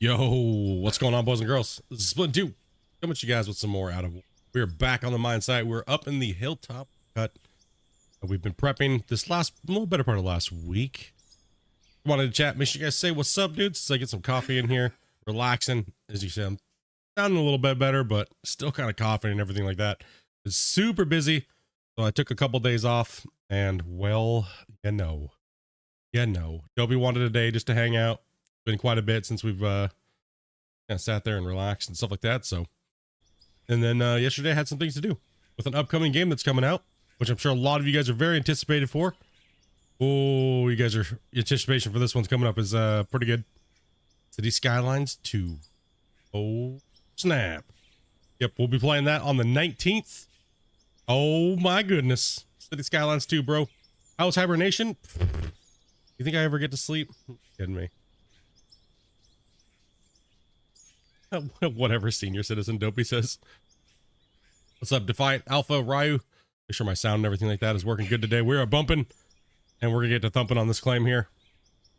Yo, what's going on, boys and girls? This is Splitintwo, coming at you guys with some more out of. We're back on the mine site. We're up in the hilltop cut. We've been prepping this little better part of last week. Wanted to chat. Make sure you guys say what's up, dudes. So I get some coffee in here, relaxing. As you see, I'm sounding a little bit better, but still kind of coughing and everything like that. It's super busy, so I took a couple days off, and well, Dobie wanted a day just to hang out. Been quite a bit since we've kind of sat there and relaxed and stuff like that. So, and then yesterday I had some things to do with an upcoming game that's coming out, which I'm sure a lot of you guys are very anticipated for. Oh, you guys are anticipation for this one's coming up is pretty good. City Skylines 2. Oh snap! Yep, we'll be playing that on the 19th. Oh my goodness, City Skylines 2, bro. How's hibernation? You think I ever get to sleep? Kidding me. Whatever senior citizen Dopey says. What's up, Defiant Alpha Ryu? Make sure my sound and everything like that is working good today. We're bumping, and we're gonna get to thumping on this claim here.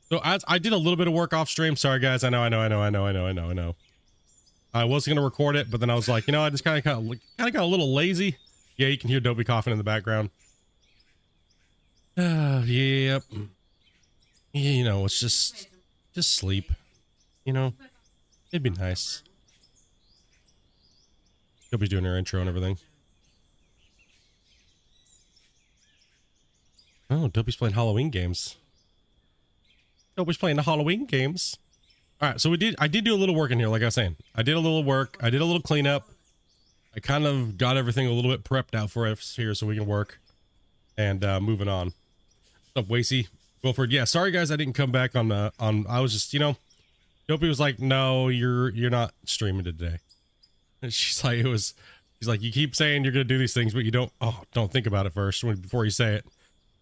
So I did a little bit of work off stream. Sorry guys, I know. I was gonna record it, but then I was like, you know, I just kind of got a little lazy. Yeah, you can hear Dopey coughing in the background. Yep. Yeah, you know, it's just sleep. You know. It'd be nice. She'll be doing her intro and everything. Oh, Dopey's playing Halloween games. Dopey's playing the Halloween games. All right, so I did do a little work in here, like I was saying. I did a little work. I did a little cleanup. I kind of got everything a little bit prepped out for us here so we can work. And moving on. What's up, Wasey? Wilford, yeah, sorry guys, I didn't come back on I was just, you know, Dopey was like, no, you're not streaming today. And she's like, he's like, you keep saying you're going to do these things, but you don't think about it first before you say it.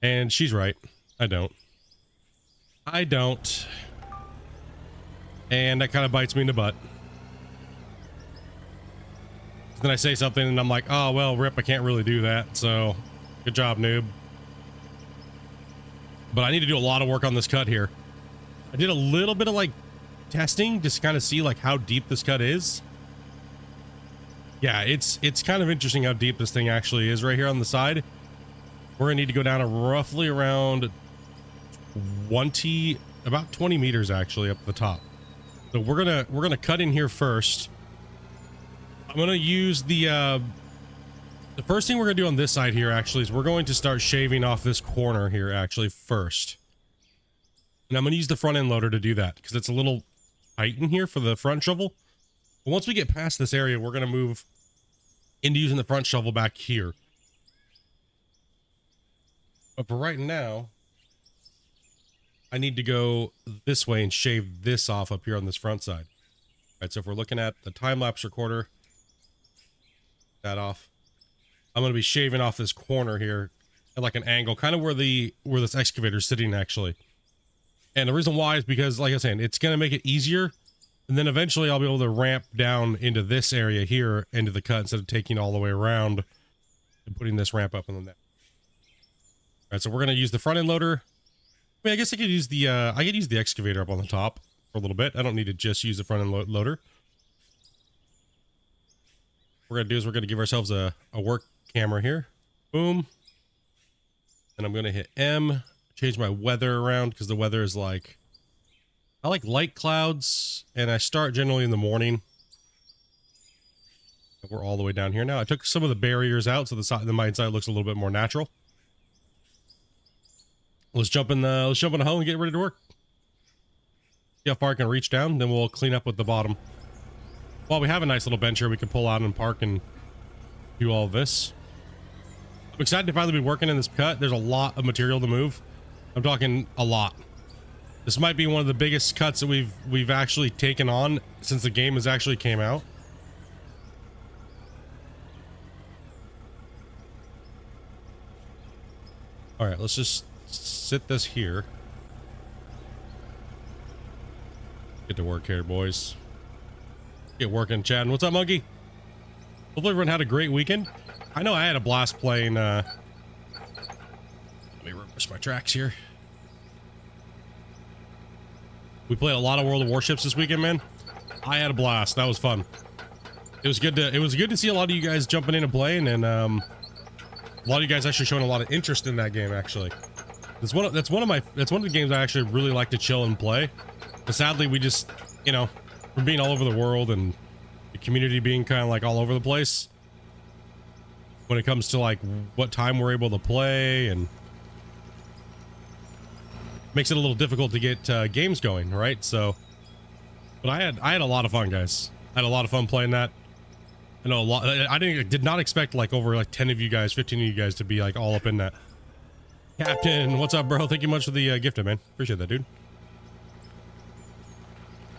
And she's right. I don't. And that kind of bites me in the butt. Then I say something and I'm like, oh, well, rip, I can't really do that. So good job, noob. But I need to do a lot of work on this cut here. I did a little bit of like testing just to kind of see like how deep this cut is. Yeah, it's kind of interesting how deep this thing actually is right here on the side. We're gonna need to go down to roughly around about 20 meters actually up the top. So we're gonna cut in here first. I'm gonna use the first thing we're gonna do on this side here actually is we're going to start shaving off this corner here actually first. And I'm gonna use the front end loader to do that because it's a little tight in here for the front shovel. But once we get past this area, we're going to move into using the front shovel back here. But for right now, I need to go this way and shave this off up here on this front side. All right, so if we're looking at the time-lapse recorder, that off. I'm going to be shaving off this corner here at like an angle, kind of where this excavator is sitting actually. And the reason why is because, like I was saying, it's going to make it easier. And then eventually I'll be able to ramp down into this area here, into the cut, instead of taking all the way around and putting this ramp up in the net. All right, so we're going to use the front end loader. I mean, I guess I could use the excavator up on the top for a little bit. I don't need to just use the front end loader. What we're going to do is we're going to give ourselves a work camera here. Boom. And I'm going to hit M. Change my weather around because the weather is like, I like light clouds, and I start generally in the morning. We're all the way down here now. I took some of the barriers out so the mine side looks a little bit more natural. Let's jump in the hole and get ready to work. See how far I can reach down, then we'll clean up with the bottom. While we have a nice little bench here we can pull out and park and do all of this. I'm excited to finally be working in this cut. There's a lot of material to move. I'm talking a lot. This might be one of the biggest cuts that we've actually taken on since the game has actually came out. All right, let's just sit this here. Get to work here, boys. Get working, chatting. What's up, monkey? Hopefully everyone had a great weekend. I know I had a blast playing let me reverse my tracks here. We played a lot of World of Warships this weekend, man. I had a blast. That was fun. It was good to see a lot of you guys jumping in and playing, and a lot of you guys actually showing a lot of interest in that game. Actually, that's one of the games I actually really like to chill and play. But sadly, we just, you know, from being all over the world and the community being kind of like all over the place when it comes to like what time we're able to play, and makes it a little difficult to get games going, right? So, but I had a lot of fun, guys. I had a lot of fun playing that. I know a lot. I did not expect like over like 10 of you guys, 15 of you guys to be like all up in that. Captain, what's up, bro? Thank you much for the gifted, man. Appreciate that, dude.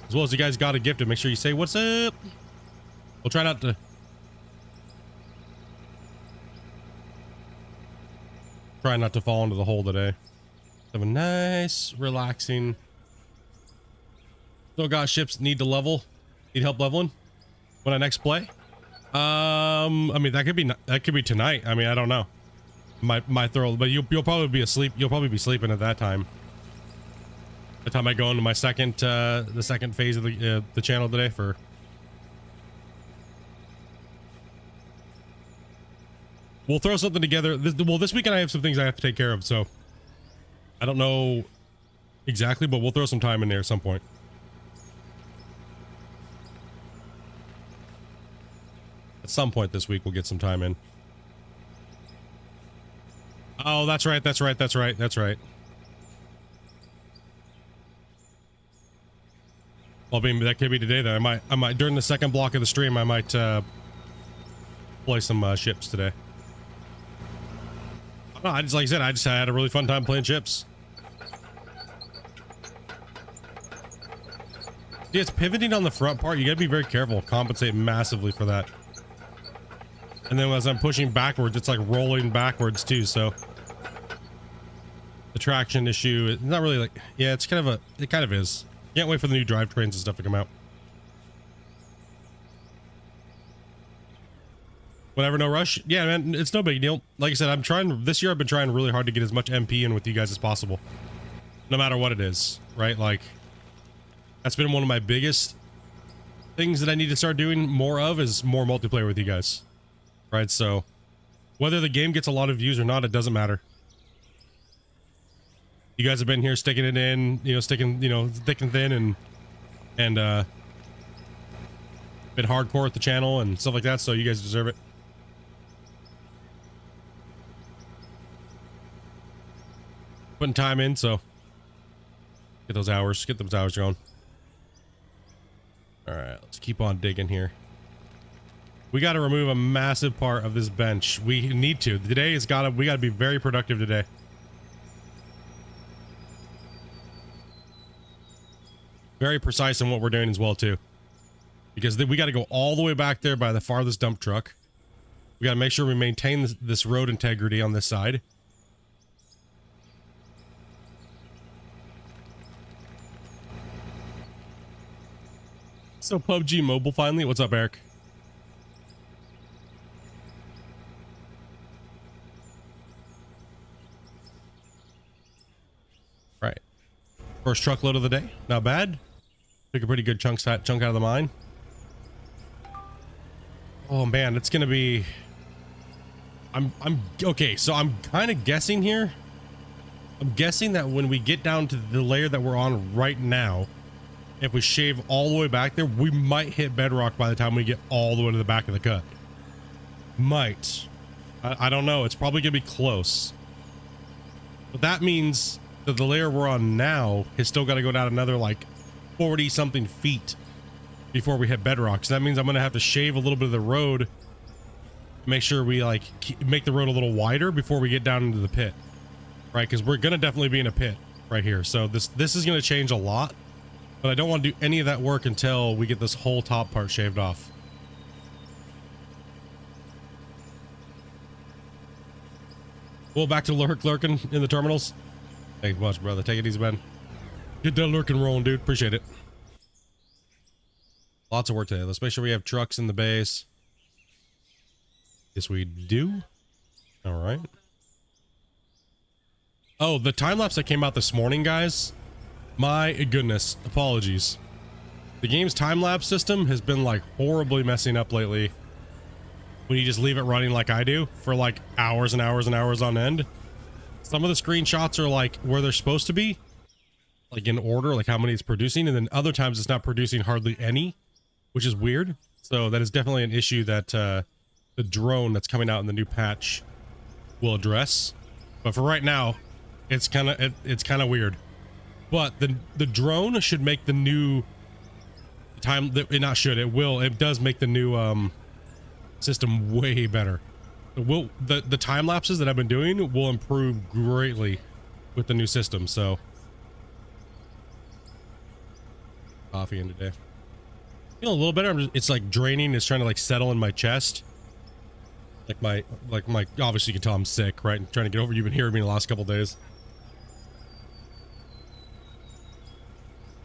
As well as you guys got a gifted, make sure you say what's up. We'll try not to fall into the hole today. Have a nice, relaxing. Still got ships need to level. Need help leveling when I next play. I mean that could be tonight. I mean, I don't know. Might throw, but you'll probably be asleep. You'll probably be sleeping at that time. The time I go into my second the second phase of the channel today for. We'll throw something together. This weekend I have some things I have to take care of, so I don't know exactly, but we'll throw some time in there at some point. At some point this week, we'll get some time in. Oh, that's right. That's right. That's right. That's right. Well, I mean, that could be today. Then I might during the second block of the stream, I might play some ships today. No, like I said, I just had a really fun time playing ships. Yeah, it's pivoting on the front part. You gotta be very careful. Compensate massively for that. And then as I'm pushing backwards, it's like rolling backwards too. So the traction issue, it's not really like, yeah, it kind of is. Can't wait for the new drivetrains and stuff to come out. Whatever, no rush. Yeah, man, it's no big deal. Like I said, this year I've been trying really hard to get as much MP in with you guys as possible. No matter what it is, right? Like, that's been one of my biggest things that I need to start doing more of, is more multiplayer with you guys. Right, so whether the game gets a lot of views or not, it doesn't matter. You guys have been here sticking it in, sticking, thick and thin, and been hardcore at the channel and stuff like that, so you guys deserve it. Putting time in, so get those hours going. All right, let's keep on digging here. We got to remove a massive part of this bench. We need to. Today we got to be very productive today. Very precise in what we're doing as well too, because we got to go all the way back there by the farthest dump truck. We got to make sure we maintain this road integrity on this side. So PUBG Mobile finally. What's up, Eric? Right. First truckload of the day. Not bad. Took a pretty good chunk out of the mine. Oh man, it's gonna be. I'm okay. So I'm kind of guessing here. I'm guessing that when we get down to the layer that we're on right now, if we shave all the way back there, we might hit bedrock by the time we get all the way to the back of the cut. Might. I don't know. It's probably gonna be close. But that means that the layer we're on now has still got to go down another like 40 something feet before we hit bedrock. So that means I'm gonna have to shave a little bit of the road, make sure we like make the road a little wider before we get down into the pit, right? Because we're gonna definitely be in a pit right here. So this is gonna change a lot, but I don't want to do any of that work until we get this whole top part shaved off. Well, back to lurking in the terminals. Thanks much, brother. Take it easy, man. Get that lurking rolling, dude. Appreciate it. Lots of work today. Let's make sure we have trucks in the base. Yes, we do. All right. Oh, the time lapse that came out this morning, guys. My goodness. Apologies. The game's time-lapse system has been like horribly messing up lately when you just leave it running like I do for like hours and hours and hours on end. Some of the screenshots are like where they're supposed to be, like in order, like how many it's producing, and then other times it's not producing hardly any, which is weird. So that is definitely an issue that the drone that's coming out in the new patch will address. But for right now, it's kind of weird. But the drone should make the new time that it does make the new system way better. The time lapses that I've been doing will improve greatly with the new system. So coffee in today, feeling a little better. It's like draining. It's trying to like settle in my chest. Like my obviously you can tell I'm sick, right? I'm trying to get over. You've been hearing me the last couple days.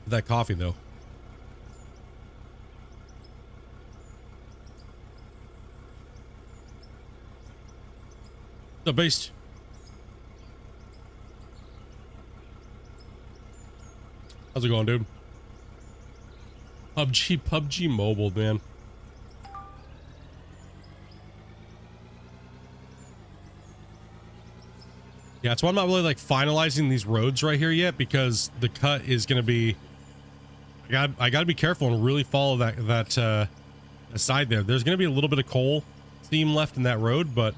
That coffee though. What's up, Beast? How's it going, dude? PUBG Mobile, man. Yeah, that's why I'm not really like finalizing these roads right here yet, because the cut is gonna be. I gotta be careful and really follow that side there. There's gonna be a little bit of coal seam left in that road, but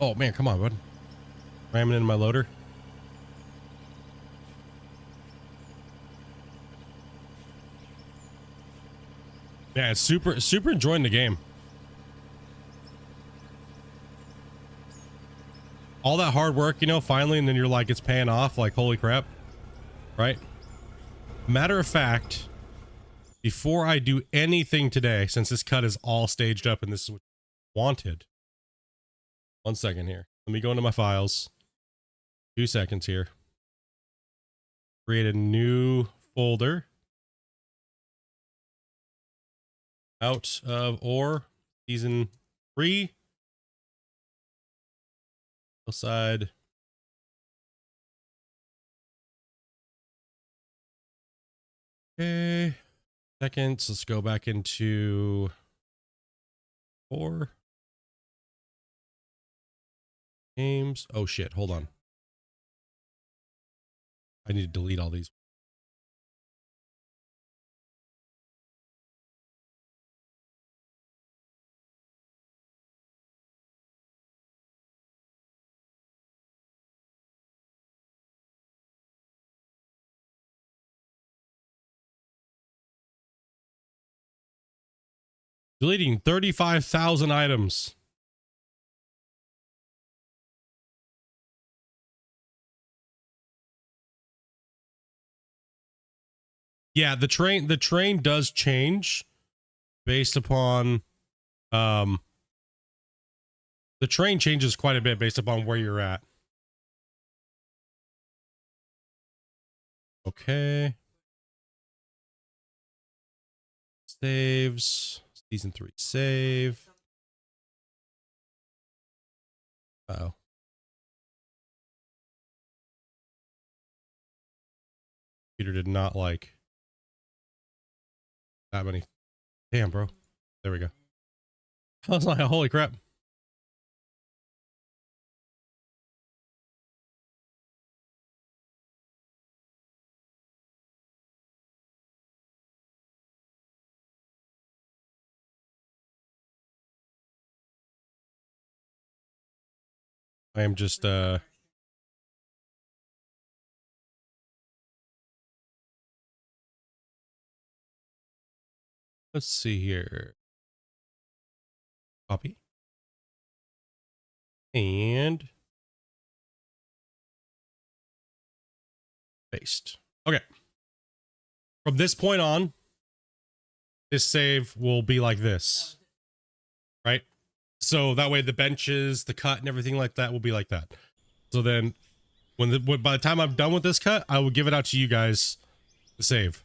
oh man, come on, bud. Ramming in my loader. Yeah, it's super enjoying the game. All that hard work, you know, finally, and then you're like, it's paying off, like, holy crap. Right? Matter of fact, before I do anything today, since this cut is all staged up and this is what you wanted. 1 second here. Let me go into my files. 2 seconds here. Create a new folder. Out of Ore, season 3. Side. Okay. Seconds. Let's go back into 4. Games. Oh shit. Hold on. I need to delete all these. Deleting 35,000 items. Yeah, the train does change based upon the train changes quite a bit based upon where you're at. Okay. Saves. Season 3 save. Uh-oh. Computer did not like that many. Damn, bro. There we go. I was like, holy crap. I am just let's see here. Copy. And paste. Okay. From this point on, this save will be like this. Right? So that way the benches, the cut, and everything like that will be like that. So then by the time I'm done with this cut, I will give it out to you guys to save.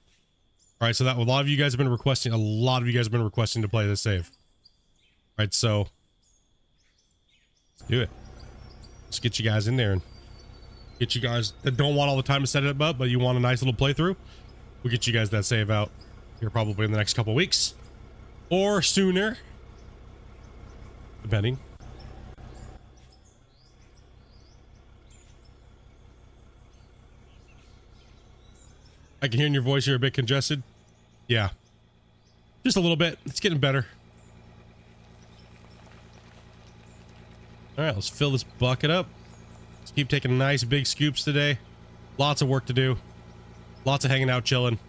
All right, so that a lot of you guys have been requesting to play this save. All right, so let's do it. Let's get you guys in there and Get you guys that don't want all the time to set it up, but you want a nice little playthrough. We'll get you guys that save out here probably in the next couple weeks or sooner, depending. I can hear in your voice you're a bit congested. Yeah, just a little bit. It's getting better. All right, let's fill this bucket up. Let's keep taking nice big scoops today. Lots of work to do. Lots of hanging out, chilling.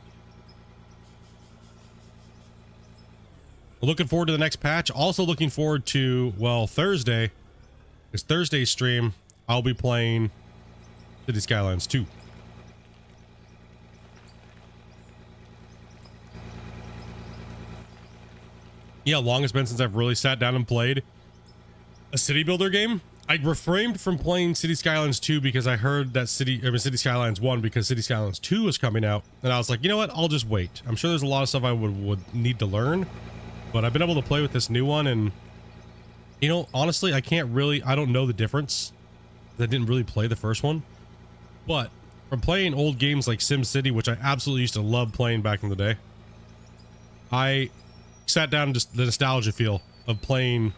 Looking forward to the next patch. Also looking forward to, well, Thursday. It's Thursday's stream. I'll be playing City Skylines 2. Yeah, long it's been since I've really sat down and played a city builder game. I refrained from playing City Skylines 2 because I heard that City Skylines 1 because City Skylines 2 was coming out. And I was like, you know what? I'll just wait. I'm sure there's a lot of stuff I would need to learn. But I've been able to play with this new one, and you know, honestly, I don't know the difference. I didn't really play the first one. But from playing old games like SimCity, which I absolutely used to love playing back in the day, I sat down and just the nostalgia feel of playing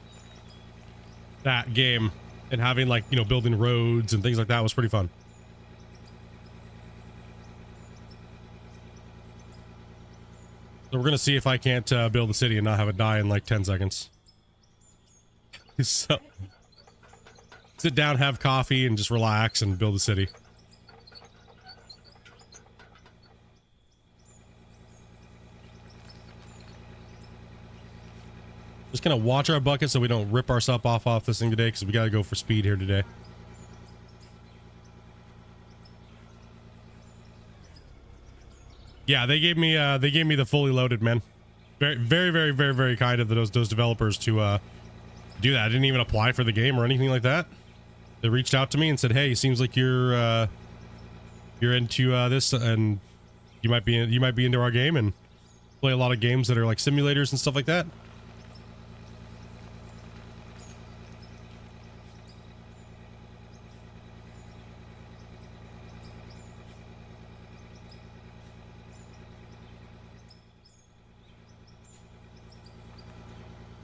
that game and having, like, you know, building roads and things like that was pretty fun. So we're gonna see if I can't build a city and not have it die in like 10 seconds. So sit down, have coffee, and just relax and build a city. Just gonna watch our bucket so we don't rip ourselves off this thing today, because we gotta go for speed here today. Yeah, they gave me the fully loaded, man. Very kind of those developers to do that. I didn't even apply for the game or anything like that. They reached out to me and said, "Hey, it seems like you're into this, and you might be into our game and play a lot of games that are like simulators and stuff like that."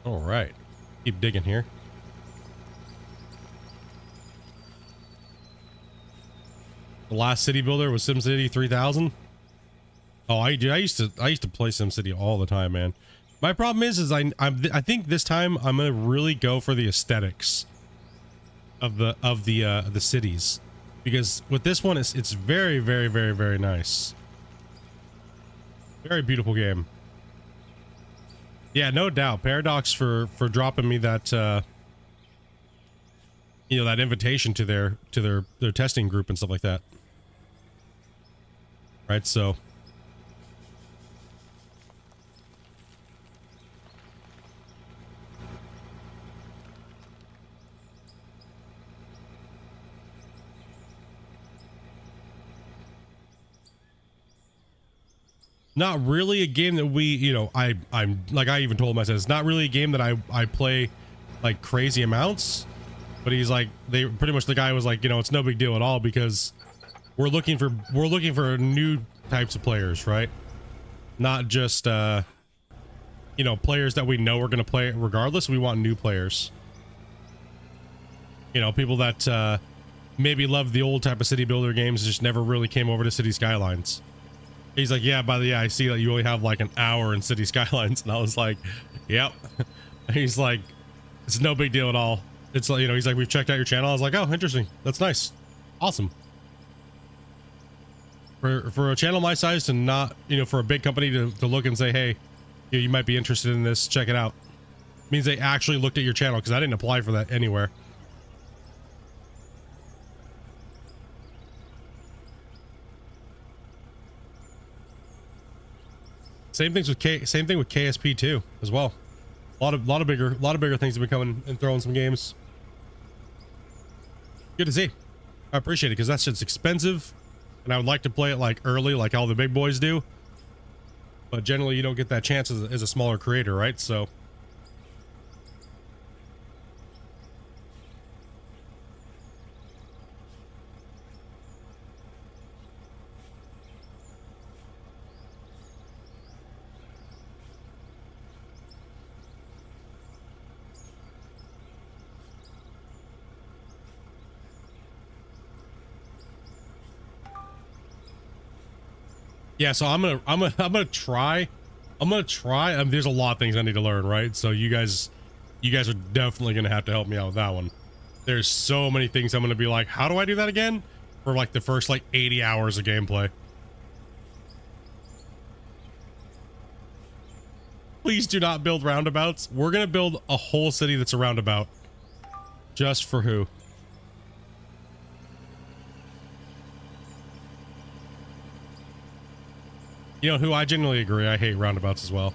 All right, keep digging here. The last city builder was SimCity 3000. Oh, I used to play SimCity all the time, man. My problem is I think this time I'm gonna really go for the aesthetics of the cities, because with this one it's very nice. Very beautiful game. Yeah, no doubt. Paradox for dropping me that you know, that invitation to their testing group and stuff like that. Right, so not really a game that we, you know, I'm like, I even told him, I said, it's not really a game that I play like crazy amounts, but he's like, pretty much the guy was like, you know, it's no big deal at all, because we're looking for new types of players, right? Not just you know, players that we know are going to play regardless. We want new players, you know, people that maybe love the old type of city builder games, just never really came over to City Skylines. He's like, yeah, by the way, I see that you only have like an hour in City Skylines. And I was like, yep. He's like, it's no big deal at all. It's like, you know, he's like, we've checked out your channel. I was like, oh, interesting. That's nice. Awesome. For a channel my size to not, you know, for a big company to look and say, hey, you might be interested in this, check it out, means they actually looked at your channel, because I didn't apply for that anywhere. Same thing with KSP too, as well. A lot of bigger things have been coming and throwing some games. Good to see. I appreciate it, because that shit's expensive, and I would like to play it like early, like all the big boys do. But generally, you don't get that chance as a smaller creator, right? So Yeah, so I'm gonna try. There's a lot of things I need to learn, right? So you guys are definitely gonna have to help me out with that one. There's so many things I'm gonna be like, how do I do that again? For like the first like 80 hours of gameplay. Please do not build roundabouts. We're gonna build a whole city that's a roundabout. Just for who? You know who? I genuinely agree. I hate roundabouts as well.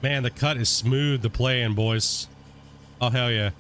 Man, the cut is smooth to play in, boys. Oh, hell yeah.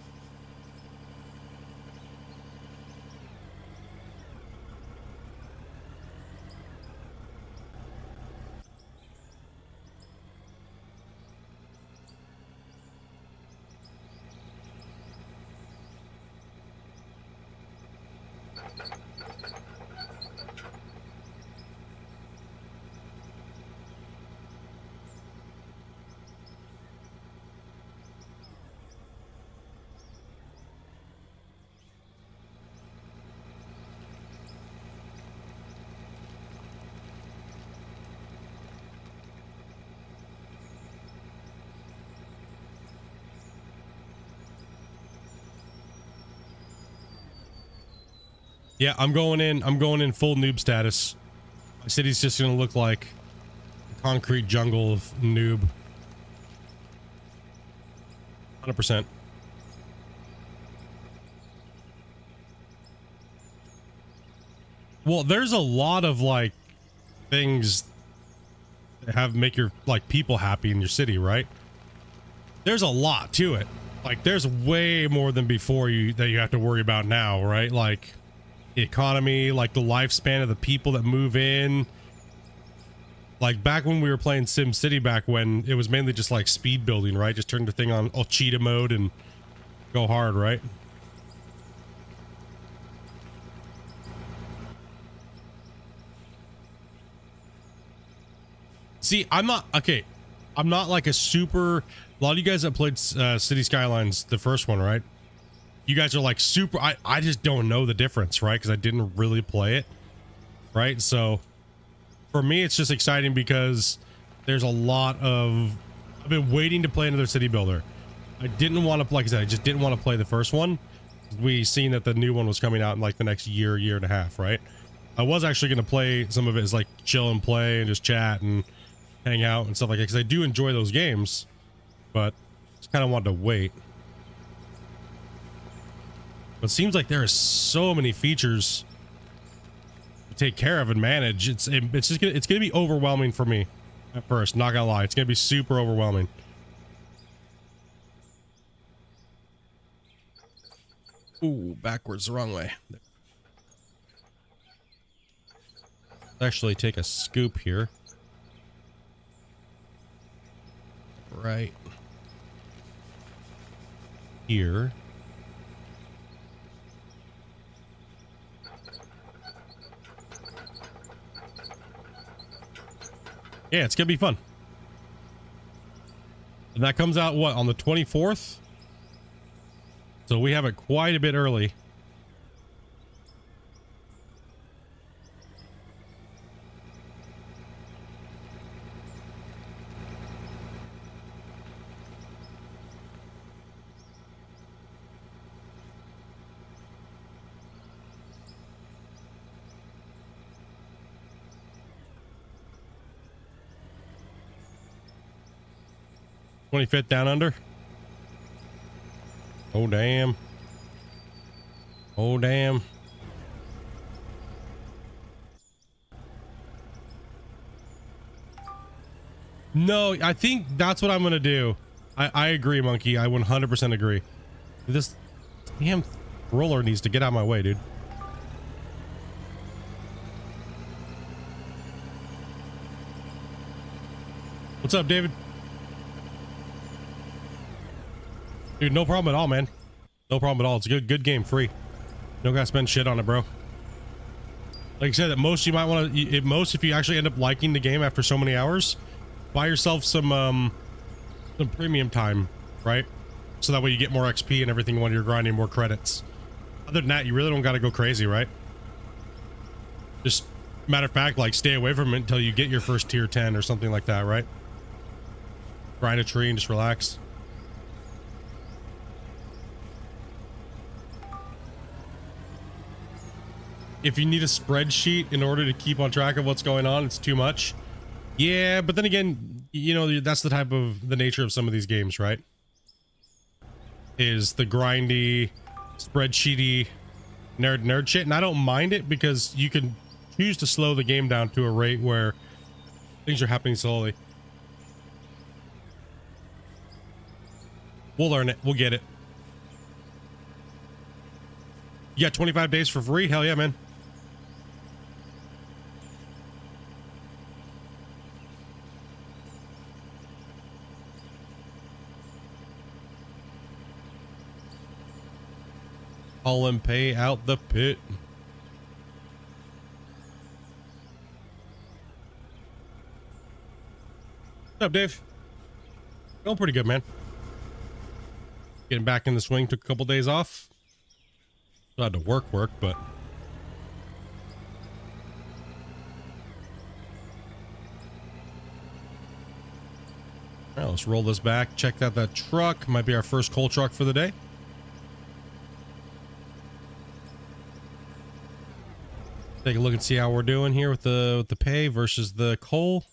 Yeah, I'm going in full noob status. My city's just gonna look like a concrete jungle of noob. 100%. Well, there's a lot of like things that have make your like people happy in your city, right? There's a lot to it. Like there's way more than before that you have to worry about now, right? Like the economy, like the lifespan of the people that move in. Like back when we were playing Sim City, back when it was mainly just like speed building, right? Just turn the thing on cheetah mode and go hard, right? See, I'm not like a super, a lot of you guys that played City Skylines, the first one, right? You guys are like super, I just don't know the difference, right? Because I didn't really play it, right? So for me, it's just exciting because there's a lot of, I've been waiting to play another city builder. I didn't want to, like I said, I just didn't want to play the first one. We seen that the new one was coming out in like the next year and a half, right? I was actually going to play some of it as like chill and play and just chat and hang out and stuff like that, because I do enjoy those games, but just kind of wanted to wait. But it seems like there are so many features to take care of and manage. It's gonna be overwhelming for me at first, not gonna lie. It's gonna be super overwhelming. Ooh, backwards, the wrong way. Let's actually take a scoop here. Right here. Yeah, it's gonna be fun. And that comes out what, on the 24th? So we have it quite a bit early. $25th down under. Oh damn. Oh damn. No, I think that's what I'm gonna do. I agree, Monkey. I 100% agree. This damn roller needs to get out of my way, dude. What's up, David? Dude, no problem at all, man. No problem at all. It's a good game, free. No gotta spend shit on it, bro. Like I said, at most you might want to, at most if you actually end up liking the game after so many hours, buy yourself some premium time, right? So that way you get more XP and everything when you're grinding more credits. Other than that, you really don't got to go crazy, right? Just matter of fact, like stay away from it until you get your first tier 10 or something like that, right? Grind a tree and just relax. If you need a spreadsheet in order to keep on track of what's going on, it's too much. Yeah, but then again, you know, that's the type of the nature of some of these games, right? Is the grindy, spreadsheety, nerd shit. And I don't mind it because you can choose to slow the game down to a rate where things are happening slowly. We'll learn it. We'll get it. You got 25 days for free? Hell yeah, man. Haul and pay out the pit. What's up, Dave? Going pretty good, man. Getting back in the swing. Took a couple days off. Still had to work, but all right, let's roll this back. Check out that truck. Might be our first coal truck for the day. Take a look and see how we're doing here with the pay versus the coal.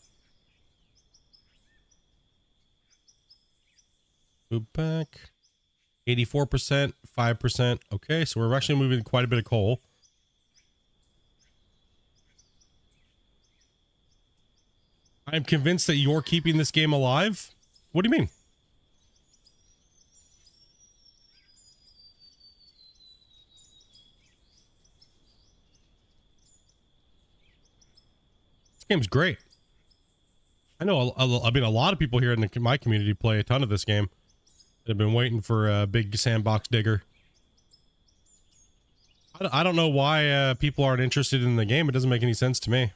Move back. 84%, 5%. Okay, so we're actually moving quite a bit of coal. I'm convinced that you're keeping this game alive. What do you mean? This game's great. I know, I mean, a lot of people here in my community play a ton of this game. They've been waiting for a big sandbox digger. I don't know why people aren't interested in the game. It doesn't make any sense to me.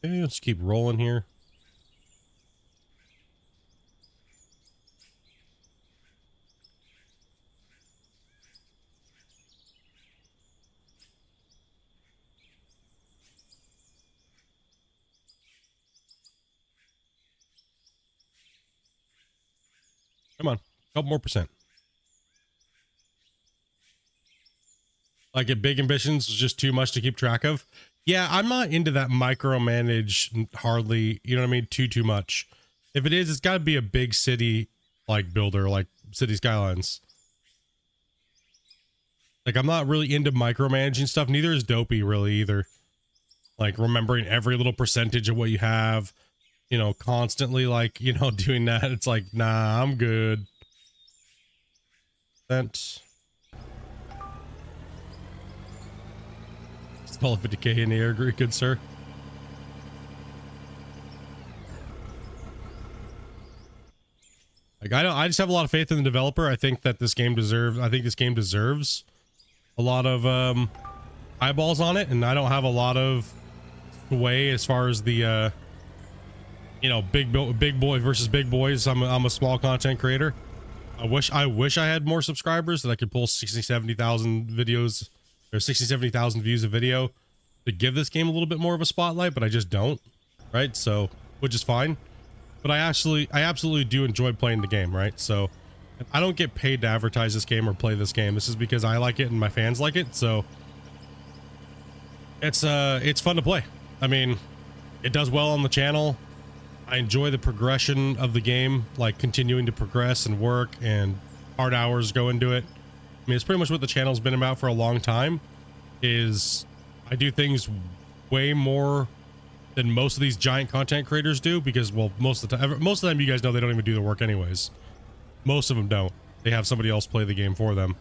Okay, let's keep rolling here. Come on, a couple more percent. Like at Big Ambitions is just too much to keep track of. Yeah, I'm not into that micromanage hardly, you know what I mean? Too much. If it is, it's got to be a big city like builder, like City Skylines. Like I'm not really into micromanaging stuff. Neither is Dopey really either. Like remembering every little percentage of what you have, you know, constantly like, you know, doing that. It's like, nah, I'm good. That's all 50k in the air, agree, good sir. Like I just have a lot of faith in the developer. I think that this game deserves a lot of eyeballs on it, and I don't have a lot of sway as far as the you know, big boy versus big boys. I'm a small content creator. I wish I had more subscribers that I could pull 70,000 videos or 70,000 views a video to give this game a little bit more of a spotlight, but I just don't, right? So, which is fine. But I absolutely do enjoy playing the game, right? So I don't get paid to advertise this game or play this game. This is because I like it and my fans like it. So it's fun to play. I mean, it does well on the channel. I enjoy the progression of the game, like continuing to progress and work and hard hours go into it. I mean, it's pretty much what the channel's been about for a long time, is I do things way more than most of these giant content creators do, because, well, most of the time you guys know they don't even do the work anyways. Most of them don't. They have somebody else play the game for them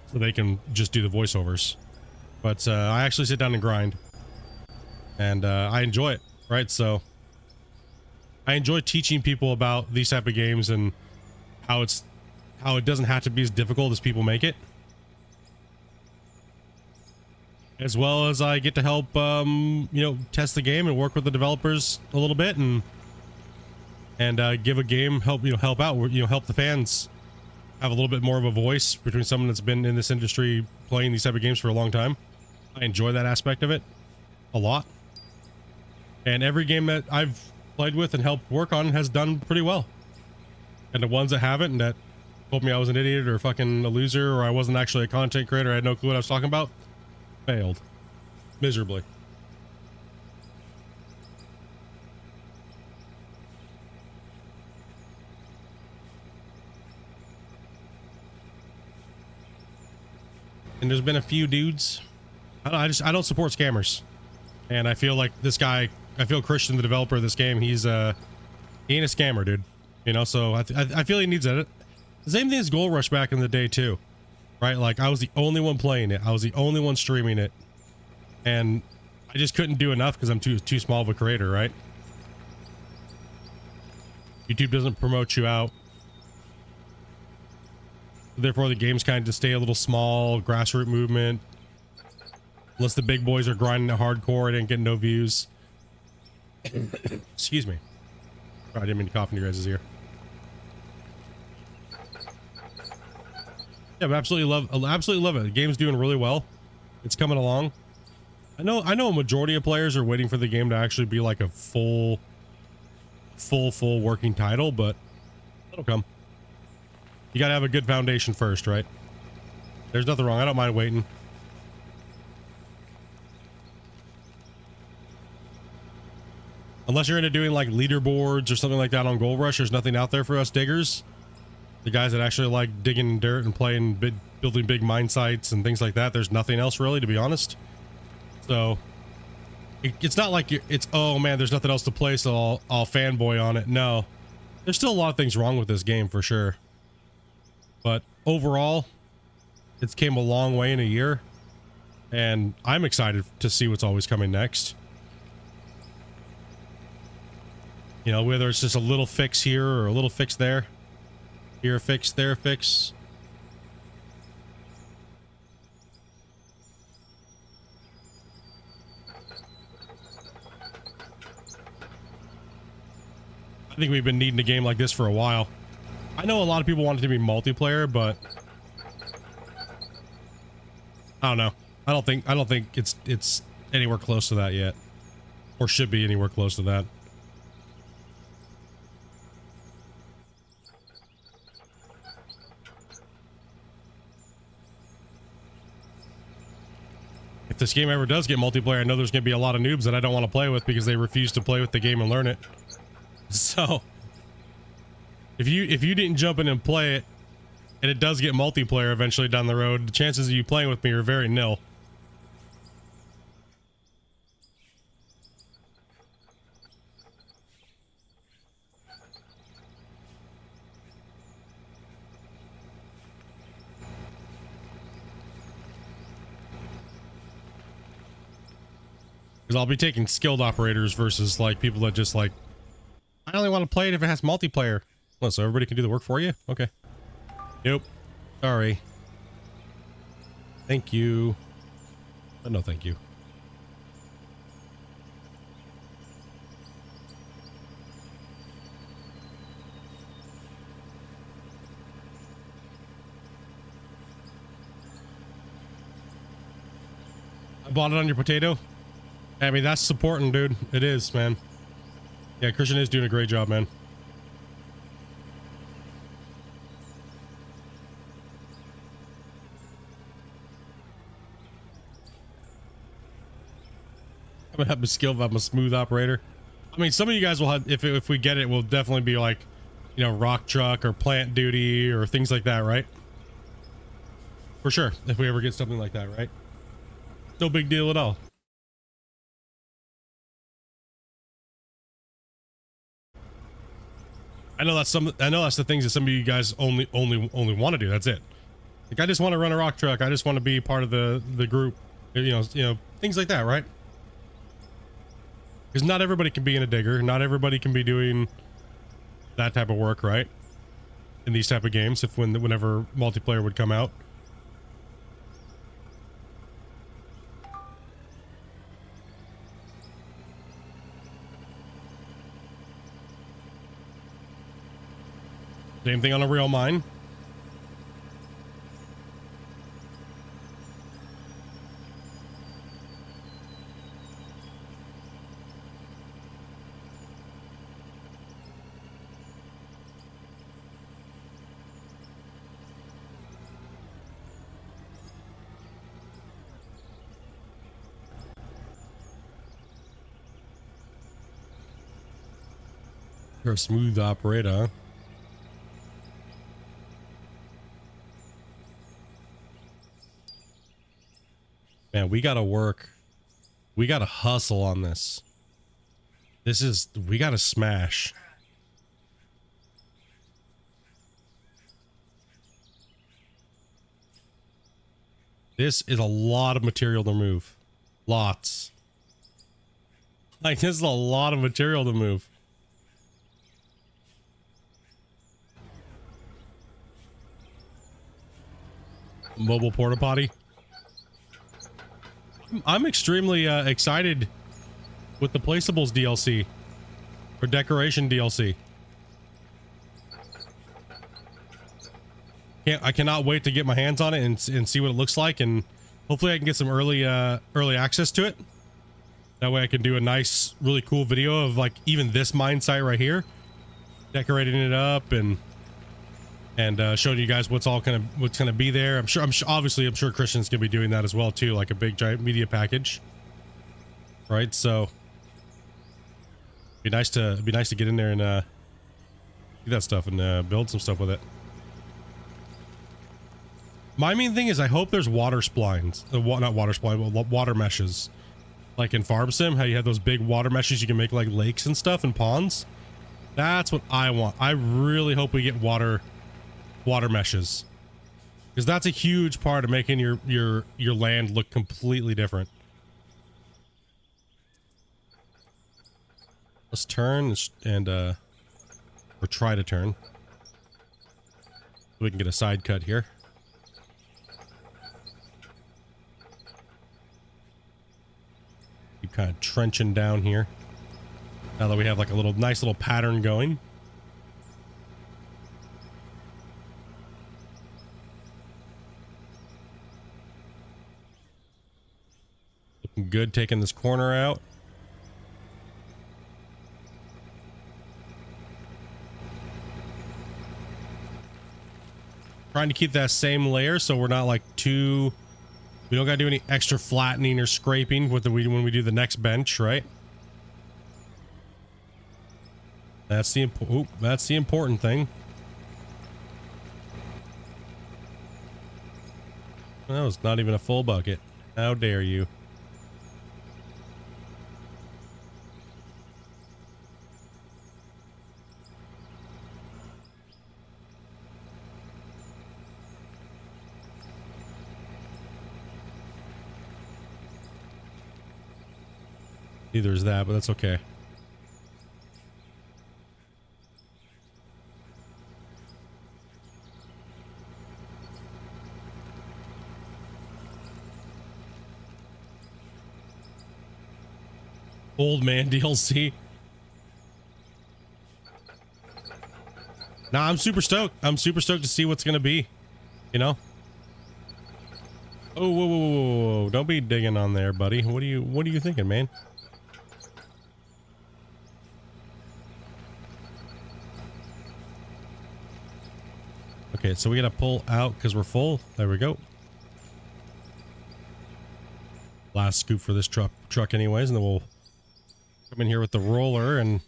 so they can just do the voiceovers. But I actually sit down and grind, and I enjoy it, right? So I enjoy teaching people about these type of games and how it doesn't have to be as difficult as people make it. as well as I get to help, you know, test the game and work with the developers a little bit and give a game, help, you know, help out, you know, help the fans have a little bit more of a voice between someone that's been in this industry playing these type of games for a long time. I enjoy that aspect of it a lot. And every game that I've played with and helped work on has done pretty well. And the ones that haven't and that told me I was an idiot or fucking a loser or I wasn't actually a content creator, I had no clue what I was talking about, failed miserably. And there's been a few dudes. I don't support scammers. And I feel like this guy, I feel Christian, the developer of this game, he ain't a scammer, dude. You know, so I feel he needs it. The same thing as Gold Rush back in the day too, right? Like I was the only one playing it. I was the only one streaming it. And I just couldn't do enough because I'm too small of a creator, right? YouTube doesn't promote you out. Therefore, the games kind of just stay a little small, grassroots movement. Unless the big boys are grinding it hardcore, it ain't getting no views. Excuse me. Oh, I didn't mean to cough in your guys' ear. Yeah, but absolutely love it. The game's doing really well. It's coming along. I know a majority of players are waiting for the game to actually be like a full working title, but it'll come. You gotta have a good foundation first, right? There's nothing wrong. I don't mind waiting. Unless you're into doing like leaderboards or something like that on Gold Rush, there's nothing out there for us diggers. The guys that actually like digging dirt and building big mine sites and things like that. There's nothing else really, to be honest. So it's not like it's, oh man, there's nothing else to play, so I'll fanboy on it. No, there's still a lot of things wrong with this game for sure. But overall, it's came a long way in a year, and I'm excited to see what's always coming next. You know, whether it's just a little fix here or a little fix there. Here a fix, there a fix. I think we've been needing a game like this for a while. I know a lot of people want it to be multiplayer, but I don't know. I don't think it's anywhere close to that yet, or should be anywhere close to that. If this game ever does get multiplayer, I know there's going to be a lot of noobs that I don't want to play with because they refuse to play with the game and learn it. So if you didn't jump in and play it, and it does get multiplayer eventually down the road, the chances of you playing with me are very nil. Because I'll be taking skilled operators versus like people that just like, I only want to play it if it has multiplayer. Well, so everybody can do the work for you? Okay. Nope. Sorry. Thank you. But no, thank you. I bought it on your potato. I mean, that's supporting, dude. It is, man. Yeah, Christian is doing a great job, man. I'm gonna have a skill if I'm a smooth operator. I mean, some of you guys will have, if we get it, will definitely be like, you know, rock truck or plant duty or things like that, right? For sure, if we ever get something like that, right? No big deal at all. I know that's the things that some of you guys only want to do. That's it. Like, I just want to run a rock truck. I just want to be part of the group. You know, things like that, right? Because not everybody can be in a digger. Not everybody can be doing that type of work, right? In these type of games, whenever multiplayer would come out. Same thing on a real mine. You're a smooth operator, huh? Man, we gotta work. We gotta hustle on this. We gotta smash. This is a lot of material to move. Lots. Like, this is a lot of material to move. Mobile porta potty. I'm extremely excited with the placeables DLC or decoration DLC. I cannot wait to get my hands on it and see what it looks like, and hopefully I can get some early access to it. That way I can do a nice, really cool video of like even this mine site right here, decorating it up and showing you guys what's gonna be there. I'm sure obviously Christian's gonna be doing that as well too, like a big giant media package, right? So it'd be nice to get in there and do that stuff and build some stuff with it. My main thing is I hope there's water splines, not water spline, but water meshes, like in Farm Sim, how you have those big water meshes you can make like lakes and stuff and ponds. That's what I want. I really hope we get water meshes, because that's a huge part of making your land look completely different. Let's turn and or try to turn so we can get a side cut here. Keep kind of trenching down here now that we have like a nice little pattern going. Looking good, taking this corner out. Trying to keep that same layer so we're not like we don't gotta do any extra flattening or scraping when we do the next bench, right? That's the important thing. That was not even a full bucket. How dare you? Neither is that, but that's okay. Old man DLC. Nah, I'm super stoked. I'm super stoked to see what's gonna be, you know? Oh, whoa, whoa, whoa, whoa, whoa. Don't be digging on there, buddy. What are you thinking, man? Okay, so we gotta pull out because we're full. There we go. Last scoop for this truck anyways, and then we'll come in here with the roller and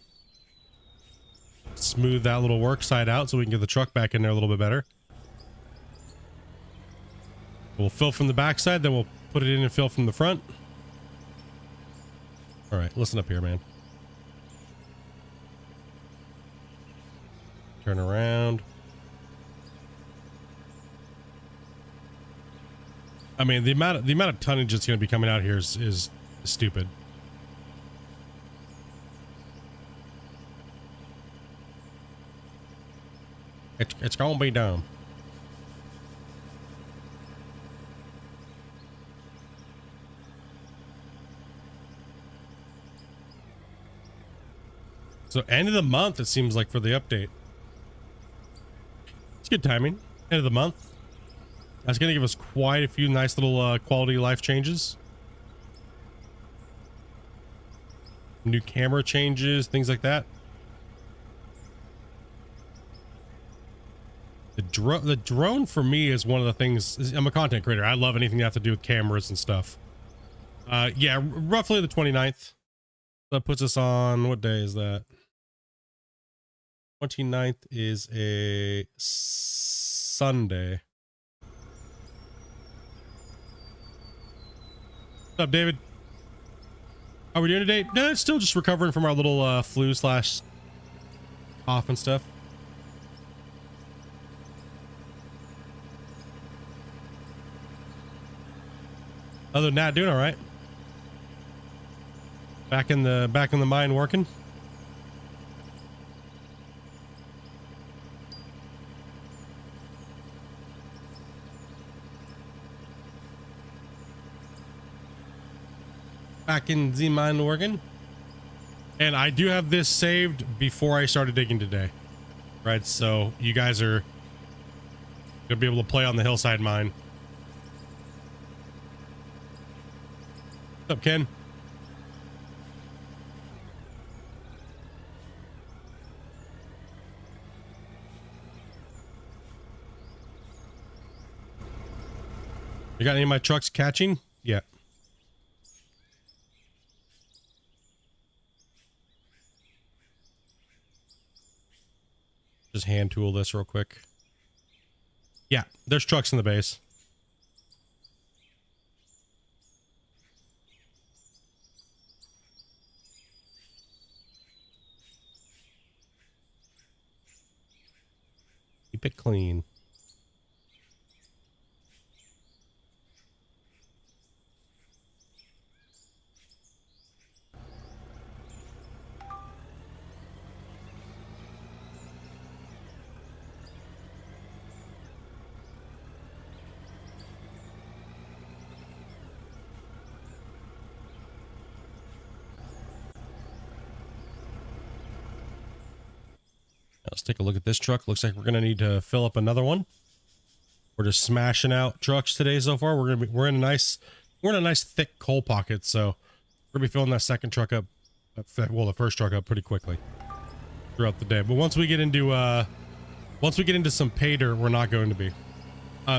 smooth that little work side out so we can get the truck back in there a little bit better. We'll fill from the back side, then we'll put it in and fill from the front. All right, listen up here, man. Turn around. I mean, the amount of tonnage that's going to be coming out here is stupid. It's going to be dumb. So end of the month, it seems like, for the update. Good timing. End of the month. That's going to give us quite a few nice little quality of life changes. New camera changes, things like that. The drone for me is one of the things. I'm a content creator. I love anything that has to do with cameras and stuff. Yeah, roughly the 29th. That puts us on, what day is that? 29th is a Sunday. What's up, David? How are we doing today? No, it's still just recovering from our little flu slash cough and stuff. Other than that, doing all right. Back in the mine working. Back in the mine working. And I do have this saved before I started digging today. Right, so you guys are gonna be able to play on the hillside mine. What's up, Ken? You got any of my trucks catching? Yeah. Just hand tool this real quick. Yeah, there's trucks in the base. Keep it clean. Let's take a look at this truck. Looks like we're gonna need to fill up another one. We're just smashing out trucks today so far. We're in a nice thick coal pocket, so we're gonna be filling that second truck up, well, the first truck up pretty quickly throughout the day. But once we get into some pay dirt, we're not going to be.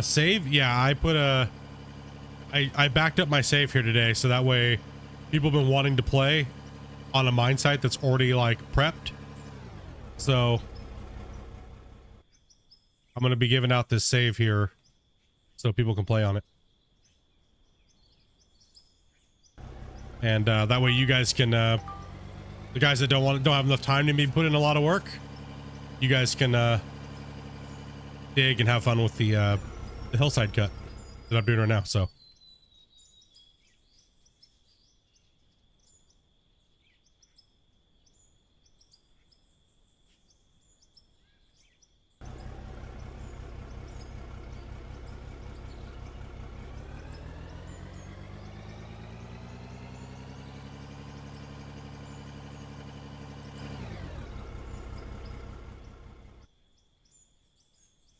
Save, yeah, I backed up my save here today, so that way people have been wanting to play on a mine site that's already like prepped. So I'm going to be giving out this save here so people can play on it. And that way you guys can, the guys that don't have enough time to maybe put in a lot of work, you guys can dig and have fun with the hillside cut that I'm doing right now. So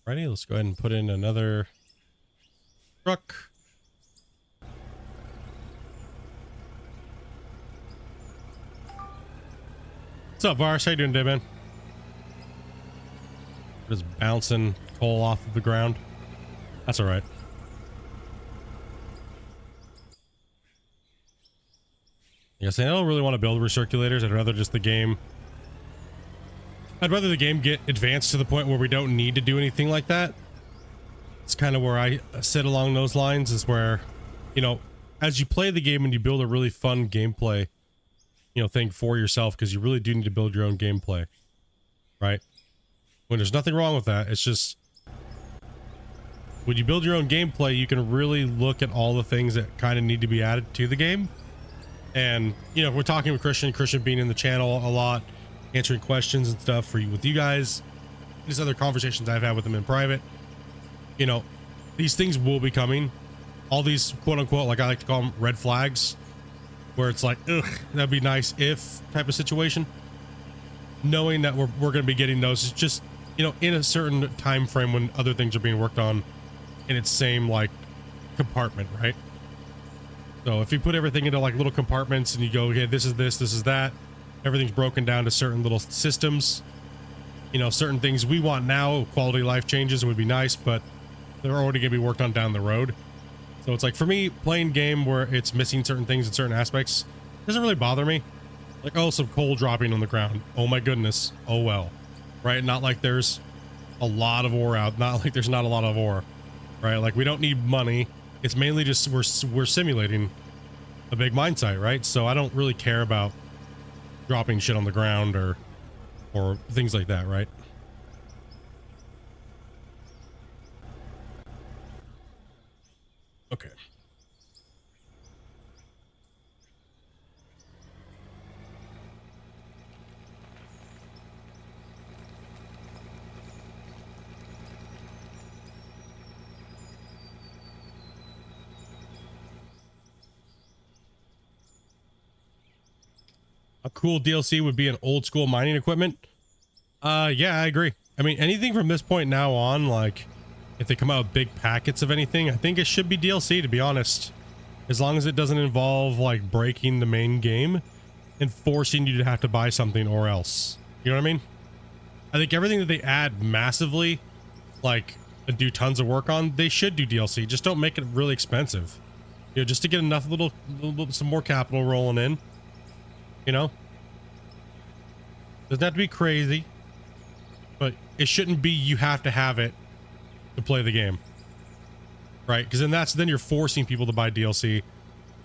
Alrighty, let's go ahead and put in another truck. What's up, Vars? How you doing today, man? Just bouncing coal off of the ground. That's all right. I guess I don't really want to build recirculators. I'd rather just the game get advanced to the point where we don't need to do anything like that. It's kind of where I sit along those lines, is where, you know, as you play the game and you build a really fun gameplay, you know, thing for yourself, because you really do need to build your own gameplay, right? When there's nothing wrong with that, it's just when you build your own gameplay, you can really look at all the things that kind of need to be added to the game. And, you know, we're talking with Christian being in the channel a lot, answering questions and stuff for you with you guys. These other conversations I've had with them in private. You know, these things will be coming. All these quote unquote, like I like to call them, red flags, where it's like, ugh, that'd be nice if type of situation. Knowing that we're going to be getting those, it's just you know, in a certain time frame when other things are being worked on in its same like compartment, right? So if you put everything into like little compartments and you go, okay, this is this, this is that, everything's broken down to certain little systems. You know, certain things we want now, quality of life changes would be nice, but they're already going to be worked on down the road. So it's like, for me, playing game where it's missing certain things in certain aspects doesn't really bother me. Like, oh, some coal dropping on the ground. Oh my goodness. Oh well. Right? Not like there's a lot of ore out. Not like there's not a lot of ore. Right? Like, we don't need money. It's mainly just we're simulating a big mine site, right? So I don't really care about dropping shit on the ground or things like that, right? Okay. A cool DLC would be an old school mining equipment. Yeah, I agree. I mean, anything from this point now on, like, if they come out with big packets of anything, I think it should be DLC, to be honest. As long as it doesn't involve, like, breaking the main game and forcing you to have to buy something or else. You know what I mean? I think everything that they add massively, like, and do tons of work on, they should do DLC. Just don't make it really expensive. You know, just to get enough some more capital rolling in. You know? Doesn't have to be crazy. But it shouldn't be you have to have it to play the game. Right? Because then you're forcing people to buy DLC.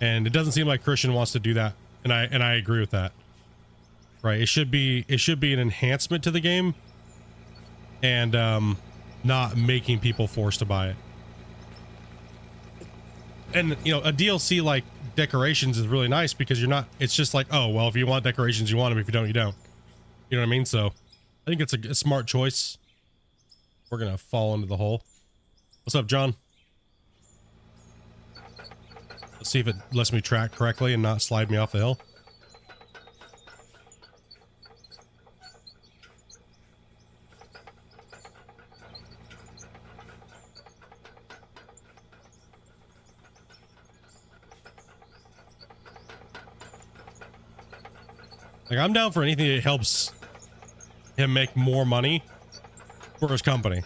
And it doesn't seem like Christian wants to do that. And I agree with that. Right? It should be an enhancement to the game. And not making people forced to buy it. And you know, a DLC like decorations is really nice because you're not, it's just like, oh well, if you want decorations you want them, if you don't you don't. You know what I mean? So I think it's a smart choice. We're gonna fall into the hole. What's up, John? Let's see if it lets me track correctly and not slide me off the hill. Like, I'm down for anything that helps him make more money for his company.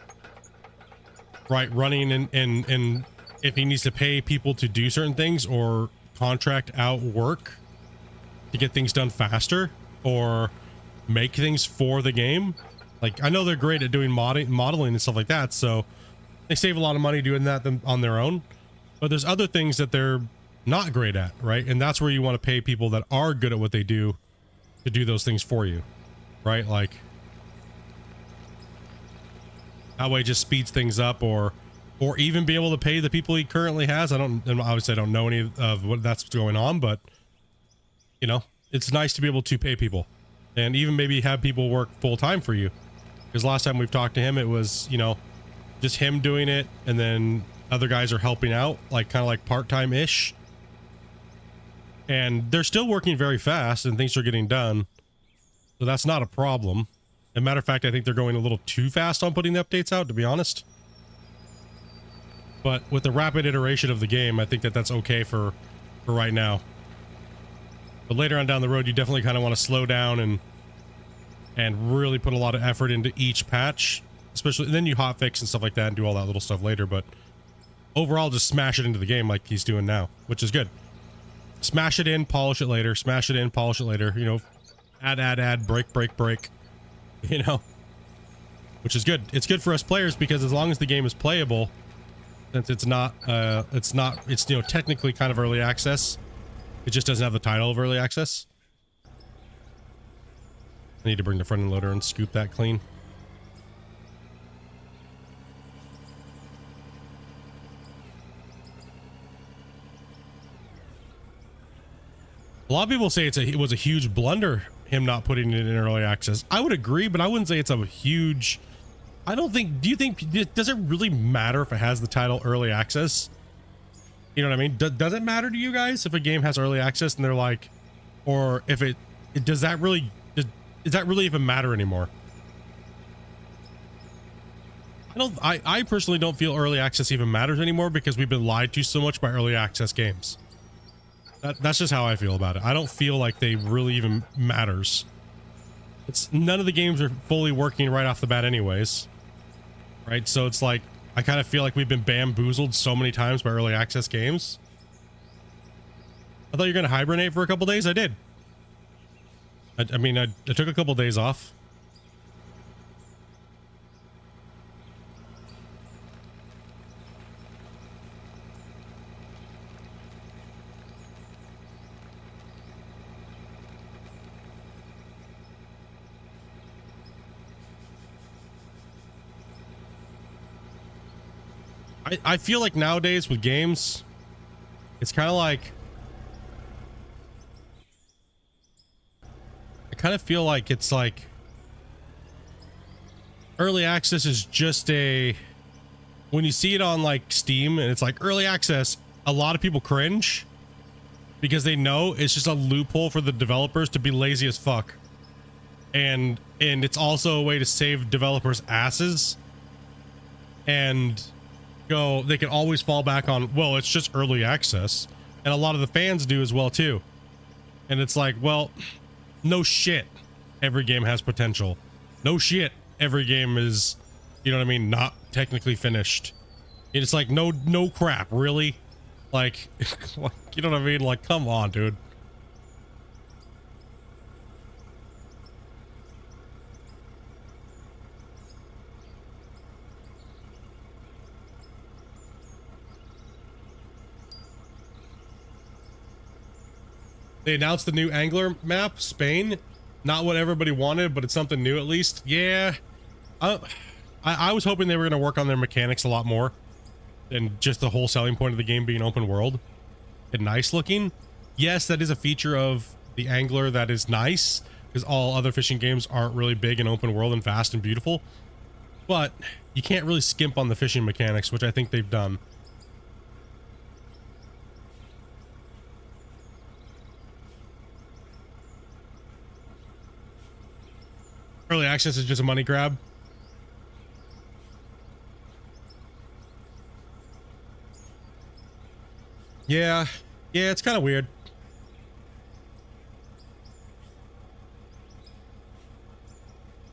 Right, running and if he needs to pay people to do certain things or contract out work to get things done faster or make things for the game. Like, I know they're great at doing modeling and stuff like that, so they save a lot of money doing that on their own. But there's other things that they're not great at, right? And that's where you want to pay people that are good at what they do to do those things for you, right? Like, that way it just speeds things up, or even be able to pay the people he currently has. Obviously I don't know any of what that's going on, but you know, it's nice to be able to pay people and even maybe have people work full time for you. Because last time we've talked to him, it was, you know, just him doing it, and then other guys are helping out, like kind of like part-time ish. And they're still working very fast and things are getting done. So that's not a problem. As a matter of fact, I think they're going a little too fast on putting the updates out, to be honest. But with the rapid iteration of the game, I think that that's okay for right now. But later on down the road, you definitely kind of want to slow down and really put a lot of effort into each patch. Especially, and then you hotfix and stuff like that and do all that little stuff later. But overall, just smash it into the game like he's doing now, which is good. Smash it in, polish it later, smash it in, polish it later, you know, add, break, you know, which is good. It's good for us players because as long as the game is playable, since it's, you know, technically kind of early access, it just doesn't have the title of early access. I need to bring the front end loader and scoop that clean. A lot of people say it was a huge blunder, him not putting it in early access. I would agree, but I wouldn't say it's a huge... I don't think... Do you think... Does it really matter if it has the title early access? You know what I mean? Does it matter to you guys if a game has early access and they're like... Or if it... Does that really... Does that really even matter anymore? I personally don't feel early access even matters anymore because we've been lied to so much by early access games. That's just how I feel about it. I don't feel like they really even matters. It's none of the games are fully working right off the bat anyways. Right? So it's like, I kind of feel like we've been bamboozled so many times by early access games. I thought you were going to hibernate for a couple days. I did. I mean, I took a couple days off. I feel like nowadays with games, it's kind of like, I kind of feel like it's like early access is just a, when you see it on like Steam and it's like early access, a lot of people cringe because they know it's just a loophole for the developers to be lazy as fuck. And it's also a way to save developers' asses and go, they can always fall back on, well, it's just early access. And a lot of the fans do as well too. And it's like, well, no shit, every game has potential. No shit, every game is, you know what I mean, not technically finished. It's like, no crap, really? Like, you know what I mean? Like, come on, dude. They announced the new Angler map, Spain. Not what everybody wanted, but it's something new at least. Yeah. I was hoping they were going to work on their mechanics a lot more than just the whole selling point of the game being open world and nice looking. Yes, that is a feature of the Angler that is nice because all other fishing games aren't really big and open world and fast and beautiful. But you can't really skimp on the fishing mechanics, which I think they've done. Early access is just a money grab. Yeah, it's kind of weird.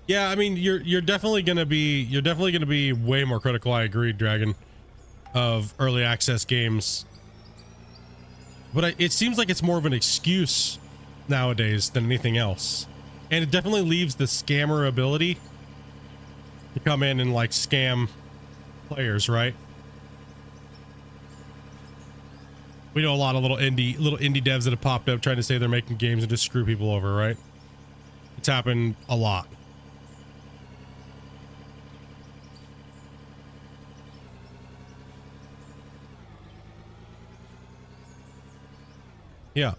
Yeah, I mean, you're definitely gonna be way more critical. I agree, Dragon, of early access games. But it seems like it's more of an excuse nowadays than anything else. And it definitely leaves the scammer ability to come in and like scam players, right? We know a lot of little indie devs that have popped up trying to say they're making games and just screw people over, right? It's happened a lot. Yeah.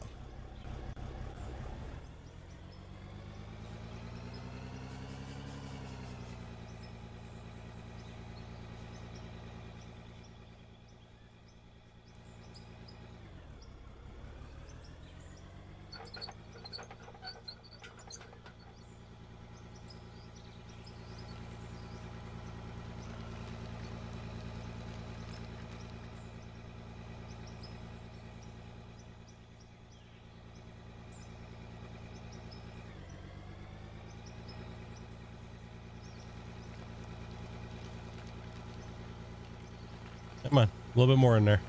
Come on, a little bit more in there.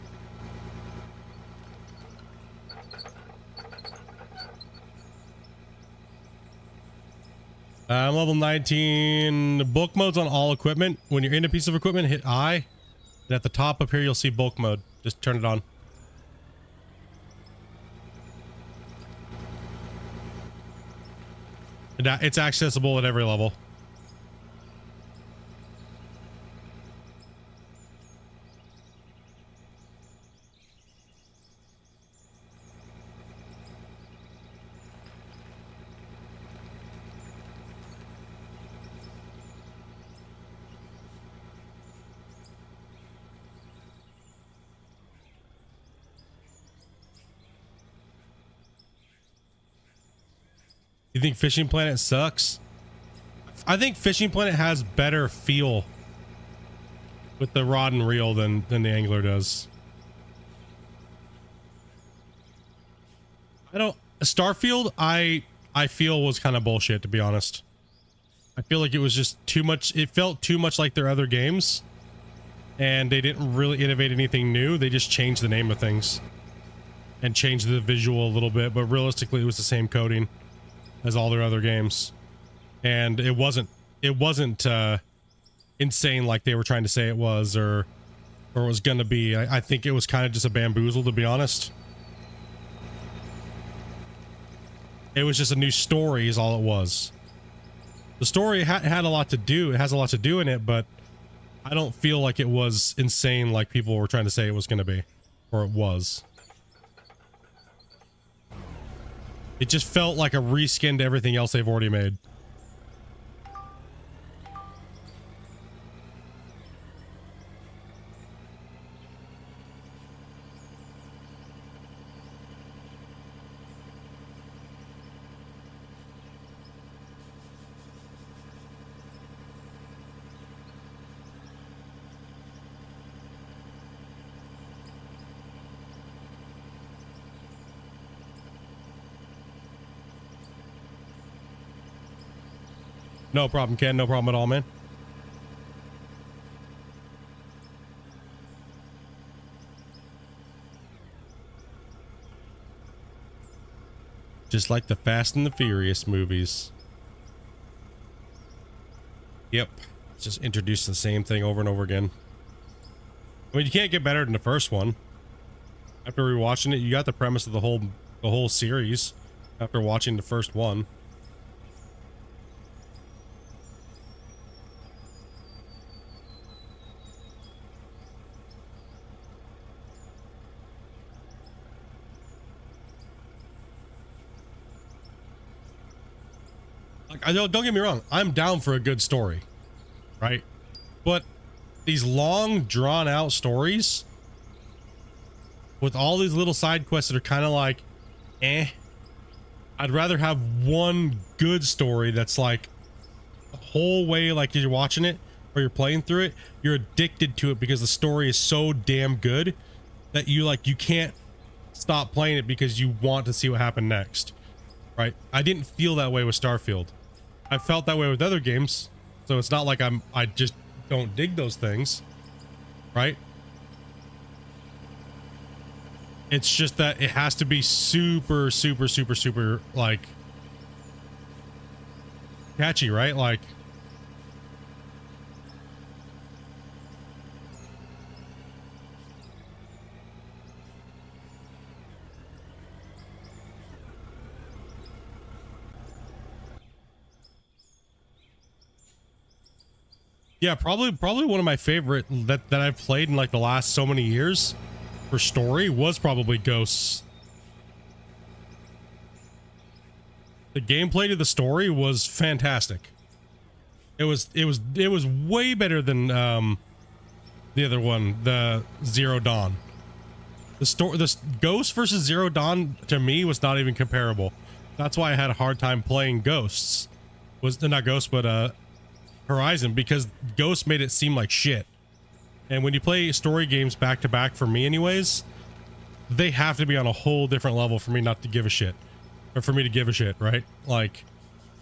I'm level 19. Bulk mode's on all equipment. When you're in a piece of equipment, hit I. And at the top up here, you'll see bulk mode. Just turn it on. And it's accessible at every level. You think Fishing Planet sucks? I think Fishing Planet has better feel with the rod and reel than the angler does. I don't Starfield I feel was kind of bullshit, to be honest. I feel like it was just too much. It felt too much like their other games, and they didn't really innovate anything new. They just changed the name of things and changed the visual a little bit, but realistically it was the same coding as all their other games. And it wasn't insane like they were trying to say it was, or it was gonna be. I think it was kind of just a bamboozle, to be honest. It was just a new story is all it was. The story had a lot to do. It has a lot to do in it, but I don't feel like it was insane like people were trying to say it was going to be, or it was. It just felt like a reskin to everything else they've already made. No problem, Ken. No problem at all, man. Just like the Fast and the Furious movies. Yep. Just introduce the same thing over and over again. I mean, you can't get better than the first one. After rewatching it, you got the premise of the whole series after watching the first one. I don't get me wrong, I'm down for a good story, right? But these long drawn out stories with all these little side quests that are kind of like I'd rather have one good story that's like the whole way, like you're watching it or you're playing through it, you're addicted to it because the story is so damn good that you can't stop playing it because you want to see what happened next, right? I didn't feel that way with Starfield. I felt that way with other games, so it's not like I just don't dig those things, right? It's just that it has to be super like catchy, right? Like yeah, probably one of my favorite that I've played in like the last so many years for story was probably Ghosts. The gameplay to the story was fantastic. It was way better than the other one, the Zero Dawn. The Ghosts versus Zero Dawn to me was not even comparable. That's why I had a hard time playing Ghosts. Was not Ghosts, but Horizon, because Ghost made it seem like shit. And when you play story games back to back, for me anyways, they have to be on a whole different level for me not to give a shit, or for me to give a shit, right? Like,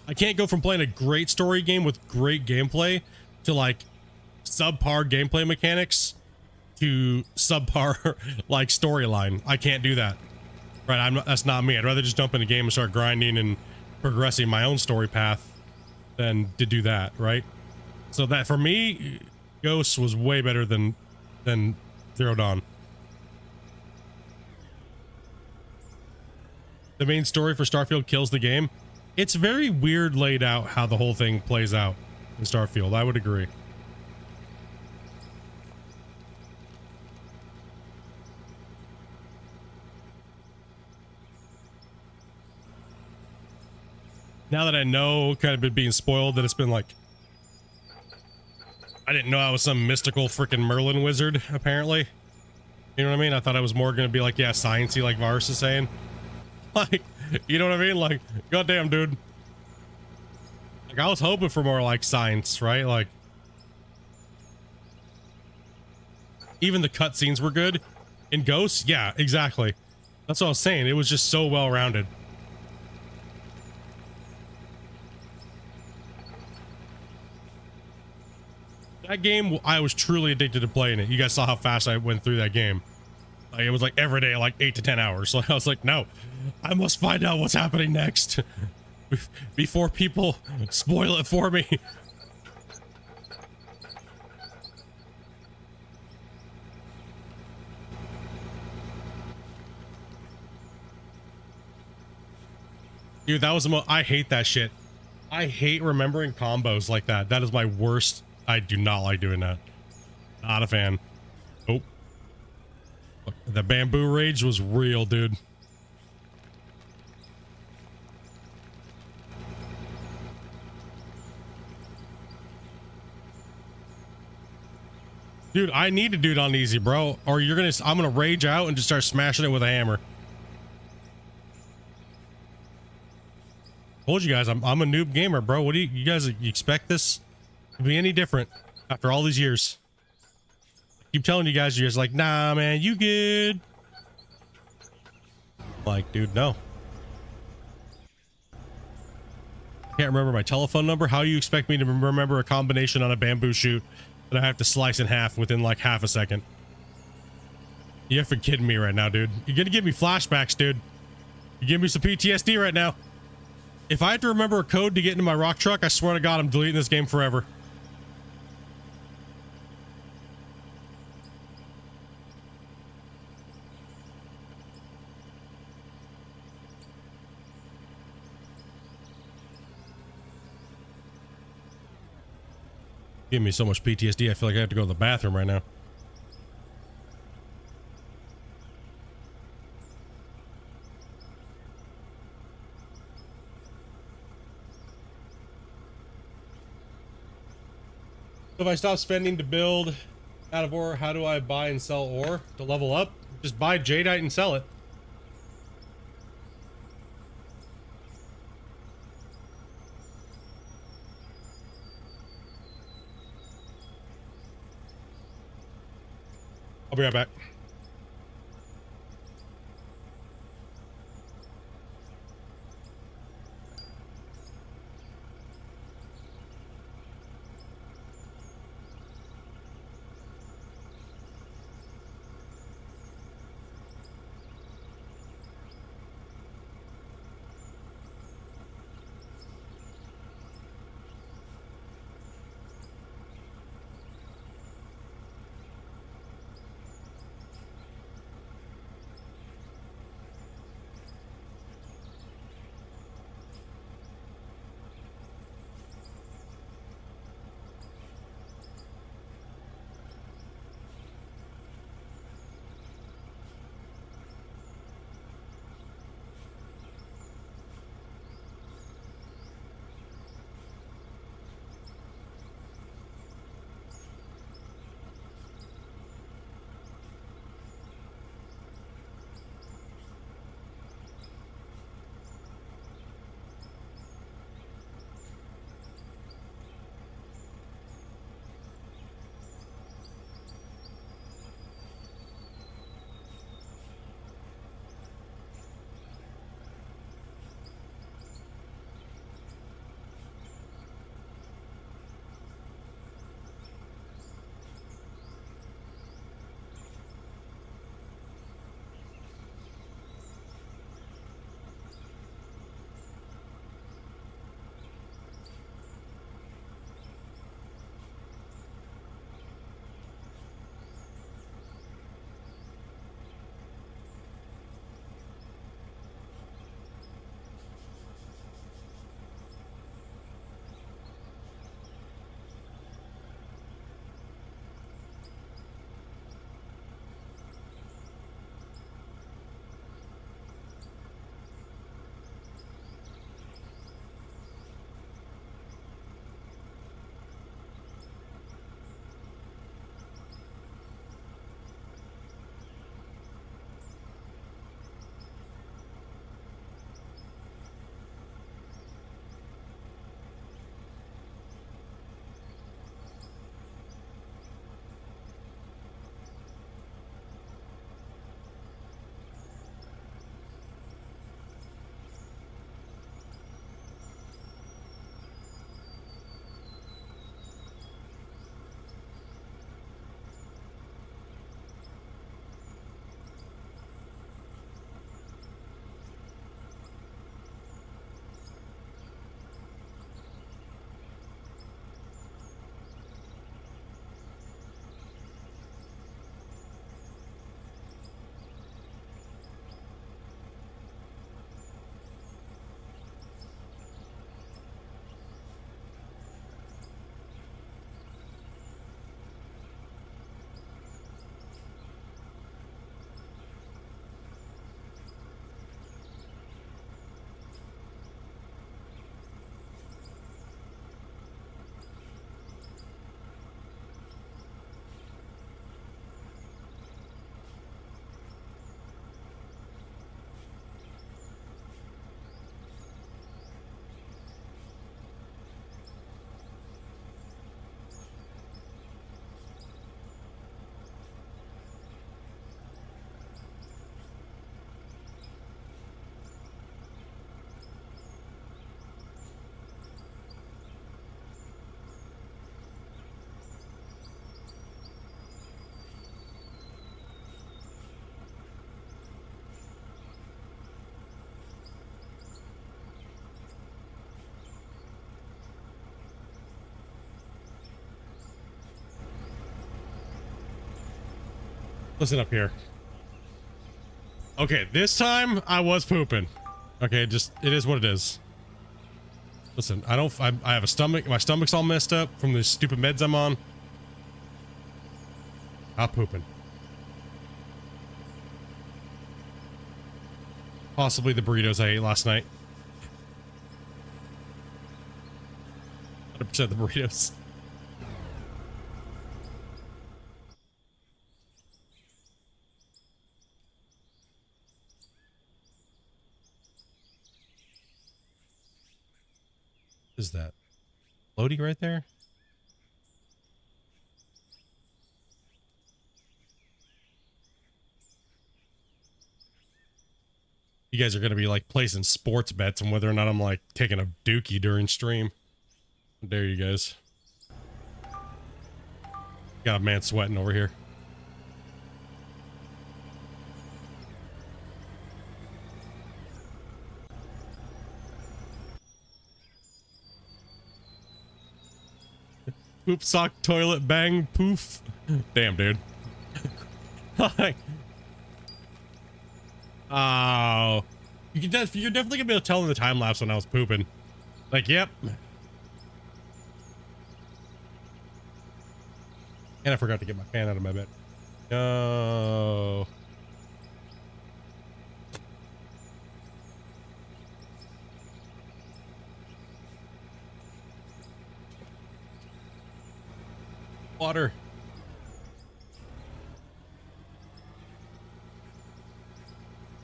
I can't go from playing a great story game with great gameplay to like subpar gameplay mechanics to subpar like storyline. I can't do that, right? That's not me. I'd rather just jump in a game and start grinding and progressing my own story path than to do that, right? So that for me, Ghosts was way better than Zero Dawn. The main story for Starfield kills the game. It's very weird laid out how the whole thing plays out in Starfield. I would agree. Now that I know, kind of been being spoiled, that it's been like, I didn't know I was some mystical freaking Merlin wizard, apparently. You know what I mean? I thought I was more going to be like, yeah, sciencey, like Varus is saying. Like, you know what I mean? Like, goddamn, dude. Like, I was hoping for more like science, right? Like, Even the cutscenes were good. In Ghosts, yeah, exactly. That's what I was saying. It was just so well rounded. That game, I was truly addicted to playing it. You guys saw how fast I went through that game. Like, it was like every day, like 8 to 10 hours. So I was like, no, I must find out what's happening next before people spoil it for me. Dude, that was the I hate that shit. I hate remembering combos like that. That is my worst. I do not like doing that. Not a fan. Oh. The bamboo rage was real, dude. Dude, I need to do it on easy, bro. Or I'm gonna rage out and just start smashing it with a hammer. Told you guys, I'm a noob gamer, bro. What do you guys, you expect this to be any different after all these years? Keep telling you guys, you're just like, nah, man, you good. Like, dude, no. Can't remember my telephone number. How you expect me to remember a combination on a bamboo shoot that I have to slice in half within like half a second? You're freaking kidding me right now, dude. You're gonna give me flashbacks, dude. You give me some PTSD right now. If I have to remember a code to get into my rock truck, I swear to God, I'm deleting this game forever. Give me so much PTSD, I feel like I have to go to the bathroom right now. So if I stop spending to build out of ore, how do I buy and sell ore to level up? Just buy jadeite and sell it. I'll be right back. Listen up here. Okay, this time I was pooping. Okay, just it is what it is. Listen, I have a stomach. My stomach's all messed up from the stupid meds I'm on. Not pooping. Possibly the burritos I ate last night. 100% the burritos. What is that? Floaty right there? You guys are going to be like placing sports bets on whether or not I'm like taking a dookie during stream. How dare you guys. Got a man sweating over here. Poop sock toilet bang poof. Damn, dude. Oh, you're definitely gonna be able to tell in the time lapse when I was pooping. Like, yep. And I forgot to get my fan out of my bed. No. Water.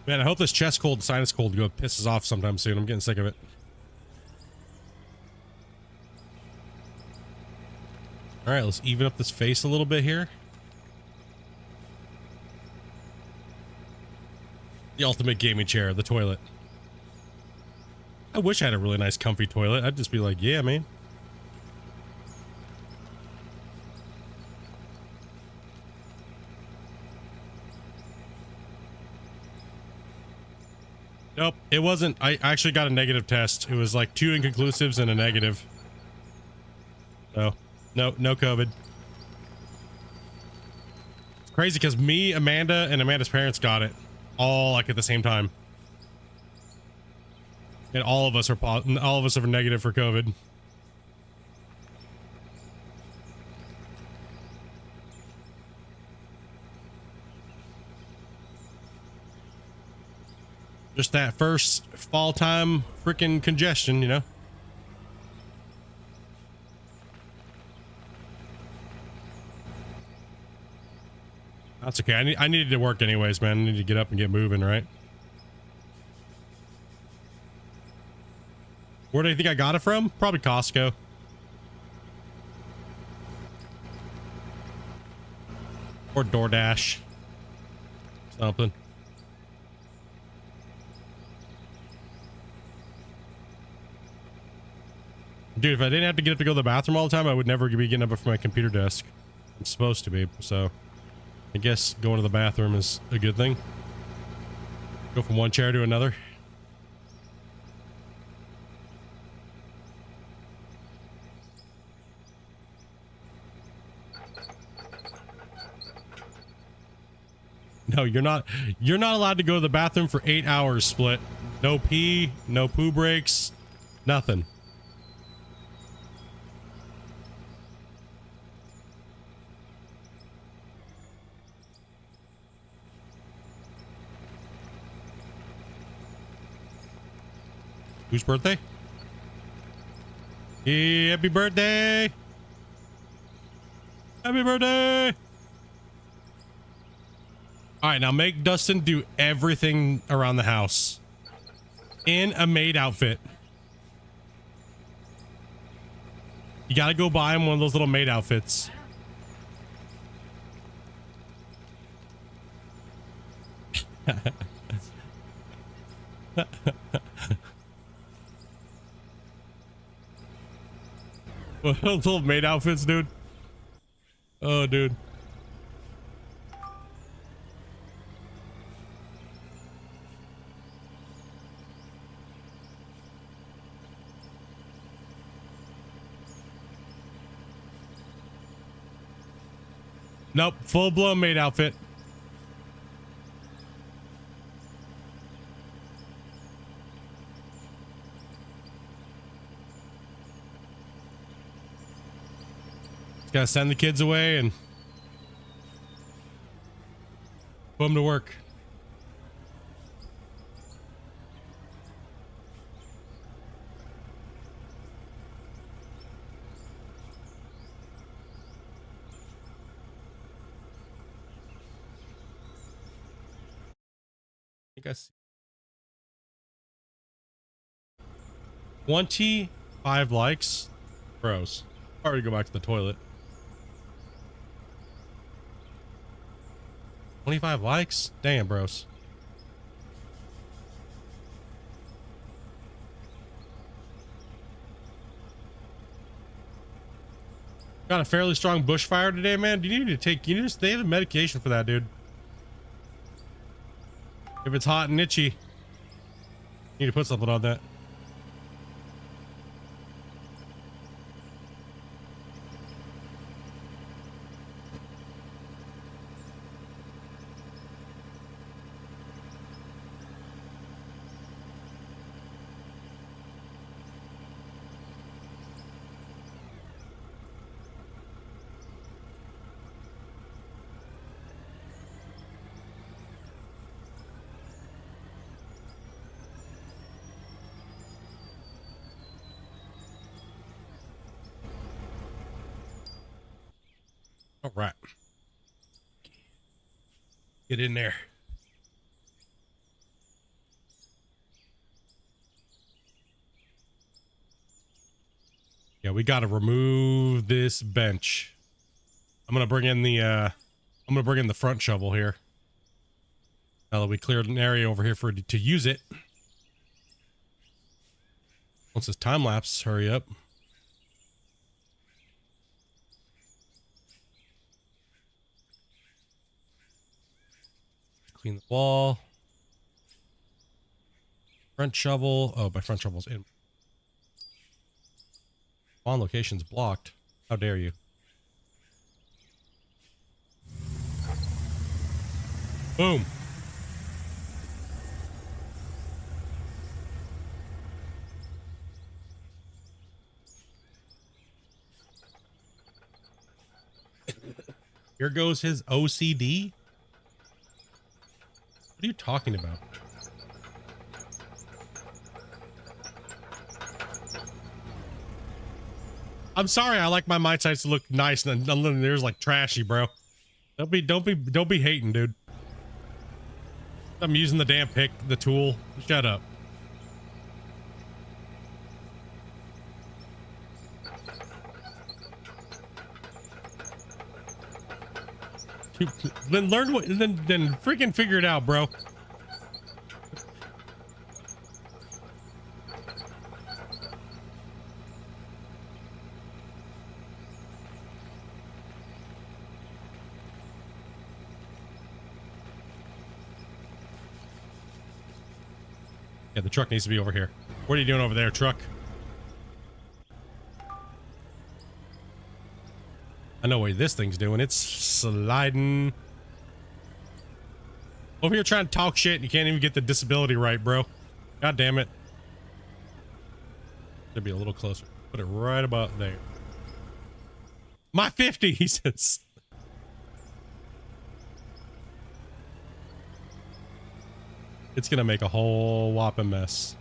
Man, I hope this chest cold, sinus cold pisses off sometime soon. I'm getting sick of it. All right, let's even up this face a little bit here. The ultimate gaming chair, the toilet. I wish I had a really nice comfy toilet. I'd just be like, yeah, man. Nope, it wasn't. I actually got a negative test. It was like 2 inconclusives and a negative. So, no COVID. It's crazy because me, Amanda, and Amanda's parents got it all like at the same time. And all of us are negative for COVID. Just that first fall time freaking congestion, you know? That's okay. I needed to work anyways, man. I need to get up and get moving, right? Where do you think I got it from? Probably Costco. Or DoorDash. Something. Dude, if I didn't have to get up to go to the bathroom all the time, I would never be getting up from my computer desk. I'm supposed to be, so I guess going to the bathroom is a good thing. Go from one chair to another. No, you're not allowed to go to the bathroom for 8 hours, Split. No pee, no poo breaks, nothing. Whose birthday? Happy birthday! Happy birthday! All right, now make Dustin do everything around the house in a maid outfit. You gotta go buy him one of those little maid outfits. What those little maid outfits, dude? Oh, dude. Nope, full-blown maid outfit. Gotta send the kids away and put them to work. I think I see 25 likes. Bros. Already go back to the toilet. 25 likes? Damn, bros. Got a fairly strong bushfire today, man. Do you need to take, they have medication for that, dude. If it's hot and itchy, you need to put something on that. All right. Get in there. Yeah, we got to remove this bench. I'm going to bring in the front shovel here. Now that we cleared an area over here to use it. Once this time lapse, hurry up. Clean the wall. Front shovel. Oh, my front shovel's in. On location's blocked. How dare you? Boom. Here goes his OCD. What are you talking about? I'm sorry. I like my mine sites to look nice, and then theirs like trashy, bro. Don't be hating, dude. I'm using the damn pick, the tool. Shut up. Then learn what, then freaking figure it out, bro. Yeah, the truck needs to be over here. What are you doing over there, truck? I know what this thing's doing. It's sliding. Over here trying to talk shit and you can't even get the disability right, bro. God damn it. Should be a little closer. Put it right about there. My 50, he says. It's gonna make a whole whopping mess.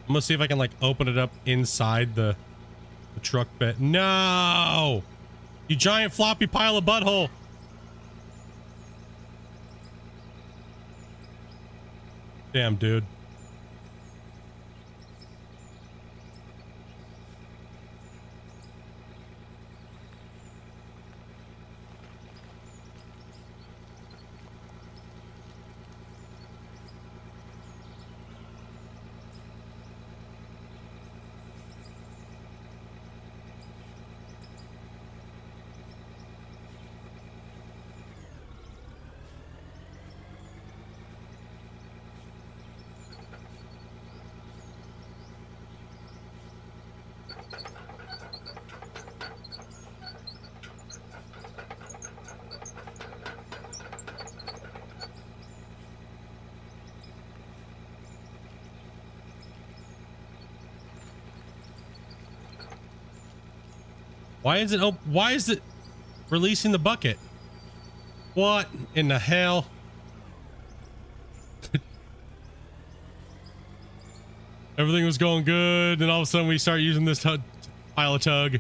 I'm gonna see if I can like open it up inside the truck bed. No! You giant floppy pile of butthole. Damn, dude. Why is it releasing the bucket? What in the hell? Everything was going good, and all of a sudden we start using this pile of tug.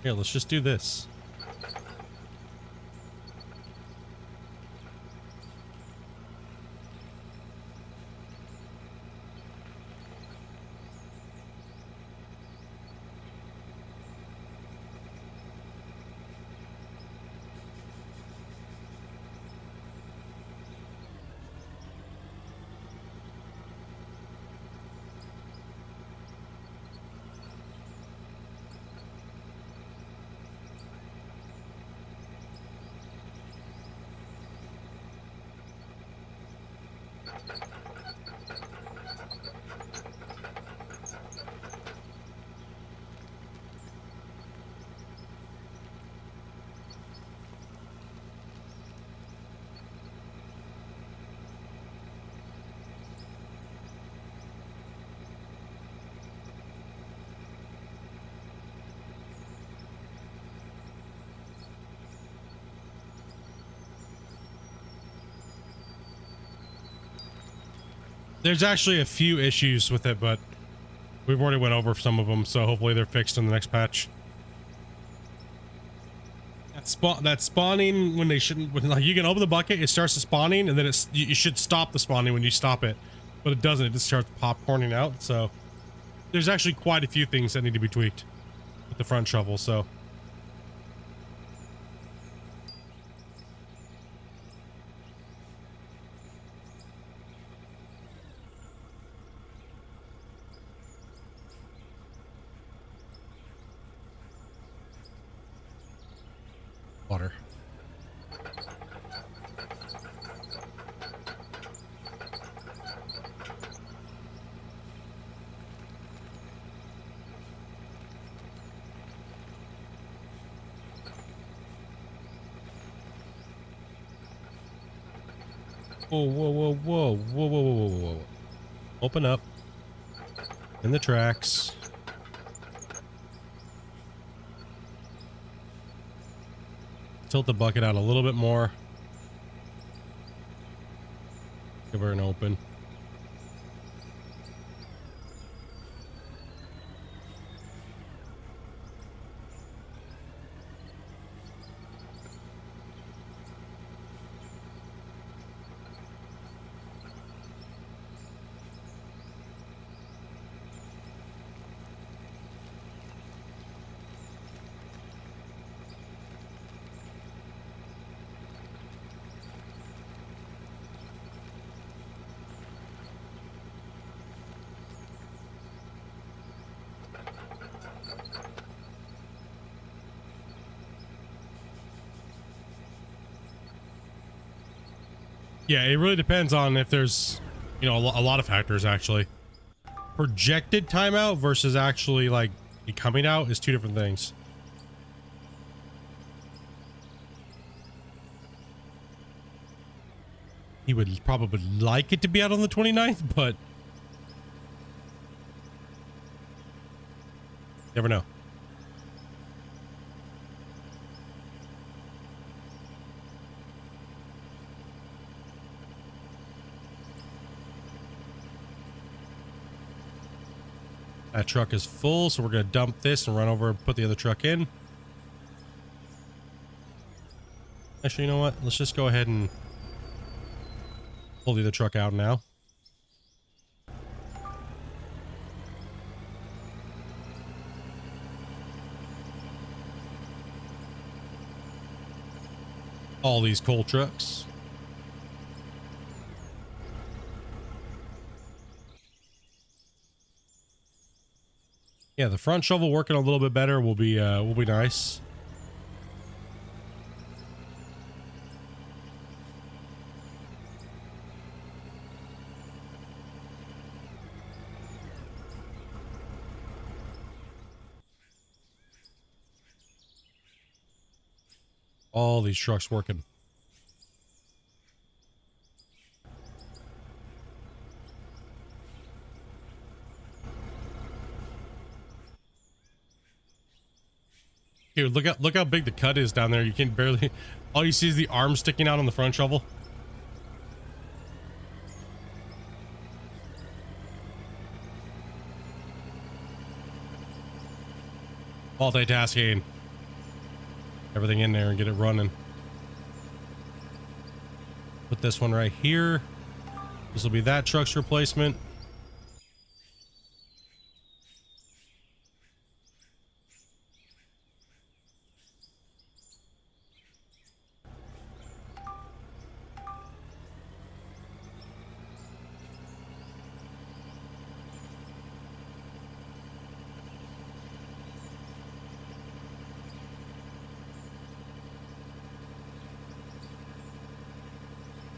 Here, let's just do this. There's actually a few issues with it, but we've already went over some of them, so hopefully they're fixed in the next patch. That spawning when they shouldn't, when like you can open the bucket, it starts to spawning, and then you should stop the spawning when you stop it, but it doesn't. It just starts popcorning out. So there's actually quite a few things that need to be tweaked with the front shovel. So. Water. Whoa, whoa, whoa, whoa, whoa, whoa, whoa, whoa, whoa. Open up. In the tracks. Tilt the bucket out a little bit more. Give her an open. Yeah, it really depends on if there's, you know, a lot of factors actually. Projected timeout versus actually like it coming out is two different things. He would probably like it to be out on the 29th, but never know. That truck is full, so we're going to dump this and run over and put the other truck in. Actually, you know what? Let's just go ahead and pull the other truck out now. All these coal trucks. Yeah, the front shovel working a little bit better will be nice. All these trucks working. Here, look how big the cut is down there. You can barely, all you see is the arm sticking out on the front shovel. Multitasking. Everything in there and get it running. Put this one right here. This will be that truck's replacement.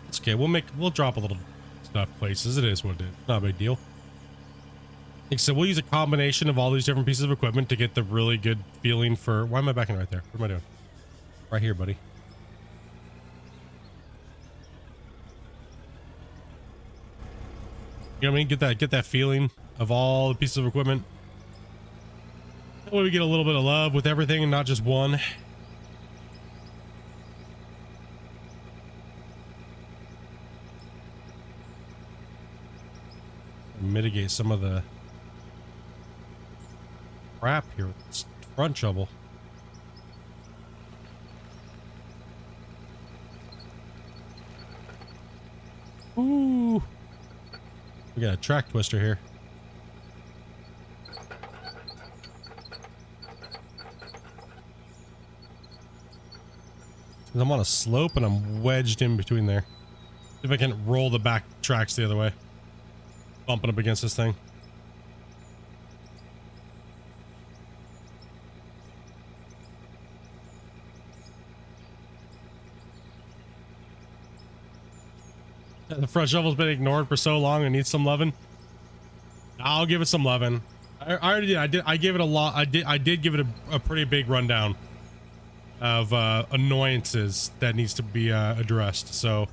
It's okay. We'll drop a little stuff places. It is what it is. Not a big deal. Like I said, we'll use a combination of all these different pieces of equipment to get the really good feeling for... Why am I backing right there? What am I doing? Right here, buddy. You know what I mean? Get that feeling of all the pieces of equipment. That way we get a little bit of love with everything and not just one. Mitigate some of the crap here with this front shovel. Ooh. We got a track twister here. I'm on a slope and I'm wedged in between there. See if I can roll the back tracks the other way. Bumping up against this thing. The front shovel's been ignored for so long and needs some loving. I'll give it some loving. I already did. I gave it a lot. I did give it a pretty big rundown of annoyances that needs to be addressed. So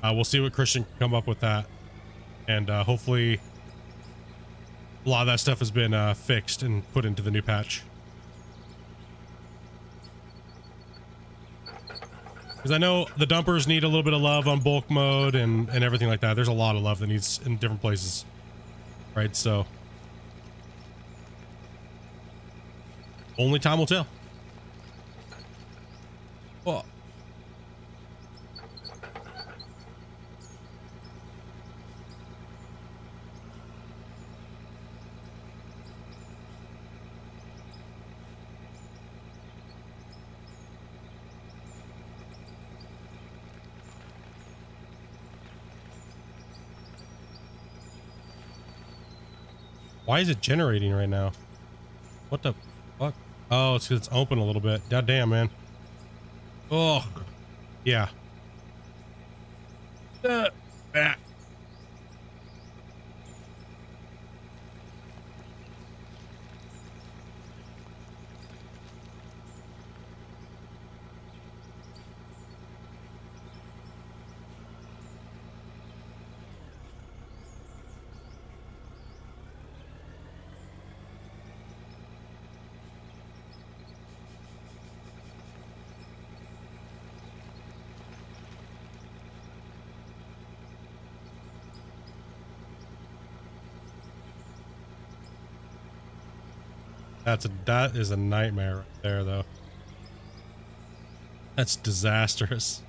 we'll see what Christian can come up with that. And hopefully a lot of that stuff has been fixed and put into the new patch. Because I know the dumpers need a little bit of love on bulk mode and everything like that. There's a lot of love that needs in different places. Right, so only time will tell. Well, why is it generating right now? What the fuck? Oh, it's because it's open a little bit. God damn, man. Oh, yeah. Ah. That is a nightmare right there, though. That's disastrous.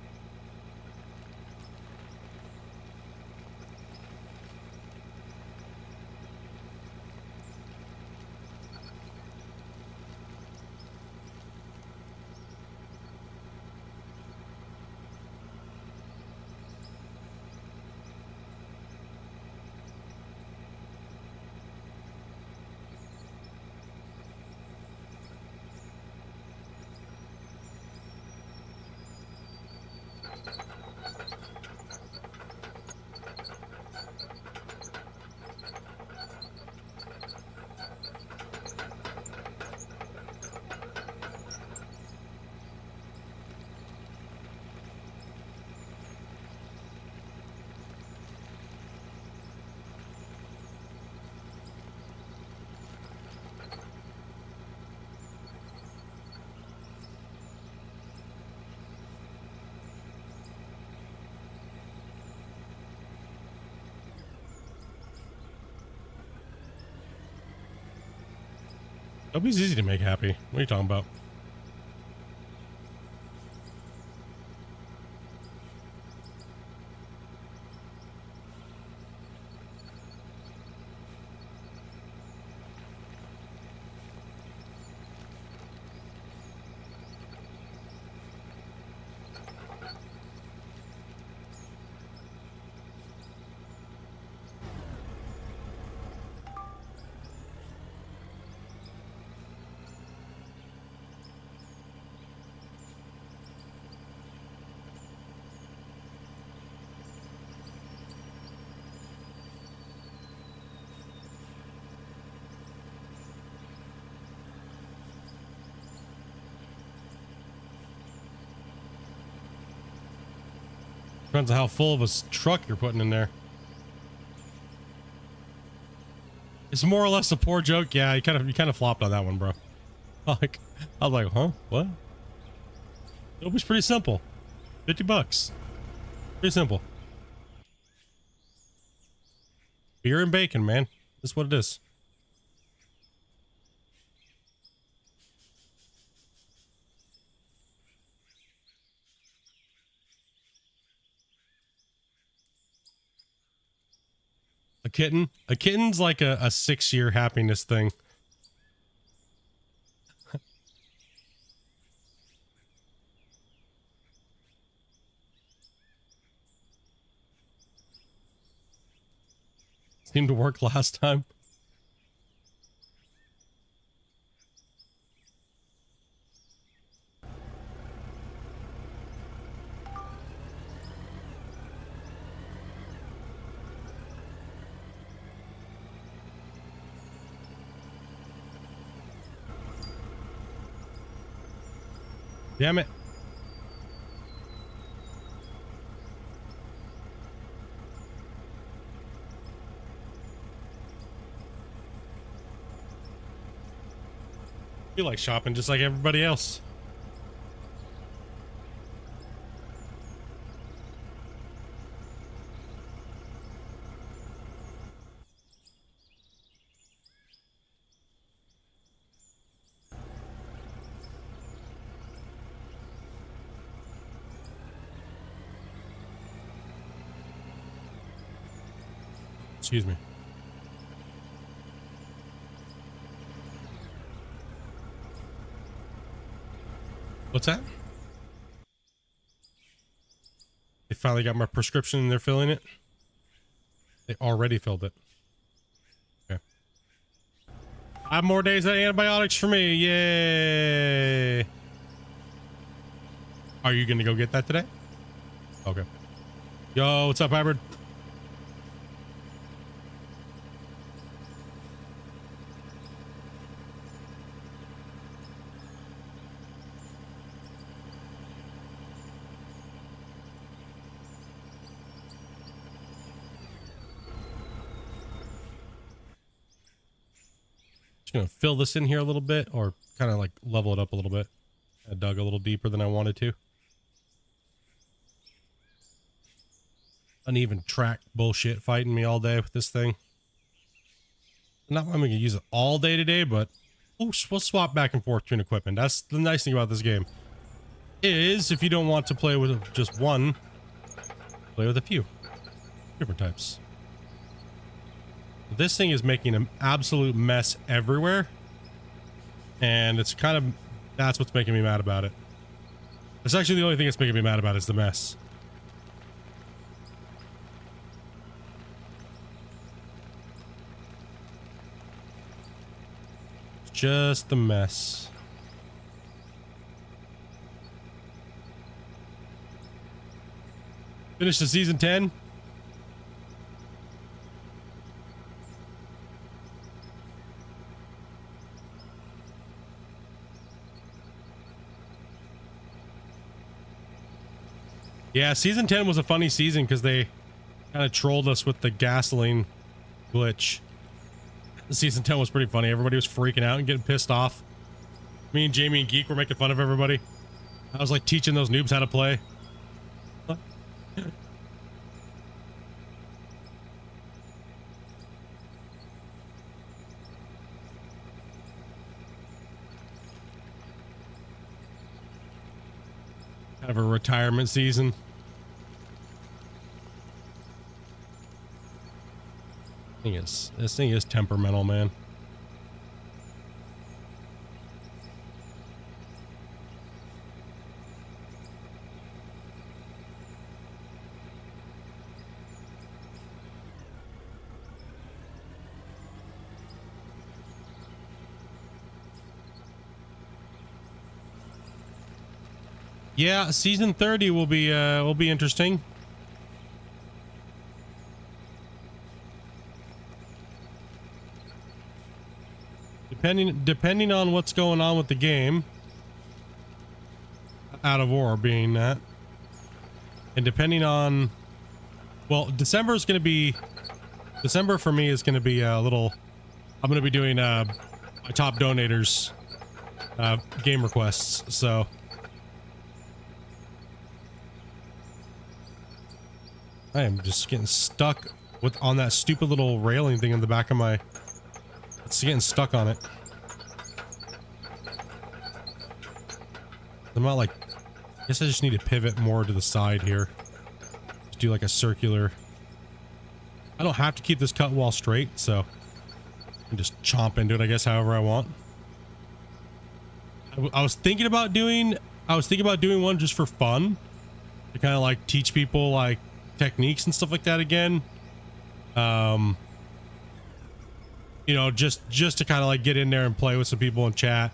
Nobody's easy to make happy. What are you talking about? Depends on how full of a truck you're putting in there. It's more or less a poor joke. Yeah, you kind of flopped on that one, bro. Like, I was like, huh? What? It was pretty simple. $50. Pretty simple. Beer and bacon, man. That's what it is. A kitten? A kitten's like a 6-year happiness thing. Seemed to work last time. Damn it. I feel like shopping just like everybody else. Excuse me. What's that? They finally got my prescription and they're filling it. They already filled it. Okay. 5 more days of antibiotics for me. Yay. Are you going to go get that today? Okay. Yo, what's up, hybrid? Gonna fill this in here a little bit, or kind of like level it up a little bit. I dug a little deeper than I wanted to. Uneven track bullshit fighting me all day with this thing. Not I'm gonna use it all day today, but we'll swap back and forth between equipment. That's the nice thing about this game. Is if you don't want to play with just one, play with a few different types. This thing is making an absolute mess everywhere. And it's kind of, that's what's making me mad about it. It's actually the only thing that's making me mad about is the mess. Just the mess. Finish the season 10. Yeah, season 10 was a funny season because they kind of trolled us with the gasoline glitch. Season 10 was pretty funny. Everybody was freaking out and getting pissed off. Me and Jamie and Geek were making fun of everybody. I was like teaching those noobs how to play. Have a retirement season. This thing is temperamental, man. Yeah, season 30 will be interesting. Depending on what's going on with the game. Out of War being that. And depending on, well, December for me is going to be a little, I'm going to be doing my top donators game requests, so I am just getting stuck on that stupid little railing thing in the back of my, it's getting stuck on it. I'm not like, I guess I just need to pivot more to the side here. Just do like a circular. I don't have to keep this cut wall straight, so I can just chomp into it, I guess, however I want. I was thinking about doing one just for fun, to kind of like teach people like techniques and stuff like that again. You know, just to kind of like get in there and play with some people in chat.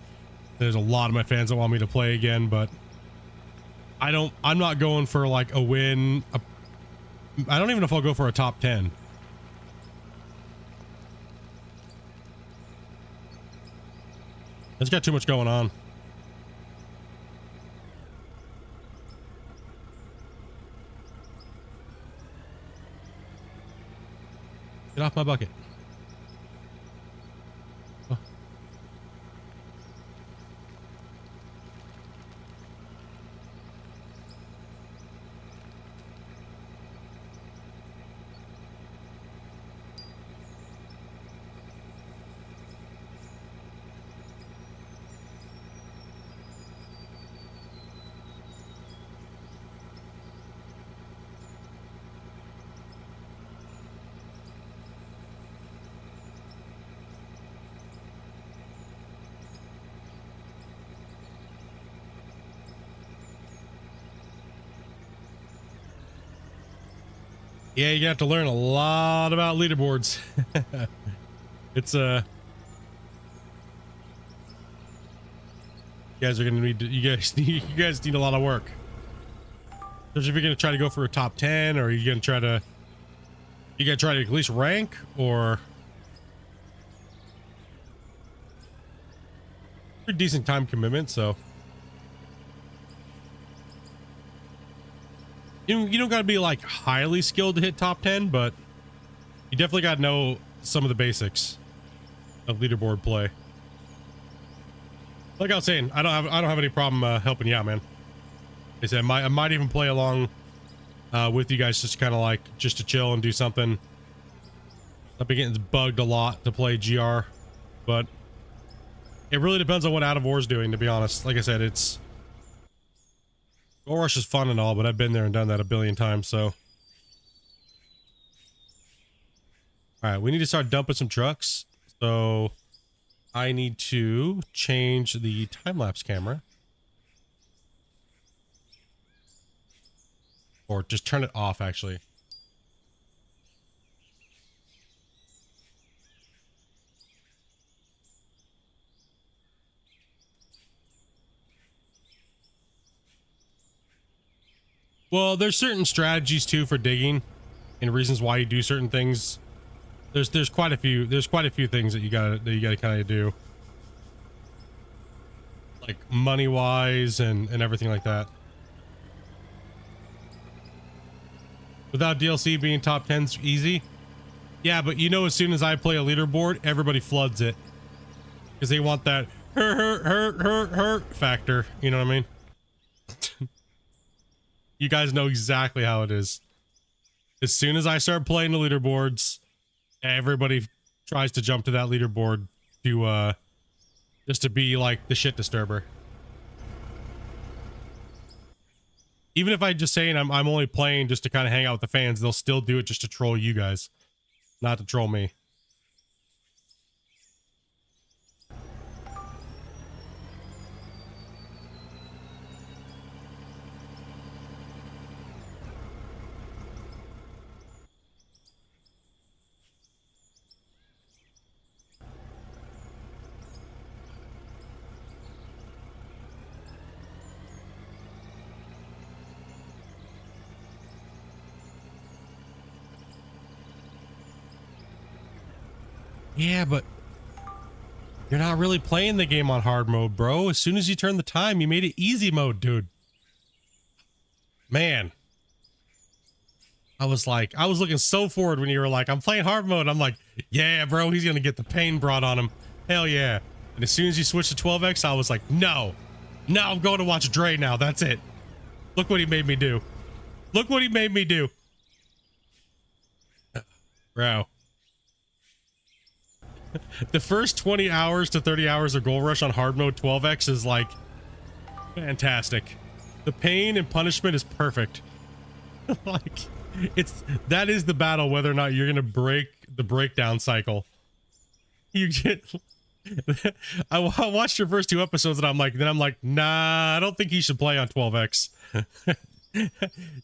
There's a lot of my fans that want me to play again, but I'm not going for like a win. I don't even know if I'll go for a top 10. It's got too much going on. Get off my bucket. Oh. Yeah, you have to learn a lot about leaderboards. It's you guys are gonna need to, you guys need a lot of work. Especially if you're gonna try to go for a top 10, or you gonna try to at least rank, or pretty decent time commitment, so you don't gotta be like highly skilled to hit top 10, but you definitely gotta know some of the basics of leaderboard play. Like I was saying, I don't have any problem helping you out, man. Like I said, I might even play along with you guys, just kind of like just to chill and do something. I've been getting bugged a lot to play GR, but it really depends on what Out of War's doing, to be honest. Like I said, it's Gold Rush is fun and all, but I've been there and done that a billion times, so. All right, we need to start dumping some trucks. So I need to change the time-lapse camera. Or just turn it off, actually. Well, there's certain strategies too for digging and reasons why you do certain things. There's quite a few things that you gotta kind of do, like money wise and everything like that. Without DLC being top 10's easy. Yeah, but you know, as soon as I play a leaderboard, everybody floods it because they want that hurt factor. You know what I mean? You guys know exactly how it is. As soon as I start playing the leaderboards, everybody tries to jump to that leaderboard to just to be like the shit disturber. Even if I just saying I'm only playing just to kind of hang out with the fans, they'll still do it just to troll you guys, not to troll me. Yeah, but you're not really playing the game on hard mode, bro. As soon as you turn the time, you made it easy mode, dude. Man. I was looking so forward when you were like, I'm playing hard mode. I'm like, yeah, bro, he's going to get the pain brought on him. Hell yeah. And as soon as you switch to 12X, I was like, no, I'm going to watch Dre now. That's it. Look what he made me do. Look what he made me do. Bro. The first 20 hours to 30 hours of Gold Rush on hard mode 12X is like fantastic. The pain and punishment is perfect. Like that is the battle, whether or not you're gonna break the breakdown cycle. You get I watched your first 2 episodes and I'm like, nah, I don't think he should play on 12X.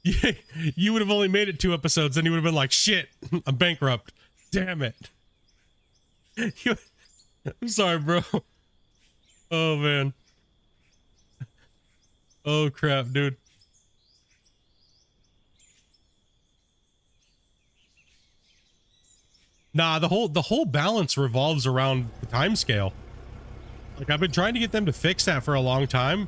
You would have only made it 2 episodes and you would have been like, shit, I'm bankrupt. Damn it. I'm sorry, bro. Oh man. Oh crap, dude. Nah, the whole balance revolves around the time scale. Like I've been trying to get them to fix that for a long time.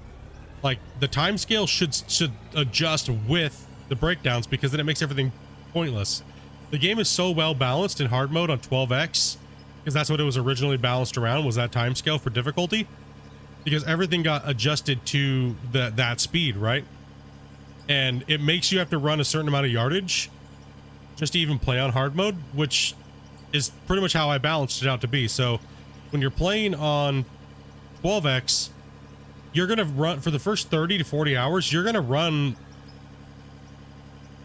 Like the time scale should adjust with the breakdowns, because then it makes everything pointless. The game is so well balanced in hard mode on 12X, because that's what it was originally balanced around, was that time scale for difficulty, because everything got adjusted to that speed, right? And it makes you have to run a certain amount of yardage just to even play on hard mode, which is pretty much how I balanced it out to be. So when you're playing on 12X, you're going to run for the first 30 to 40 hours. You're going to run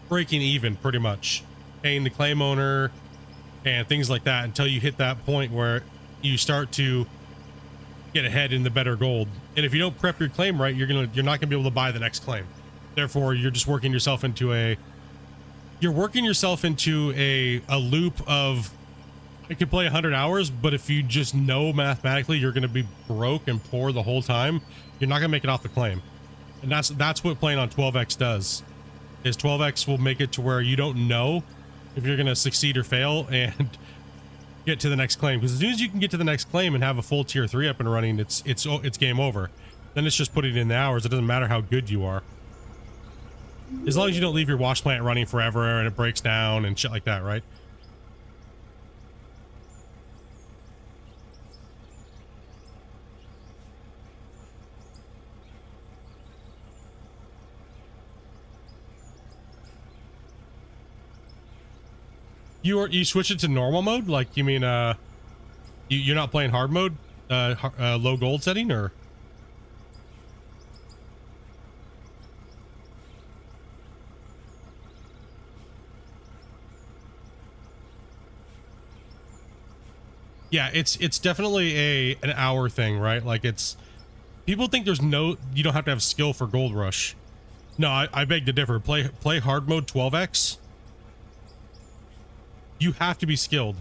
breaking even pretty much, paying the claim owner and things like that, until you hit that point where you start to get ahead in the better gold. And if you don't prep your claim right, you're not gonna be able to buy the next claim. Therefore, you're just working yourself into a loop of, I could play 100 hours, but if you just know mathematically you're going to be broke and poor the whole time, you're not going to make it off the claim. And that's what playing on 12X does. Is 12X will make it to where you don't know if you're going to succeed or fail and get to the next claim. Because as soon as you can get to the next claim and have a full tier 3 up and running, it's game over. Then it's just putting in the hours. It doesn't matter how good you are. As long as you don't leave your wash plant running forever and it breaks down and shit like that, right? You switch it to normal mode? Like, you mean you're not playing hard mode, low gold setting, or? Yeah, it's definitely an hour thing, right? Like, it's, people think you don't have to have skill for Gold Rush. No, I beg to differ. Play hard mode 12X. You have to be skilled.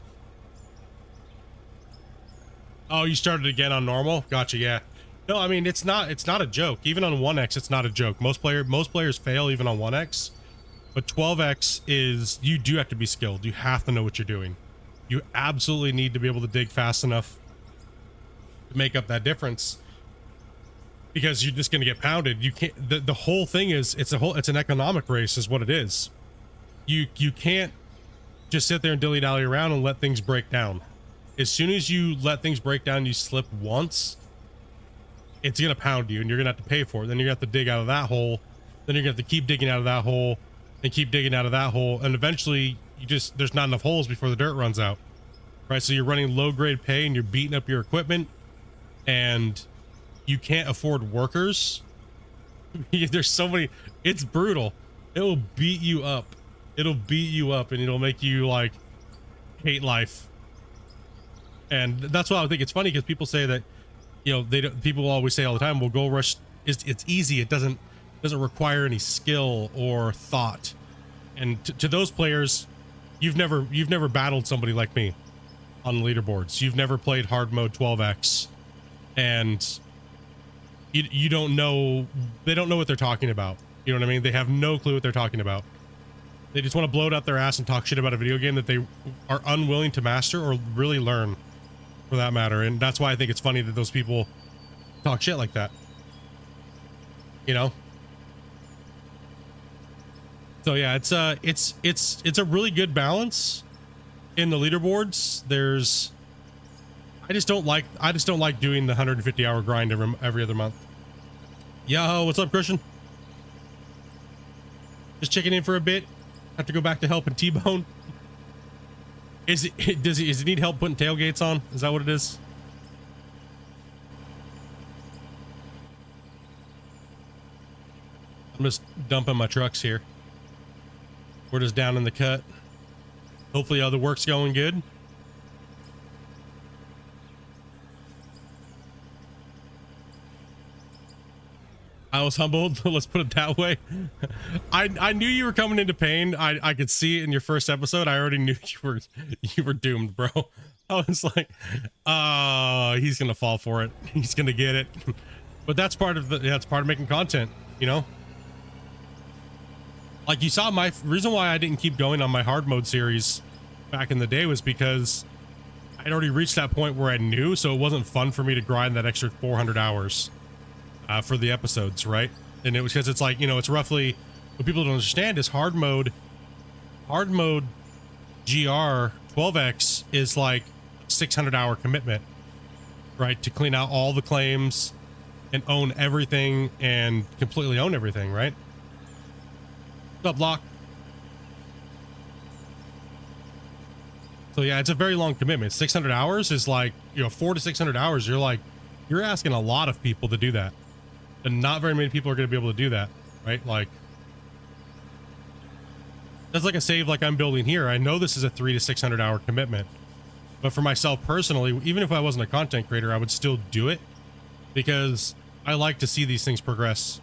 Oh, you started again on normal? Gotcha, yeah. No, I mean, it's not a joke. Even on 1X, it's not a joke. Most players fail even on 1X. But 12X is, you do have to be skilled. You have to know what you're doing. You absolutely need to be able to dig fast enough to make up that difference, because you're just going to get pounded. You can't, the whole thing is, it's an economic race is what it is. You can't just sit there and dilly-dally around and let things break down. As soon as you let things break down, you slip once, it's going to pound you and you're going to have to pay for it. Then you're going to have to dig out of that hole. Then you're going to have to keep digging out of that hole and keep digging out of that hole. And eventually there's not enough holes before the dirt runs out. Right? So you're running low grade pay and you're beating up your equipment, and you can't afford workers There's so many. It's brutal. It will beat you up. It'll beat you up, and it'll make you like hate life. And that's why I think it's funny, because people say that, you know, they don't, people always say all the time, well, Gold Rush is, it's easy. It doesn't require any skill or thought. And to those players, you've never battled somebody like me on the leaderboards. You've never played hard mode 12x, and you don't know, they don't know what they're talking about. You know what I mean? They have no clue what they're talking about. They just want to blow it out their ass and talk shit about a video game that they are unwilling to master or really learn, for that matter. And that's why I think it's funny that those people talk shit like that. You know? So yeah, it's a really good balance in the leaderboards. There's, I just don't like doing the 150 hour grind every other month. Yo, what's up, Christian? Just checking in for a bit. Have to go back to helping T-Bone. Does it need help putting tailgates on? Is that what it is? I'm just dumping my trucks here. We're just down in the cut. Hopefully all the work's going good. I was humbled. Let's put it that way. I knew you were coming into pain. I could see it in your first episode. I already knew you were doomed, bro. I was like, oh, he's gonna fall for it. He's gonna get it. But that's part of making content, you know? Like, you saw, my reason why I didn't keep going on my hard mode series back in the day was because I'd already reached that point where I knew, so it wasn't fun for me to grind that extra 400 hours for the episodes, right? And it was because it's like, you know, it's roughly, what people don't understand is hard mode GR 12x is like 600 hour commitment, right? To clean out all the claims and own everything and completely own everything, right? What's up, Lock? So yeah, it's a very long commitment. 600 hours is like, you know, 400 to 600 hours. You're asking a lot of people to do that, and not very many people are going to be able to do that, right? Like, that's like a save like I'm building here. I know this is a 300 to 600 hour commitment, but for myself personally, even if I wasn't a content creator, I would still do it because I like to see these things progress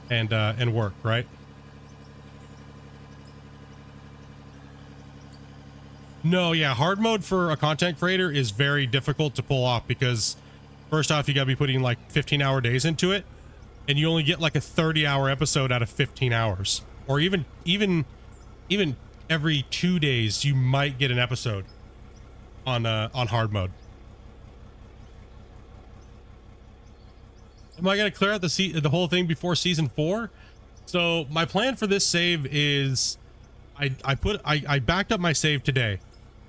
and work, right? No, yeah, hard mode for a content creator is very difficult to pull off because first off, you gotta be putting like 15-hour days into it, and you only get like a 30-hour episode out of 15 hours. Or even every 2 days you might get an episode on hard mode. Am I gonna clear out the whole thing before season 4? So my plan for this save is I backed up my save today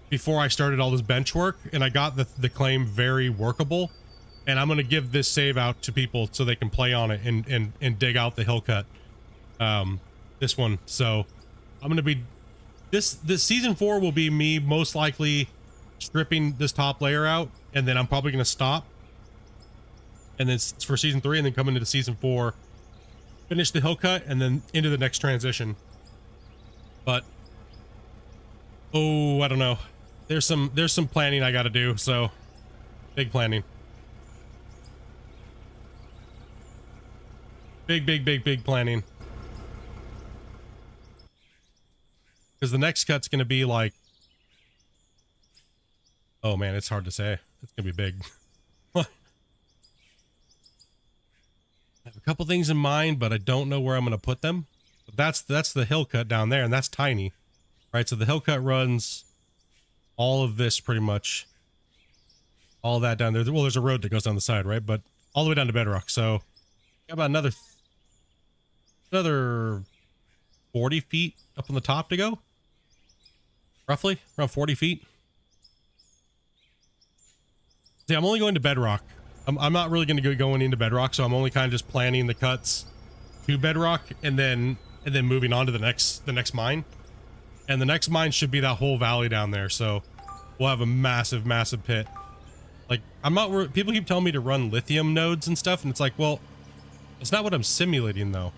before I started all this bench work, and I got the claim very workable, and I'm going to give this save out to people so they can play on it and dig out the hill cut, this one. So I'm going to be, this season 4 will be me most likely stripping this top layer out, and then I'm probably going to stop, and then it's for season 3, and then come into season 4, finish the hill cut, and then into the next transition. But oh, I don't know. There's some planning I got to do. So big planning. Big planning. Because the next cut's going to be like, oh man, it's hard to say. It's going to be big. I have a couple things in mind, but I don't know where I'm going to put them. But that's the hill cut down there, and that's tiny, right? So the hill cut runs all of this pretty much, all that down there. Well, there's a road that goes down the side, right? But all the way down to bedrock. So got about another 40 feet up on the top to go, roughly around 40 feet. See, I'm only going to bedrock. I'm not really going to go going into bedrock, so I'm only kind of just planning the cuts to bedrock and then moving on to the next mine. And the next mine should be that whole valley down there, so we'll have a massive pit. Like, I'm not, people keep telling me to run lithium nodes and stuff, and it's like, well, It's not what I'm simulating though.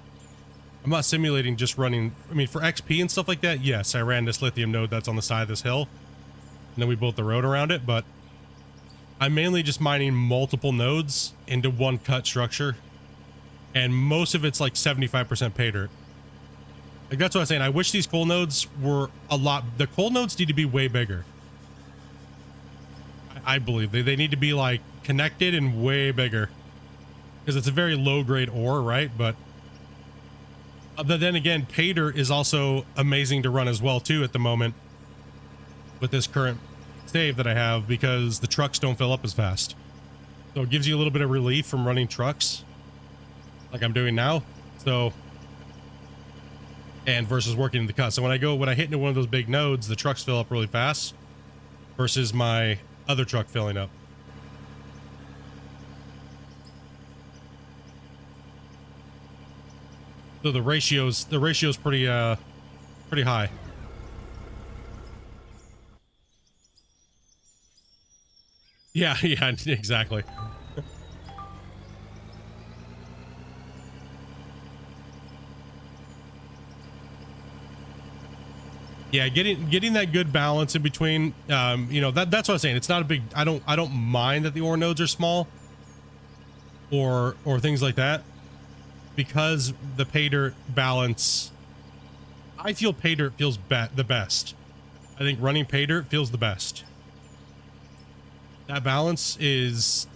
I'm not simulating just running. I mean, for XP and stuff like that, yes, I ran this lithium node that's on the side of this hill, and then we built the road around it, but I'm mainly just mining multiple nodes into one cut structure, and most of it's like 75% pay dirt. Like, that's what I'm saying. I wish these coal nodes were a lot. The coal nodes need to be way bigger. I believe they need to be like connected and way bigger, because it's a very low grade ore, right? But then again, pay dirt is also amazing to run as well too at the moment with this current save that I have, because the trucks don't fill up as fast. So it gives you a little bit of relief from running trucks like I'm doing now. So, and versus working in the cut. So when I hit into one of those big nodes, the trucks fill up really fast versus my other truck filling up. So the ratio's pretty high. Yeah, yeah, exactly. Yeah, getting that good balance in between, you know, that's what I'm saying. It's not a big, I don't mind that the ore nodes are small or things like that, because the pay dirt balance, I feel pay dirt feels the best. I think running pay dirt feels the best. That balance is,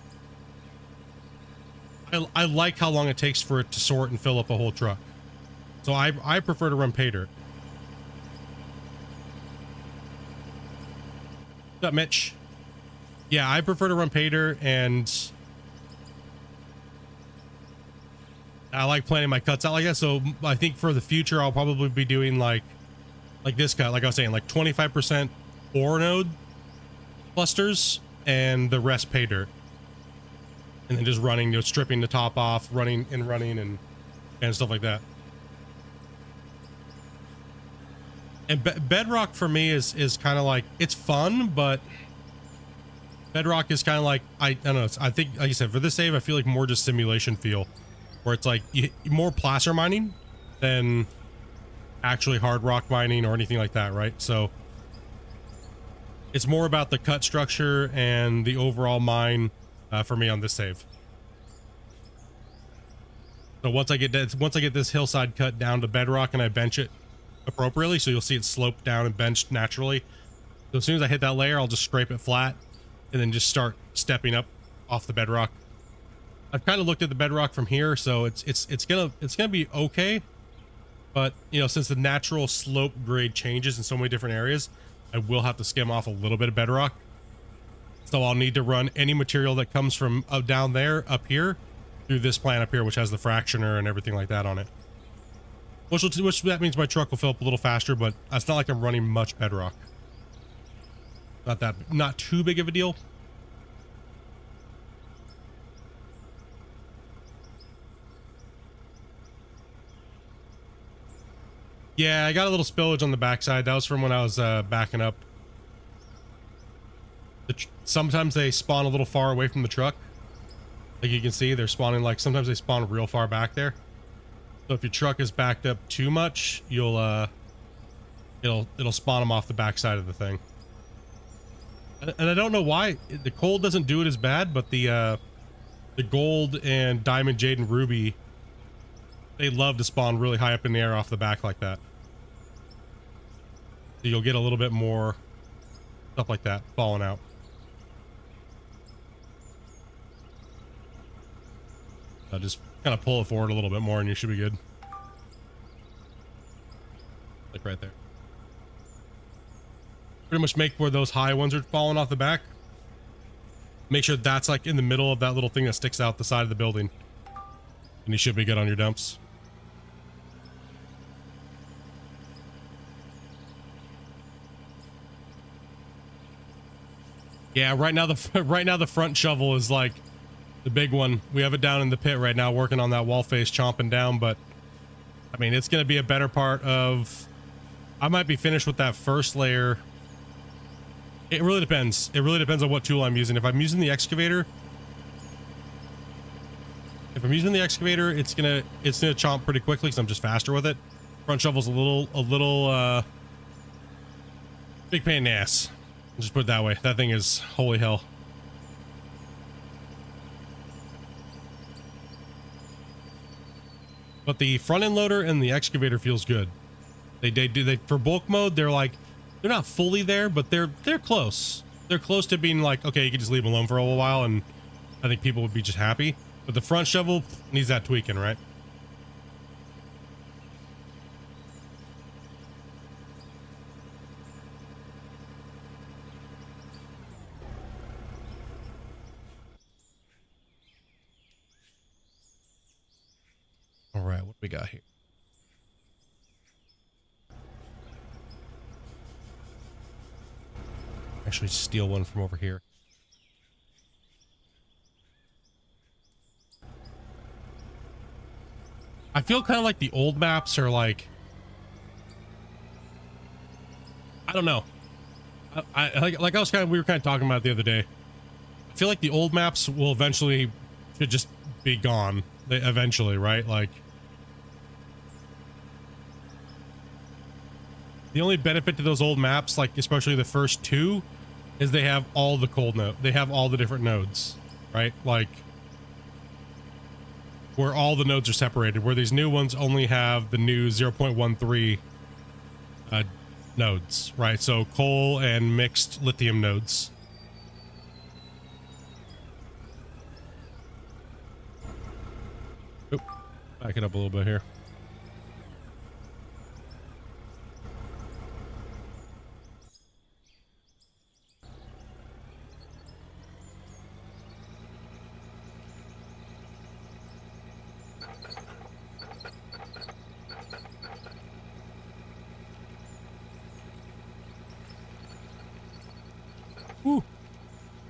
I like how long it takes for it to sort and fill up a whole truck. So I prefer to run pay dirt. What's up, Mitch? Yeah, I prefer to run pay dirt, and I like planning my cuts out like that. So I think for the future, I'll probably be doing like this cut, like I was saying, like 25% ore node clusters and the rest pay dirt, and then just running, you know, stripping the top off, running and stuff like that. And bedrock for me is kind of like, it's fun, but bedrock is kind of like, I don't know. I think, like I said, for this save, I feel like more just simulation feel, where it's like more placer mining than actually hard rock mining or anything like that, right? So it's more about the cut structure and the overall mine for me on this save. So once I get this hillside cut down to bedrock and I bench it appropriately, so you'll see it sloped down and benched naturally. So as soon as I hit that layer, I'll just scrape it flat and then just start stepping up off the bedrock. I've kind of looked at the bedrock from here, so it's gonna be okay. But you know, since the natural slope grade changes in so many different areas, I will have to skim off a little bit of bedrock. So I'll need to run any material that comes from down there up here through this plant up here, which has the fractioner and everything like that on it. Which that means my truck will fill up a little faster, but it's not like I'm running much bedrock. Not too big of a deal. Yeah, I got a little spillage on the backside. That was from when I was backing up. Sometimes they spawn a little far away from the truck. Like you can see, they're spawning, like, sometimes they spawn real far back there. So if your truck is backed up too much, you'll it'll spawn them off the backside of the thing. And I don't know why the coal doesn't do it as bad, but the gold and diamond, jade, and ruby, they love to spawn really high up in the air off the back like that. So you'll get a little bit more stuff like that falling out. I'll just kind of pull it forward a little bit more and you should be good. Like right there. Pretty much make where those high ones are falling off the back. Make sure that's like in the middle of that little thing that sticks out the side of the building. And you should be good on your dumps. Yeah, right now the front shovel is like the big one. We have it down in the pit right now, working on that wall face, chomping down. But I mean, it's going to be a better part of, I might be finished with that first layer. It really depends. It really depends on what tool I'm using. If I'm using the excavator, If I'm using the excavator, it's gonna chomp pretty quickly because I'm just faster with it. Front shovel's a little big pain in the ass. I'll just put it that way. That thing is holy hell. But the front end loader and the excavator feels good. They for bulk mode, they're not fully there, but they're close. They're close to being like, okay, you can just leave them alone for a little while, and I think people would be just happy. But the front shovel needs that tweaking, right? All right, what do we got here? Actually steal one from over here. I feel kind of like the old maps are like, I don't know. Like I was we were kind of talking about the other day. I feel like the old maps will eventually should just be gone. They eventually, right? Like the only benefit to those old maps, like especially the first two, is they have all the they have all the different nodes, right? Like where all the nodes are separated, where these new ones only have the new 0.13 nodes, right? So coal and mixed lithium nodes. Oop, back it up a little bit here. Woo.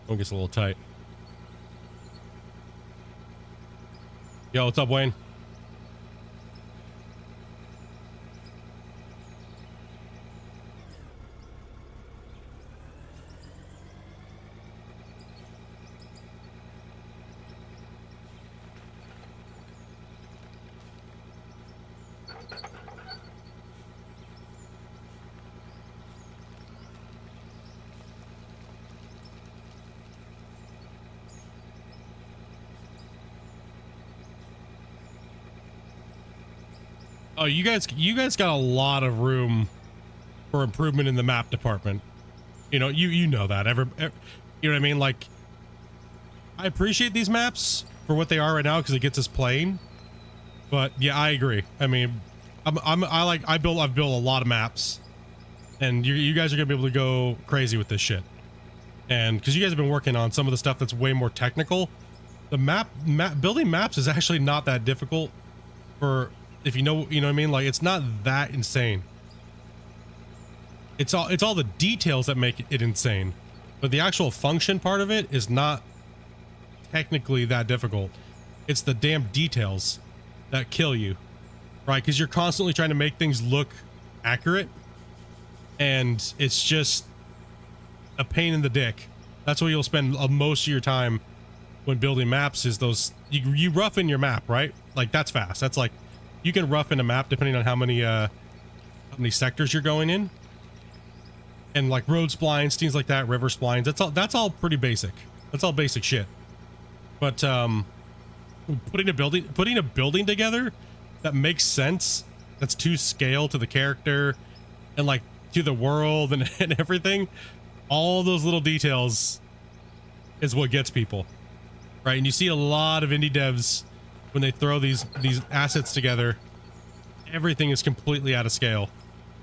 One gets a little tight. Yo, what's up, Wayne? Oh, you guys got a lot of room for improvement in the map department. You know, you know that. You know what I mean? Like, I appreciate these maps for what they are right now because it gets us playing. But yeah, I agree. I mean, I've built a lot of maps, and you guys are gonna be able to go crazy with this shit. And because you guys have been working on some of the stuff that's way more technical, the building maps is actually not that difficult for. If you know what I mean, like it's not that insane. It's all the details that make it insane, but the actual function part of it is not technically that difficult. It's the damn details that kill you, right? Because you're constantly trying to make things look accurate, and it's just a pain in the dick. That's where you'll spend most of your time when building maps. Is those you rough in your map, right? Like that's fast. That's like. You can rough in a map depending on how many sectors you're going in, and like road splines, things like that, river splines. That's all pretty basic. That's all basic shit. But putting a building together that makes sense, that's to scale to the character and like to the world and everything, all those little details is what gets people, right? And you see a lot of indie devs. When they throw these assets together, everything is completely out of scale,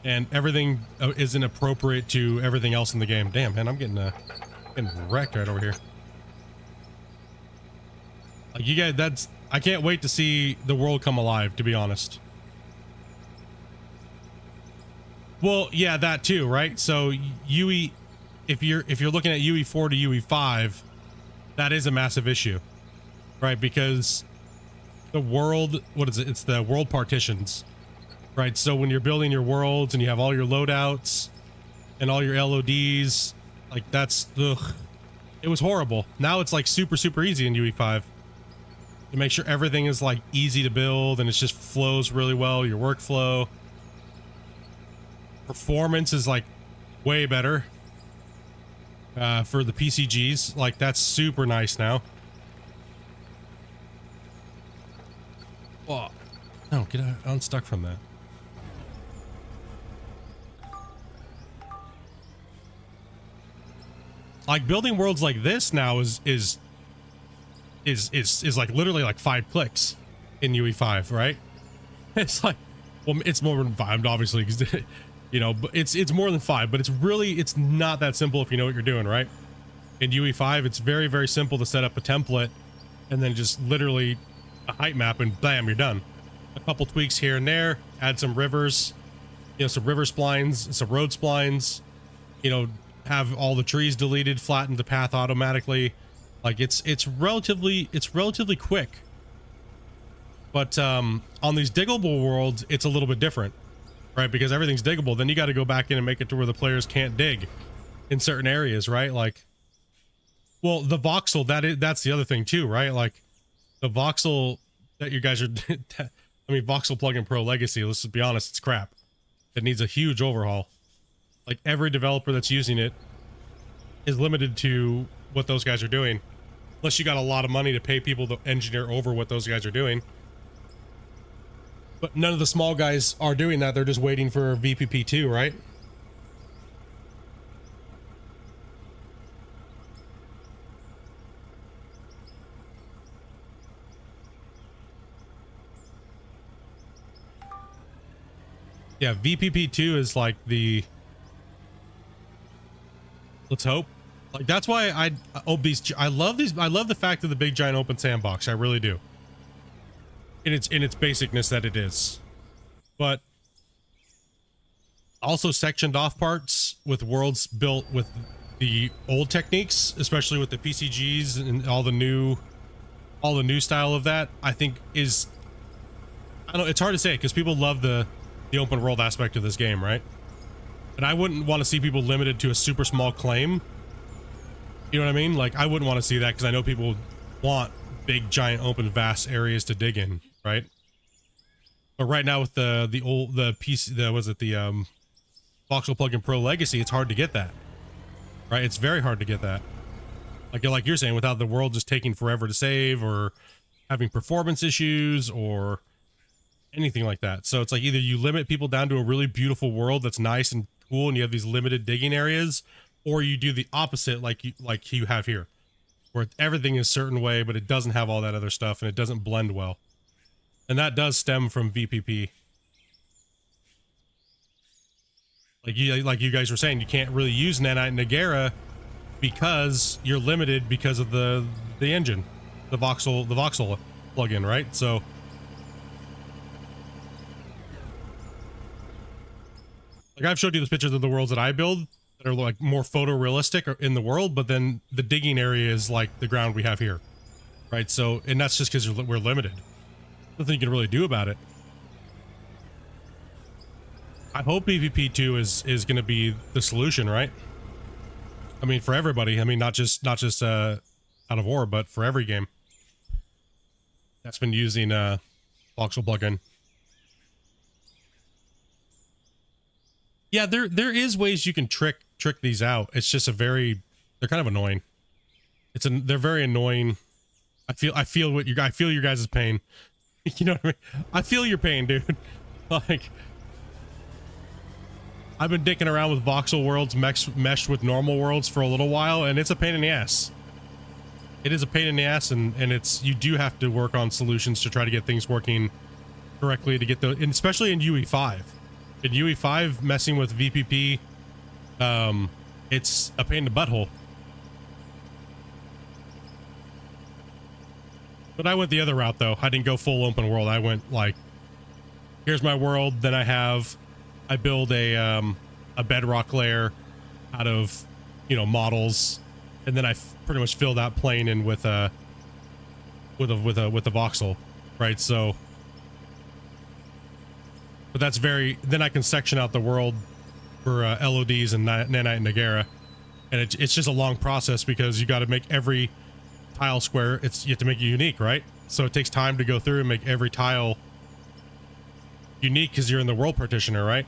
and everything is inappropriate to everything else in the game. Damn, man, I'm getting wrecked right over here. Like you guys, I can't wait to see the world come alive. To be honest. Well, yeah, that too, right? So UE, if you're looking at UE4 to UE5, that is a massive issue, right? Because the world, what is it? It's the world partitions, right? So when you're building your worlds and you have all your loadouts and all your LODs, like that's, ugh, it was horrible. Now it's like super easy in UE5. to make sure everything is like easy to build and it just flows really well. Your workflow performance is like way better for the PCGs. Like that's super nice now. Oh, no, get unstuck from that. Like building worlds like this now is like literally like 5 clicks in UE5, right? It's like, well, it's more than 5, obviously, you know, but it's more than 5, but it's not that simple if you know what you're doing, right? In UE5, it's very, very simple to set up a template and then just literally a height map and bam, you're done. A couple tweaks here and there, add some rivers, you know, some river splines, some road splines, you know, have all the trees deleted, flatten the path automatically. Like it's relatively quick. But on these diggable worlds, it's a little bit different, right? Because everything's diggable. Then you got to go back in and make it to where the players can't dig in certain areas, right? Like, well, the voxel, that's the other thing too, right? Like the voxel that you guys are, I mean, voxel plugin Pro Legacy, let's just be honest, it's crap. It needs a huge overhaul. Like every developer that's using it is limited to what those guys are doing. Unless you got a lot of money to pay people to engineer over what those guys are doing. But none of the small guys are doing that. They're just waiting for VPP 2, right? Yeah, VPP 2 is like the... Let's hope. Like that's why I love the fact of the big giant open sandbox. I really do. In its basicness that it is. But also sectioned off parts with worlds built with the old techniques, especially with the PCGs and all the new style of that, I think is, I don't know, it's hard to say because people love the open world aspect of this game, right? And I wouldn't want to see people limited to a super small claim. You know what I mean? Like I wouldn't want to see that because I know people want big, giant, open, vast areas to dig in, right? But right now with the Voxel Plugin Pro Legacy, it's hard to get that, right? It's very hard to get that. Like you're saying, without the world just taking forever to save or having performance issues or anything like that. So it's like either you limit people down to a really beautiful world that's nice and cool and you have these limited digging areas, or you do the opposite like you have here, where everything is a certain way, but it doesn't have all that other stuff and it doesn't blend well. And that does stem from VPP. Like you guys were saying, you can't really use Nanite and Nagara because you're limited because of the engine, the voxel plugin, right? So like I've showed you the pictures of the worlds that I build that are like more photorealistic in the world, but then the digging area is like the ground we have here, right? So, and that's just because we're limited. Nothing you can really do about it. I hope PvP 2 is going to be the solution, right? I mean, for everybody. I mean, not just out of War, but for every game that's been using voxel plugin. Yeah, there is ways you can trick these out. It's just they're kind of annoying. They're very annoying. I feel your guys' pain. You know what I mean? I feel your pain, dude. Like I've been dicking around with voxel worlds meshed with normal worlds for a little while, and it's a pain in the ass. It is a pain in the ass, and you do have to work on solutions to try to get things working correctly to get and especially in UE5. In UE5, messing with VPP, it's a pain in the butthole. But I went the other route, though. I didn't go full open world. I went like, here's my world. Then I build a bedrock layer out of, models, and then I pretty much fill that plane in with a voxel, right? So, but that's then I can section out the world for LODs and Nanite and Nagara, and it's just a long process because you got to make every tile square. You have to make it unique, right? So it takes time to go through and make every tile unique because you're in the world partitioner, right?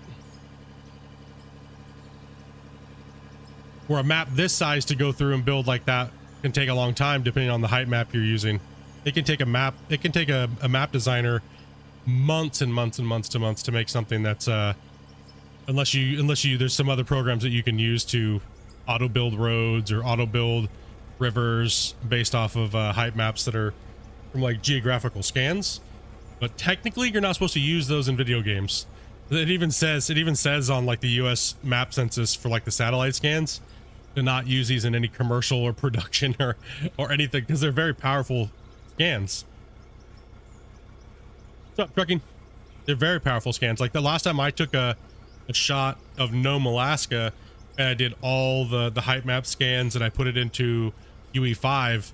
Where a map this size to go through and build like that can take a long time depending on the height map you're using. It can take a map designer months and months and months to make something that's unless you there's some other programs that you can use to auto build roads or auto build rivers based off of height maps that are from like geographical scans. But technically you're not supposed to use those in video games. It even says on like the US map census for like the satellite scans to not use these in any commercial or production or anything because they're very powerful scans. What's up, trucking? They're very powerful scans. Like the last time I took a shot of Nome, Alaska, and I did all the height map scans and I put it into UE5,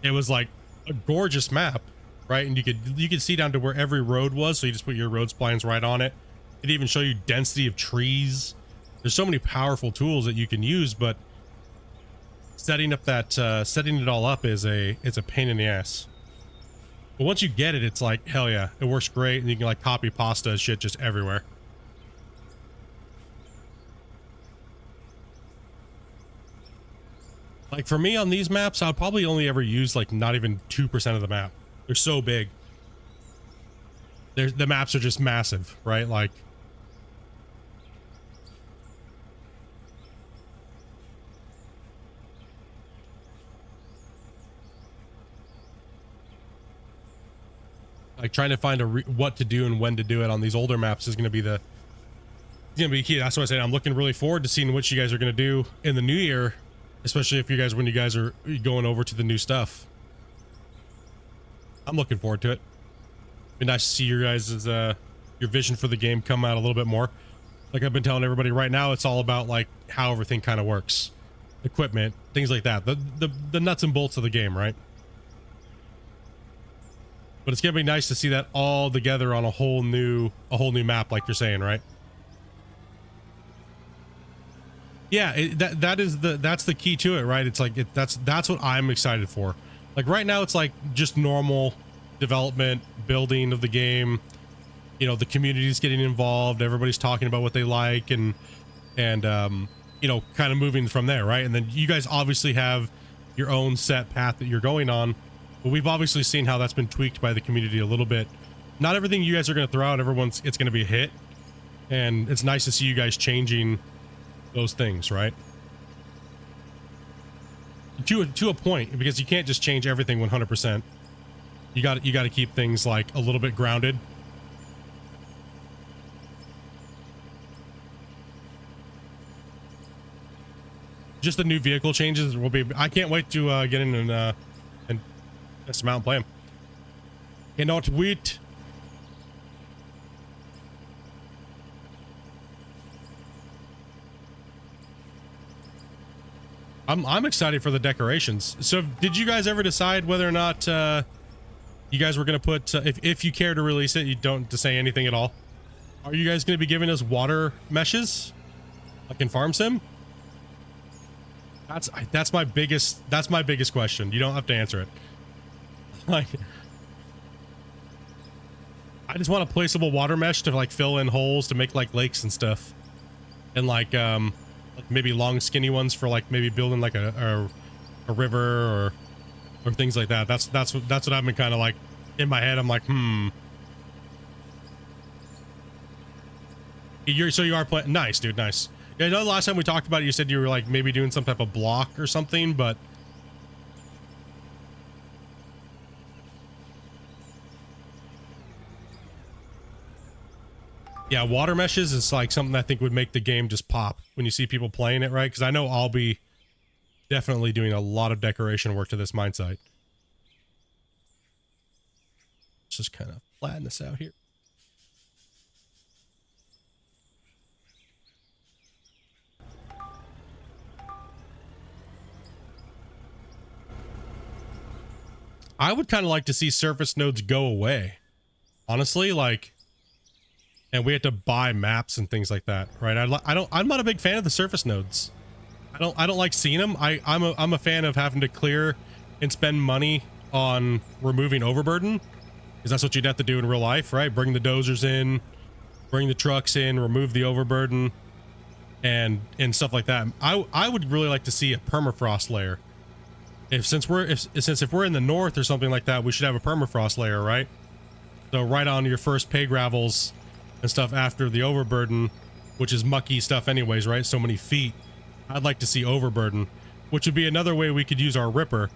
it was like a gorgeous map, right? And you could see down to where every road was, so you just put your road splines right on it. It even show you density of trees. There's so many powerful tools that you can use, but setting it all up it's a pain in the ass. But once you get it, it's like, hell yeah, it works great, and you can like copy pasta shit just everywhere. Like for me on these maps, I'll probably only ever use like not even 2% of the map. They're so big. The maps are just massive, right? Like trying to find what to do and when to do it on these older maps is going to be key. That's why I said I'm looking really forward to seeing what you guys are going to do in the new year, especially when you guys are going over to the new stuff. I'm looking forward to it. Be nice to see your guys' your vision for the game come out a little bit more. Like I've been telling everybody right now, it's all about like how everything kind of works, equipment, things like that, the nuts and bolts of the game, right? But it's gonna be nice to see that all together on a whole new map, like you're saying, right? Yeah, that's the key to it, right? It's like that's what I'm excited for. Like right now, it's like just normal development, building of the game. You know, the community's getting involved. Everybody's talking about what they like, and you know, kind of moving from there, right? And then you guys obviously have your own set path that you're going on. But we've obviously seen how that's been tweaked by the community a little bit. Not everything you guys are going to throw out, it's going to be a hit. And it's nice to see you guys changing those things, right? To a point, because you can't just change everything 100%. You got to keep things like a little bit grounded. Just the new vehicle changes will be. I can't wait to get in and test them out and play them. Cannot wait. I'm excited for the decorations. So did you guys ever decide whether or not you guys were going to put, if you care to release it, you don't to say anything at all, are you guys going to be giving us water meshes like in Farm Sim? That's my biggest question. You don't have to answer it. Like, I just want a placeable water mesh to like fill in holes to make like lakes and stuff, and like maybe long skinny ones for like maybe building like a river or things like that. That's what I've been kind of like in my head. I'm like, you are playing. Nice, dude. Nice. Yeah, I know the last time we talked about it, you said you were like maybe doing some type of block or something, but yeah, water meshes is like something I think would make the game just pop when you see people playing it, right? Because I know I'll be definitely doing a lot of decoration work to this mine site. Let's just kind of flatten this out here. I would kind of like to see surface nodes go away. Honestly, like, and we have to buy maps and things like that, right? I'm not a big fan of the surface nodes. I don't like seeing them. I'm a fan of having to clear and spend money on removing overburden, because that's what you'd have to do in real life, right? Bring the dozers in, bring the trucks in, remove the overburden, and stuff like that. I would really like to see a permafrost layer. Since if we're in the north or something like that, we should have a permafrost layer, right? So right on your first pay gravels and stuff after the overburden, which is mucky stuff anyways, right? So many feet. I'd like to see overburden, which would be another way we could use our ripper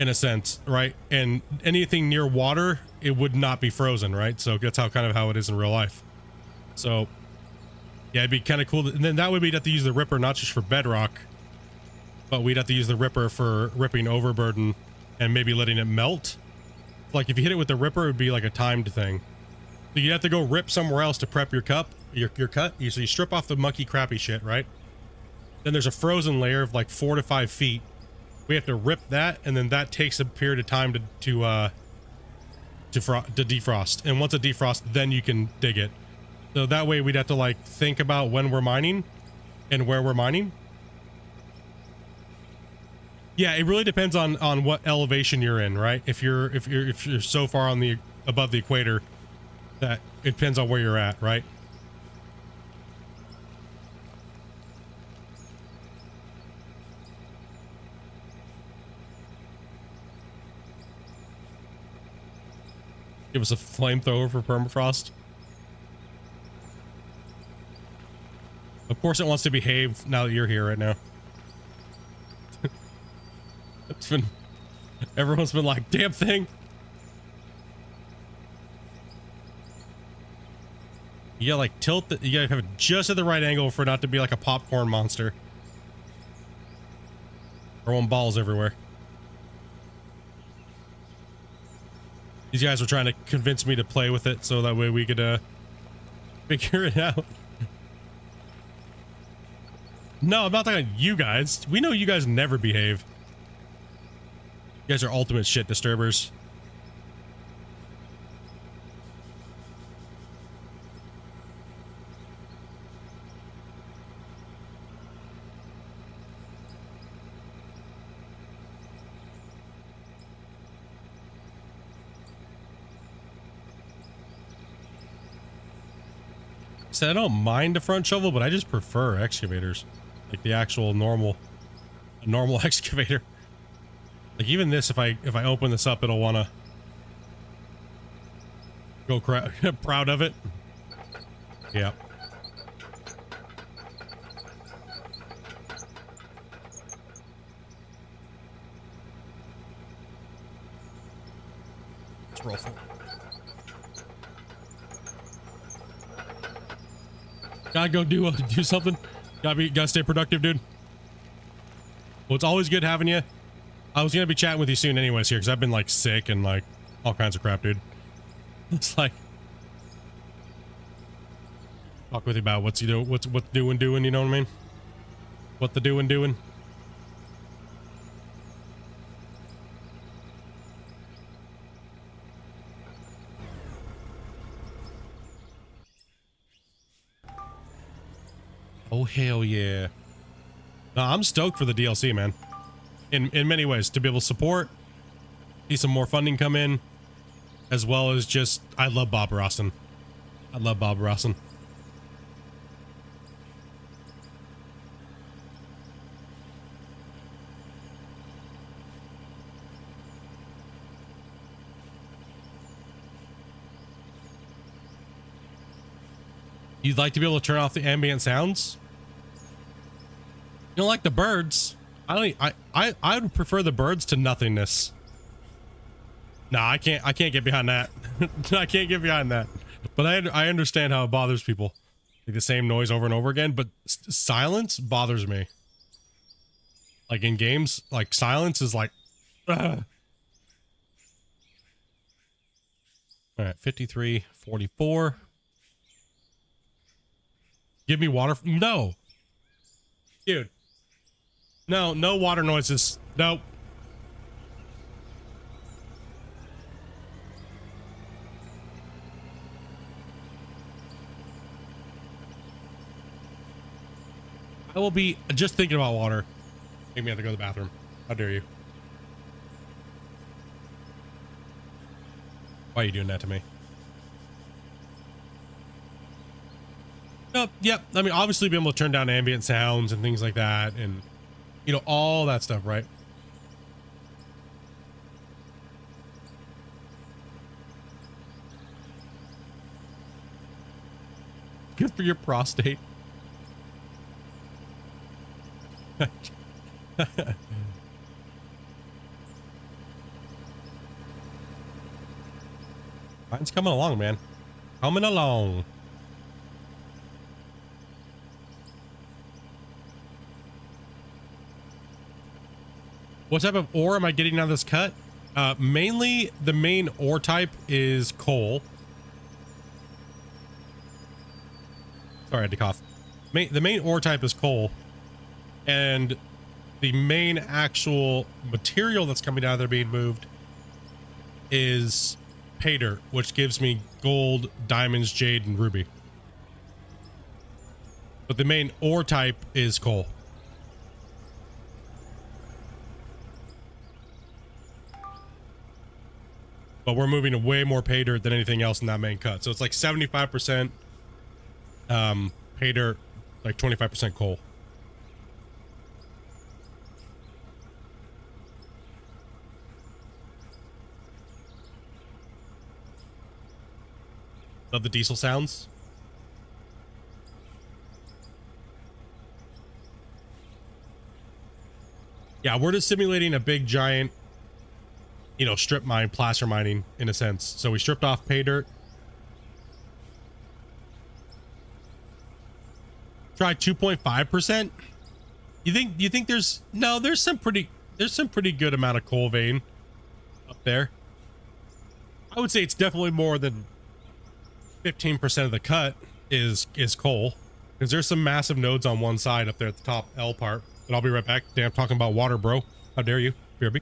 in a sense, right? And anything near water, it would not be frozen, right? So that's how it is in real life. So yeah, it'd be kind of cool. And then that way we'd have to use the ripper, not just for bedrock, but we'd have to use the ripper for ripping overburden and maybe letting it melt. Like if you hit it with the ripper, it would be like a timed thing. So you have to go rip somewhere else to prep your cut. So you strip off the mucky, crappy shit, right? Then there's a frozen layer of like 4 to 5 feet. We have to rip that, and then that takes a period of time to defrost. And once it defrosts, then you can dig it. So that way we'd have to like think about when we're mining and where we're mining. Yeah, it really depends on what elevation you're in, right? If you're so far on above the equator, that it depends on where you're at, right? Give us a flamethrower for permafrost. Of course it wants to behave now that you're here right now. Everyone's been like, damn thing. You gotta like tilt you gotta have it just at the right angle for it not to be like a popcorn monster. Throwing balls everywhere. These guys were trying to convince me to play with it so that way we could figure it out. No, I'm not talking about you guys. We know you guys never behave. You guys are ultimate shit disturbers. So I don't mind a front shovel, but I just prefer excavators. Like the actual normal excavator. Like even this, if I open this up, it'll want to go proud of it. Yeah. Let's roll for it. Gotta go do something. Gotta stay productive, dude. Well, it's always good having you. I was gonna be chatting with you soon anyways here, because I've been like sick and like all kinds of crap, dude. It's like talk with you about what's doing, you know what I mean? What the doing. Oh hell yeah. No, I'm stoked for the DLC, man. In many ways, to be able to support, see some more funding come in, as well as just, I love Bob Rossen. I love Bob Rossen. You'd like to be able to turn off the ambient sounds? You don't like the birds? I would prefer the birds to nothingness. Nah, I can't get behind that. I can't get behind that. But I understand how it bothers people. Like the same noise over and over again, but silence bothers me. Like in games, like silence is like, ugh. All right, 53, 44. Give me water. No. Dude. No water noises. Nope. I will be just thinking about water. Make me have to go to the bathroom. How dare you? Why are you doing that to me? Yep. I mean, obviously being able to turn down ambient sounds and things like that, and you know, all that stuff, right? Good for your prostate. Mine's coming along, man. Coming along. What type of ore am I getting out of this cut? Mainly the main ore type is coal. Sorry, I had to cough. The main ore type is coal. And the main actual material that's coming out of there being moved is pay dirt, which gives me gold, diamonds, jade, and ruby. But the main ore type is coal. But we're moving way more pay dirt than anything else in that main cut. So it's like 75% pay dirt, like 25% coal. Love the diesel sounds. Yeah, we're just simulating a big giant, you know, strip mine, placer mining in a sense. So we stripped off pay dirt. Try 2.5%. You think there's some pretty good amount of coal vein up there. I would say it's definitely more than 15% of the cut is coal, because there's some massive nodes on one side up there at the top L part. But I'll be right back. Damn, talking about water, bro. How dare you? BRB.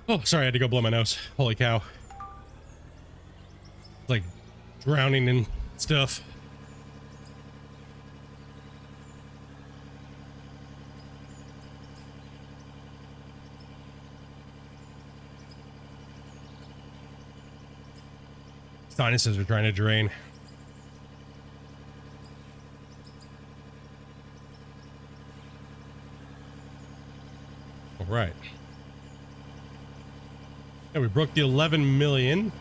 Oh, sorry, I had to go blow my nose. Holy cow. It's like drowning in stuff. Sinuses are trying to drain. All right. Yeah, we broke the 11 million.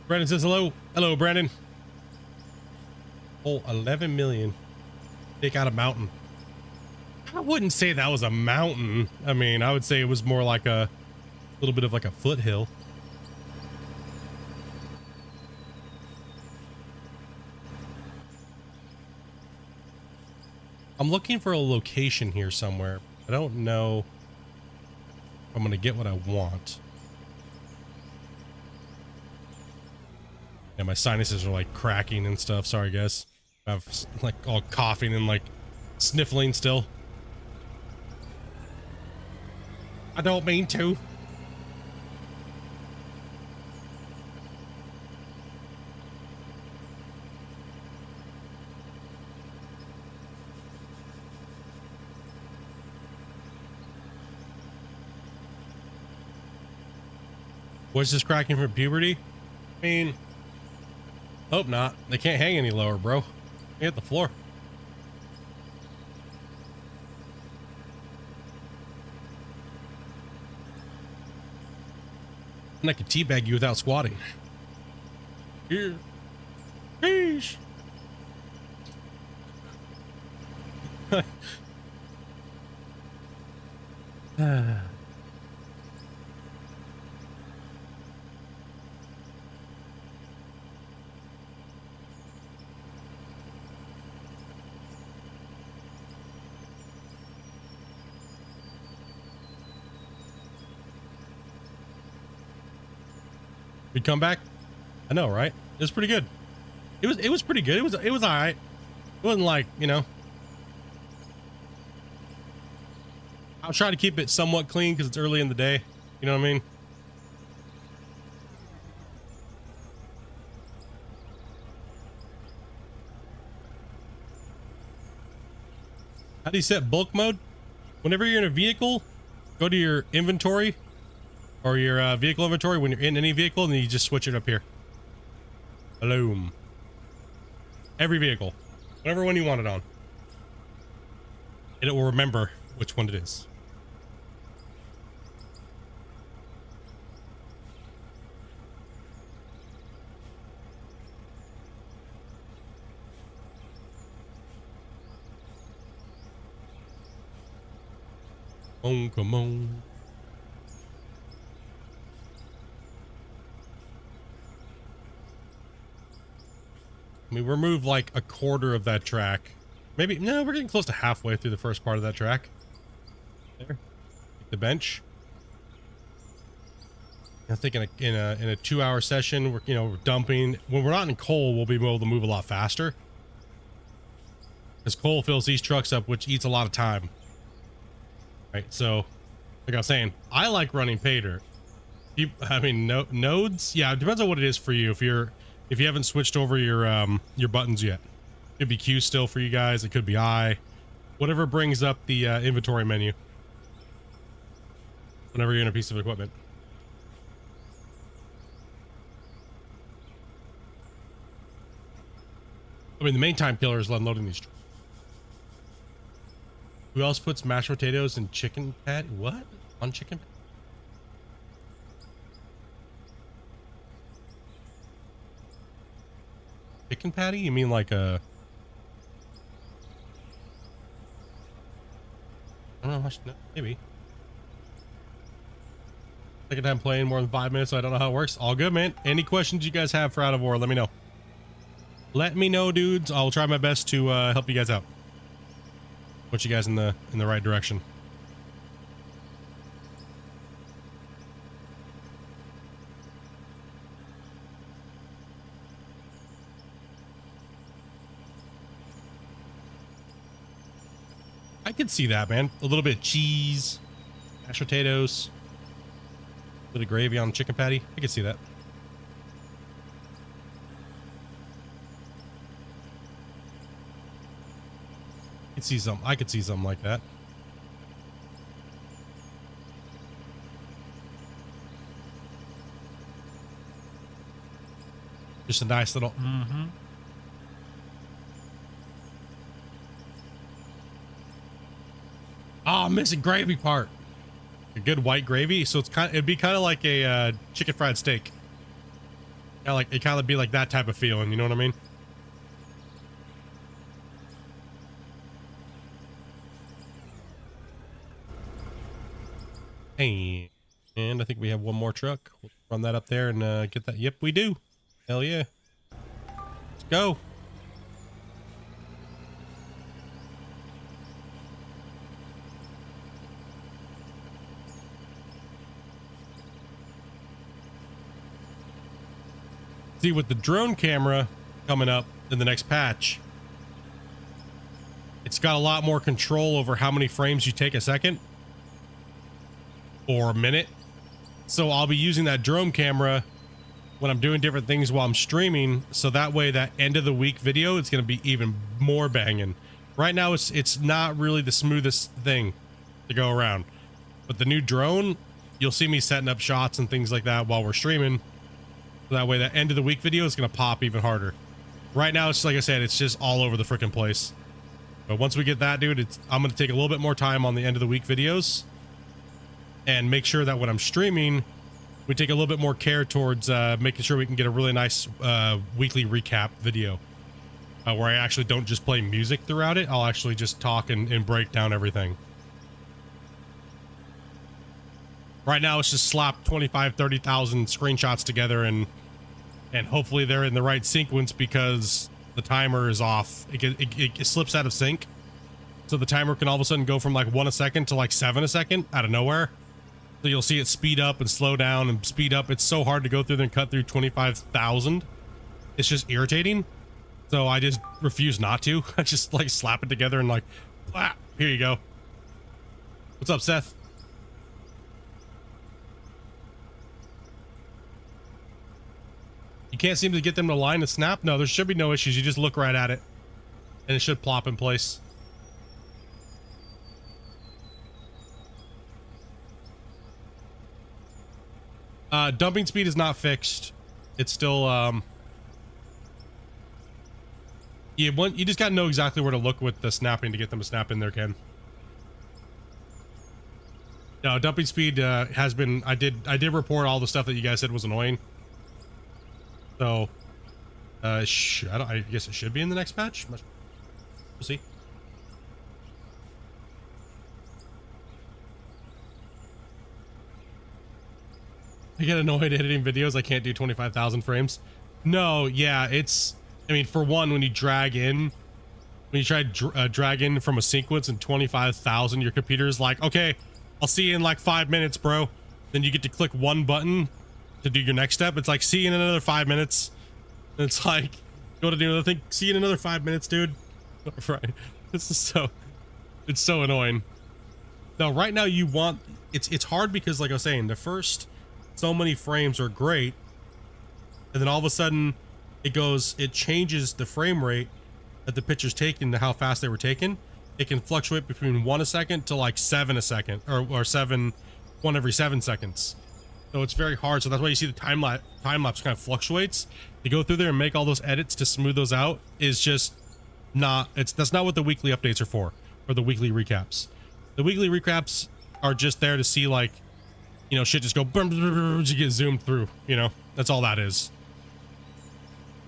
Brandon says hello. Hello, Brandon. Oh, 11 million. Take out a mountain. I wouldn't say that was a mountain. I mean, I would say it was more like a little bit of like a foothill. I'm looking for a location here somewhere. I don't know if I'm going to get what I want. Yeah, my sinuses are like cracking and stuff. Sorry, guys. I'm like all coughing and like sniffling still. I don't mean to. Was this cracking from puberty? I mean, hope not. They can't hang any lower, bro. They hit the floor. And I could teabag you without squatting. Here. Sheesh. We come back. I know, right? It was pretty good. It was pretty good. It was all right. It wasn't like, you know. I'll try to keep it somewhat clean because it's early in the day. You know what I mean? How do you set bulk mode? Whenever you're in a vehicle, go to your inventory or your vehicle inventory when you're in any vehicle, and then you just switch it up here. Boom. Every vehicle. Whatever one you want it on. And it will remember which one it is. Oh, come on. We removed like a quarter of that track. Maybe, no, we're getting close to halfway through the first part of that track. There. The bench. I think in a 2-hour session, we're dumping. When we're not in coal, we'll be able to move a lot faster. Because coal fills these trucks up, which eats a lot of time. Right, so like I was saying, I like running pay dirt. I mean, nodes. Yeah, it depends on what it is for you. If you haven't switched over your buttons yet, it could be Q still for you guys. It could be I, whatever brings up the inventory menu. Whenever you're in a piece of equipment. I mean, the main time killer is unloading these trucks. Who else puts mashed potatoes and chicken patty? What? On chicken? Chicken patty? You mean like a... I don't know. No, maybe. Second time playing more than 5 minutes, so I don't know how it works. All good, man. Any questions you guys have for Out of War, let me know. Let me know, dudes. I'll try my best to help you guys out. Put you guys in the right direction. I could see that, man. A little bit of cheese, mashed potatoes, a bit of gravy on the chicken patty. I could see that. I could see something like that. Just a nice little Oh, I'm missing gravy part. A good white gravy, so it'd be kind of like a chicken fried steak. Yeah, like it kind of be like that type of feeling, you know what I mean? And I think we have one more truck. We'll run that up there and get that. Yep, we do. Hell yeah. Let's go. See, with the drone camera coming up in the next patch, it's got a lot more control over how many frames you take a second or a minute. So I'll be using that drone camera when I'm doing different things while I'm streaming, so that way that end of the week video is going to be even more banging. Right now it's not really the smoothest thing to go around, but the new drone, you'll see me setting up shots and things like that while we're streaming, so that way that end of the week video is going to pop even harder. Right now it's, like I said, it's just all over the freaking place, but once we get that, dude, I'm going to take a little bit more time on the end of the week videos and make sure that when I'm streaming, we take a little bit more care towards making sure we can get a really nice weekly recap video where I actually don't just play music throughout it. I'll actually just talk and break down everything. Right now, it's just slap 25, 30,000 screenshots together and hopefully they're in the right sequence because the timer is off. It slips out of sync. So the timer can all of a sudden go from like 1 a second to like 7 a second out of nowhere. So you'll see it speed up and slow down and speed up. It's so hard to go through there and cut through 25,000. It's just irritating. So I just refuse not to. I just like slap it together and like, ah, here you go. What's up, Seth? You can't seem to get them to line and snap? No, there should be no issues. You just look right at it and it should plop in place. Dumping speed is not fixed. It's still, you just gotta know exactly where to look with the snapping to get them to snap in there, Ken. No, dumping speed, has been, I did report all the stuff that you guys said was annoying. So, I guess it should be in the next patch. We'll see. I get annoyed editing videos. I can't do 25,000 frames. No, yeah, it's, I mean, for one, when you try drag in from a sequence in 25,000, your computer's like, okay, I'll see you in like 5 minutes, bro. Then you get to click one button to do your next step. It's like, see you in another 5 minutes. And it's like, go to do another thing. See you in another 5 minutes, dude. Right. This is it's so annoying. No, right now you want, it's hard because like I was saying, the first so many frames are great, and then all of a sudden it changes the frame rate that the picture's taken to how fast they were taken. It can fluctuate between 1 a second to like 7 a second, or 1 every 7 seconds. So it's very hard. So that's why you see the time lapse kind of fluctuates. To go through there and make all those edits to smooth those out is just not, that's not what the weekly updates are for, or the weekly recaps. The weekly recaps are just there to see, like, you know, shit just go you get zoomed through, you know, that's all that is.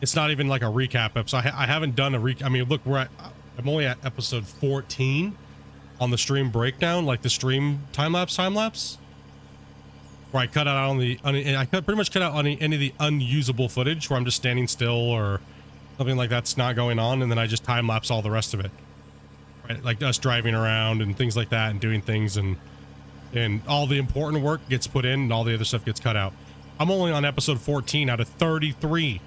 It's not even like a recap episode. I haven't done a I mean, look, I'm only at episode 14 on the stream breakdown, like the stream time lapse, where I cut out pretty much cut out any of the unusable footage where I'm just standing still or something like that's not going on, and then I just time lapse all the rest of it, right? Like us driving around and things like that and doing things, and all the important work gets put in and all the other stuff gets cut out. I'm only on episode 14 out of 33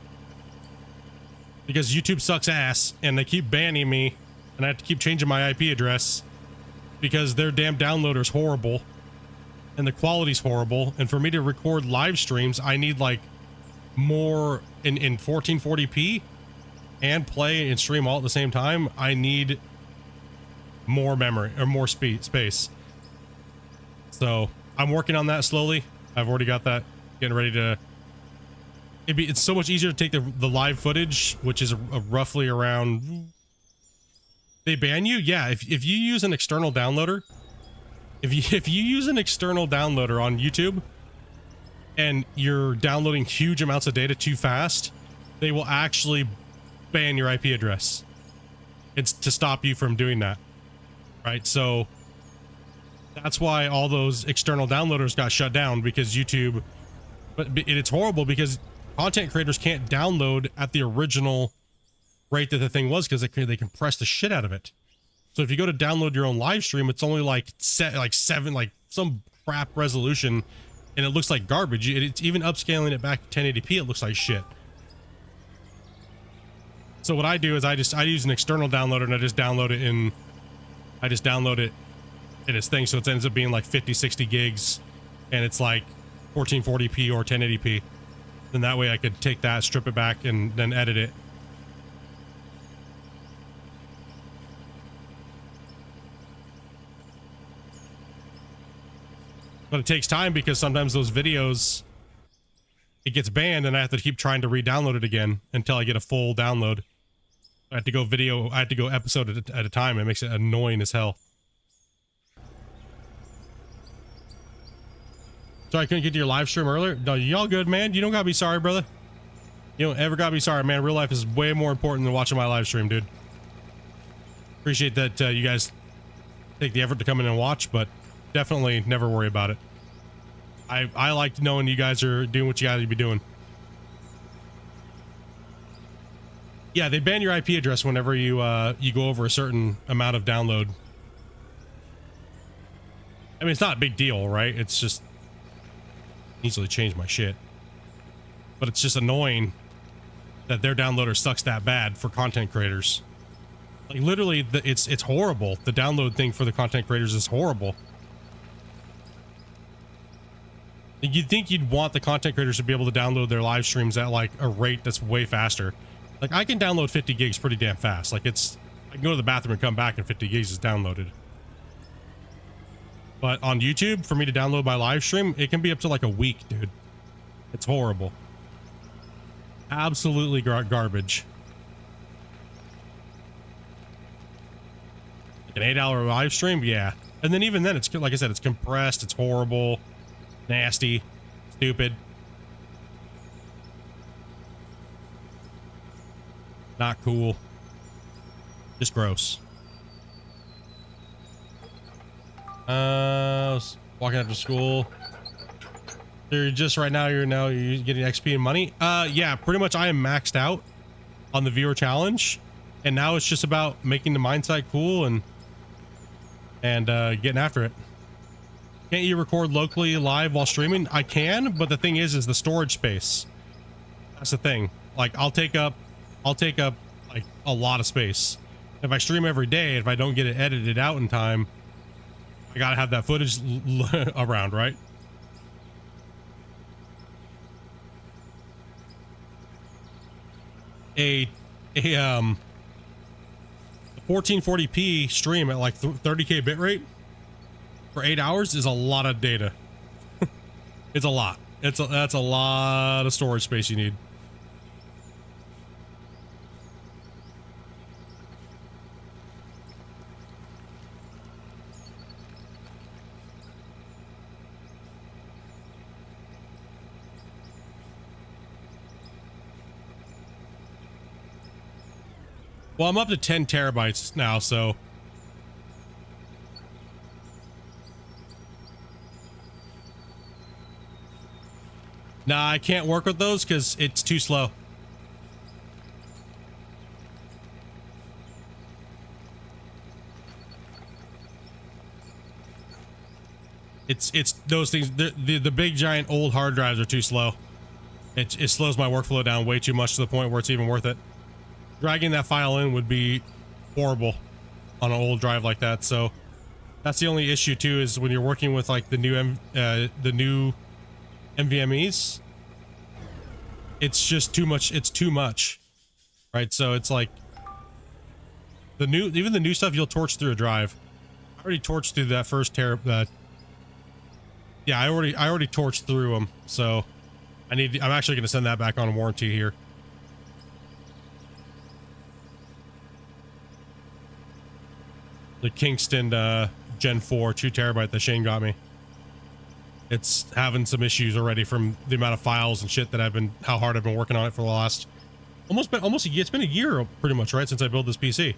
because YouTube sucks ass and they keep banning me and I have to keep changing my IP address because their damn downloader's horrible and the quality's horrible. And for me to record live streams, I need like more in 1440p and play and stream all at the same time. I need more memory or more space. So I'm working on that slowly. I've already got that getting ready to, it's so much easier to take the live footage, which is roughly around, they ban you. Yeah. If you use an external downloader, if you use an external downloader on YouTube and you're downloading huge amounts of data too fast, they will actually ban your IP address. It's to stop you from doing that. Right. So that's why all those external downloaders got shut down, because YouTube, but it's horrible because content creators can't download at the original rate that the thing was because they compress the shit out of it. So if you go to download your own live stream, it's only like seven, like some crap resolution, and it looks like garbage. It's even upscaling it back to 1080p. It looks like shit. So what I do is I use an external downloader and I just download it in its thing. So it ends up being like 50, 60 gigs and it's like 1440p or 1080p. Then that way I could take that, strip it back and then edit it. But it takes time because sometimes those videos, it gets banned and I have to keep trying to re-download it again until I get a full download. I have to go episode at a time. It makes it annoying as hell. Sorry, I couldn't get to your live stream earlier. No, y'all good, man. You don't gotta be sorry, brother. You don't ever gotta be sorry, man. Real life is way more important than watching my live stream, dude. Appreciate that you guys take the effort to come in and watch, but definitely never worry about it. I like knowing you guys are doing what you gotta be doing. Yeah, they ban your IP address whenever you you go over a certain amount of download. I mean, it's not a big deal, right? It's just easily change my shit. But it's just annoying that their downloader sucks that bad for content creators. Like literally, it's horrible. The download thing for the content creators is horrible. You'd think you'd want the content creators to be able to download their live streams at like a rate that's way faster. Like I can download 50 gigs pretty damn fast. Like I can go to the bathroom and come back and 50 gigs is downloaded. But on YouTube, for me to download my live stream, it can be up to like a week, dude. It's horrible. Absolutely garbage. Like an 8-hour live stream, yeah. And then even then, it's like I said, it's compressed, it's horrible, nasty, stupid. Not cool. Just gross. Walking after school. You're just right now, you're getting XP and money. Yeah, pretty much I am maxed out on the viewer challenge. And now it's just about making the mine site cool and getting after it. Can't you record locally live while streaming? I can, but the thing is the storage space. That's the thing. Like I'll take up like a lot of space. If I stream every day, if I don't get it edited out in time, I gotta have that footage around, right? A 1440p stream at like 30k bitrate for 8 hours is a lot of data. It's a lot. That's a lot of storage space you need. Well, I'm up to 10 terabytes now, so. Nah, I can't work with those because it's too slow. It's those things, the big giant old hard drives are too slow. It slows my workflow down way too much to the point where it's even worth it. Dragging that file in would be horrible on an old drive like that. So that's the only issue too, is when you're working with like the new NVMEs, it's just too much. It's too much, right? So it's like even the new stuff you'll torch through a drive. I already torched through that first yeah, I already torched through them. So I'm actually going to send that back on warranty here. The Kingston Gen 4 2 terabyte that Shane got me. It's having some issues already from the amount of files and shit that how hard I've been working on it for the last it's been a year pretty much, right, since I built this PC.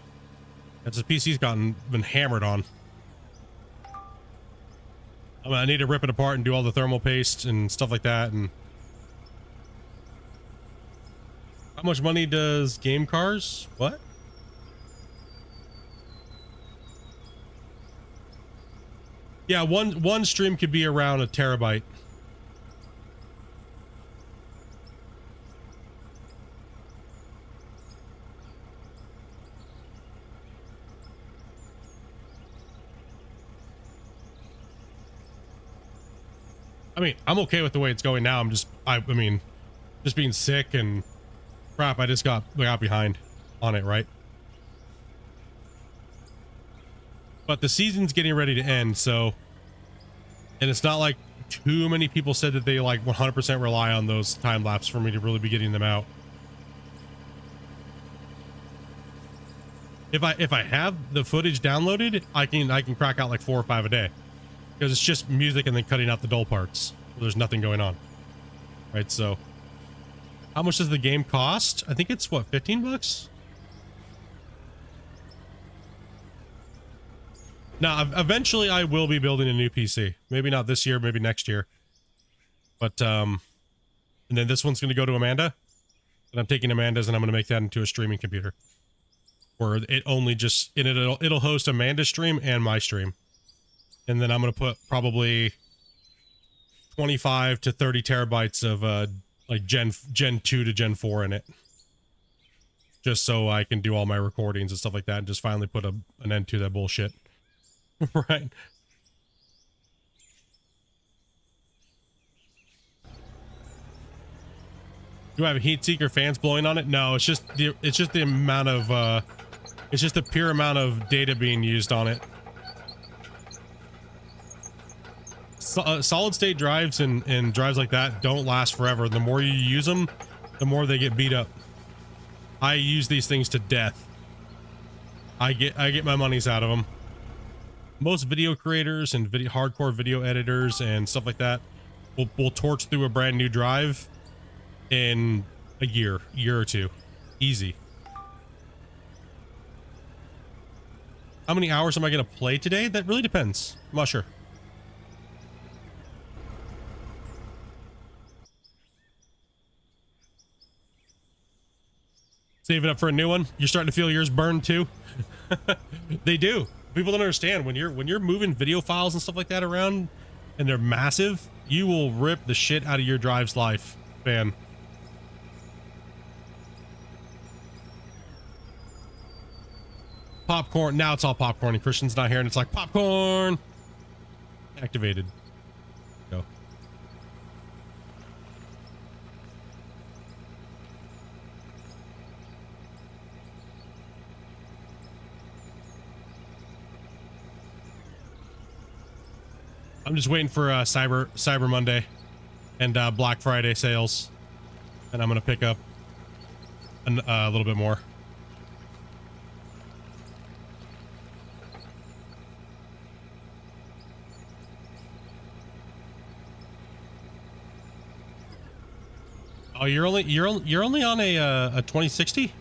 That's the PC's been hammered on. I need to rip it apart and do all the thermal paste and stuff like that. And how much money does Game Cars? What? Yeah, one stream could be around a terabyte. I mean, I'm okay with the way it's going now. I mean, just being sick and crap. I just got behind on it, right? But the season's getting ready to end, so, and it's not like too many people said that they like 100% rely on those time lapse for me to really be getting them out. If I have the footage downloaded, I can crack out like 4 or 5 a day, because it's just music and then cutting out the dull parts. There's nothing going on, right? So, how much does the game cost? I think it's what, 15 bucks. Now, eventually I will be building a new PC. Maybe not this year, maybe next year. But, and then this one's going to go to Amanda. And I'm taking Amanda's and I'm going to make that into a streaming computer. Where it only just, and it'll host Amanda's stream and my stream. And then I'm going to put probably 25 to 30 terabytes of, like Gen 2 to Gen 4 in it. Just so I can do all my recordings and stuff like that and just finally put an end to that bullshit. Right. Do I have heat seeker fans blowing on it? No, it's just the amount of it's just the pure amount of data being used on it. Solid state drives and drives like that don't last forever. The more you use them, the more they get beat up. I use these things to death. I get my money's out of them. Most video creators and hardcore video editors and stuff like that will torch through a brand new drive in a year or two. Easy. How many hours am I going to play today? That really depends. I'm not sure. Save it up for a new one. You're starting to feel yours burned too. They do. People don't understand when you're moving video files and stuff like that around and they're massive, you will rip the shit out of your drive's life, man. Popcorn. Now it's all popcorn and Christian's not here and it's like popcorn activated. Go. I'm just waiting for Cyber Monday and Black Friday sales, and I'm gonna pick up a little bit more. Oh, you're only on a 2060?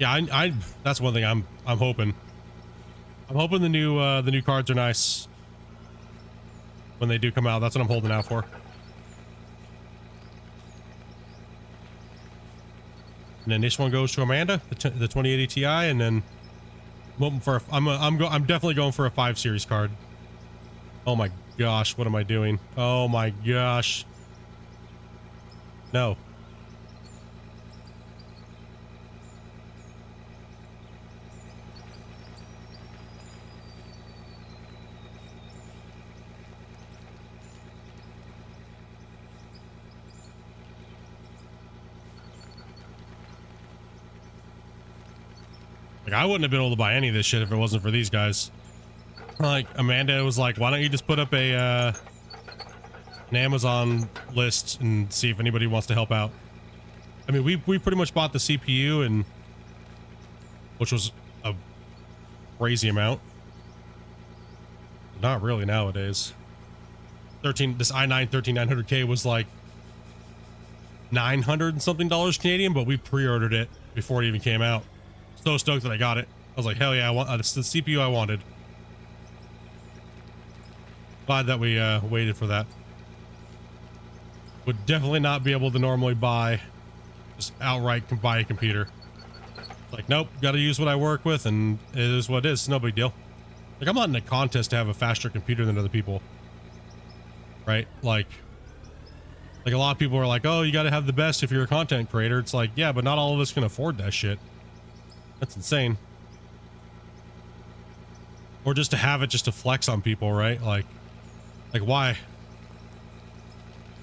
Yeah, I that's one thing I'm hoping. I'm hoping the new cards are nice when they do come out. That's what I'm holding out for. And then this one goes to Amanda, the 2080 Ti, and then I'm definitely going for a 5 series card. Oh my gosh, what am I doing? Oh my gosh. No. Like, I wouldn't have been able to buy any of this shit if it wasn't for these guys. Like, Amanda was like, why don't you just put up an Amazon list and see if anybody wants to help out. I mean, we pretty much bought the CPU, and which was a crazy amount. Not really nowadays. This i9 13900K was like 900 and something dollars Canadian, but we pre-ordered it before it even came out. So stoked that I got it. I was like, hell yeah, it's the CPU I wanted. Glad that we waited for that. Would definitely not be able to normally just outright buy a computer. Like, nope, gotta use what I work with, and it is what it is. It's no big deal. Like, I'm not in a contest to have a faster computer than other people. Right? Like a lot of people are like, oh, you gotta have the best if you're a content creator. It's like, yeah, but not all of us can afford that shit. That's insane. Or just to have it just to flex on people, right? Like, Like, why?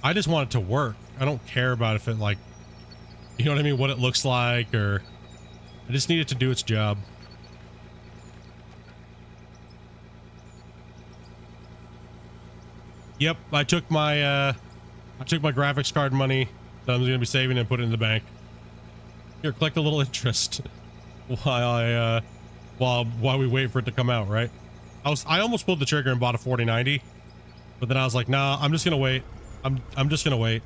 I just want it to work. I don't care about if it, like, you know what I mean? What it looks like, or I just need it to do its job. Yep, I took my graphics card money that I'm gonna be saving and put it in the bank. Here, collect a little interest while we wait for it to come out, right? I almost pulled the trigger and bought a 4090, but then I was like, nah, I'm just gonna wait. I'm just gonna wait.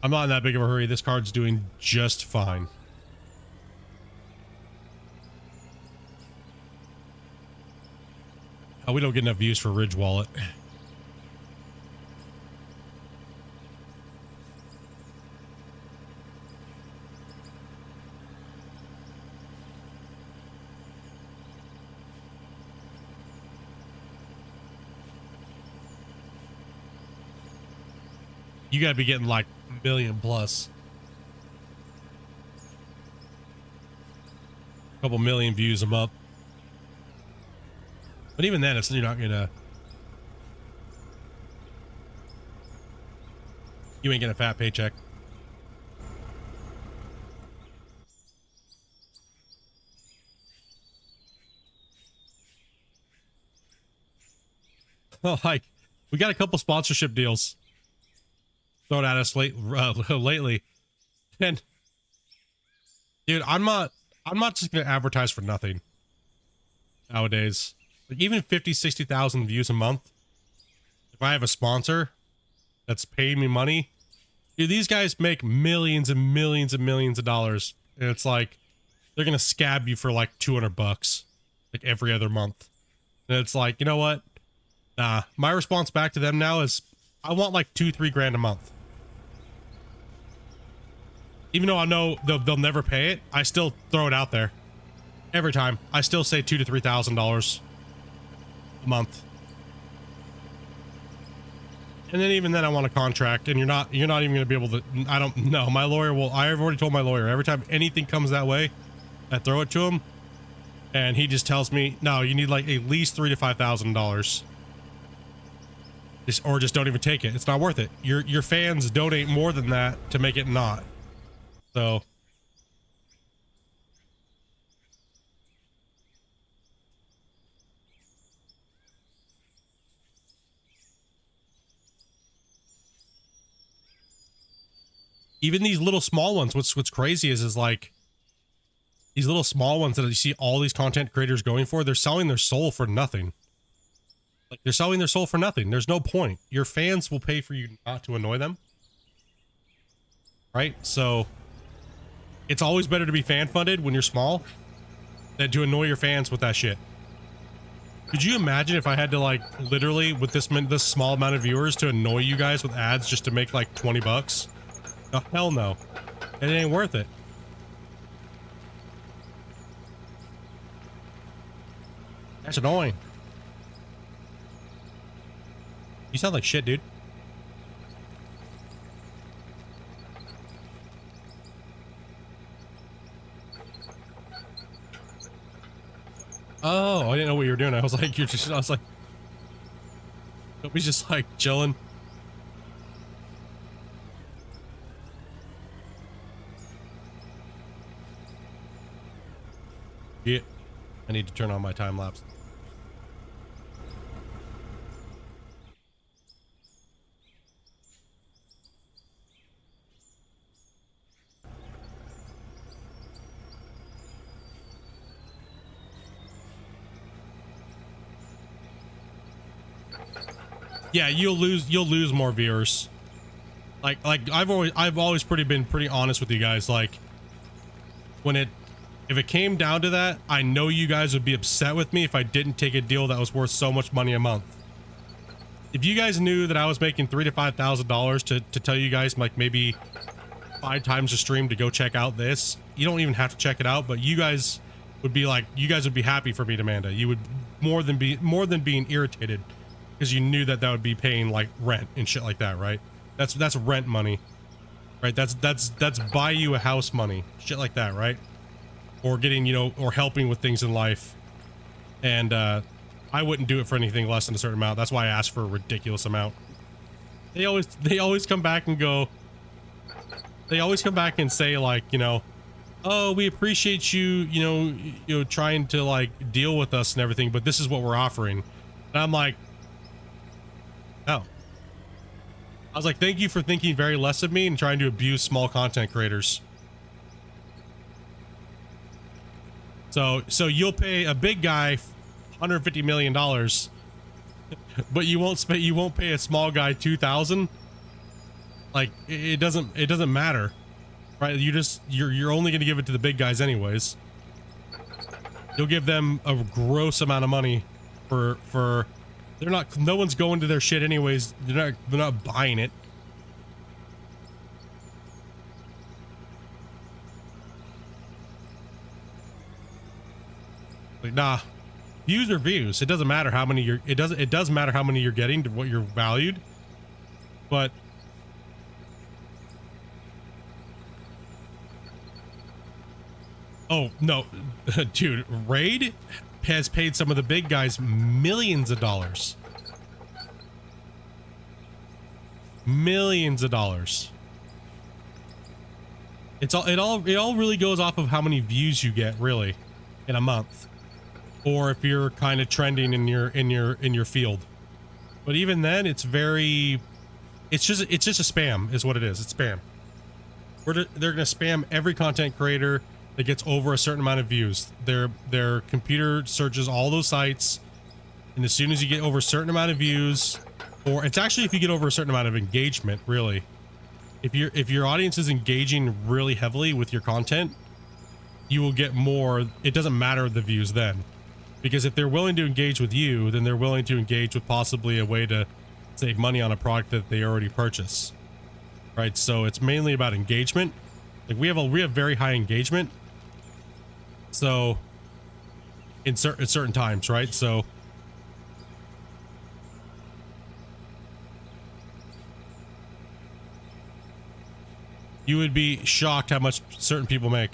I'm not in that big of a hurry. This card's doing just fine. Oh, we don't get enough views for Ridge Wallet. You gotta be getting like a million plus. A couple million views a month. But even then, you're not gonna... You ain't getting a fat paycheck. Oh, like, we got a couple sponsorship deals thrown at us lately. And, dude, I'm not just gonna advertise for nothing nowadays. Like, even 50, 60,000 views a month, if I have a sponsor that's paying me money, dude, these guys make millions and millions and millions of dollars. And it's like, they're going to scab you for like $200, like every other month. And it's like, you know what? Nah, my response back to them now is, I want like $2-3 grand a month. Even though I know they'll never pay it, I still throw it out there. Every time. I still say $2,000 to $3,000 a month. And then even then I want a contract, and you're not even going to be able to... I don't know. My lawyer will... I've already told my lawyer, every time anything comes that way, I throw it to him, and he just tells me, no, you need like at least $3,000 to $5,000. Or just don't even take it. It's not worth it. Your fans donate more than that to make it not. So... Even these little small ones, what's crazy is like these little small ones that you see all these content creators going for, they're selling their soul for nothing. Like, they're selling their soul for nothing. There's no point. Your fans will pay for you not to annoy them. Right? So it's always better to be fan funded when you're small than to annoy your fans with that shit. Could you imagine if I had to, like, literally with this small amount of viewers to annoy you guys with ads just to make like $20? Oh, hell no. It ain't worth it. That's annoying. You sound like shit, dude. Oh, I didn't know what you were doing. I was like, nobody's just like chilling. Yeah, I need to turn on my time lapse. Yeah, you'll lose more viewers. Like I've always been pretty honest with you guys. Like, if it came down to that, I know you guys would be upset with me if I didn't take a deal that was worth so much money a month. If you guys knew that I was making $3,000 to $5,000 to tell you guys, like, maybe 5 times a stream to go check out this, you don't even have to check it out, but you guys would be like, you guys would be happy for me, Amanda. You would more than being irritated, because you knew that would be paying like rent and shit like that, right? That's rent money, right? That's buy you a house money, shit like that, right? Or getting, or helping with things in life. And I I wouldn't do it for anything less than a certain amount. That's why I asked for a ridiculous amount. They always come back and go, they always come back and say, like, you know, oh, we appreciate you trying to like deal with us and everything, but this is what we're offering. And I'm like, no. I was like, thank you for thinking very less of me and trying to abuse small content creators. So you'll pay a big guy $150 million, but you won't pay a small guy 2,000. Like, it doesn't matter, right? You're only going to give it to the big guys anyways. You'll give them a gross amount of money for no one's going to their shit anyways. They're not buying it. Like, nah, views are views. It doesn't matter how many it does matter how many you're getting to what you're valued, but oh no, dude, Raid has paid some of the big guys millions of dollars. Millions of dollars. It all really goes off of how many views you get, really, in a month, or if you're kind of trending in your field. But even then, it's just a spam, is what it is. It's spam. They're gonna spam every content creator that gets over a certain amount of views. Their computer searches all those sites, and as soon as you get over a certain amount of views, or it's actually if you get over a certain amount of engagement, really, if your audience is engaging really heavily with your content, you will get more. It doesn't matter the views then, because if they're willing to engage with you, then they're willing to engage with possibly a way to save money on a product that they already purchase, right? So it's mainly about engagement. Like we have very high engagement. So in certain times, right? So you would be shocked how much certain people make.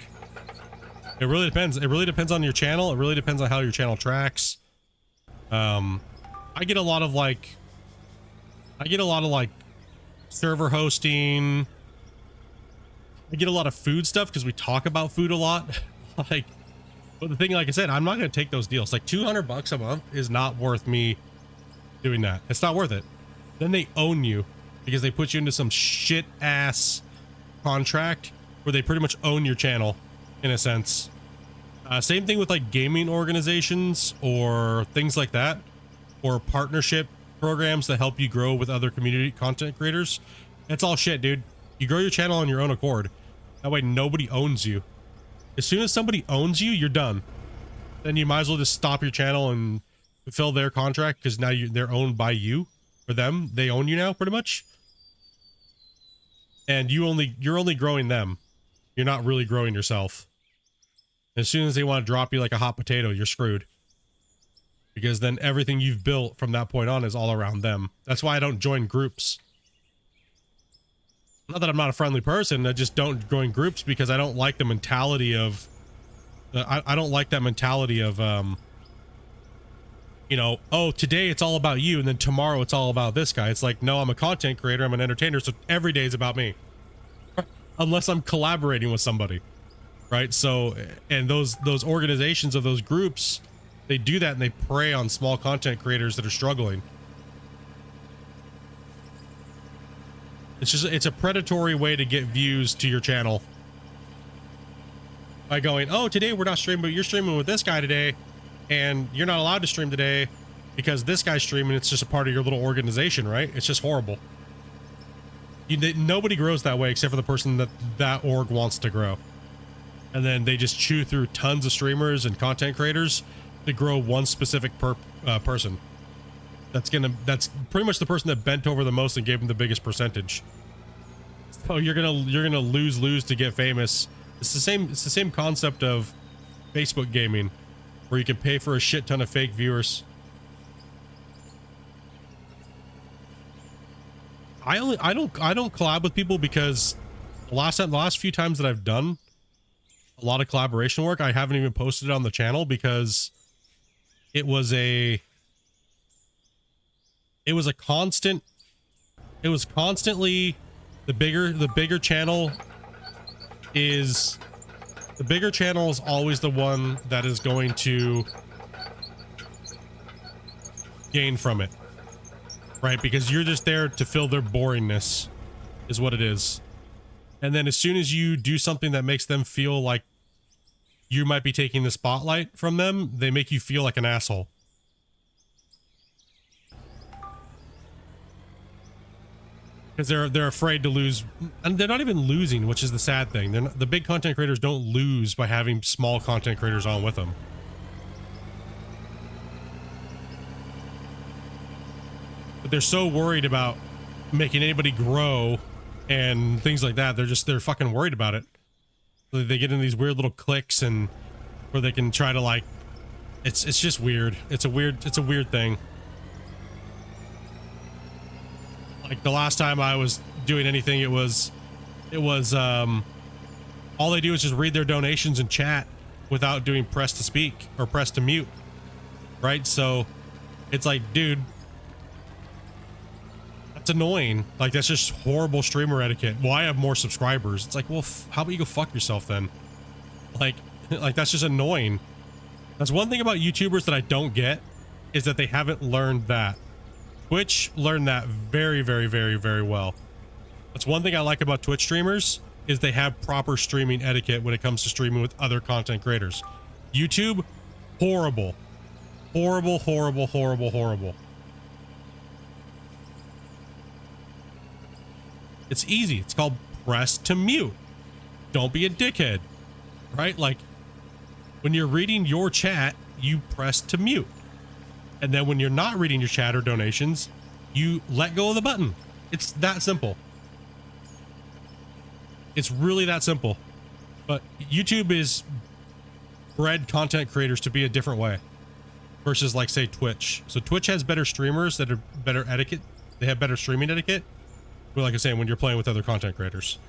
It really depends. It really depends on your channel. It really depends on how your channel tracks. I get a lot of like server hosting. I get a lot of food stuff because we talk about food a lot. Like, but the thing, like I said, I'm not going to take those deals. Like $200 a month is not worth me doing that. It's not worth it. Then they own you because they put you into some shit ass contract where they pretty much own your channel in a sense. Same thing with like gaming organizations or things like that, or partnership programs that help you grow with other community content creators. That's all shit, dude. You grow your channel on your own accord. That way nobody owns you. As soon as somebody owns you, you're done. Then you might as well just stop your channel and fulfill their contract, because now they're owned by you, or them. They own you now, pretty much. And you're only growing them. You're not really growing yourself. As soon as they want to drop you like a hot potato, you're screwed. Because then everything you've built from that point on is all around them. That's why I don't join groups. Not that I'm not a friendly person, I just don't join groups because I don't like the mentality of... I don't like that mentality of, you know, oh, today it's all about you, and then tomorrow it's all about this guy. It's like, no, I'm a content creator, I'm an entertainer, so every day is about me. Unless I'm collaborating with somebody, right? So, and those organizations of those groups, they do that and they prey on small content creators that are struggling. It's a predatory way to get views to your channel. By going, oh, today we're not streaming, but you're streaming with this guy today, and you're not allowed to stream today because this guy's streaming. It's just a part of your little organization, right? It's just horrible. Nobody grows that way except for the person that org wants to grow. And then they just chew through tons of streamers and content creators to grow one specific person. That's pretty much the person that bent over the most and gave them the biggest percentage. So you're gonna lose to get famous. It's the same concept of Facebook gaming, where you can pay for a shit ton of fake viewers. I don't collab with people because the last few times that I've done a lot of collaboration work, I haven't even posted it on the channel because it was a It was a constant. It was constantly the bigger channel is always the one that is going to gain from it, right? Because you're just there to fill their boringness, is what it is. And then as soon as you do something that makes them feel like you might be taking the spotlight from them, they make you feel like an asshole. Because they're afraid to lose, and they're not even losing, which is the sad thing. They're not, the big content creators don't lose by having small content creators on with them. But they're so worried about making anybody grow and things like that. They're fucking worried about it. So they get in these weird little cliques and where they can try to like, it's just weird. It's a weird thing. Like the last time I was doing anything, it was all they do is just read their donations and chat without doing press to speak or press to mute, right? So it's like, dude, that's annoying. Like that's just horrible streamer etiquette. Well, I have more subscribers. It's like, well, how about you go fuck yourself then? Like that's just annoying. That's one thing about YouTubers that I don't get, is that they haven't learned that. Twitch learned that very, very, very, very well. That's one thing I like about Twitch streamers, is they have proper streaming etiquette when it comes to streaming with other content creators. YouTube, horrible. Horrible, horrible, horrible, horrible. It's easy. It's called press to mute. Don't be a dickhead, right? Like when you're reading your chat, you press to mute. And then when you're not reading your chat or donations, you let go of the button. It's that simple. It's really that simple. But YouTube is bred content creators to be a different way versus like say Twitch. So Twitch has better streamers that are better etiquette. They have better streaming etiquette. But like I say, when you're playing with other content creators.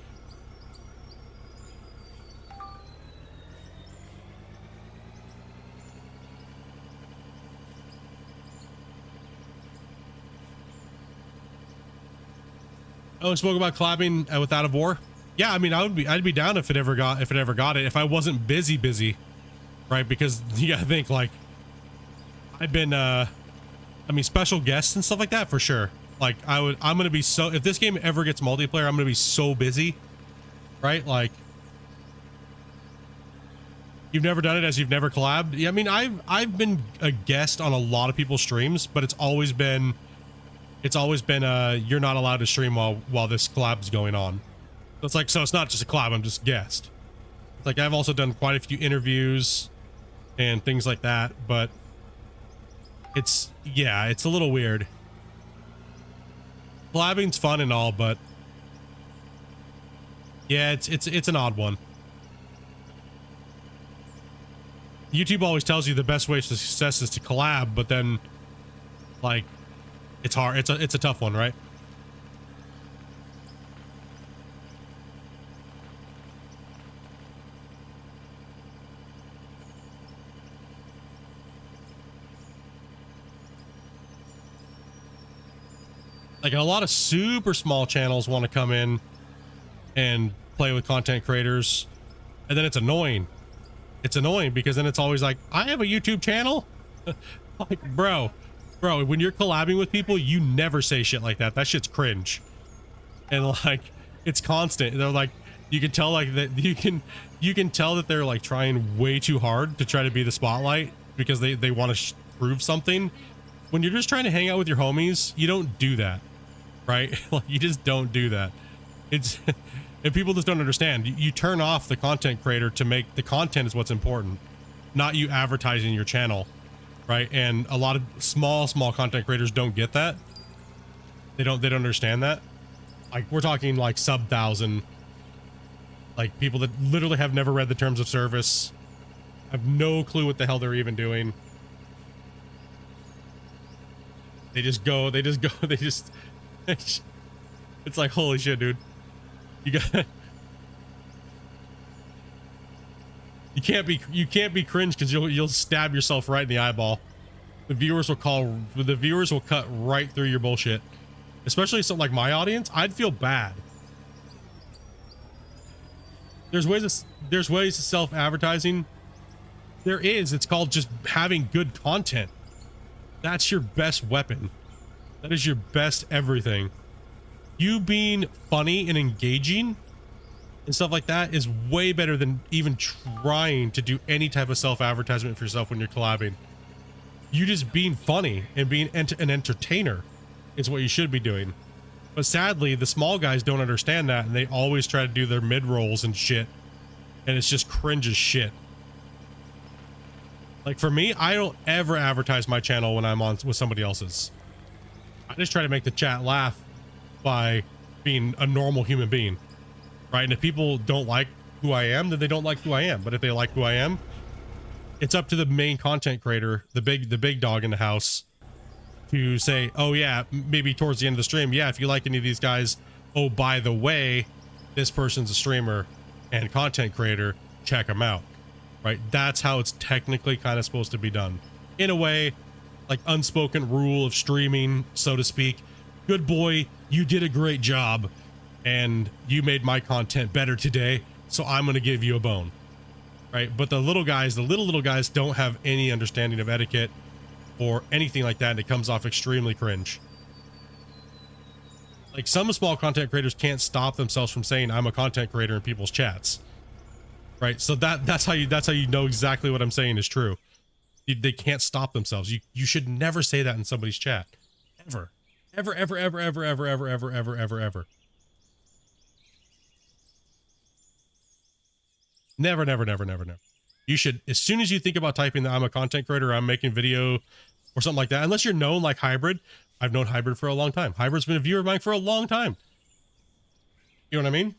Oh, spoke about collabing without a war. Yeah, I mean, I'd be down if it ever got it. If I wasn't busy, right? Because you gotta think like, I've been, I mean, special guests and stuff like that for sure. Like I'm gonna be so, if this game ever gets multiplayer, I'm gonna be so busy, right? Like, you've never done it as you've never collabed. Yeah, I mean, I've been a guest on a lot of people's streams, but it's always been you're not allowed to stream while this collab's going on. So it's like, so it's not just a collab, I'm just guest. It's like I've also done quite a few interviews and things like that, but it's, yeah, it's a little weird. Collabing's fun and all, but yeah, it's an odd one. YouTube always tells you the best way to success is to collab, but then like, it's hard. It's a tough one, right? Like a lot of super small channels want to come in and play with content creators, and then it's annoying. It's annoying because then it's always like, I have a YouTube channel. Like, bro, when you're collabing with people, you never say shit like that. That shit's cringe. And like, it's constant. They're like, you can tell like that you can tell that they're like trying way too hard to try to be the spotlight because they want to prove something. When you're just trying to hang out with your homies, you don't do that, right? Like, you just don't do that. It's, and people just don't understand. You turn off the content creator to make the content is what's important, not you advertising your channel. Right, and a lot of small content creators don't get that. They don't understand that. Like, we're talking like sub 1,000, like people that literally have never read the terms of service, have no clue what the hell they're even doing. They just it's like, holy shit, dude. You can't be cringe because you'll stab yourself right in the eyeball. The viewers will cut right through your bullshit. Especially something like my audience, I'd feel bad. There's ways to self-advertising. There is. It's called just having good content. That's your best weapon. That is your best everything. You being funny and engaging and stuff like that is way better than even trying to do any type of self-advertisement for yourself when you're collabing. You just being funny and being an entertainer is what you should be doing. But sadly, the small guys don't understand that, and they always try to do their mid-rolls and shit. And it's just cringe as shit. Like for me, I don't ever advertise my channel when I'm on with somebody else's. I just try to make the chat laugh by being a normal human being. Right? And if people don't like who I am, then they don't like who I am. But if they like who I am, it's up to the main content creator, the big dog in the house, to say, oh yeah, maybe towards the end of the stream, yeah, if you like any of these guys, oh, by the way, this person's a streamer and content creator, check them out. Right? That's how it's technically kind of supposed to be done. In a way, like unspoken rule of streaming, so to speak. Good boy, you did a great job and you made my content better today, so I'm going to give you a bone. Right? But the little guys don't have any understanding of etiquette or anything like that, and it comes off extremely cringe. Like some small content creators can't stop themselves from saying I'm a content creator in people's chats. Right? So that's how you know exactly what I'm saying is true. They can't stop themselves. You should never say that in somebody's chat. Ever. Ever, ever, ever, ever, ever, ever, ever, ever, ever, ever. Never, never, never, never, never. You should, as soon as you think about typing that I'm a content creator, I'm making video or something like that, unless you're known like Hybrid. I've known Hybrid for a long time. Hybrid's been a viewer of mine for a long time. You know what I mean?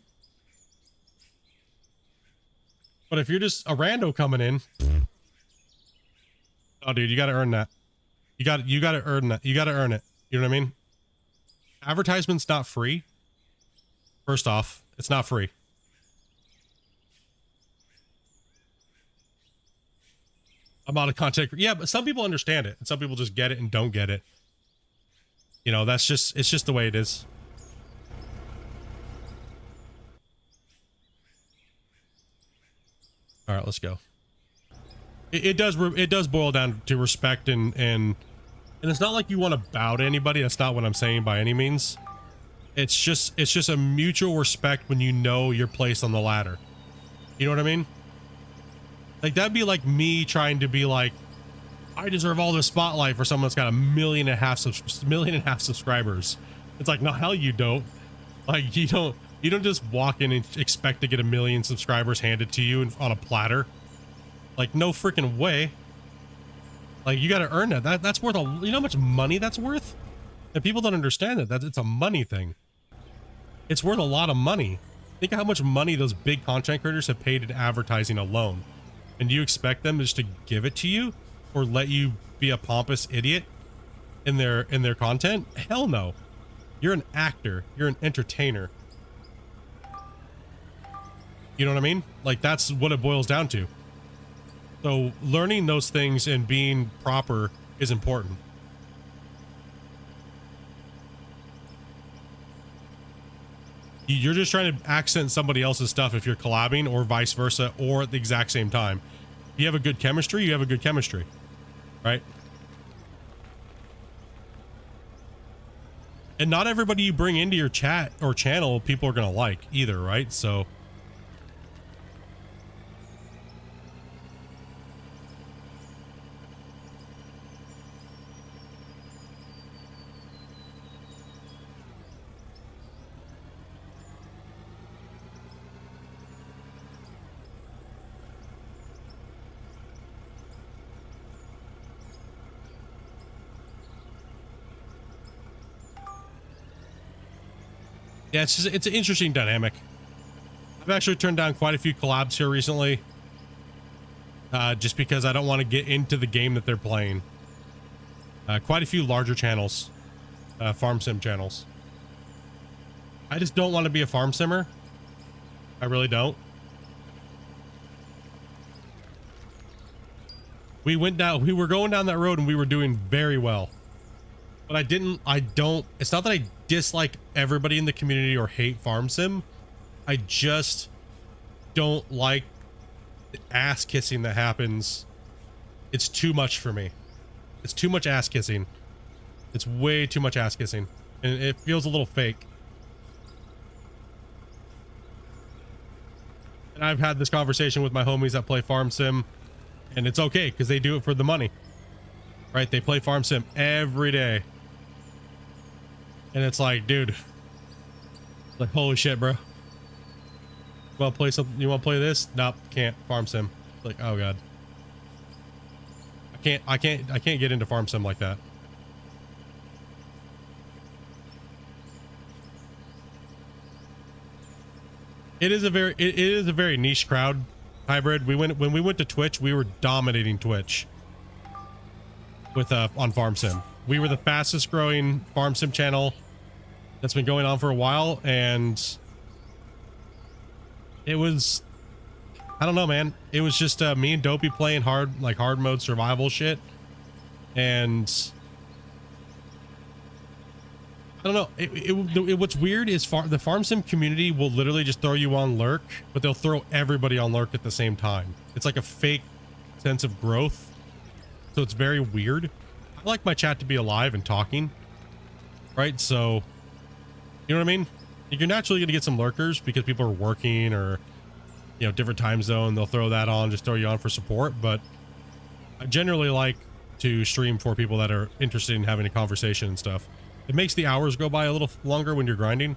But if you're just a rando coming in, oh dude, you got to earn that. You got to earn that. You got to earn it. You know what I mean? Advertisement's not free. First off, it's not free. I'm out of content. Yeah, but some people understand it and some people just get it and don't get it. You know, it's just the way it is. All right, let's go. It does boil down to respect and it's not like you want to bow to anybody. That's not what I'm saying by any means. It's just a mutual respect when you know your place on the ladder. You know what I mean? Like that'd be like me trying to be like, I deserve all this spotlight for someone that's got 1.5 million subscribers. It's like, no, hell you don't. Like you don't just walk in and expect to get 1 million subscribers handed to you on a platter. Like no freaking way. Like you got to earn that. That's worth you know how much money that's worth? And people don't understand that it's a money thing. It's worth a lot of money. Think of how much money those big content creators have paid in advertising alone. And do you expect them just to give it to you or let you be a pompous idiot in their content? Hell no. You're an actor. You're an entertainer. You know what I mean? Like that's what it boils down to. So learning those things and being proper is important. You're just trying to accent somebody else's stuff if you're collabing or vice versa or at the exact same time. If you have a good chemistry, you have a good chemistry, right? And not everybody you bring into your chat or channel people are going to like either, right? So yeah, it's an interesting dynamic. I've actually turned down quite a few collabs here recently. Just because I don't want to get into the game that they're playing. Quite a few larger channels. Farm sim channels. I just don't want to be a farm simmer. I really don't. We were going down that road and we were doing very well. But it's not that I dislike everybody in the community or hate farm sim. I just don't like the ass kissing that happens. It's too much for me. It's too much ass kissing. It's way too much ass kissing. And it feels a little fake. And I've had this conversation with my homies that play farm sim, and it's okay because they do it for the money, right? They play farm sim every day. And it's like, dude, like, holy shit, bro. You want to play something? You want to play this? Nope, can't. Farm sim. Like, oh god. I can't get into farm sim like that. It is a very niche crowd, Hybrid. When we went to Twitch, we were dominating Twitch with on farm sim. We were the fastest growing farm sim channel that's been going on for a while, and it was, I don't know, man. It was just me and Dopey playing hard mode survival shit, and I don't know. What's weird is the farm sim community will literally just throw you on lurk, but they'll throw everybody on lurk at the same time. It's like a fake sense of growth, so it's very weird. I like my chat to be alive and talking, right? So, you know what I mean? You're naturally going to get some lurkers because people are working or, you know, different time zone. They'll throw that on, just throw you on for support. But I generally like to stream for people that are interested in having a conversation and stuff. It makes the hours go by a little longer when you're grinding.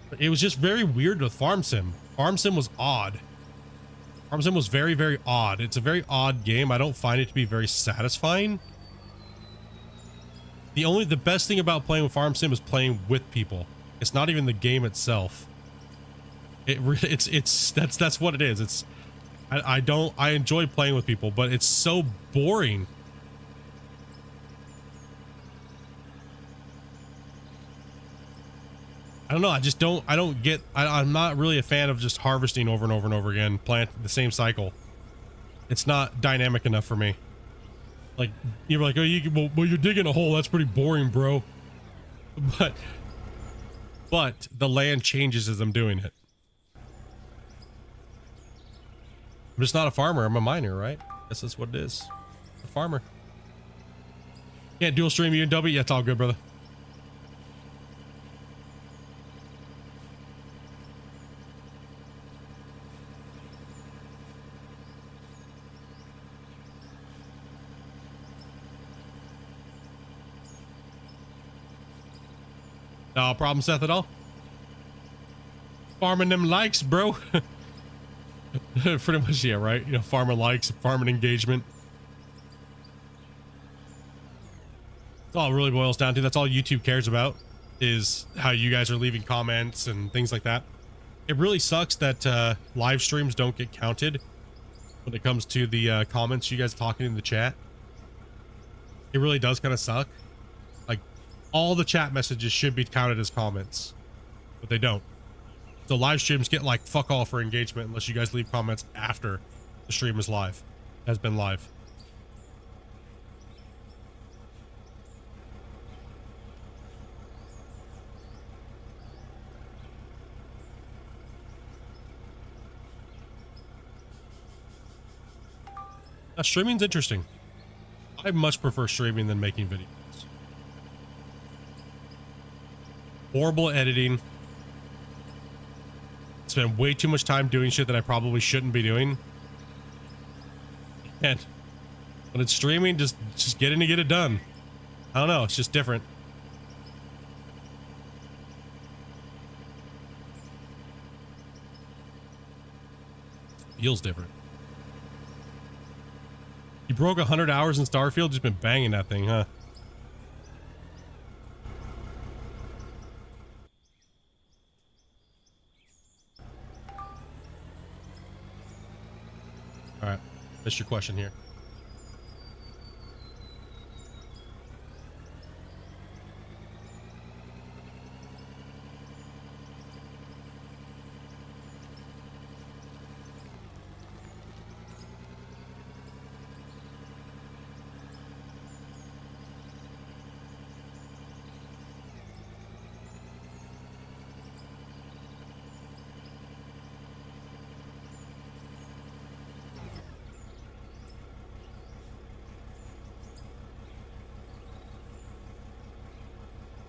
But it was just very weird with farm sim. Farm sim was odd. Farm sim was very, very odd. It's a very odd game. I don't find it to be very satisfying. The best thing about playing with farm sim is playing with people. It's not even the game itself. That's what it is. I enjoy playing with people, but it's so boring. I don't know. I'm not really a fan of just harvesting over and over and over again, plant the same cycle. It's not dynamic enough for me. Like, you're like, oh, well, you're digging a hole. That's pretty boring, bro. But the land changes as I'm doing it. I'm just not a farmer. I'm a miner, right? Guess that's what it is. A farmer. Can't dual stream you and W. Yeah, it's all good, brother. No problem, Seth, at all. Farming them likes, bro. Pretty much, yeah, right? You know, farming likes, farming engagement. That's all it really boils down to. That's all YouTube cares about, is how you guys are leaving comments and things like that. It really sucks that live streams don't get counted when it comes to the comments you guys talking in the chat. It really does kind of suck. Like, all the chat messages should be counted as comments, but they don't. So live streams get like fuck all for engagement unless you guys leave comments after the stream is live, has been live. Now, streaming's interesting. I much prefer streaming than making videos. Horrible editing. Spend way too much time doing shit that I probably shouldn't be doing. And when it's streaming, just get in and get it done. I don't know, it's just different. Feels different. You broke 100 hours in Starfield, just been banging that thing, huh? All right, that's your question here.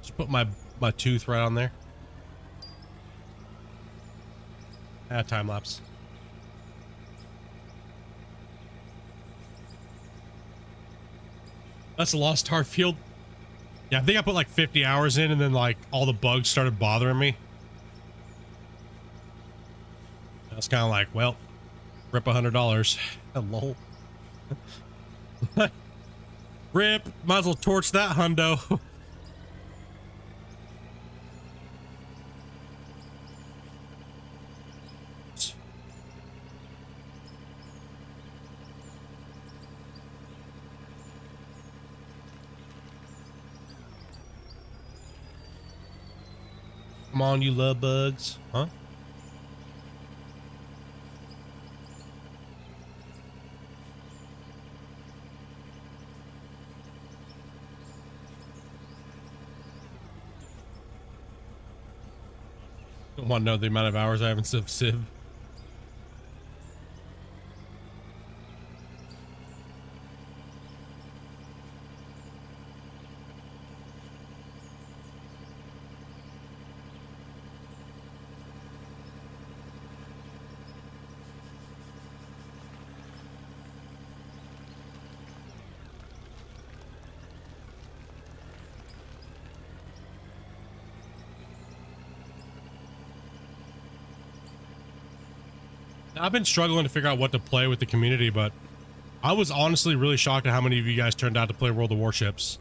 Just put my tooth right on there. Time lapse. That's a Lost Tar Field. Yeah, I think I put like 50 hours in, and then like all the bugs started bothering me. I was kind of like, well, rip $100. Lol. Rip. Might as well torch that hundo. Come on, you love bugs, huh? Don't want to know the amount of hours I haven't Civ. I've been struggling to figure out what to play with the community, but I was honestly really shocked at how many of you guys turned out to play World of Warships.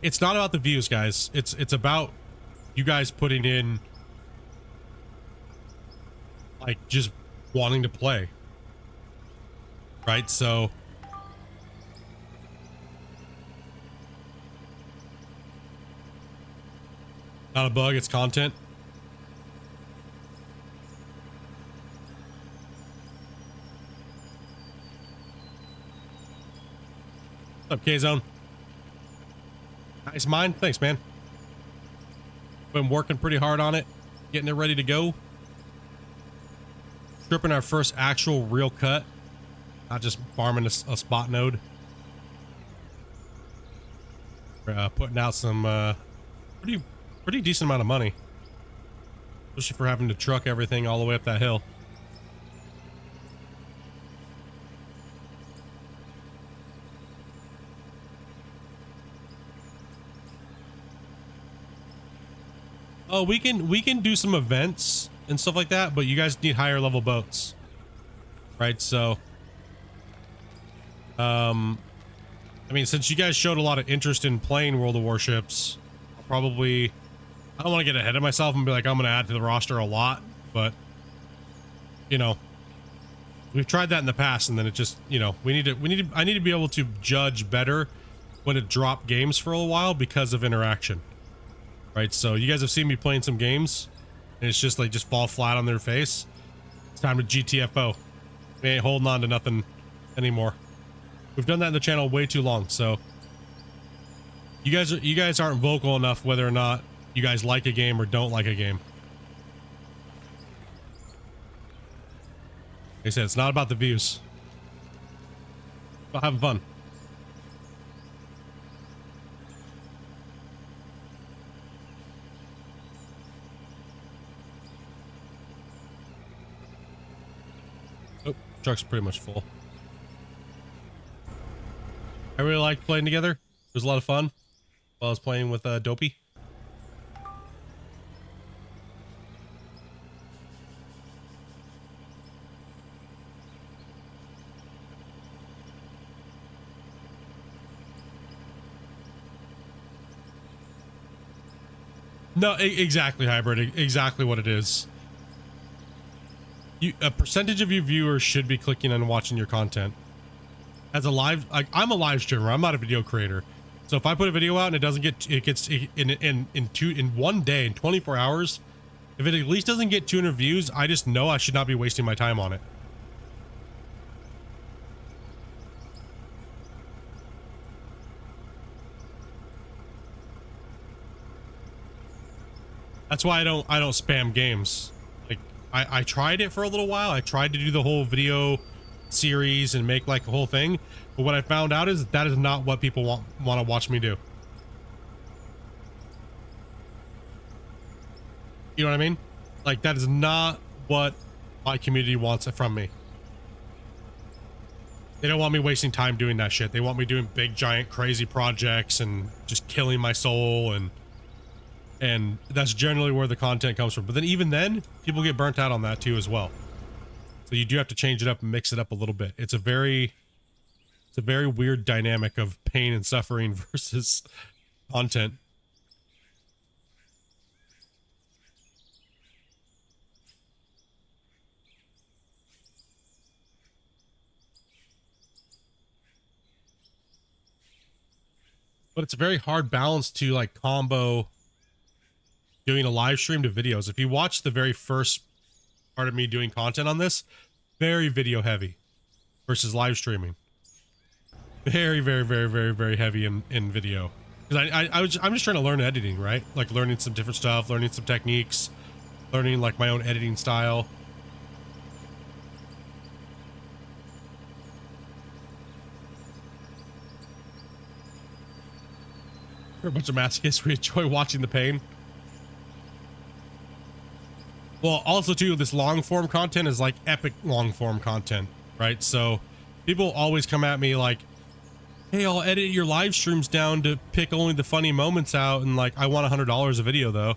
It's not about the views, guys. It's about you guys putting in, like, just wanting to play. Right? So not a bug, it's content. What's up, K-Zone? Nice mine. Thanks, man. Been working pretty hard on it, getting it ready to go. Stripping our first actual real cut, not just farming a spot node. Putting out some pretty decent amount of money, especially for having to truck everything all the way up that hill. Oh, we can do some events and stuff like that, but you guys need higher level boats, right? So, I mean, since you guys showed a lot of interest in playing World of Warships, I'll probably, I don't want to get ahead of myself and be like, I'm going to add to the roster a lot, but you know, we've tried that in the past, and then it just, you know, I need to be able to judge better when to drop games for a while because of interaction. Right, so you guys have seen me playing some games, and it's just like just fall flat on their face. It's time to GTFO. We ain't holding on to nothing anymore. We've done that in the channel way too long, so you guys aren't vocal enough whether or not you guys like a game or don't like a game. Like I said, it's not about the views. It's about having fun. Truck's pretty much full. I really liked playing together. It was a lot of fun while I was playing with Dopey. No, exactly, Hybrid. Exactly what it is. A percentage of your viewers should be clicking and watching your content. As a live, like, I'm a live streamer, I'm not a video creator. So if I put a video out and it doesn't get, it gets in one day, in 24 hours, if it at least doesn't get 200 views, I just know I should not be wasting my time on it. That's why I don't spam games. Like, I tried it for a little while. I tried to do the whole video series and make like a whole thing, but what I found out is that is not what people want to watch me do. You know what I mean? Like, that is not what my community wants from me. They don't want me wasting time doing that shit. They want me doing big, giant, crazy projects and just killing my soul, and that's generally where the content comes from. But then even then, people get burnt out on that too as well. So you do have to change it up and mix it up a little bit. It's a very weird dynamic of pain and suffering versus content. But it's a very hard balance to like combo doing a live stream to videos. If you watch the very first part of me doing content on this, very video heavy versus live streaming. Very, very, very, very, very heavy in video. Because I'm just trying to learn editing, right? Like learning some different stuff, learning some techniques, learning like my own editing style. We're a bunch of masochists. We enjoy watching the pain. Well, also too, this long form content is like epic long form content, right? So people always come at me like, hey, I'll edit your live streams down to pick only the funny moments out, and like, I want $100 a video though.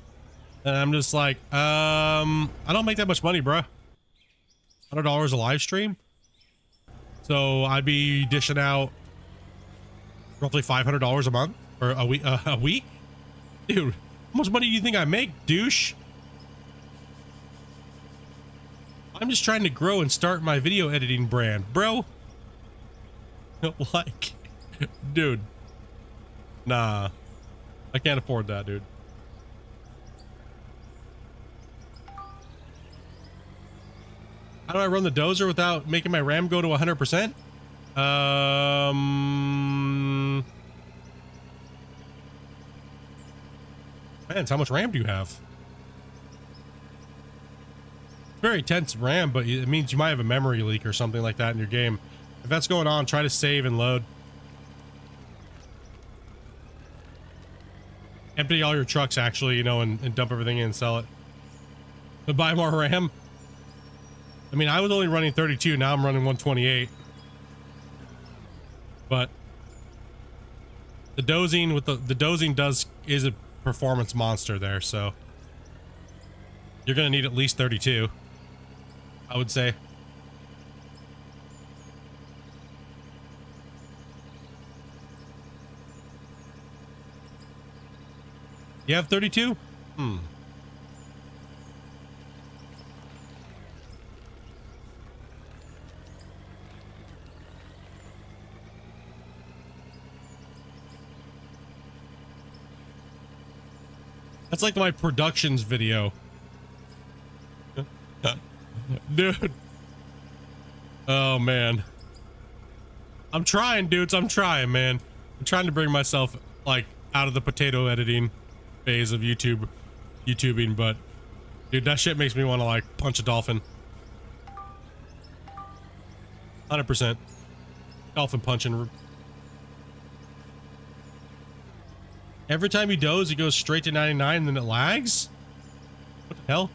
And I'm just like, I don't make that much money, bruh. $100 a live stream? So I'd be dishing out roughly $500 a month or a week? Dude, how much money do you think I make, douche? I'm just trying to grow and start my video editing brand, bro. Like, dude, nah, I can't afford that, dude. How do I run the dozer without making my RAM go to 100%? Depends, how much RAM do you have? Very tense RAM, but it means you might have a memory leak or something like that in your game. If that's going on, try to save and load. Empty all your trucks, actually, you know, and dump everything in and sell it. But buy more RAM. I mean, I was only running 32, now I'm running 128. But the dozing with the dozing is a performance monster there, so you're gonna need at least 32, I would say. You have 32? That's like my productions video. Dude. Oh, man. I'm trying, dudes. I'm trying, man. I'm trying to bring myself, like, out of the potato editing phase of YouTubing, but, dude, that shit makes me want to, like, punch a dolphin. 100%. Dolphin punching. Every time you doze, it goes straight to 99 and then it lags? What the hell?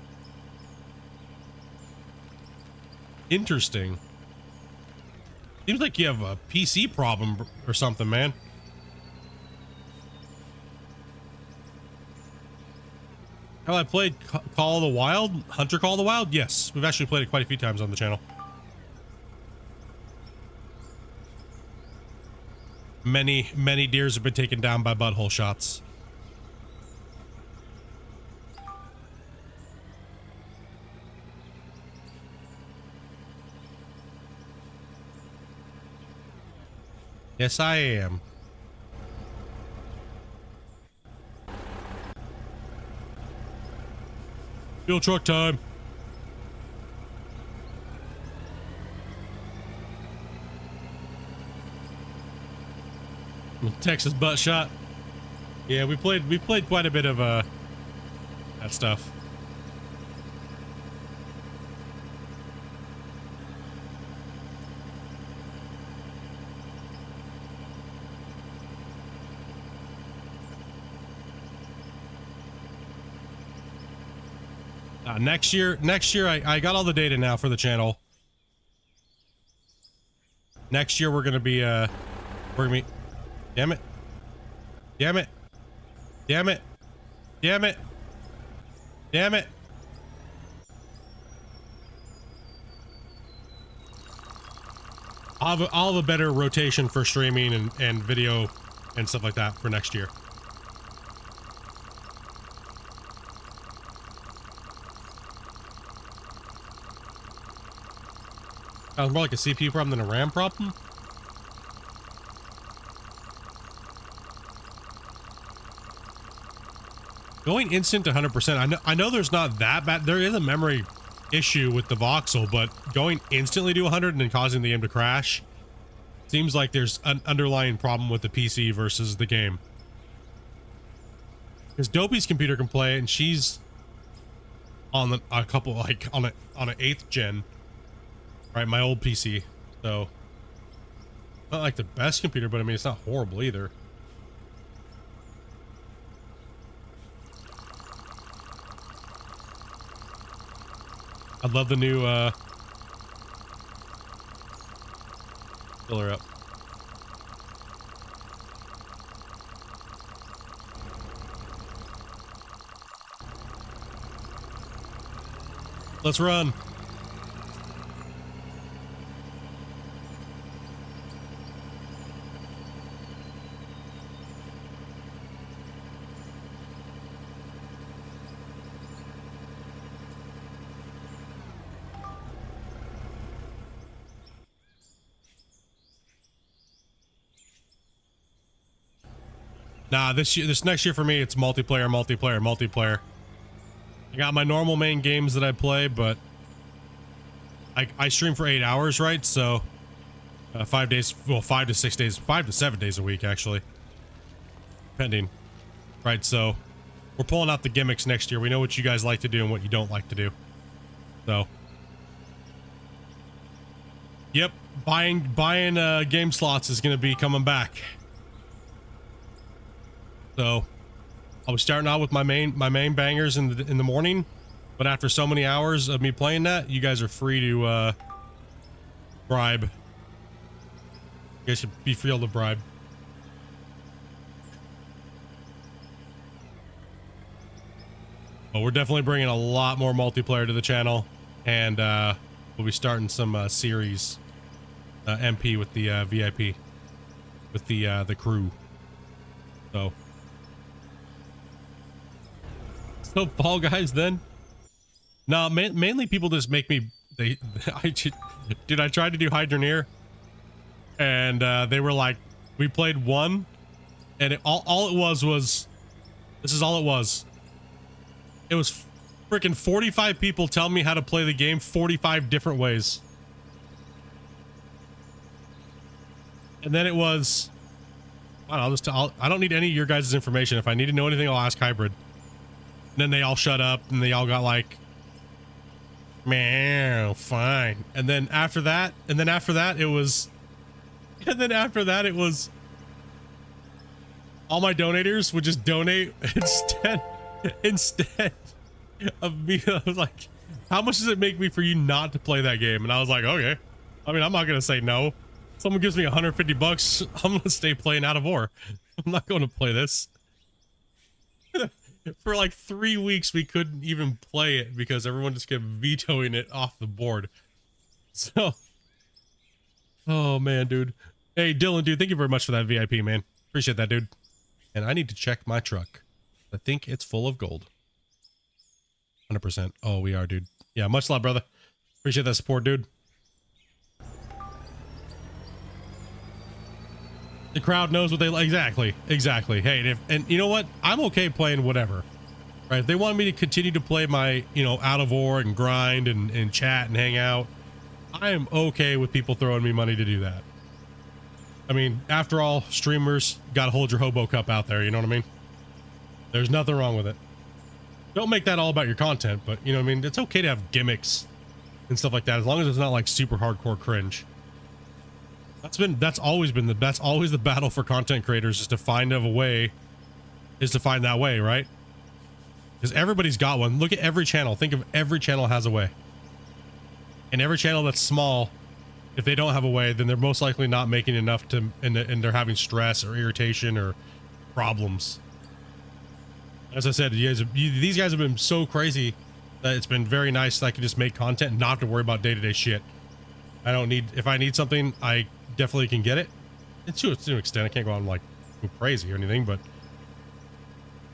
Interesting. Seems like you have a PC problem or something, man. Have I played Call of the Wild? Hunter Call of the Wild? Yes. We've actually played it quite a few times on the channel. Many deers have been taken down by butthole shots. Yes, I am. Fuel truck time. Texas butt shot. Yeah, we played quite a bit of that stuff. Next year, I got all the data now for the channel. Next year we're gonna be, damn it. Damn it. Damn it. Damn it. Damn it. I'll have a better rotation for streaming and video and stuff like that for next year. Sounds more like a CPU problem than a RAM problem. Going instant to 100%. I know there's not that bad. There is a memory issue with the voxel, but going instantly to 100 and then causing the game to crash seems like there's an underlying problem with the PC versus the game. Because Dopey's computer can play it, and she's on a couple, like on an 8th gen, right? My old PC, so not like the best computer, but I mean it's not horrible either. I love the new fill her up. Let's run. Nah, this next year for me, it's multiplayer. I got my normal main games that I play, but I stream for 8 hours, right? So 5 days, well, 5 to 6 days, 5 to 7 days a week, actually, depending, right? So we're pulling out the gimmicks next year. We know what you guys like to do and what you don't like to do. So, yep, buying game slots is going to be coming back. So I was starting out with my main bangers in the morning, but after so many hours of me playing that, you guys are free to bribe. You guys should be free to bribe. But we're definitely bringing a lot more multiplayer to the channel, and we'll be starting some series MP with the VIP with the crew. So Fall Guys then? No, mainly people just make me, dude, I tried to do Hydroneer, and they were like, we played one, and all it was, this is all it was. It was freaking 45 people telling me how to play the game 45 different ways. And then it was, I don't need any of your guys' information. If I need to know anything, I'll ask Hybrid. And then they all shut up, and they all got like, man, fine. And then after that, it was all my donators would just donate instead of me. I was like, how much does it make me for you not to play that game? And I was like, okay. I mean, I'm not gonna say no. Someone gives me 150 bucks, I'm gonna stay playing Out of War. I'm not going to play this. For like 3 weeks, we couldn't even play it because everyone just kept vetoing it off the board. So, oh man, dude. Hey, Dylan, dude, thank you very much for that VIP, man. Appreciate that, dude. And I need to check my truck. I think it's full of gold. 100%. Oh, we are, dude. Yeah, much love, brother. Appreciate that support, dude. The crowd knows what they like. Exactly. Hey, and you know what? I'm okay playing whatever, right? If they want me to continue to play my, Out of War and grind and chat and hang out, I am okay with people throwing me money to do that. I mean, after all, streamers got to hold your hobo cup out there. You know what I mean? There's nothing wrong with it. Don't make that all about your content, but you know what I mean? It's okay to have gimmicks and stuff like that, as long as it's not like super hardcore cringe. That's always the battle for content creators, is to find that way, right? because everybody's got one. Look at every channel. Think of every channel has a way. And every channel that's small, if they don't have a way, then they're most likely not making enough to, and they're having stress or irritation or problems. As I said, these guys have been so crazy that it's been very nice that I can just make content and not have to worry about day-to-day shit. I don't need, if I need something, I definitely can get it. And to an extent, I can't go on like crazy or anything, but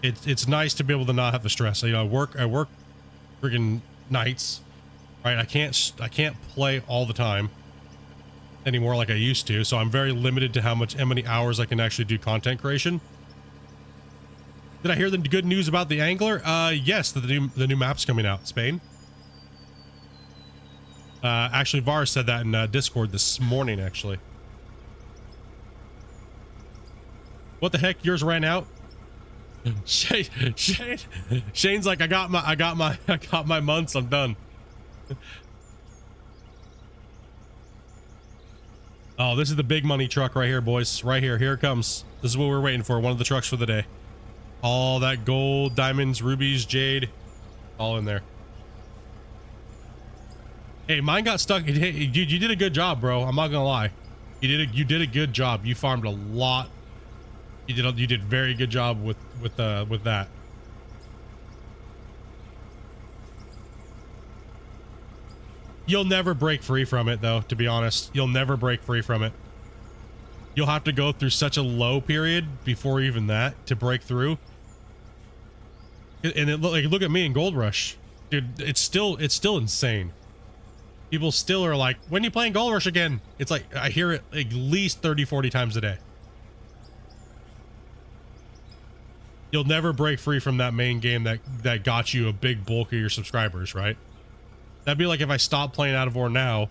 it's nice to be able to not have the stress. You know, I work friggin' nights, right? I can't play all the time anymore like I used to, so I'm very limited to how many hours I can actually do content creation. Did I hear the good news about the angler? Yes, the new map's coming out, Spain. Actually, Var said that in Discord this morning, actually. What the heck? Yours ran out? Shane's like, I got my months. I'm done. Oh, this is the big money truck right here, boys. Right here. Here it comes. This is what we're waiting for. One of the trucks for the day. All that gold, diamonds, rubies, jade, all in there. Hey, mine got stuck. Hey, dude, you did a good job, bro. I'm not gonna lie. You did a good job. You farmed a lot. You did very good job with that. You'll never break free from it, though, to be honest. You'll never break free from it. You'll have to go through such a low period before even that to break through. And look at me in Gold Rush. Dude, it's still insane. People still are like, when are you playing Gold Rush again? It's like, I hear it at least 30, 40 times a day. You'll never break free from that main game that got you a big bulk of your subscribers, right? That'd be like if I stopped playing Out of War now,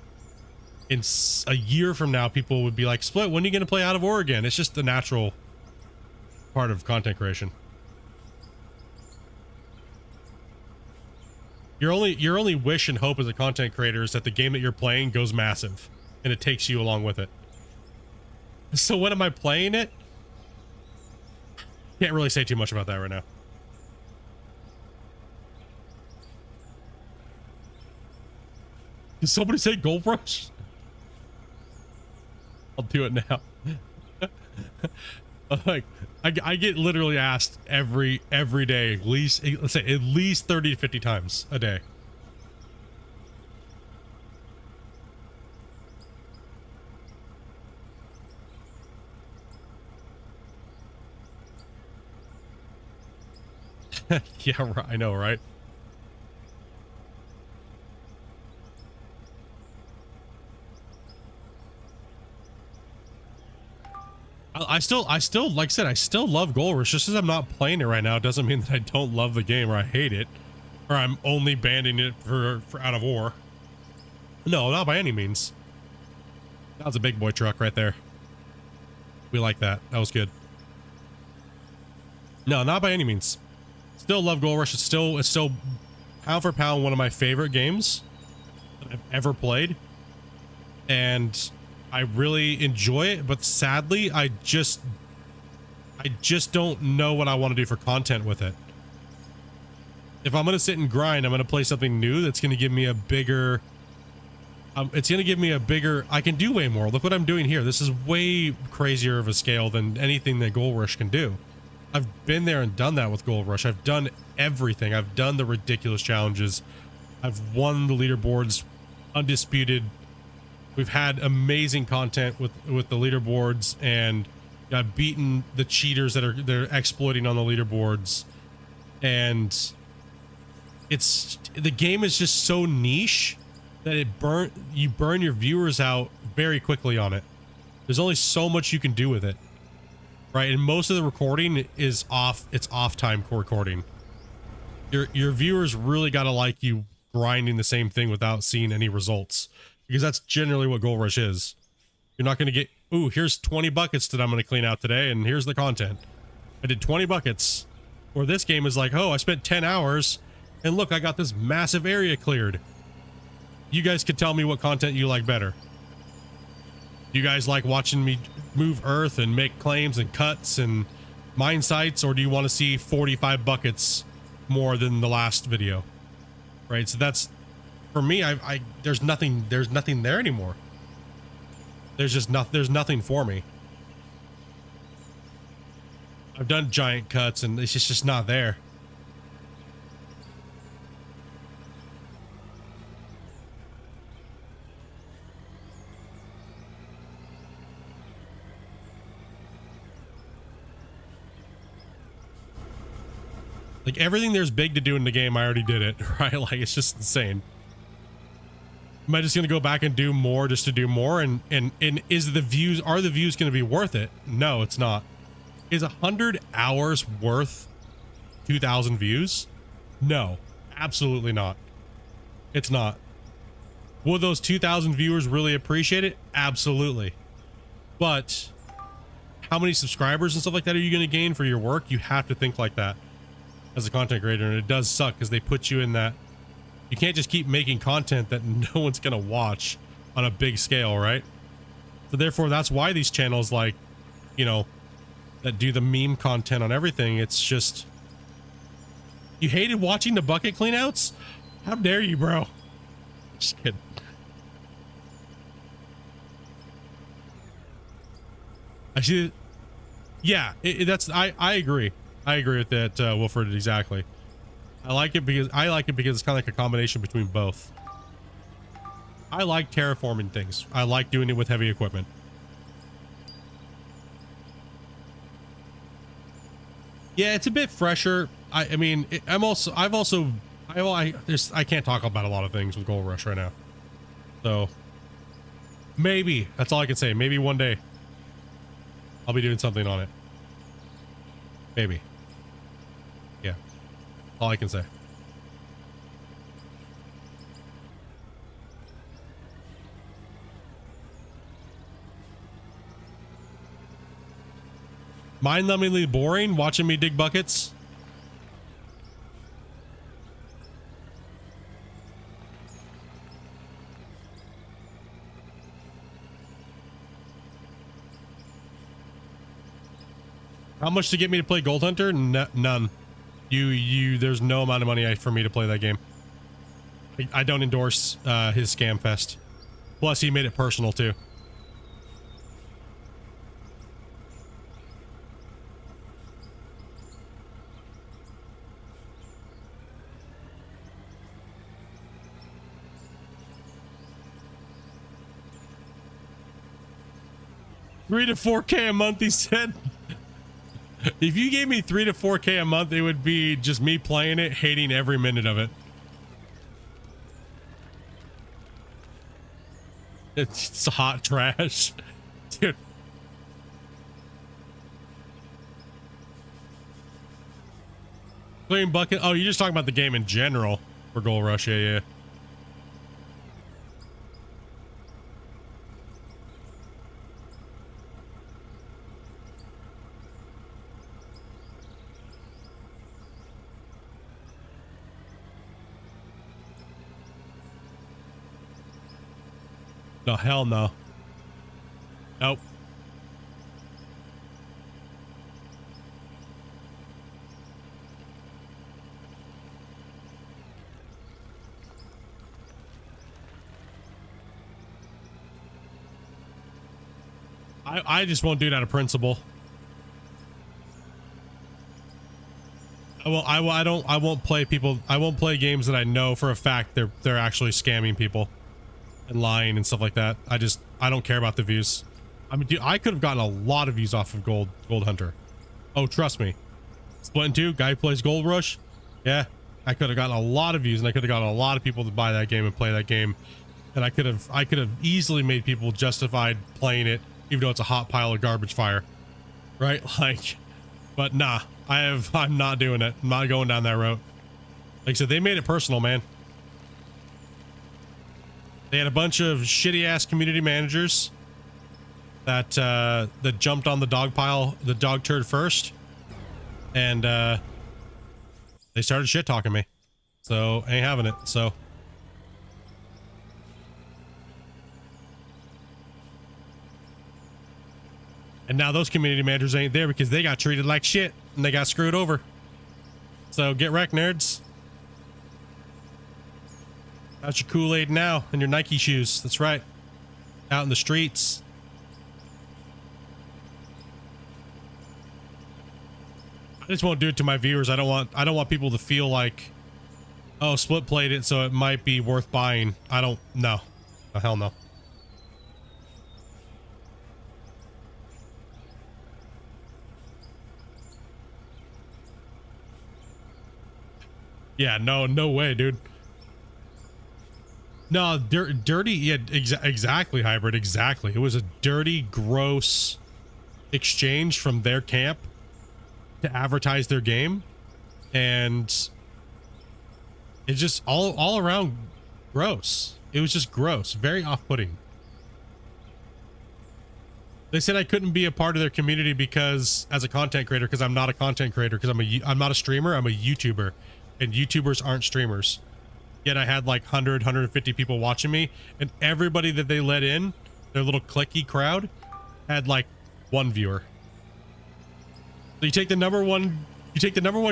in a year from now, people would be like, Split, when are you going to play Out of War again? It's just the natural part of content creation. Your only wish and hope as a content creator is that the game that you're playing goes massive and it takes you along with it. So when am I playing it? Can't really say too much about that right now. Did somebody say Gold Rush? I'll do it now. Like, I get literally asked every day, at least, let's say at least 30 to 50 times a day. Yeah, I know, right? I still, like I said, I still love Gold Rush. Just as I'm not playing it right now, it doesn't mean that I don't love the game or I hate it, or I'm only banning it for Out of War. No, not by any means. That was a big boy truck right there. We like that. That was good. No, not by any means. Still love Gold Rush. It's still pound for pound one of my favorite games that I've ever played, and I really enjoy it, but sadly, I just don't know what I want to do for content with it. If I'm going to sit and grind, I'm going to play something new that's going to give me a bigger, it's going to give me a bigger, I can do way more. Look what I'm doing here. This is way crazier of a scale than anything that Gold Rush can do. I've been there and done that with Gold Rush. I've done everything. I've done the ridiculous challenges. I've won the leaderboards, undisputed. We've had amazing content with the leaderboards, and I've beaten the cheaters they're exploiting on the leaderboards. And the game is just so niche that you burn your viewers out very quickly on it. There's only so much you can do with it, right? And most of the recording is off. It's off time recording. Your viewers really got to like you grinding the same thing without seeing any results. Because that's generally what Gold Rush is. You're not going to get, ooh, here's 20 buckets that I'm going to clean out today, and here's the content. I did 20 buckets. Or this game is like, oh, I spent 10 hours, and look, I got this massive area cleared. You guys could tell me what content you like better. You guys like watching me move earth and make claims and cuts and mine sites, or do you want to see 45 buckets more than the last video, right? So that's, for me, I there's nothing there anymore. There's nothing for me. I've done giant cuts and it's just not there. Like, everything there's big to do in the game, I already did it, right? Like, it's just insane. Am I just gonna go back and do more just to do more? And is the views, are the views gonna be worth it? No, it's not. Is 100 hours worth 2,000 views? No, absolutely not. It's not. Will those 2,000 viewers really appreciate it? Absolutely. But how many subscribers and stuff like that are you gonna gain for your work? You have to think like that as a content creator, and it does suck because they put you in that. You can't just keep making content that no one's gonna watch on a big scale, right? So therefore, that's why these channels, like, you know, that do the meme content on everything, it's just, you hated watching the bucket cleanouts? How dare you, bro? Just kidding. Actually, yeah, I agree. I agree with that, Wilfred, exactly. I like it because it's kind of like a combination between both. I like terraforming things. I like doing it with heavy equipment. Yeah, it's a bit fresher. I mean, I can't talk about a lot of things with Gold Rush right now. So maybe, that's all I can say. Maybe one day I'll be doing something on it. Maybe. Yeah. All I can say. Mind-numbingly boring watching me dig buckets. How much to get me to play Gold Hunter? None. There's no amount of money for me to play that game. I don't endorse his scam fest. Plus, he made it personal too. $3 to $4K a month, he said. If you gave me $3 to $4K a month, it would be just me playing it, hating every minute of it. It's hot trash. Dude. Clean bucket. Oh, you're just talking about the game in general for Gold Rush. Yeah. No, hell no. Nope. I just won't do it out of principle. I won't play games that I know for a fact they're actually scamming people and lying and stuff like that. I don't care about the views. I mean, dude, I could have gotten a lot of views off of Gold Hunter. Oh, trust me. Splitintwo Tee, guy who plays Gold Rush. Yeah, I could have gotten a lot of views, and I could have gotten a lot of people to buy that game and play that game. And I could have easily made people justified playing it, even though it's a hot pile of garbage fire, right? Like, but nah, I'm not doing it. I'm not going down that road. Like I said, they made it personal, man. They had a bunch of shitty ass community managers that jumped on the dog turd first, and they started shit talking me. So ain't having it. So and now those community managers ain't there because they got treated like shit and they got screwed over. So get wrecked, nerds. How's your Kool-Aid now and your Nike shoes? That's right. Out in the streets. I just won't do it to my viewers. I don't want people to feel like, oh, Split played it, so it might be worth buying. I don't know. Oh, hell no. Yeah, no way, dude. No, dirty. Yeah, exactly, Hybrid. Exactly. It was a dirty, gross exchange from their camp to advertise their game, and it's just all around gross. It was just gross, very off-putting. They said I couldn't be a part of their community because, as a content creator, because I'm not a content creator, because I'm not a streamer, I'm a YouTuber, and YouTubers aren't streamers. Yet I had like 150 people watching me, and everybody that they let in, their little cliquey crowd, had like one viewer. So you take the number one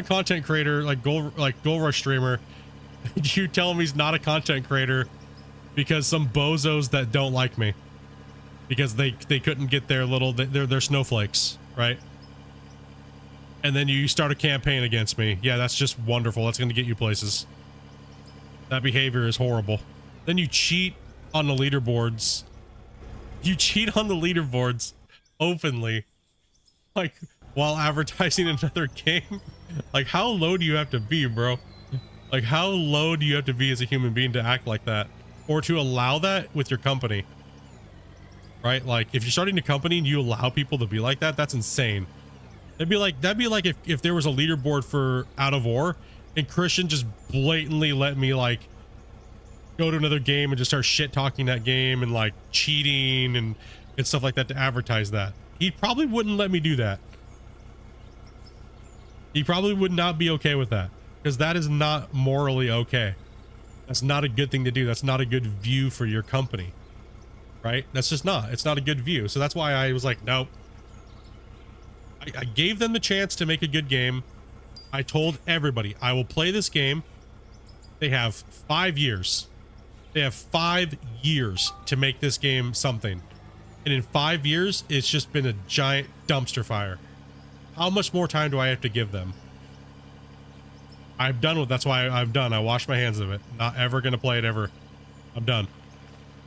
content creator, like Gold Rush streamer, you tell him he's not a content creator because some bozos that don't like me, because they couldn't get their little their snowflakes, right? And then you start a campaign against me. Yeah, that's just wonderful. That's going to get you places. That behavior is horrible. Then you cheat on the leaderboards. You cheat on the leaderboards openly, like, while advertising another game. Like, how low do you have to be, bro? Like, how low do you have to be as a human being to act like that, or to allow that with your company? Right? Like, if you're starting a company and you allow people to be like that, that's insane. That'd be like if there was a leaderboard for Out of War and Christian just blatantly let me like go to another game and just start shit talking that game and like cheating and stuff like that to advertise that. He probably wouldn't let me do that. He probably would not be okay with that, because that is not morally okay. That's not a good thing to do. That's not a good view for your company, right? That's just not. It's not a good view. So that's why I was like, nope. I gave them the chance to make a good game. I told everybody, I will play this game. They have 5 years. They have 5 years to make this game something. And in 5 years, it's just been a giant dumpster fire. How much more time do I have to give them? I'm done with, that's why I'm done. I washed my hands of it. Not ever going to play it ever. I'm done.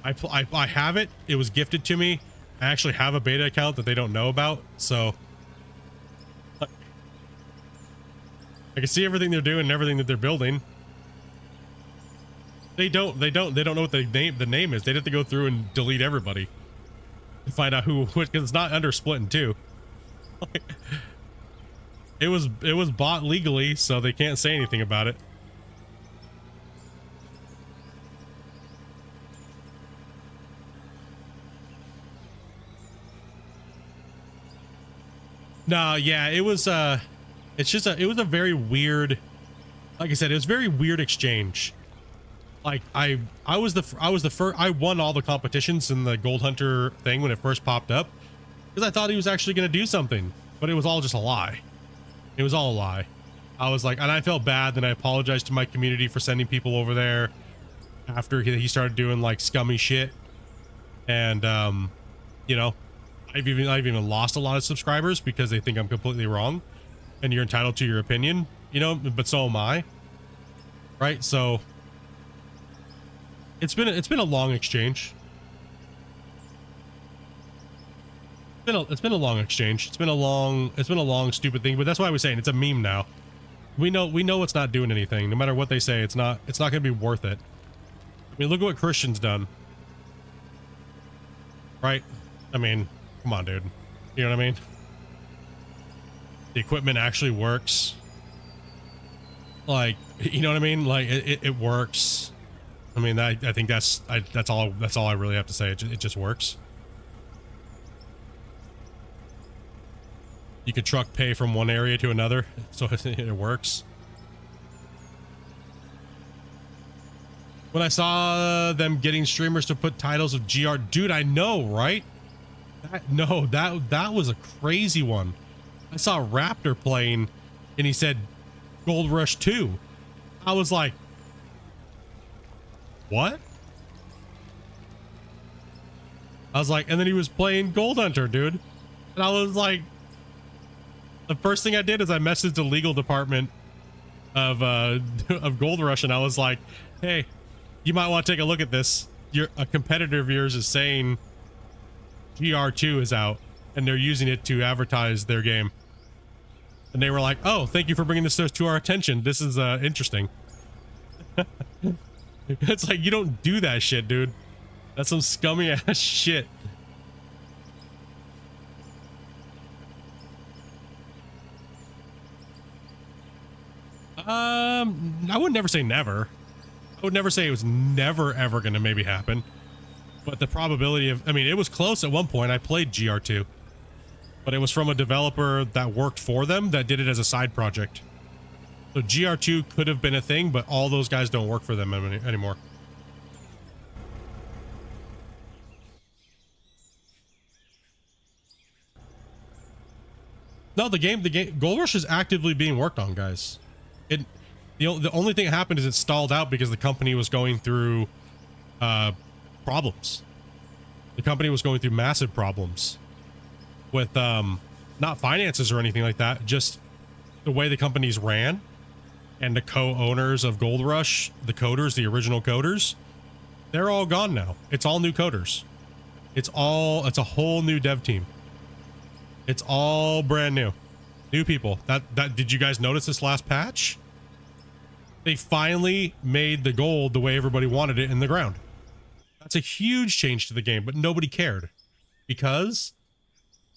I have it. It was gifted to me. I actually have a beta account that they don't know about. So I can see everything they're doing and everything that they're building. They don't know what the name is. They'd have to go through and delete everybody to find out who, because it's not under Splitintwo Tee. It was bought legally, so they can't say anything about it. No, yeah, it was it's just it was a very weird, like I said, it was a very weird exchange. Like I was the first. I won all the competitions in the Gold Hunter thing when it first popped up, because I thought he was actually going to do something, but it was all just a lie. It was all a lie. I was like, and I felt bad, and I apologized to my community for sending people over there after he started doing like scummy shit. And you know, I've even lost a lot of subscribers because they think I'm completely wrong, and you're entitled to your opinion, you know, but so am I. Right? So it's been a long exchange. It's been a long exchange. It's been a long stupid thing, but that's why I was saying it's a meme now. We know it's not doing anything. No matter what they say, it's not going to be worth it. I mean, look at what Christian's done. Right? I mean, come on, dude. You know what I mean? The equipment actually works. Like, you know what I mean? Like it works. I mean, I think that's all I really have to say. It just works. You can truck pay from one area to another, so it works. When I saw them getting streamers to put titles of GR, dude, I know, right? That was a crazy one. I saw Raptor playing, and he said Gold Rush 2. I was like, what? I was like, and then he was playing Gold Hunter, dude. And I was like, the first thing I did is I messaged the legal department of Gold Rush, and I was like, hey, you might want to take a look at this. A competitor of yours is saying GR2 is out, and they're using it to advertise their game. And they were like, oh, thank you for bringing this to our attention. This is interesting. It's like, you don't do that shit, dude. That's some scummy ass shit. I would never say never. I would never say it was never ever going to maybe happen. But the probability of, I mean, it was close at one point. I played GR2, but it was from a developer that worked for them that did it as a side project. So GR2 could have been a thing, but all those guys don't work for them anymore. No, the game Gold Rush is actively being worked on, guys. The only thing that happened is it stalled out because the company was going through problems. The company was going through massive problems with not finances or anything like that, just the way the companies ran, and the co-owners of Gold Rush, the coders, the original coders, they're all gone now. It's all new coders. It's a whole new dev team. It's all brand new. New people. Did you guys notice this last patch? They finally made the gold the way everybody wanted it in the ground. That's a huge change to the game, but nobody cared because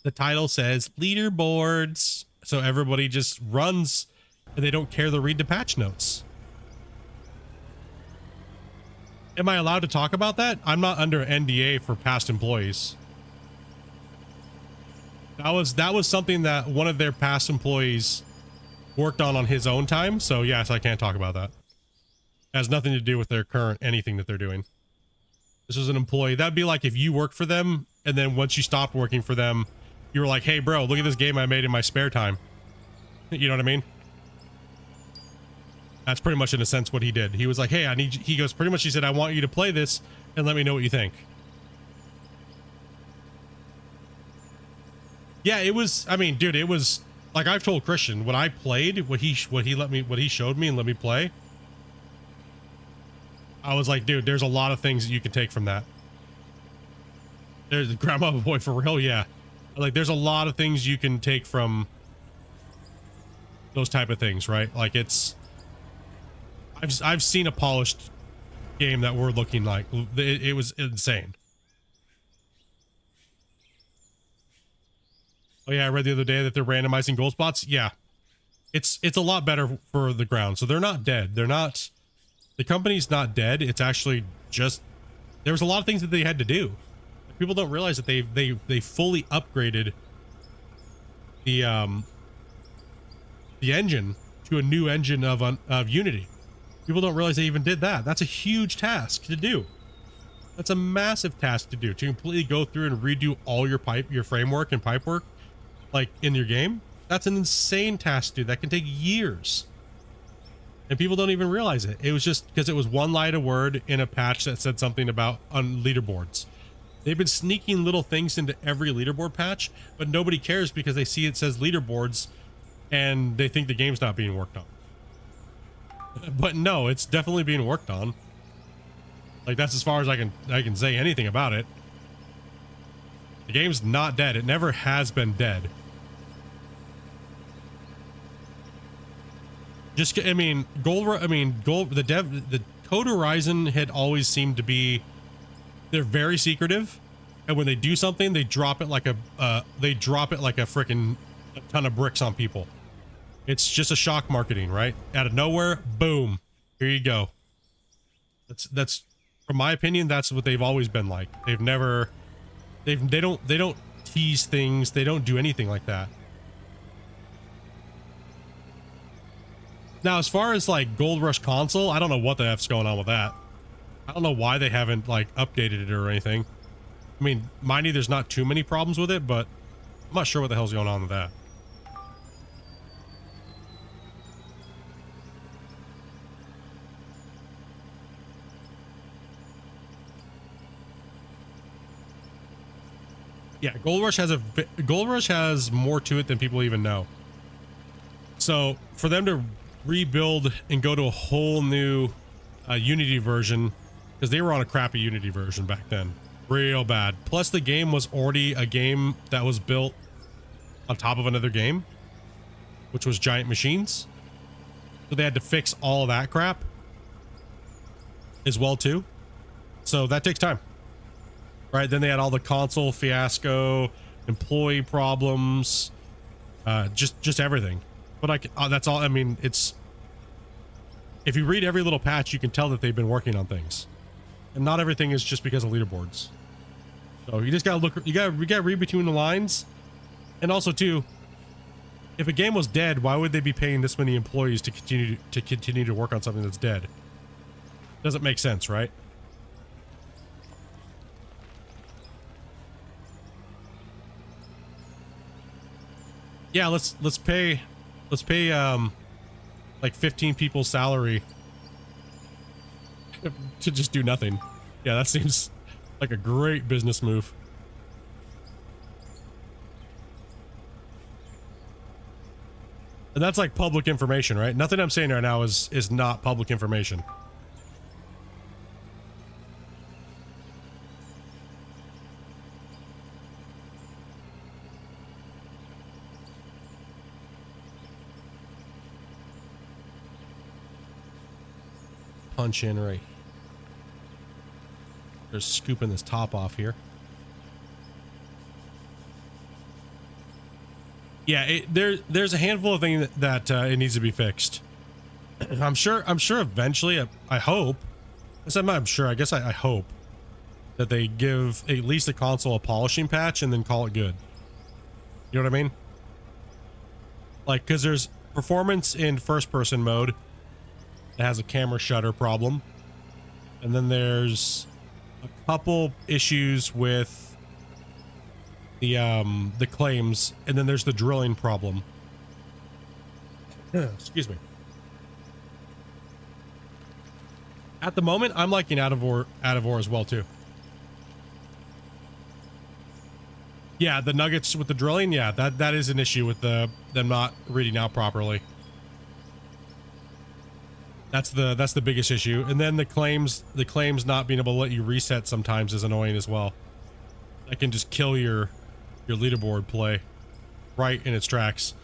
the title says leaderboards. So everybody just runs and they don't care to read the patch notes. Am I allowed to talk about that? I'm not under NDA for past employees. That was something that one of their past employees worked on his own time. So yes, I can't talk about that. It has nothing to do with their current anything that they're doing. This was an employee. That'd be like if you worked for them and then once you stopped working for them, you were like, hey bro, look at this game I made in my spare time. You know what I mean? That's pretty much in a sense what he did. He was like, hey, he goes, pretty much he said, I want you to play this and let me know what you think. Yeah, it was, I mean, dude, it was like I've told Christian when I played what he showed me and let me play. I was like, dude, there's a lot of things that you can take from that. There's grandma boy for real. Yeah. Like there's a lot of things you can take from those type of things, right? Like I've seen a polished game that we're looking like it was insane. Oh yeah, I read the other day that they're randomizing gold spots. Yeah, it's a lot better for the ground. So they're not dead. The company's not dead. It's actually just there was a lot of things that they had to do. People don't realize that they fully upgraded the engine to a new engine of Unity. People don't realize they even did that. That's a huge task to do. That's a massive task to do, to completely go through and redo all your framework and pipe work, like in your game. That's an insane task to do. That can take years. And people don't even realize it. It was just because it was one line of word in a patch that said something about on leaderboards. They've been sneaking little things into every leaderboard patch, but nobody cares because they see it says leaderboards and they think the game's not being worked on. But no, it's definitely being worked on. Like that's as far as I can say anything about it. The game's not dead. It never has been dead. Just, I mean, the Code Horizon had always seemed to be, they're very secretive, and when they do something, they drop it like a freaking ton of bricks on people. It's just a shock marketing, right? Out of nowhere, boom, here you go. That's from my opinion, that's what they've always been like. They don't tease things. They don't do anything like that. Now, as far as like Gold Rush console, I don't know what the F's going on with that. I don't know why they haven't like updated it or anything. I mean, mind you, there's not too many problems with it, but I'm not sure what the hell's going on with that. Yeah, Gold Rush has more to it than people even know. So for them to rebuild and go to a whole new Unity version, because they were on a crappy Unity version back then, real bad. Plus the game was already a game that was built on top of another game, which was Giant Machines. So they had to fix all of that crap as well too. So that takes time, right? Then they had all the console fiasco, employee problems, just everything. But that's all. I mean, it's, if you read every little patch, you can tell that they've been working on things, and not everything is just because of leaderboards. So you just gotta look. You gotta read between the lines, and also too, if a game was dead, why would they be paying this many employees to continue to work on something that's dead? Doesn't make sense, right? Yeah, let's pay like 15 people's salary to just do nothing. Yeah, that seems like a great business move. And that's like public information, right? Nothing I'm saying right now is not public information. Punch in right. Just scooping this top off here. Yeah, there's a handful of things that it needs to be fixed. I'm sure eventually, I hope. I'm sure. I guess I hope that they give at least the console a polishing patch and then call it good. You know what I mean? Like, because there's performance in first-person mode. It has a camera shutter problem, and then there's a couple issues with the claims, and then there's the drilling problem. Excuse me. At the moment, I'm liking out of ore as well too. Yeah, the nuggets with the drilling, yeah, that is an issue with them not reading out properly. That's the biggest issue. And then the claims not being able to let you reset sometimes is annoying as well. That can just kill your leaderboard play right in its tracks.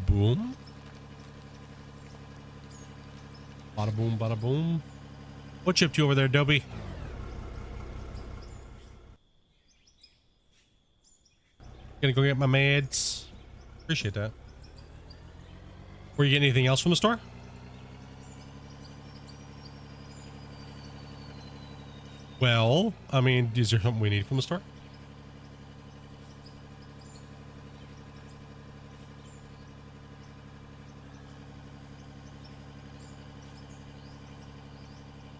Boom. Bada boom, bada boom. What chipped you over there, Dobie? Gonna go get my meds. Appreciate that. Were you getting anything else from the store? Well, I mean, is there something we need from the store?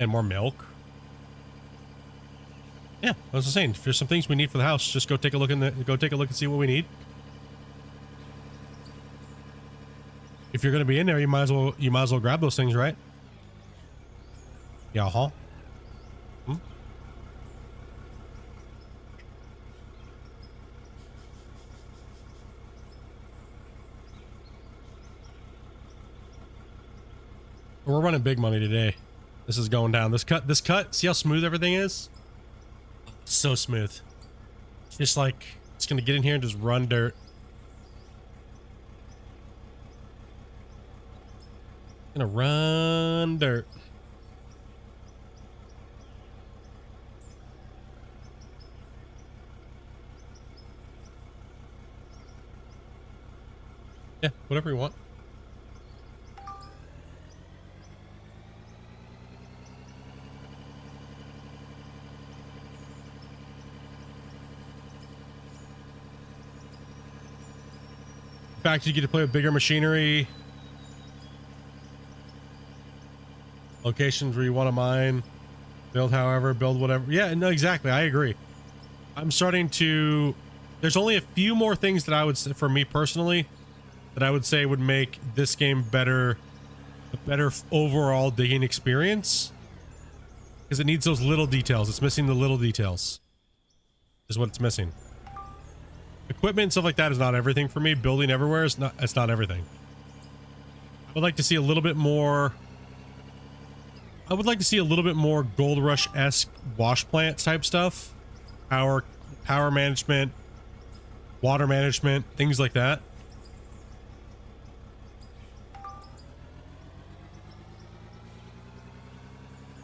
And more milk. Yeah, I was just saying, if there's some things we need for the house, just go take a look and see what we need. If you're gonna be in there, you might as well grab those things, right? Yeah, huh? Hmm? We're running big money today. This is going down. This cut, see how smooth everything is? So smooth. It's just like, it's gonna get in here and just run dirt. Gonna run dirt. Yeah, whatever you want. In fact, you get to play with bigger machinery. Locations where you want to mine. Build however, build whatever. Yeah, no, exactly. I agree. I'm starting to... There's only a few more things that I would say, for me personally, that I would say would make this game better, a better overall digging experience. Because it needs those little details. It's missing the little details. Is what it's missing. Equipment and stuff like that is not everything for me. Building everywhere is not, it's not everything. I would like to see a little bit more... I would like to see a little bit more Gold Rush-esque wash plant type stuff. Power management, water management, things like that.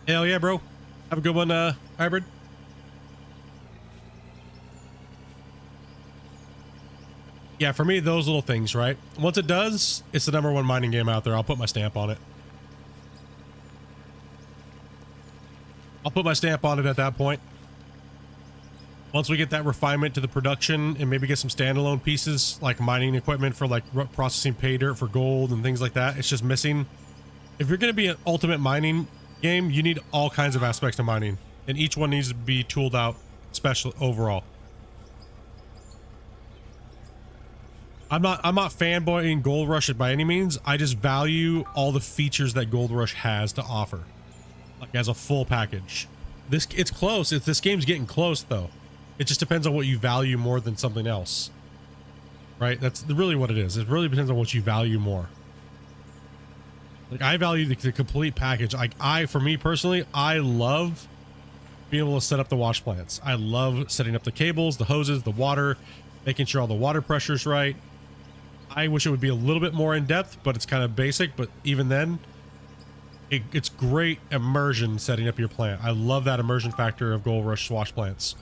Hell yeah, bro. Have a good one, Hybrid. Yeah, for me, those little things, right? Once it does, it's the #1 mining game out there. I'll put my stamp on it. I'll put my stamp on it at that point. Once we get that refinement to the production and maybe get some standalone pieces like mining equipment for like processing pay dirt for gold and things like that, it's just missing. If you're going to be an ultimate mining game, you need all kinds of aspects of mining, and each one needs to be tooled out special overall. I'm not fanboying Gold Rush by any means. I just value all the features that Gold Rush has to offer, like as a full package. It's close. This game's getting close though. It just depends on what you value more than something else, right? That's really what it is. It really depends on what you value more. Like I value the complete package. Like for me personally, I love being able to set up the wash plants. I love setting up the cables, the hoses, the water, making sure all the water pressure's right. I wish it would be a little bit more in depth, but it's kind of basic. But even then, it's great immersion setting up your plant. I love that immersion factor of Gold Rush wash plants.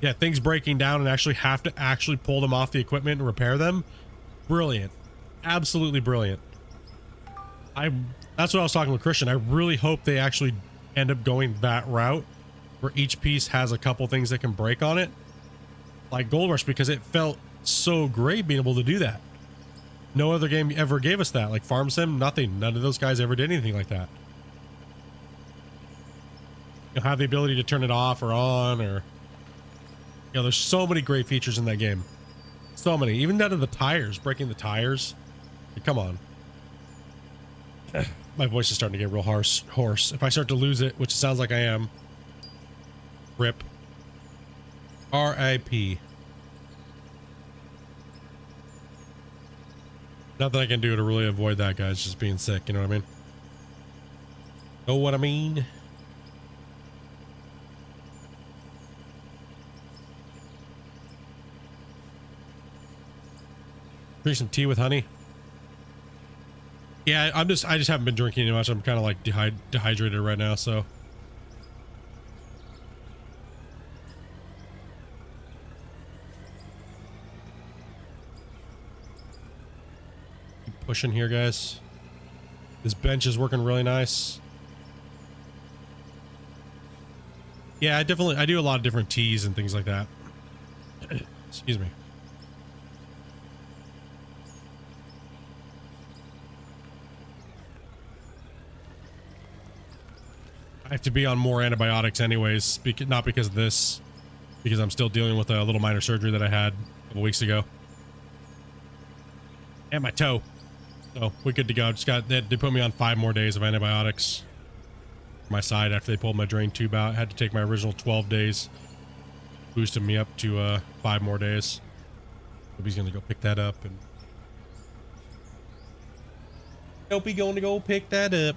Yeah, things breaking down and actually have to actually pull them off the equipment and repair them. Brilliant. Absolutely brilliant. That's what I was talking with Christian. I really hope they actually end up going that route where each piece has a couple things that can break on it, like Gold Rush, because it felt so great being able to do that. No other game ever gave us that. Like Farm Sim, nothing. None of those guys ever did anything like that. You'll have the ability to turn it off or on, or there's so many great features in that game. So many. Even down to the tires, breaking the tires. Come on. My voice is starting to get real hoarse. If I start to lose it, which it sounds like I am. RIP. R.I.P. Nothing I can do to really avoid that, guys. Just being sick, you know what I mean? Know what I mean? Drink some tea with honey. Yeah, I just haven't been drinking too much. I'm kind of like dehydrated right now, so. Keep pushing here, guys. This bench is working really nice. Yeah, I do a lot of different teas and things like that. Excuse me. I have to be on more antibiotics anyways, not because of this, because I'm still dealing with a little minor surgery that I had a couple weeks ago. And my toe. So we're good to go. They put me on 5 more days of antibiotics for my side after they pulled my drain tube out. I had to take my original 12 days, boosted me up to 5 more days. Hope he's gonna go pick that up, and hope he's going to go pick that up.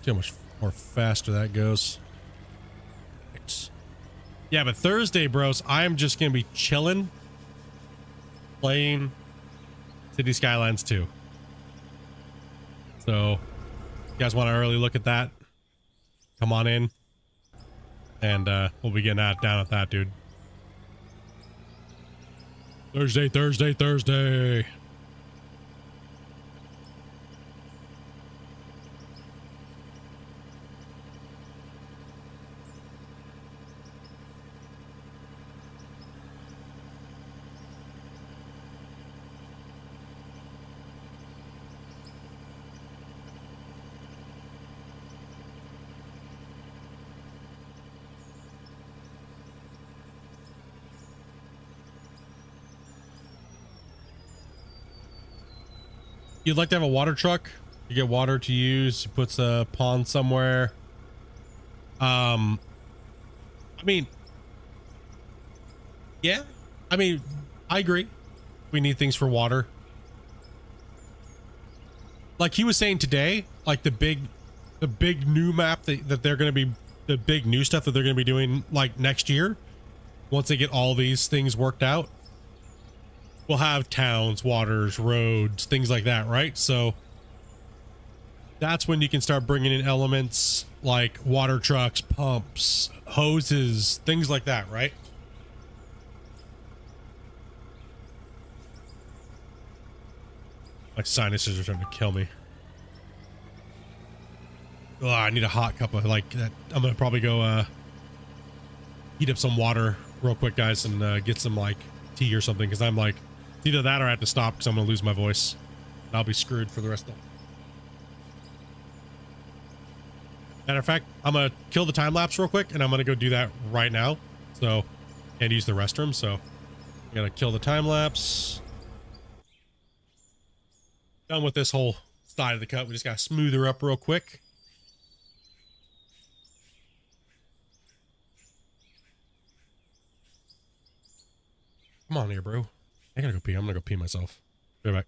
See how much more faster that goes. Yeah, but Thursday, bros, I'm just gonna be chilling, playing City Skylines 2. So, you guys want to early look at that? Come on in, and we'll be getting down at that, dude. Thursday, Thursday, Thursday. You'd like to have a water truck? You get water to use. Puts a pond somewhere. I mean, yeah. I mean, I agree. We need things for water. Like he was saying today, like the big new map that they're going to be, the big new stuff that they're going to be doing like next year, once they get all these things worked out, we'll have towns, waters, roads, things like that, right? So that's when you can start bringing in elements like water trucks, pumps, hoses, things like that, right? My sinuses are starting to kill me. Oh, I need a hot cup of like that. I'm gonna probably go heat up some water real quick, guys, and get some like tea or something, because I'm like, it's either that or I have to stop because I'm gonna lose my voice and I'll be screwed for the rest of the... Matter of fact, I'm gonna kill the time lapse real quick and I'm gonna go do that right now. So, and use the restroom. So, I gotta kill the time lapse. Done with this whole side of the cut. We just gotta smooth her up real quick. Come on here, bro. I gotta go pee. I'm gonna go pee myself. Be right back.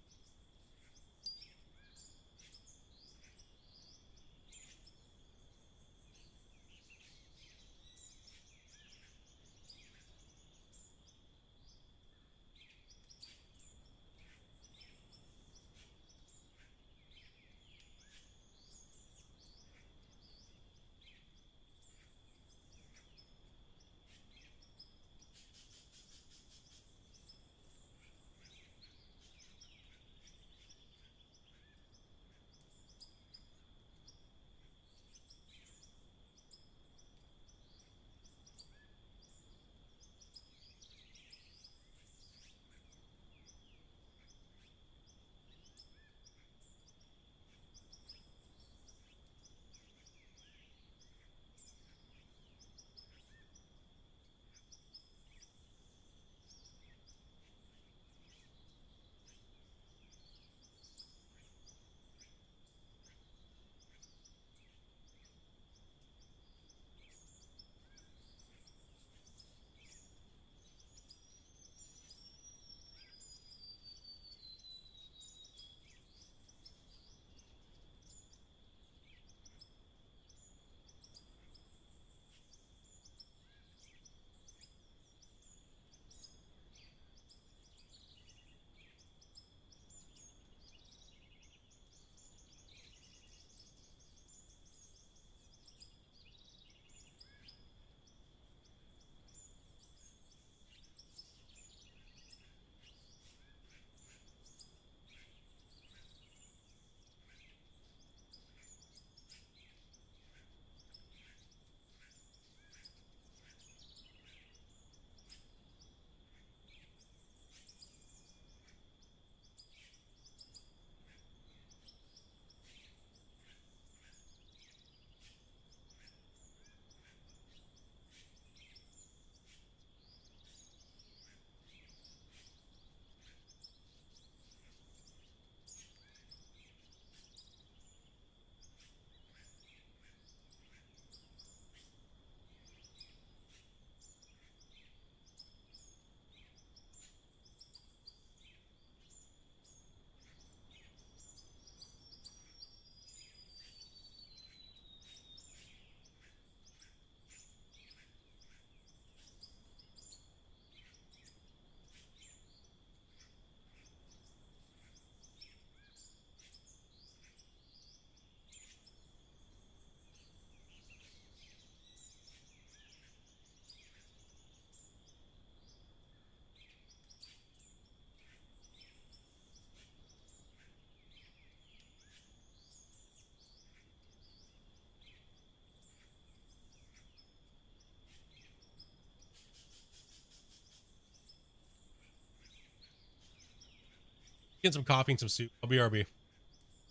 Get some coffee and some soup. I'll be RB.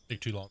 Take too long.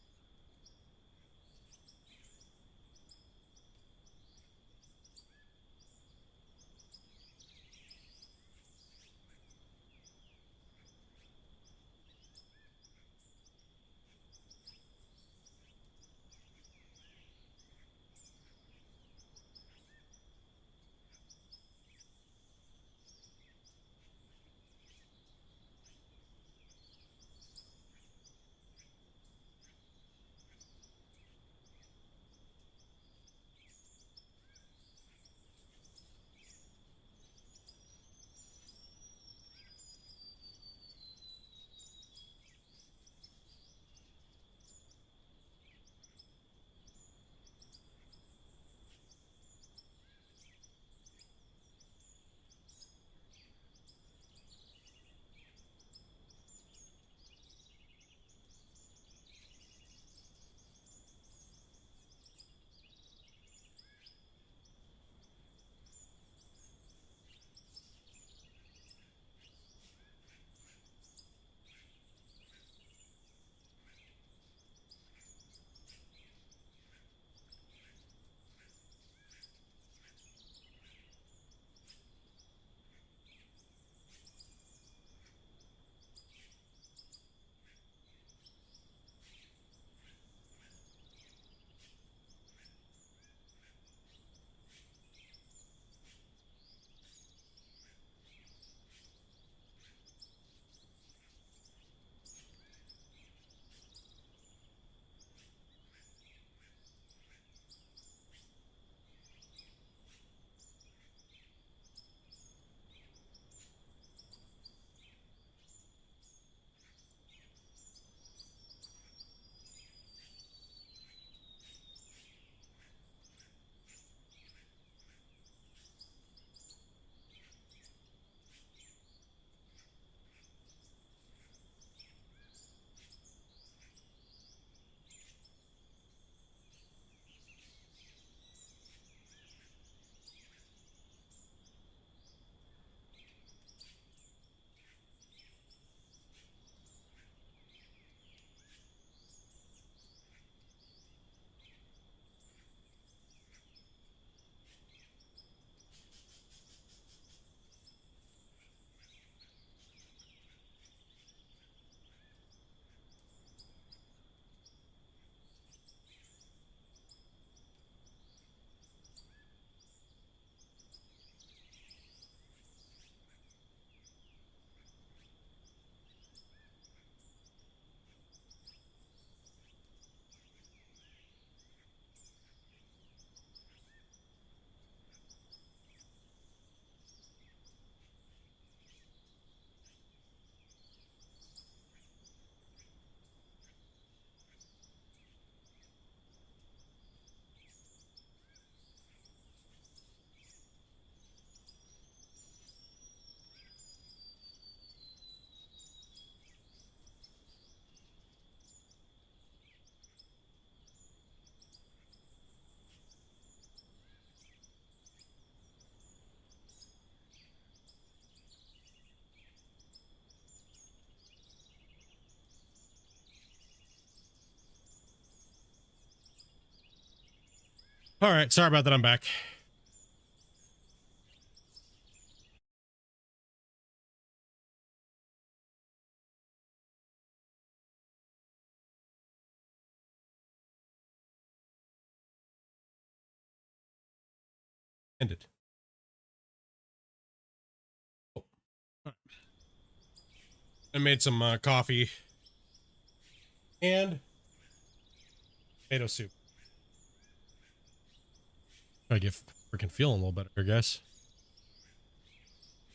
All right. Sorry about that. I'm back. Ended. Oh. I made some coffee and tomato soup. I get freaking feeling a little better, I guess.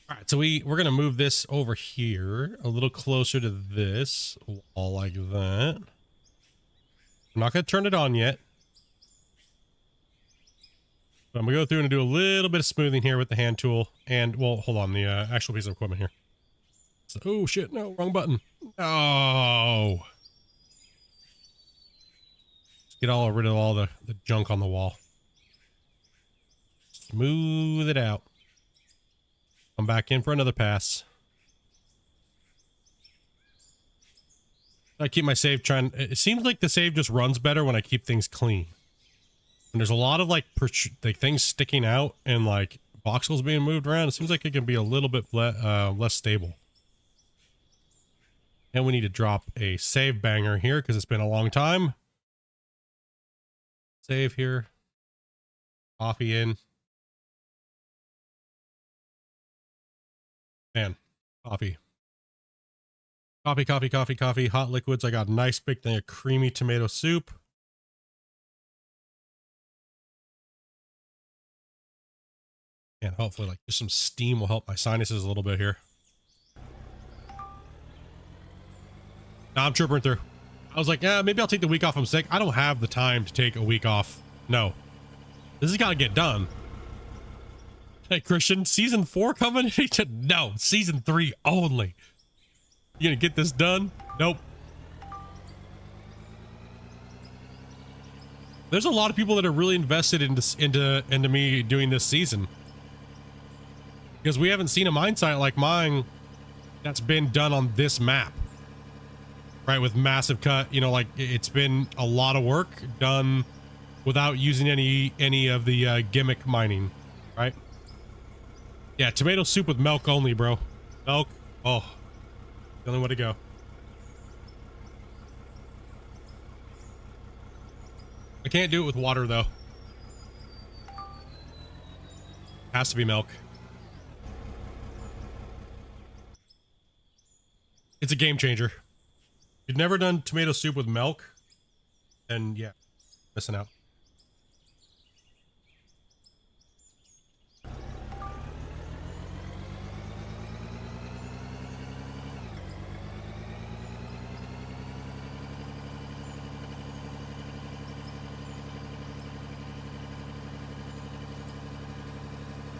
All right, so we're gonna move this over here a little closer to this wall like that. I'm not gonna turn it on yet. But I'm gonna go through and do a little bit of smoothing here with the hand tool, and well, hold on, the actual piece of equipment here. So, oh shit! No, wrong button. Oh, get all rid of all the junk on the wall. Smooth it out. I'm back in for another pass. I keep my save trying. It seems like the save just runs better when I keep things clean. And there's a lot of like things sticking out and like voxels being moved around. It seems like it can be a little bit less stable. And we need to drop a save banger here because it's been a long time. Save here. Coffee in. Man, coffee. Coffee, coffee, coffee, coffee. Hot liquids. I got a nice big thing of creamy tomato soup. And hopefully like just some steam will help my sinuses a little bit here. Now I'm troopering through. I was like, yeah, maybe I'll take the week off. I'm sick. I don't have the time to take a week off. No. This has got to get done. Hey, Christian, season 4 coming? No, season 3 only. You gonna get this done? Nope. There's a lot of people that are really invested into me doing this season. Because we haven't seen a mine site like mine that's been done on this map. Right, with massive cut, you know, like it's been a lot of work done without using any of the gimmick mining, right? Yeah, tomato soup with milk only, bro. Milk, oh, the only way to go. I can't do it with water though. Has to be milk. It's a game changer. If you've never done tomato soup with milk, then yeah, missing out.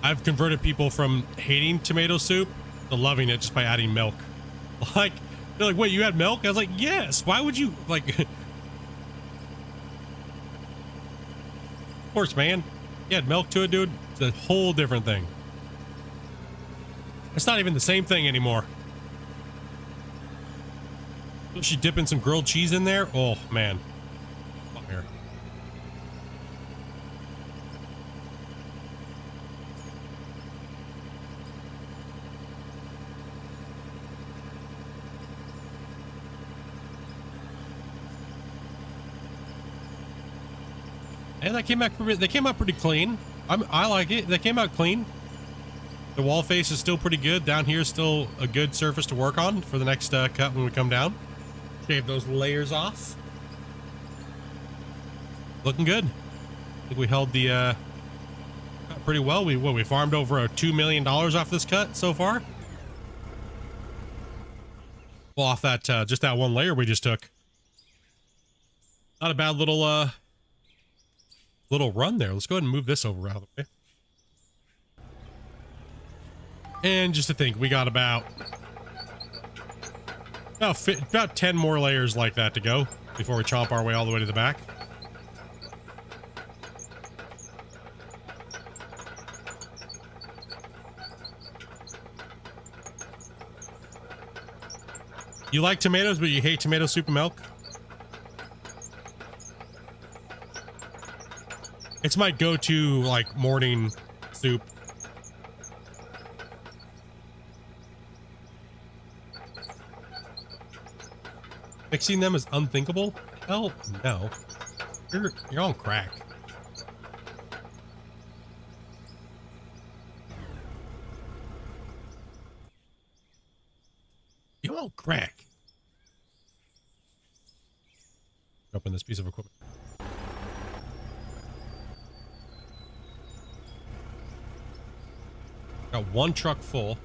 I've converted people from hating tomato soup to loving it just by adding milk. Like, they're like, wait, you had milk? I was like, yes. Why would you, like... Of course, man. You had milk to it, dude. It's a whole different thing. It's not even the same thing anymore. She dipping some grilled cheese in there? Oh, man. Come here. And they came out pretty clean. I like it. They came out clean. The wall face is still pretty good. Down here is still a good surface to work on for the next cut when we come down. Shave those layers off. Looking good. I think we held the cut pretty well. We farmed over $2 million off this cut so far. Well, off that just that one layer we just took. Not a bad little run there. Let's go ahead and move this over out of the way. And just to think, we got about 10 more layers like that to go before we chomp our way all the way to the back. You like tomatoes, but you hate tomato soup and milk? It's my go-to, like, morning soup. Mixing them is unthinkable? Hell no. You're on crack. You're on crack. Open this piece of equipment. Got one truck full.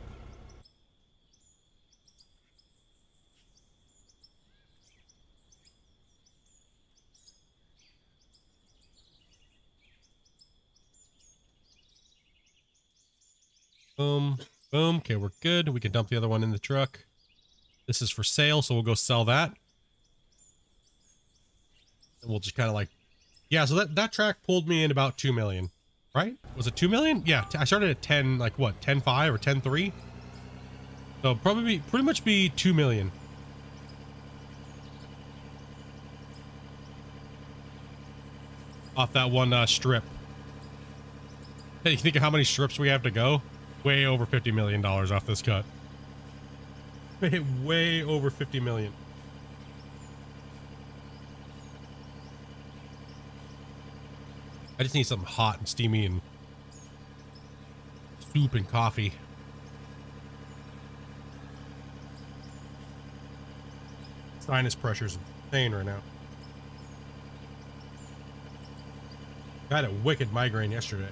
Boom, boom. Okay, we're good. We can dump the other one in the truck. This is for sale, so we'll go sell that. And we'll just kind of like, yeah, so that track pulled me in about 2 million, right? Was it 2 million? Yeah, I started at 10, like what, 10.5 or 10.3? So probably pretty much be 2 million. off that one strip. Hey, you think of how many strips we have to go? Way over $50 million off this cut. Way over 50 million. I just need something hot and steamy and soup and coffee. Sinus pressure's insane right now. I had a wicked migraine yesterday.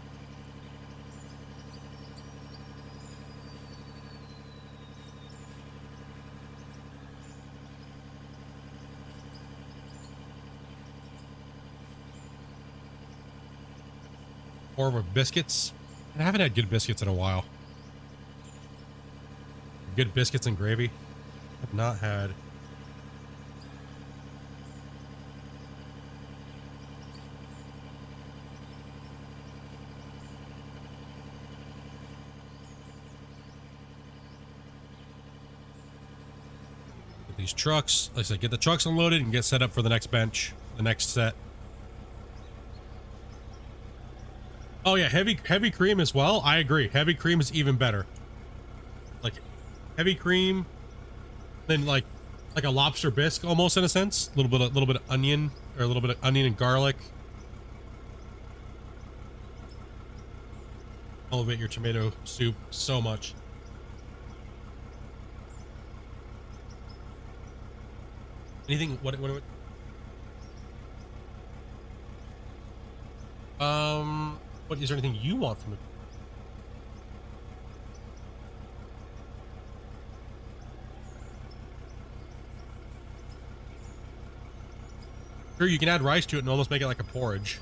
Or with biscuits. I haven't had good biscuits in a while. Good biscuits and gravy. I've not had. Get these trucks. Like I said, get the trucks unloaded and get set up for the next bench, the next set. Oh yeah, heavy cream as well. I agree. Heavy cream is even better. Like heavy cream, then like a lobster bisque almost in a sense. A little bit of onion, or a little bit of onion and garlic. Elevate your tomato soup so much. Anything? What? What is there anything you want from it? Sure, you can add rice to it and almost make it like a porridge.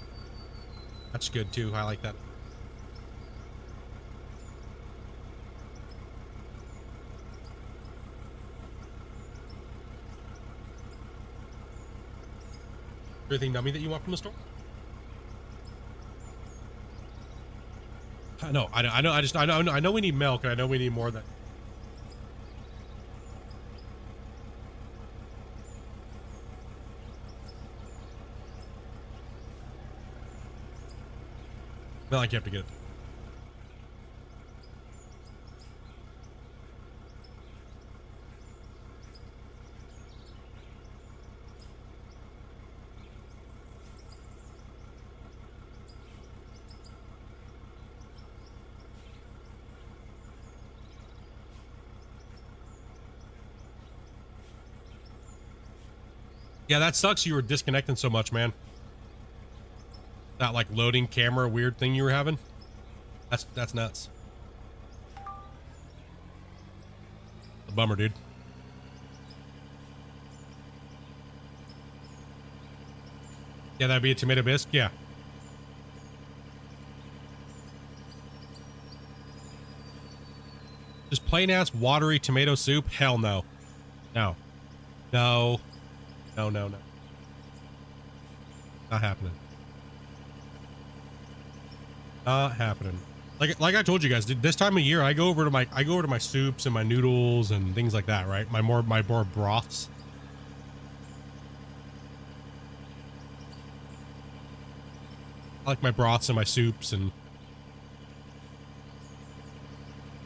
That's good too. I like that. Anything nummy that you want from the store? I know. I know we need milk, and I know we need more of that. Not like you have to get it. Yeah, that sucks. You were disconnecting so much, man. That like loading camera weird thing you were having. That's nuts. A bummer, dude. Yeah, that'd be a tomato bisque. Yeah. Just plain ass watery tomato soup? Hell no. No. No. No, no, no. Not happening. Not happening. Like I told you guys, dude, this time of year I go over to my soups and my noodles and things like that, right? My more broths. I like my broths and my soups and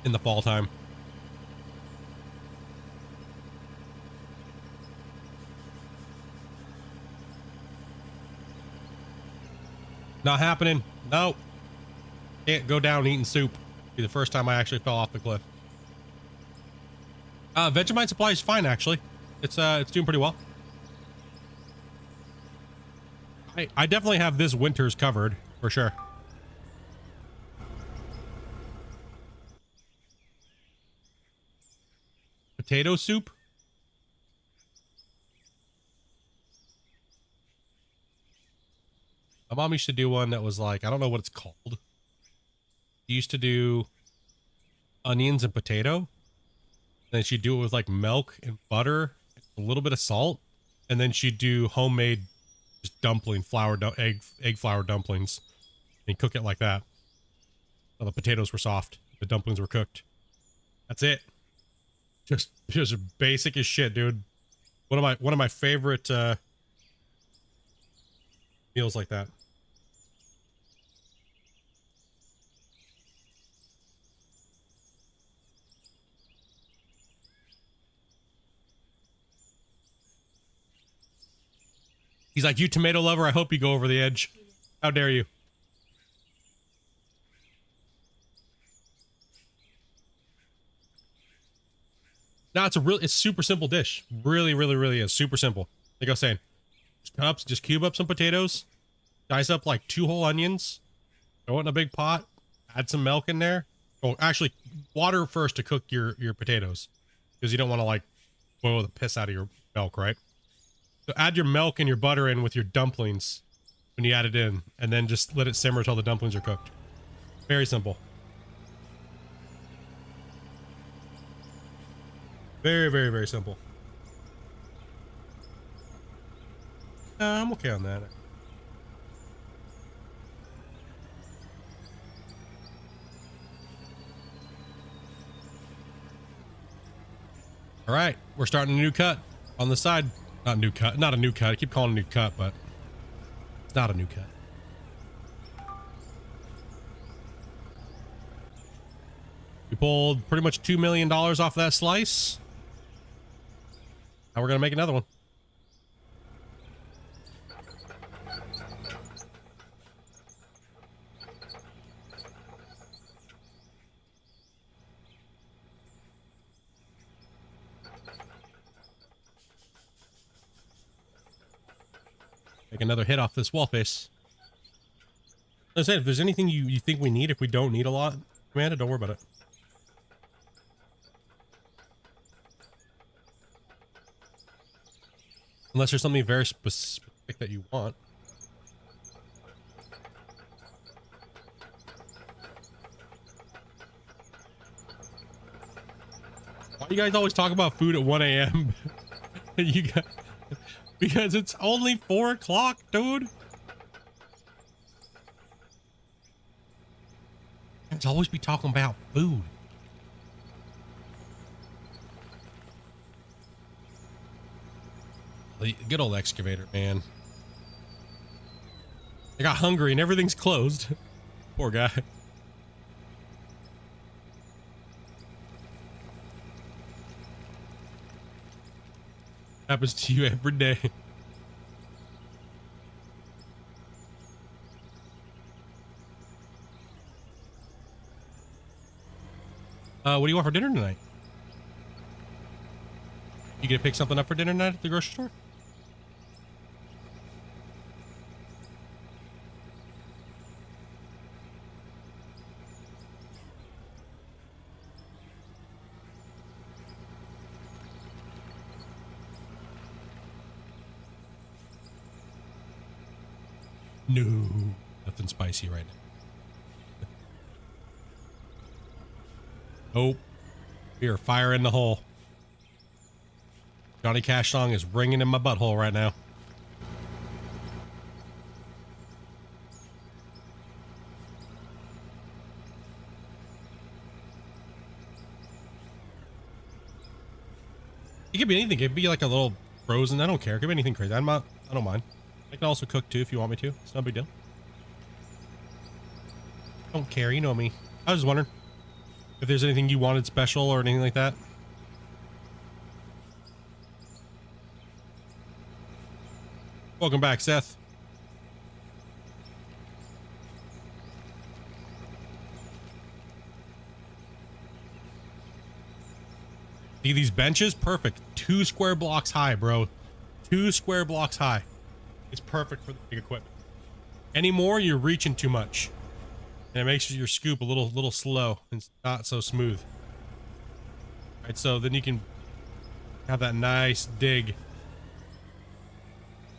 in the fall time. Not happening. No. Can't go down eating soup. Be the first time I actually fell off the cliff. Vegemite supply is fine, actually. It's doing pretty well. I definitely have this winter's covered, for sure. Potato soup? My mom used to do one that was like, I don't know what it's called. She used to do onions and potato. And then she'd do it with like milk and butter, a little bit of salt. And then she'd do homemade just dumpling, egg flour dumplings and cook it like that. Well, the potatoes were soft. The dumplings were cooked. That's it. Just basic as shit, dude. One of my favorite meals like that. He's like, you tomato lover, I hope you go over the edge. How dare you? No, it's super simple dish. Really, really, really is super simple. Like I was saying, just cube up some potatoes, dice up like 2 whole onions, throw it in a big pot, add some milk in there. Oh, actually, water first to cook your potatoes, because you don't want to like boil the piss out of your milk, right? So add your milk and your butter in with your dumplings when you add it in, and then just let it simmer until the dumplings are cooked. Very simple. Very, very, very simple. I'm okay on that. All right, we're starting a new cut on the side. Not a new cut. I keep calling it a new cut, but it's not a new cut. We pulled pretty much $2 million off that slice. Now we're gonna make another one. Make another hit off this wall face. Like I said, if there's anything you think we need, if we don't need a lot, Amanda, don't worry about it. Unless there's something very specific that you want. Why do you guys always talk about food at 1 a.m.? You guys... Because it's only 4 o'clock, dude. Let's always be talking about food. The good old excavator, man. I got hungry and everything's closed. Poor guy. Happens to you every day. What do you want for dinner tonight? You gonna pick something up for dinner tonight at the grocery store? No, nothing spicy right now. Nope. We are fire in the hole. Johnny Cash song is ringing in my butthole right now. It could be anything. It could be like a little frozen. I don't care. It could be anything crazy. I don't mind. I can also cook too if you want me to. It's no big deal. Don't care. You know me. I was just wondering if there's anything you wanted special or anything like that. Welcome back, Seth. See these benches? Perfect. 2 square blocks high, bro. 2 square blocks high. It's perfect for the big equipment. Any more, you're reaching too much. And it makes your scoop a little slow. It's not so smooth. All right, so then you can have that nice dig.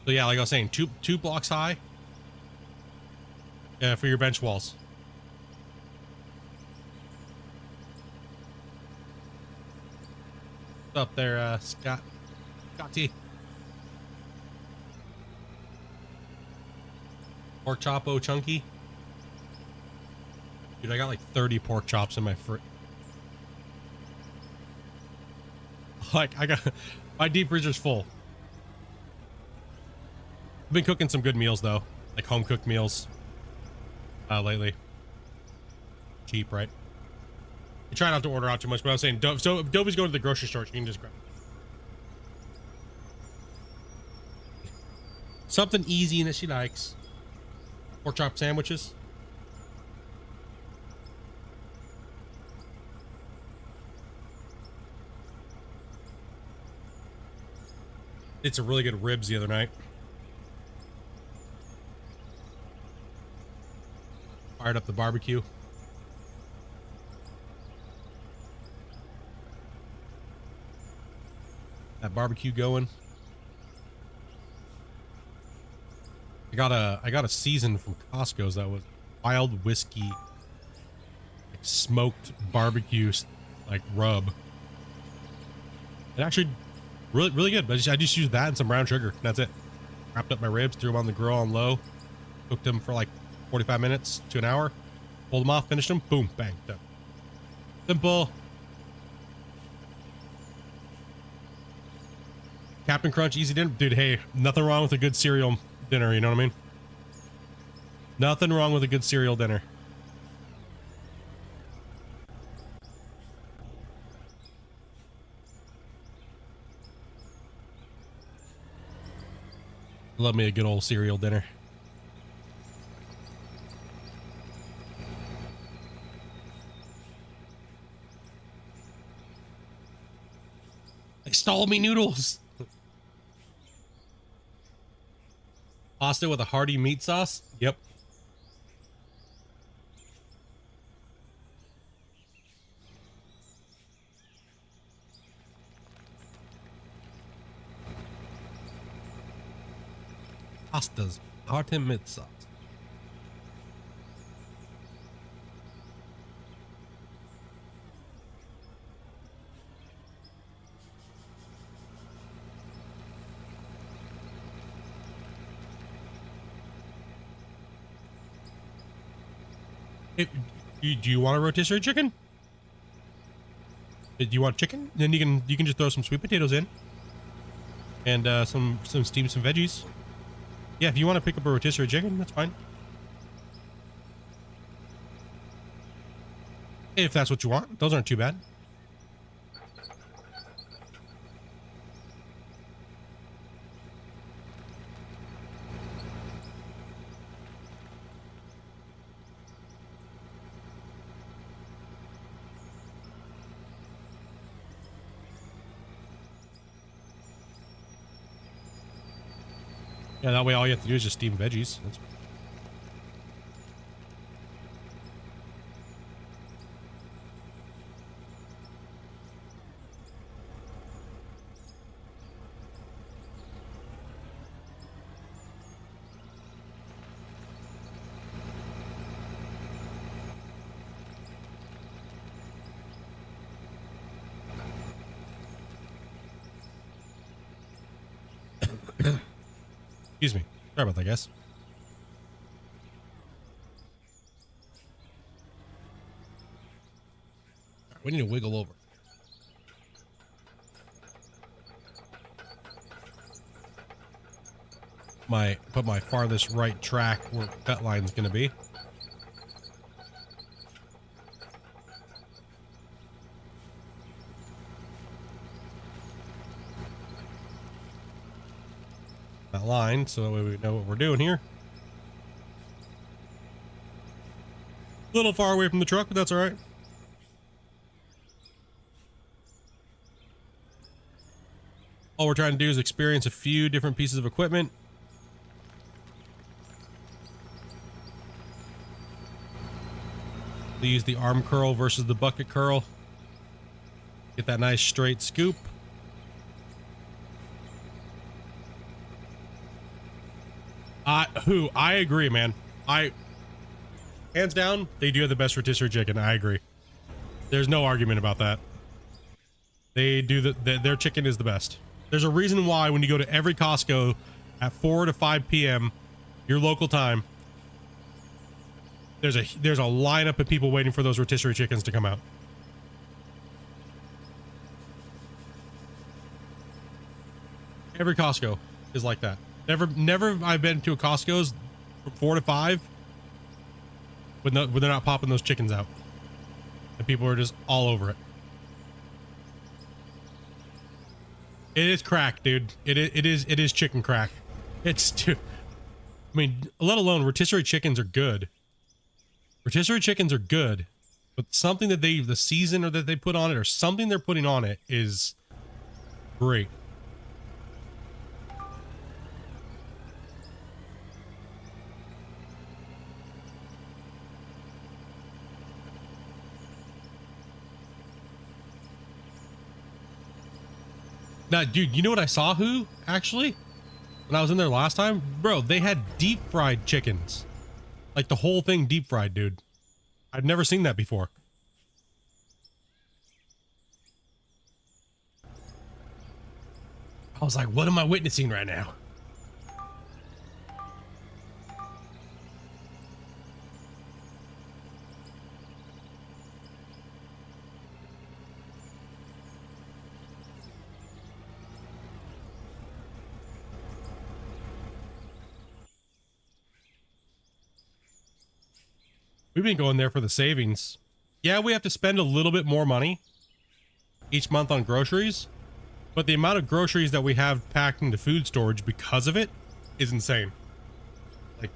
So yeah, like I was saying, two blocks high. Yeah, for your bench walls. What's up there, Scotty? Pork chopo chunky. Dude, I got like 30 pork chops in my fridge. Like, my deep freezer's full. I've been cooking some good meals though, like home cooked meals lately. Cheap, right? I try not to order out too much, but I was saying, so if Dobie's going to the grocery store, you can just grab it. Something easy that she likes. Pork chop sandwiches. It's a really good ribs the other night. Fired up the barbecue. That barbecue going. I got a season from Costco's that was wild whiskey, like smoked barbecue, like rub. It actually really good. But I just used that and some brown sugar. That's it. Wrapped up my ribs, threw them on the grill on low, cooked them for like 45 minutes to an hour, pulled them off, finished them, boom, bang, done. Simple. Captain Crunch, easy dinner. Dude, hey, nothing wrong with a good cereal dinner, you know what I mean? Nothing wrong with a good cereal dinner. Love me a good old cereal dinner. They stole me noodles. Pasta with a hearty meat sauce? Yep. Pasta's hearty meat sauce. Hey, do you want a rotisserie chicken? Do you want chicken? Then you can just throw some sweet potatoes in, and some steam some veggies. Yeah, if you want to pick up a rotisserie chicken, that's fine. If that's what you want, those aren't too bad. Yeah, that way all you have to do is just steam veggies. That's excuse me. Sorry about that, guys. We need to wiggle over. Put my farthest right track where cut line's gonna be. That line, so that way we know what we're doing here. A little far away from the truck, but that's all right. All we're trying to do is experience a few different pieces of equipment. We use the arm curl versus the bucket curl. Get that nice straight scoop. I agree, man. Hands down, they do have the best rotisserie chicken. I agree. There's no argument about that. They do their chicken is the best. There's a reason why when you go to every Costco at 4 to 5 p.m. your local time, there's a lineup of people waiting for those rotisserie chickens to come out. Every Costco is like that. Never I've been to a Costco's from 4 to 5 when they're not popping those chickens out, and people are just all over it. It is crack, dude. It is chicken crack. It's too. I mean, let alone rotisserie chickens are good. Rotisserie chickens are good, but something that the season or that they put on it or something they're putting on it is great. Now, dude, you know what I saw who actually? When I was in there last time? Bro, they had deep fried chickens. Like the whole thing deep fried, dude. I've never seen that before. I was like, what am I witnessing right now? We've been going there for the savings. Yeah, we have to spend a little bit more money each month on groceries, but the amount of groceries that we have packed into food storage because of it is insane. Like,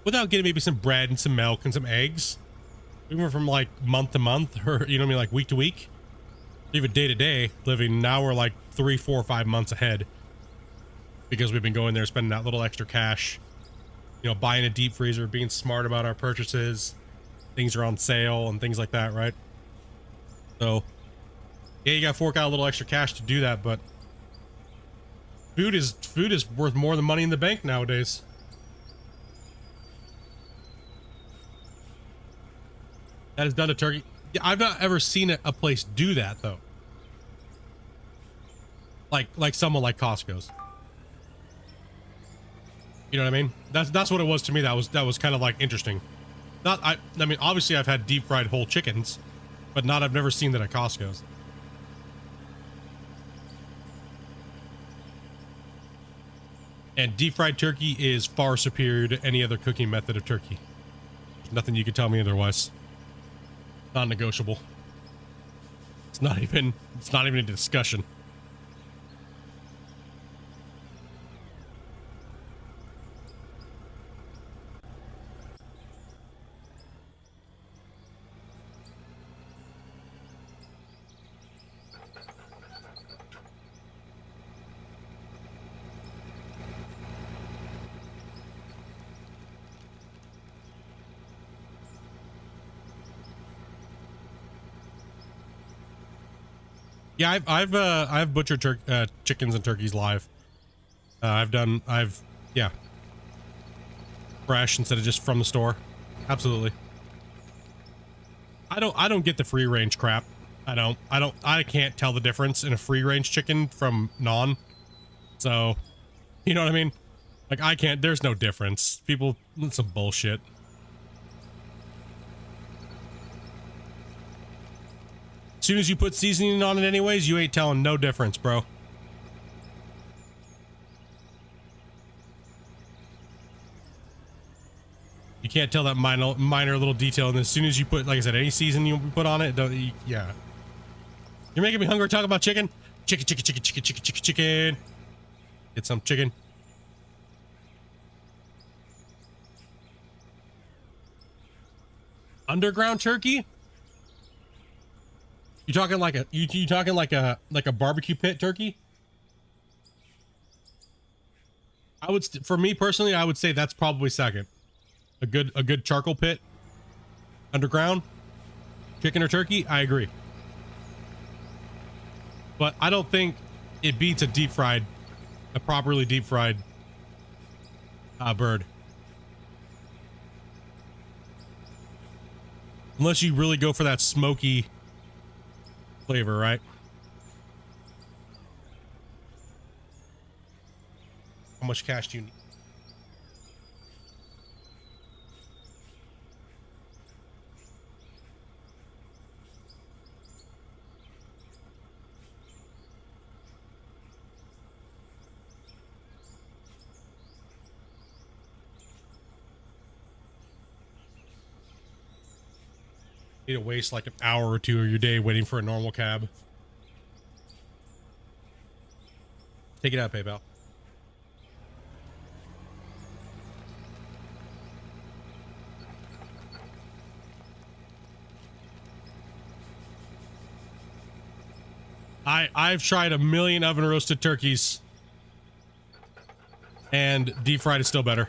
without getting maybe some bread and some milk and some eggs, we went from like month to month, or you know what I mean, like week to week, even day to day living. Now we're like 3, 4, 5 months ahead because we've been going there spending that little extra cash. You know, buying a deep freezer, being smart about our purchases. Things are on sale and things like that, right? So, yeah, you got to fork out a little extra cash to do that, but food is worth more than money in the bank nowadays. That is done to turkey. Yeah, I've not ever seen a place do that though. Like someone like Costco's. You know what I mean? That's what it was to me. That was kind of like interesting. I mean, obviously I've had deep fried whole chickens, but I've never seen that at Costco's. And deep fried turkey is far superior to any other cooking method of turkey. There's nothing you can tell me otherwise. Non-negotiable. It's not even a discussion. Yeah, I've butchered chickens and turkeys live. Yeah, fresh instead of just from the store. Absolutely. I don't get the free range crap. I can't tell the difference in a free range chicken from non. So, you know what I mean? Like I can't, there's no difference. People, that's some bullshit. As soon as you put seasoning on it anyways, you ain't telling no difference, bro. You can't tell that minor little detail, and as soon as you put, like I said, any seasoning you put on it, yeah. You're making me hungry talking about chicken. Chicken. Get some chicken. Underground turkey? You talking like a barbecue pit turkey? I would for me personally, I would say that's probably second. A good charcoal pit underground, chicken or turkey. I agree, but I don't think it beats a properly deep fried bird. Unless you really go for that smoky flavor, right? How much cash do you need? Need to waste like an hour or two of your day waiting for a normal cab. Take it out, PayPal. I've tried a million oven roasted turkeys, and deep fried is still better.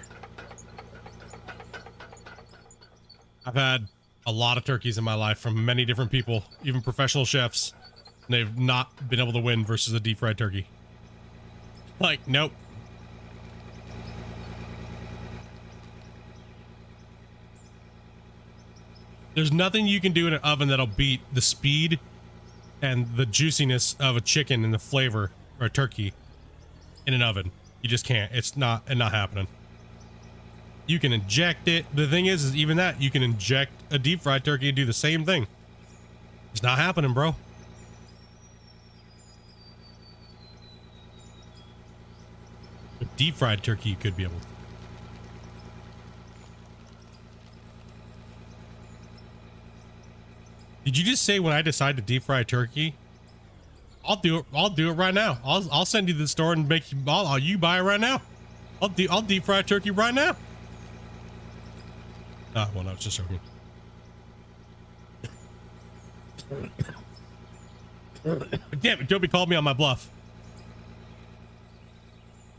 I've had a lot of turkeys in my life from many different people, even professional chefs, and they've not been able to win versus a deep fried turkey. Like, nope. There's nothing you can do in an oven that'll beat the speed and the juiciness of a chicken and the flavor or a turkey in an oven. You just can't. It's not happening. You can inject it. The thing is even that you can inject a deep fried turkey and do the same thing. It's not happening, bro. A deep fried turkey you could be able to. Did you just say when I decide to deep fry turkey? I'll do it. I'll do it right now. I'll send you to the store and make you. You buy it right now. I'll deep fry turkey right now. Ah, well, no, it's just joking. Damn it, Joby called me on my bluff.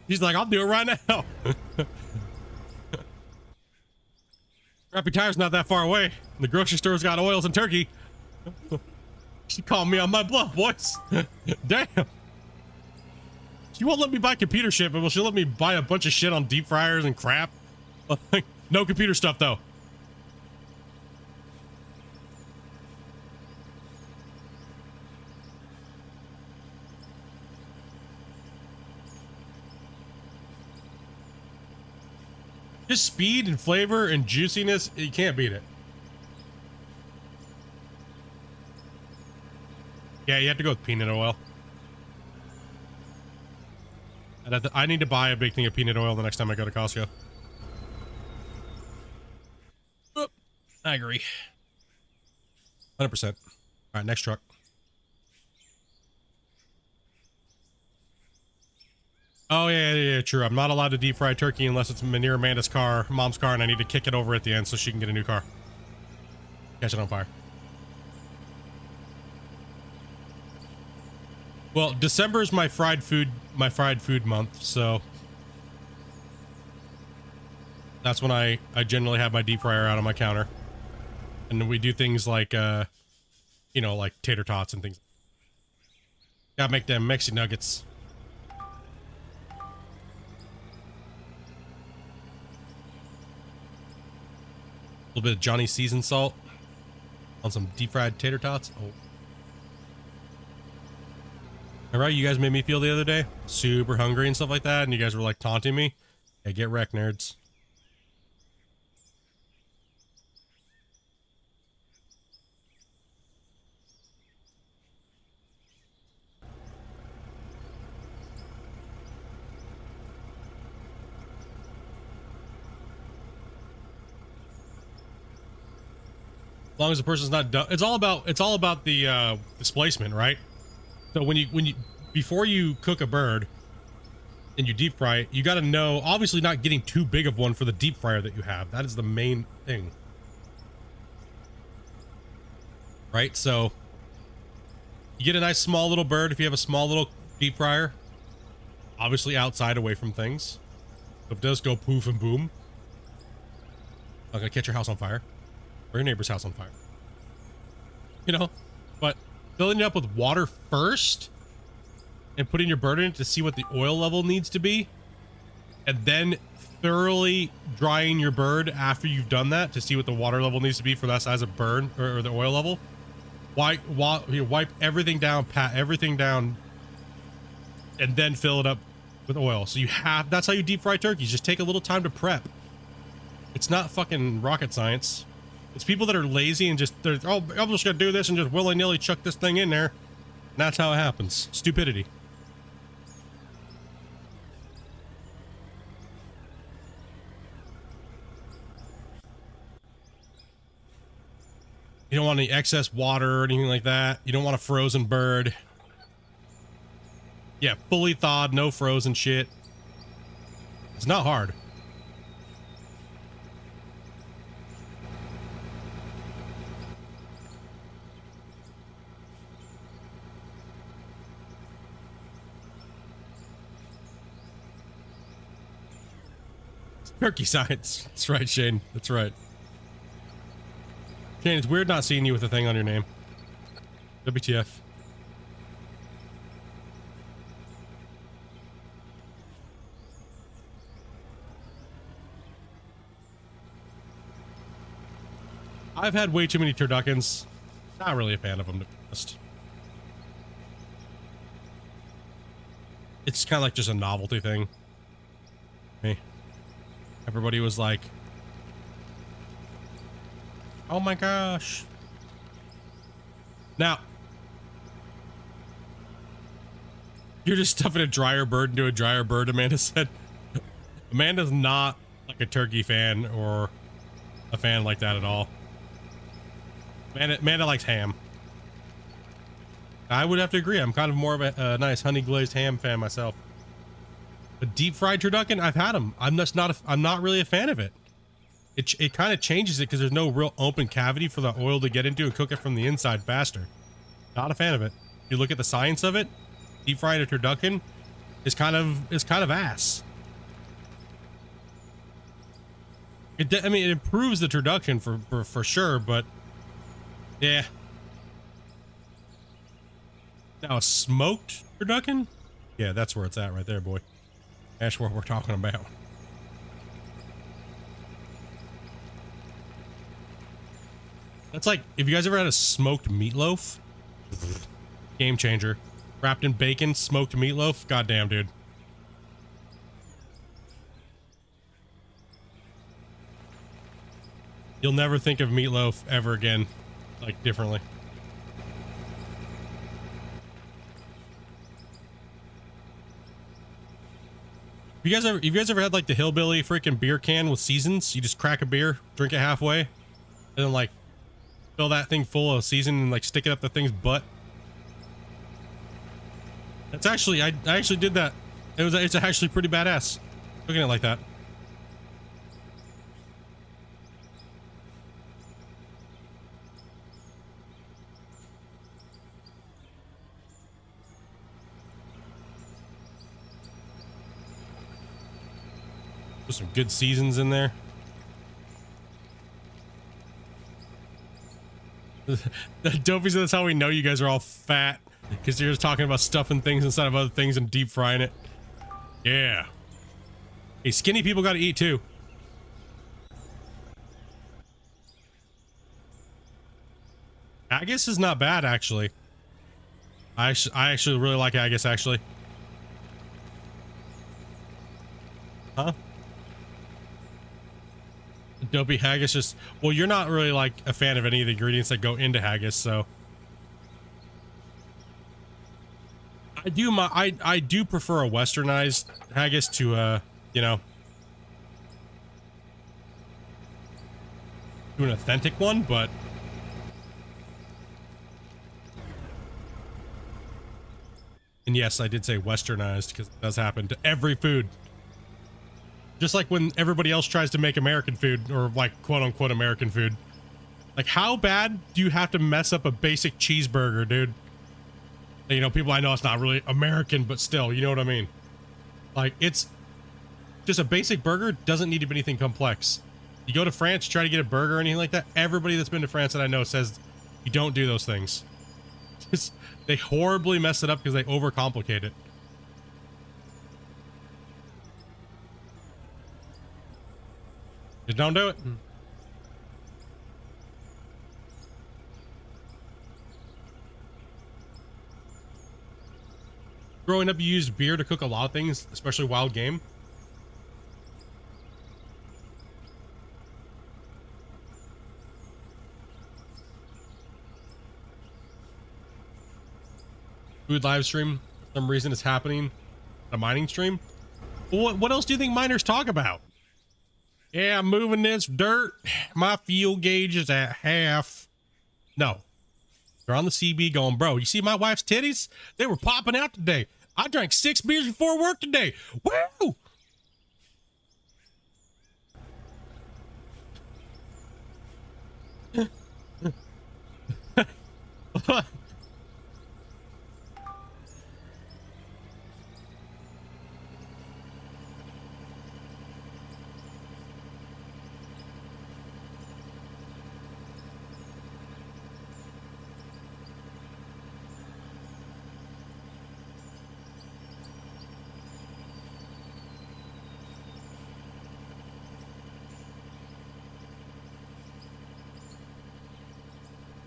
He's like, I'll do it right now. Crappy Tire's not that far away. The grocery store's got oils and turkey. She called me on my bluff, boys. Damn. She won't let me buy computer shit, but she'll let me buy a bunch of shit on deep fryers and crap. No computer stuff, though. Just speed and flavor and juiciness, you can't beat it. Yeah, you have to go with peanut oil. I need to buy a big thing of peanut oil the next time I go to Costco. Oop, I agree. 100%. All right, next truck. Oh, yeah, true. I'm not allowed to deep fry turkey unless it's near Amanda's car, mom's car, and I need to kick it over at the end so she can get a new car. Catch it on fire. Well, December is my fried food month, so that's when I generally have my deep fryer out on my counter. And then we do things like, you know, like tater tots and things. Gotta make them Mexican nuggets. A little bit of Johnny seasoned salt on some deep fried tater tots. Oh. All right, you guys made me feel the other day super hungry and stuff like that, and you guys were like taunting me. Hey, get wrecked, nerds. As long as the person's not done, it's all about the displacement, right? So when you before you cook a bird and you deep fry it, you got to know, obviously not getting too big of one for the deep fryer that you have. That is the main thing, right? So you get a nice small little bird if you have a small little deep fryer, obviously outside away from things. If it does go poof and boom, I'm gonna catch your house on fire or your neighbor's house on fire, you know. But filling it up with water first and putting your bird in it to see what the oil level needs to be, and then thoroughly drying your bird after you've done that to see what the water level needs to be for that size of bird, or the oil level. Wipe everything down, pat everything down, and then fill it up with oil. So you have, that's how you deep fry turkeys. Just take a little time to prep. It's not fucking rocket science. It's people that are lazy and just, oh, I'm just gonna do this and just willy-nilly chuck this thing in there. And that's how it happens. Stupidity. You don't want any excess water or anything like that. You don't want a frozen bird. Yeah, fully thawed, no frozen shit. It's not hard. Turkey science. That's right, Shane. That's right. Shane, it's weird not seeing you with a thing on your name. WTF. I've had way too many turduckens. Not really a fan of them, to be honest. It's kind of like just a novelty thing. Hey, everybody was like, oh my gosh. Now, you're just stuffing a dryer bird into a dryer bird, Amanda said. Amanda's not like a turkey fan or a fan like that at all. Amanda likes ham. I would have to agree. I'm kind of more of a nice honey glazed ham fan myself. But deep fried turducken, I've had them. I'm just not. I'm not really a fan of it. It kind of changes it because there's no real open cavity for the oil to get into and cook it from the inside faster. Not a fan of it. You look at the science of it. Deep frying a turducken is kind of ass. I mean, it improves the turducken for sure, but. Yeah. Now a smoked turducken? Yeah, that's where it's at right there, boy. That's what we're talking about. That's like, if you guys ever had a smoked meatloaf? Game changer. Wrapped in bacon, smoked meatloaf? Goddamn, dude. You'll never think of meatloaf ever again. Like, differently. You guys ever had like the hillbilly freaking beer can with seasons? You just crack a beer, drink it halfway, and then like fill that thing full of season and like stick it up the thing's butt. That's actually, I actually did that. It's actually pretty badass. Looking at it like that. Put some good seasons in there. Dopey said that's how we know you guys are all fat, because you're just talking about stuffing things inside of other things and deep frying it. Yeah. Hey, skinny people got to eat too. Haggis is not bad, actually. I actually really like haggis, actually. Huh? Dopey haggis just, well, you're not really like a fan of any of the ingredients that go into haggis, so I do prefer a westernized haggis to you know, to an authentic one, but and yes, I did say westernized because it does happen to every food. Just like when everybody else tries to make American food, or like quote unquote American food. Like, how bad do you have to mess up a basic cheeseburger, dude? You know, people, I know it's not really American, but still, you know what I mean? Like, it's just a basic burger, doesn't need to be anything complex. You go to France, try to get a burger or anything like that, everybody that's been to France that I know says you don't do those things. Just, they horribly mess it up because they overcomplicate it. Just don't do it. Growing up, you used beer to cook a lot of things, especially wild game. Food live stream, for some reason, is happening. A mining stream. What else do you think miners talk about? Yeah, I'm moving this dirt. My fuel gauge is at half. No. They're on the CB going, bro, you see my wife's titties? They were popping out today. I drank 6 beers before work today. Woo!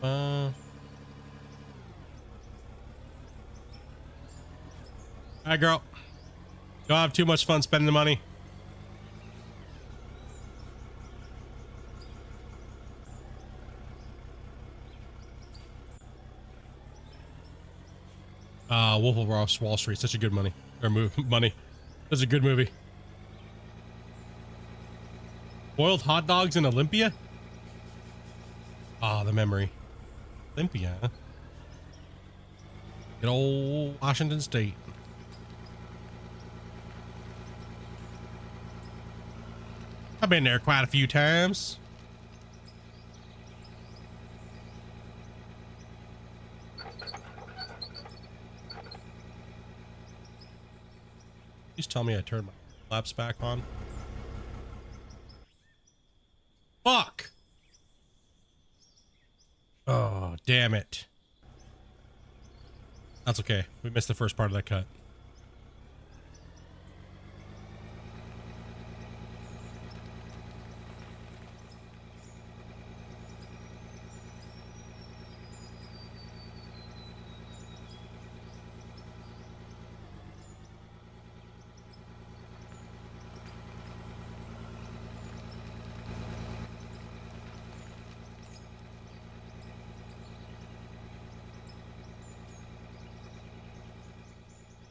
All right, girl. Don't have too much fun spending the money. Wolf of Wall Street, such a good money. Or money. That's a good movie. Boiled hot dogs in Olympia? Ah, the memory. Olympia. Huh? Good old Washington State. I've been there quite a few times. Please tell me I turned my laps back on. Fuck! Oh, damn it. That's okay. We missed the first part of that cut.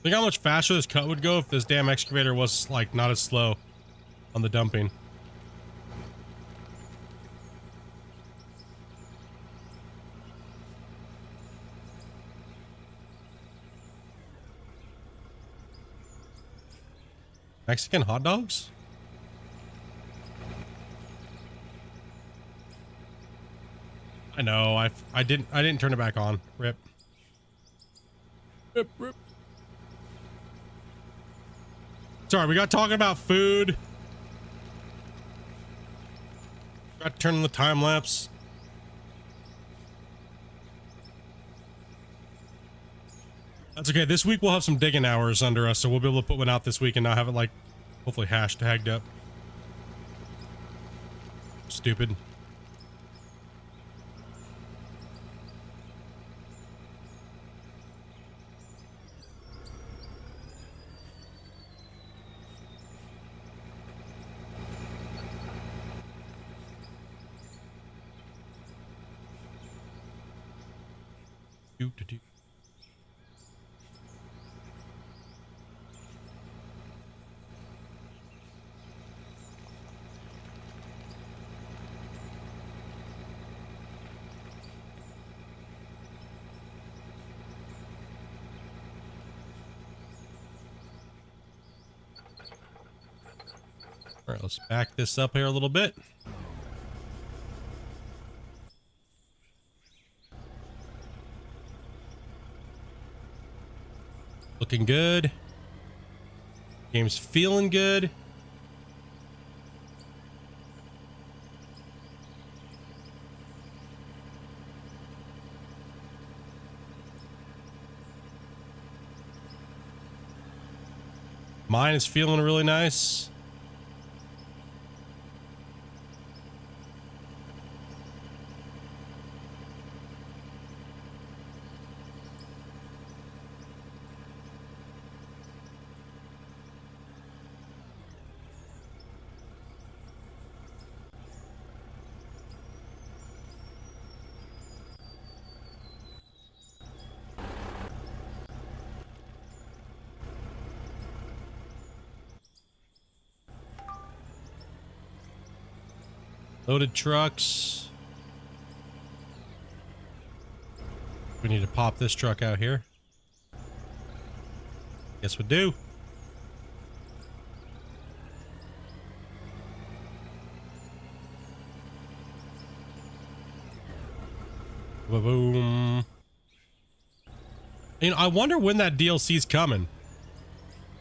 Think how much faster this cut would go if this damn excavator was like not as slow on the dumping. Mexican hot dogs? I know. I didn't turn it back on. Rip. Rip, rip. Sorry, we got talking about food. Got to turn on the time lapse. That's okay. This week we'll have some digging hours under us, so we'll be able to put one out this week and not have it like hopefully hashtagged up. Stupid. All right, let's back this up here a little bit. Looking good. Game's feeling good. Mine is feeling really nice. Loaded trucks. We need to pop this truck out here. Guess we do. Boom. You know, I wonder when that DLC's coming.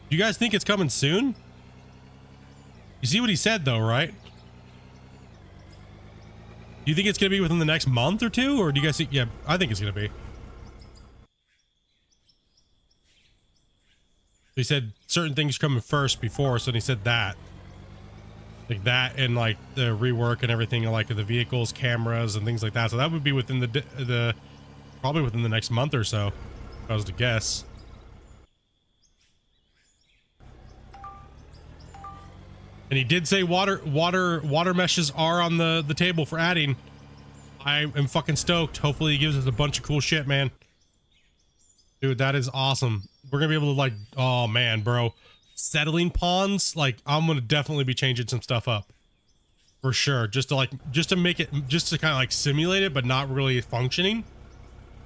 You guys think it's coming soon? You see what he said though, right? Do you think it's gonna be within the next month or two, or do you guys think? Yeah, I think it's gonna be. He said certain things coming first before, so he said that. like that, and like the rework and everything, like the vehicles, cameras, and things like that. So that would be within the probably within the next month or so, if I was to guess. And he did say water meshes are on the table for adding. I am fucking stoked. Hopefully he gives us a bunch of cool shit, man. Dude, that is awesome. We're gonna be able to, like, oh man, bro. Settling ponds, like, I'm gonna definitely be changing some stuff up. For sure. Just to make it, just to kind of like simulate it, but not really functioning.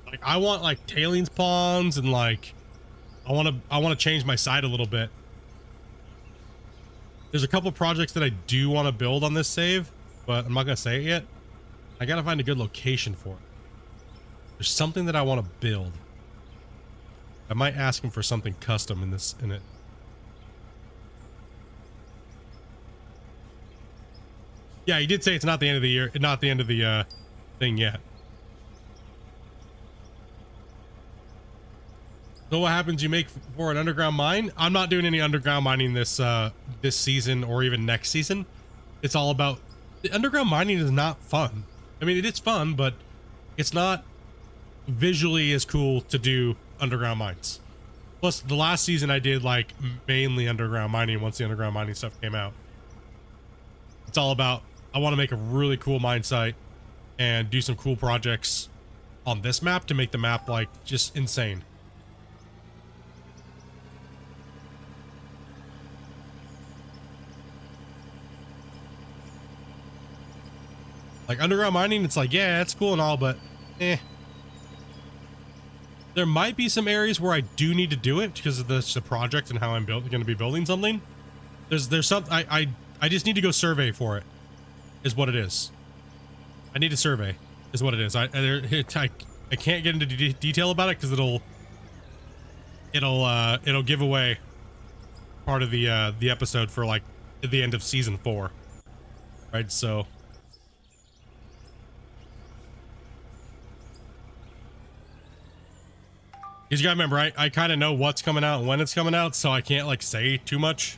Like, I want like tailings ponds, and like, I want to change my site a little bit. There's a couple projects that I do want to build on this save, but I'm not gonna say it yet. I gotta find a good location for it. There's something that I want to build. I might ask him for something custom in it. Yeah, he did say it's not the end of the year, not the end of the thing yet. So what happens? You make for an underground mine? I'm not doing any underground mining this this season or even next season. It's all about, the underground mining is not fun. I mean, it is fun, but it's not visually as cool to do underground mines. Plus, the last season I did like mainly underground mining once the underground mining stuff came out. It's all about, I want to make a really cool mine site and do some cool projects on this map to make the map like just insane. Like underground mining, it's like, yeah, it's cool and all, but eh. There might be some areas where I do need to do it because of the project and how I'm going to be building something. There's some, I just need to go survey for it, is what it is. I need to survey, is what it is. I can't get into detail about it because it'll give away part of the episode for like at the end of season 4, right? So. Because you gotta remember, I kind of know what's coming out and when it's coming out, so I can't like say too much.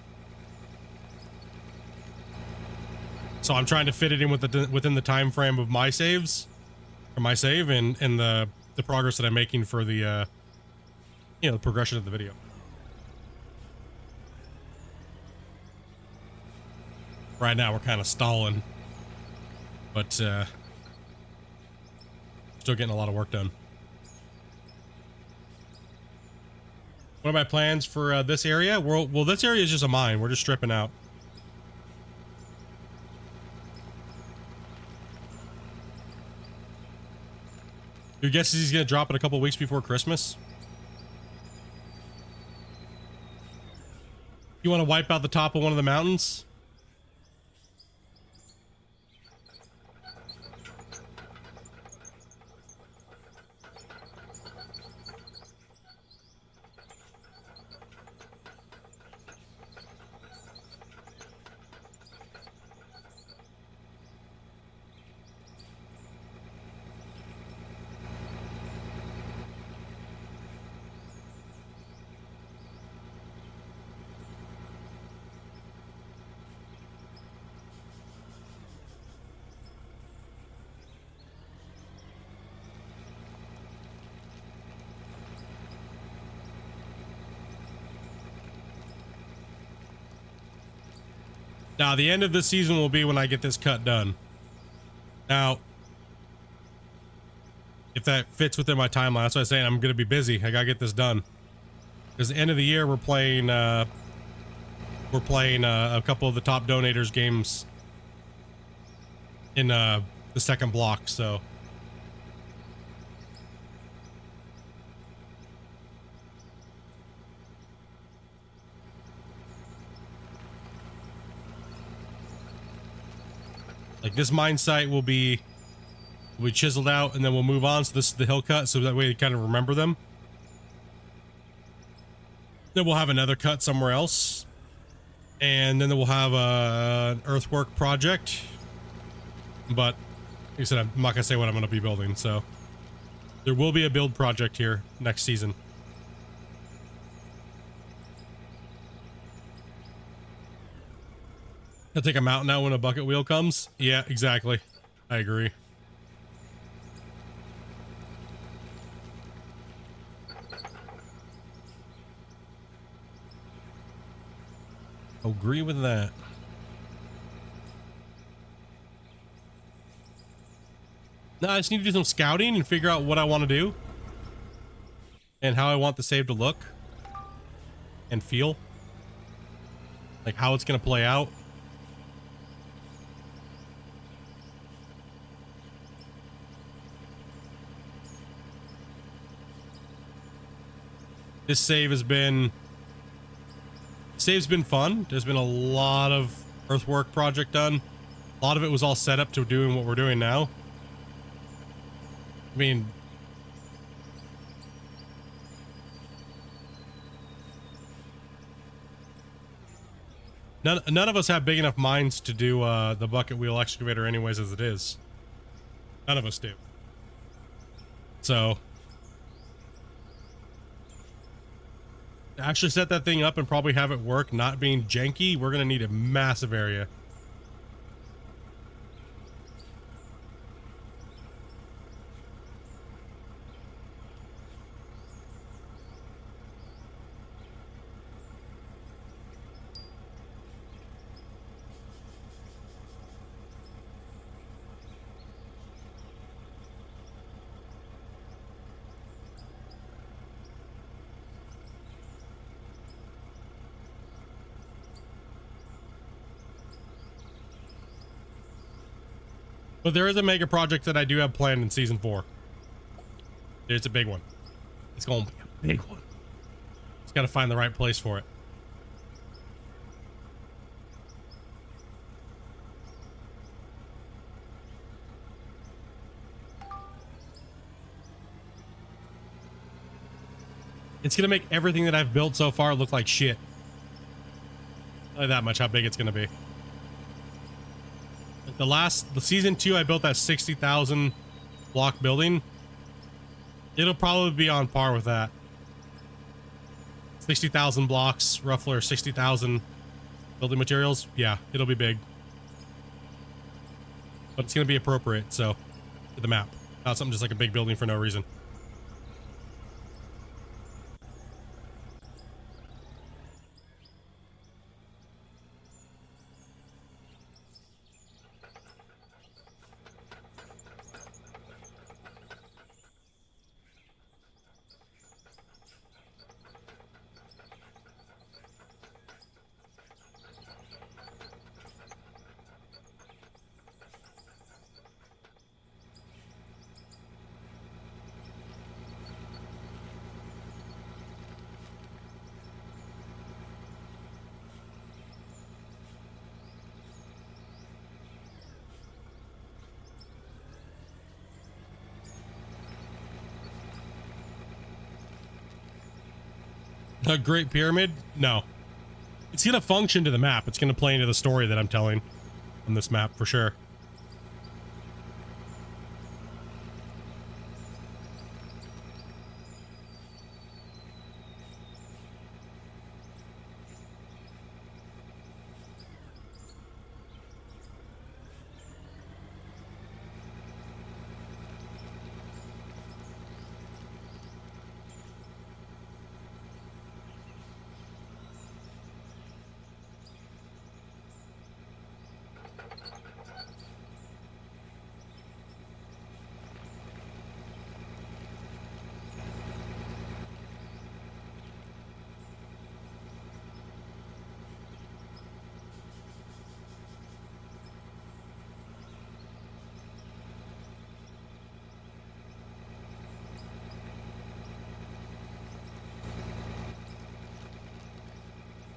So I'm trying to fit it in within the time frame of my saves, or my save, and the progress that I'm making for the the progression of the video. Right now we're kind of stalling, but still getting a lot of work done. What are my plans for this area? Well, this area is just a mine. We're just stripping out. Your guess is he's gonna drop it a couple weeks before Christmas? You want to wipe out the top of one of the mountains? Now, the end of this season will be when I get this cut done. Now, if that fits within my timeline, that's what I'm saying. I'm going to be busy. I got to get this done. Because the end of the year, we're playing a couple of the top donators games in the second block, so. Like this mine site will be chiseled out, and then we'll move on. So this is the hill cut, so that way you kind of remember them. Then we'll have another cut somewhere else, and then we'll have an earthwork project. But like I said, I'm not gonna say what I'm gonna be building. So there will be a build project here next season. I'll take a mountain out when a bucket wheel comes. Yeah, exactly. I agree. Agree with that. No, I just need to do some scouting and figure out what I want to do and how I want the save to look and feel, like how it's going to play out. This save's been fun. There's been a lot of earthwork project done. A lot of it was all set up to doing what we're doing now. I mean, none of us have big enough minds to do the bucket wheel excavator anyways as it is. None of us do. So to actually set that thing up and probably have it work not being janky, we're gonna need a massive area. But there is a mega project that I do have planned in season 4. It's a big one. It's going to be a big one. Just got to find the right place for it. It's going to make everything that I've built so far look like shit. Not that much how big it's going to be. The season 2, I built that 60,000 block building. It'll probably be on par with that. 60,000 blocks, roughly, or 60,000 building materials. Yeah, it'll be big. But it's going to be appropriate, so, to the map. Not something just like a big building for no reason. A Great Pyramid? No. It's going to function to the map. It's going to play into the story that I'm telling on this map for sure.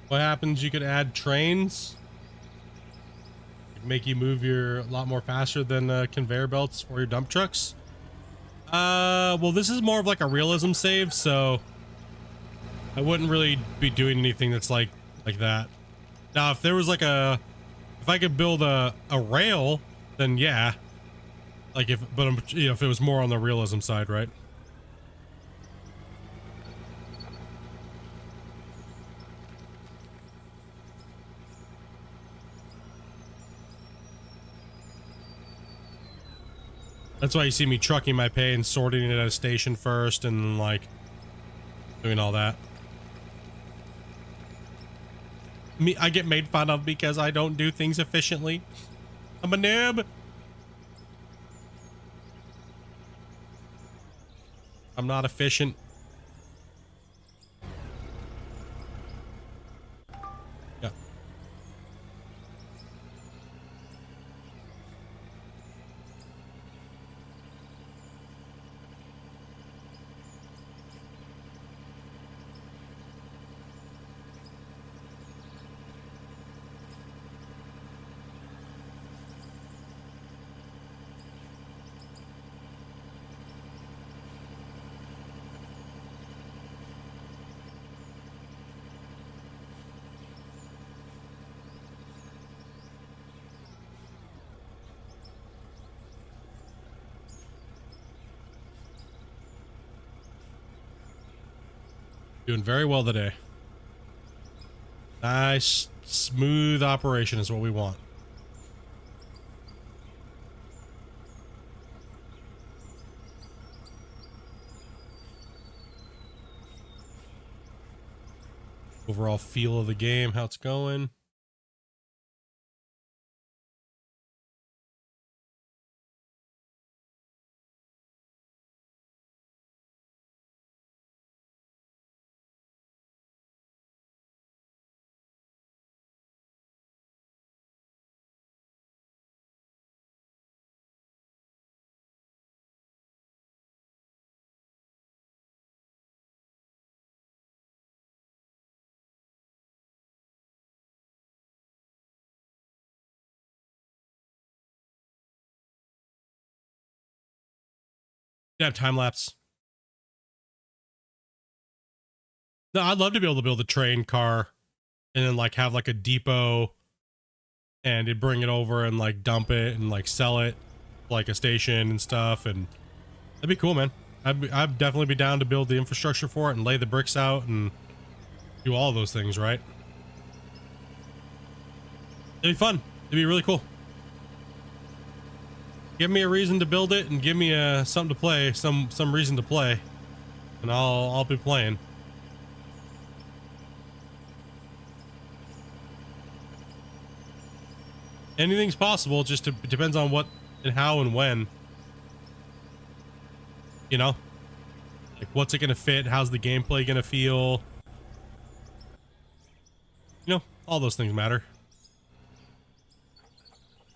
What happens? You could add trains. Make you move a lot more faster than conveyor belts or your dump trucks. Well, this is more of like a realism save, so I wouldn't really be doing anything that's like that. Now, if there was like if I could build a rail, then yeah. Like if it was more on the realism side, right? That's why you see me trucking my pay and sorting it at a station first and like doing all that. I get made fun of because I don't do things efficiently. I'm a noob. I'm not efficient. Yeah. Doing very well today. Nice, smooth operation is what we want. Overall feel of the game, how it's going. Yeah, time lapse. No, I'd love to be able to build a train car and then like have like a depot and you bring it over and like dump it and like sell it like a station and stuff, and that'd be cool, man. I'd definitely be down to build the infrastructure for it and lay the bricks out and do all those things, right? It'd be fun. It'd be really cool. Give me a reason to build it and give me something to play, some reason to play, and I'll be playing. Anything's possible, just it depends on what and how and when. You know? Like, what's it gonna fit? How's the gameplay gonna feel? You know, all those things matter.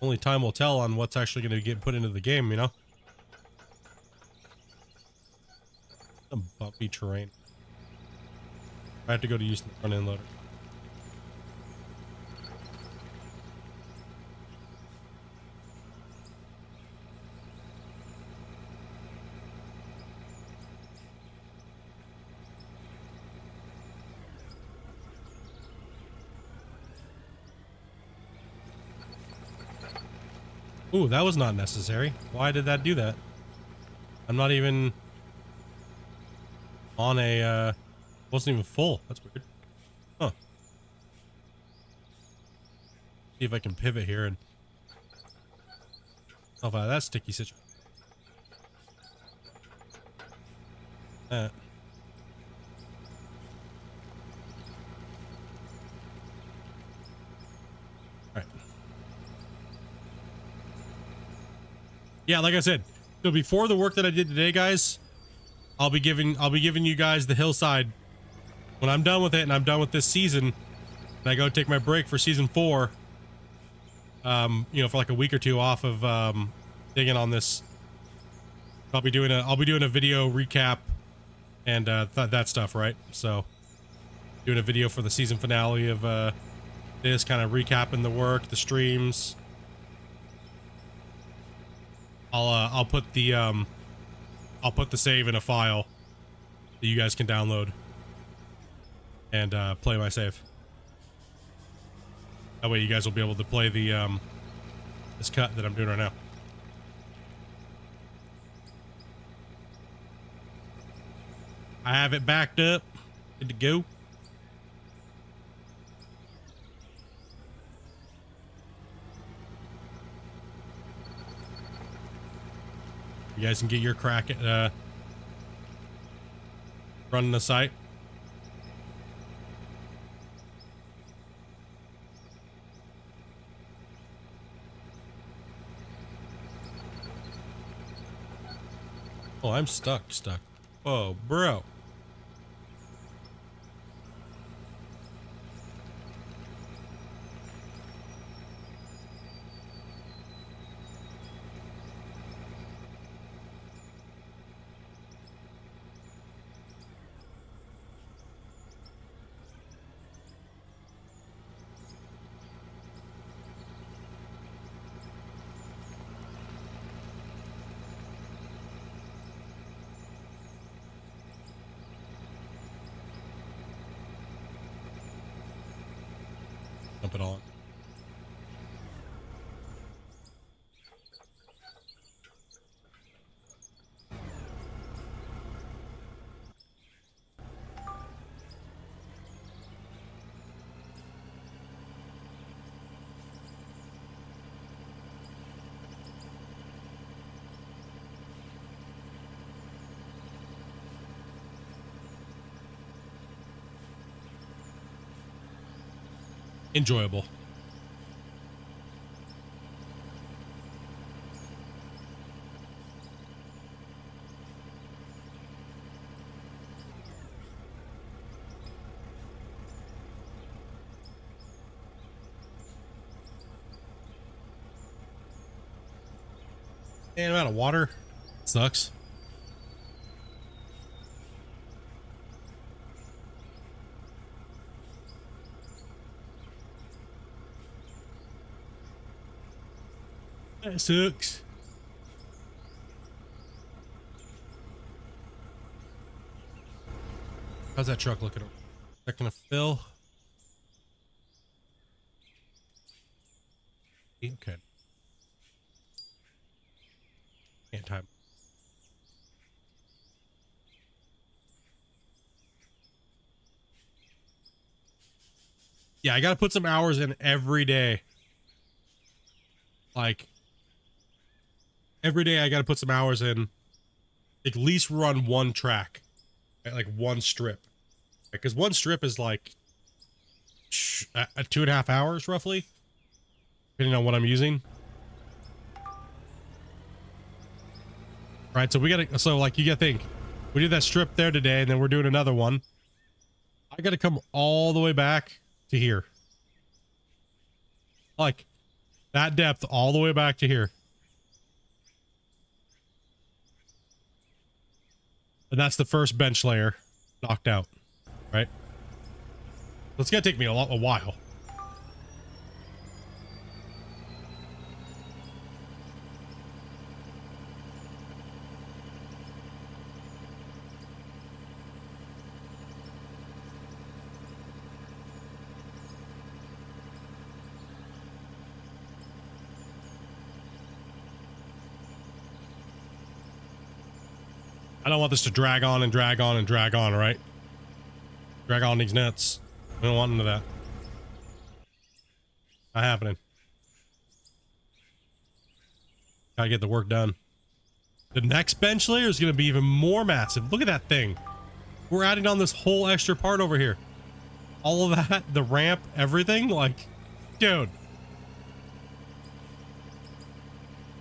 Only time will tell on what's actually gonna get put into the game, you know? Some bumpy terrain. I have to go to use the front end loader. Ooh, that was not necessary. Why did that do that? I'm not even on a, wasn't even full. That's weird. Huh. See if I can pivot here and help out of that sticky situation. All right. Yeah, like I said, so before the work that I did today, guys, I'll be giving you guys the hillside when I'm done with it and I'm done with this season. And I go take my break for season 4. You know, for like a week or two off of digging on this. I'll be doing a video recap and that stuff, right? So doing a video for the season finale of this, kind of recapping the work, the streams. I'll put the save in a file that you guys can download and play my save. That way you guys will be able to play the this cut that I'm doing right now. I have it backed up, good to go. You guys can get your crack at running the site. Oh, I'm stuck. Oh, bro. Dump it all. Enjoyable. And I'm out of water. Sucks. That sucks. How's that truck looking? Is that gonna fill? Okay. Can't time. Yeah, I gotta put some hours in every day. Like, every day I gotta put some hours in. At least run one track. Like one strip. Because one strip is like 2.5 hours roughly. Depending on what I'm using. Right, so we gotta, so like you gotta think. We did that strip there today and then we're doing another one. I gotta come all the way back to here. Like, that depth all the way back to here. And that's the first bench layer knocked out, right? So it's gonna take me a while. I don't want this to drag on and drag on and drag on, right? Drag on these nuts. I don't want none of that. Not happening. Gotta get the work done. The next bench layer is gonna be even more massive. Look at that thing. We're adding on this whole extra part over here. All of that, the ramp, everything, like, dude.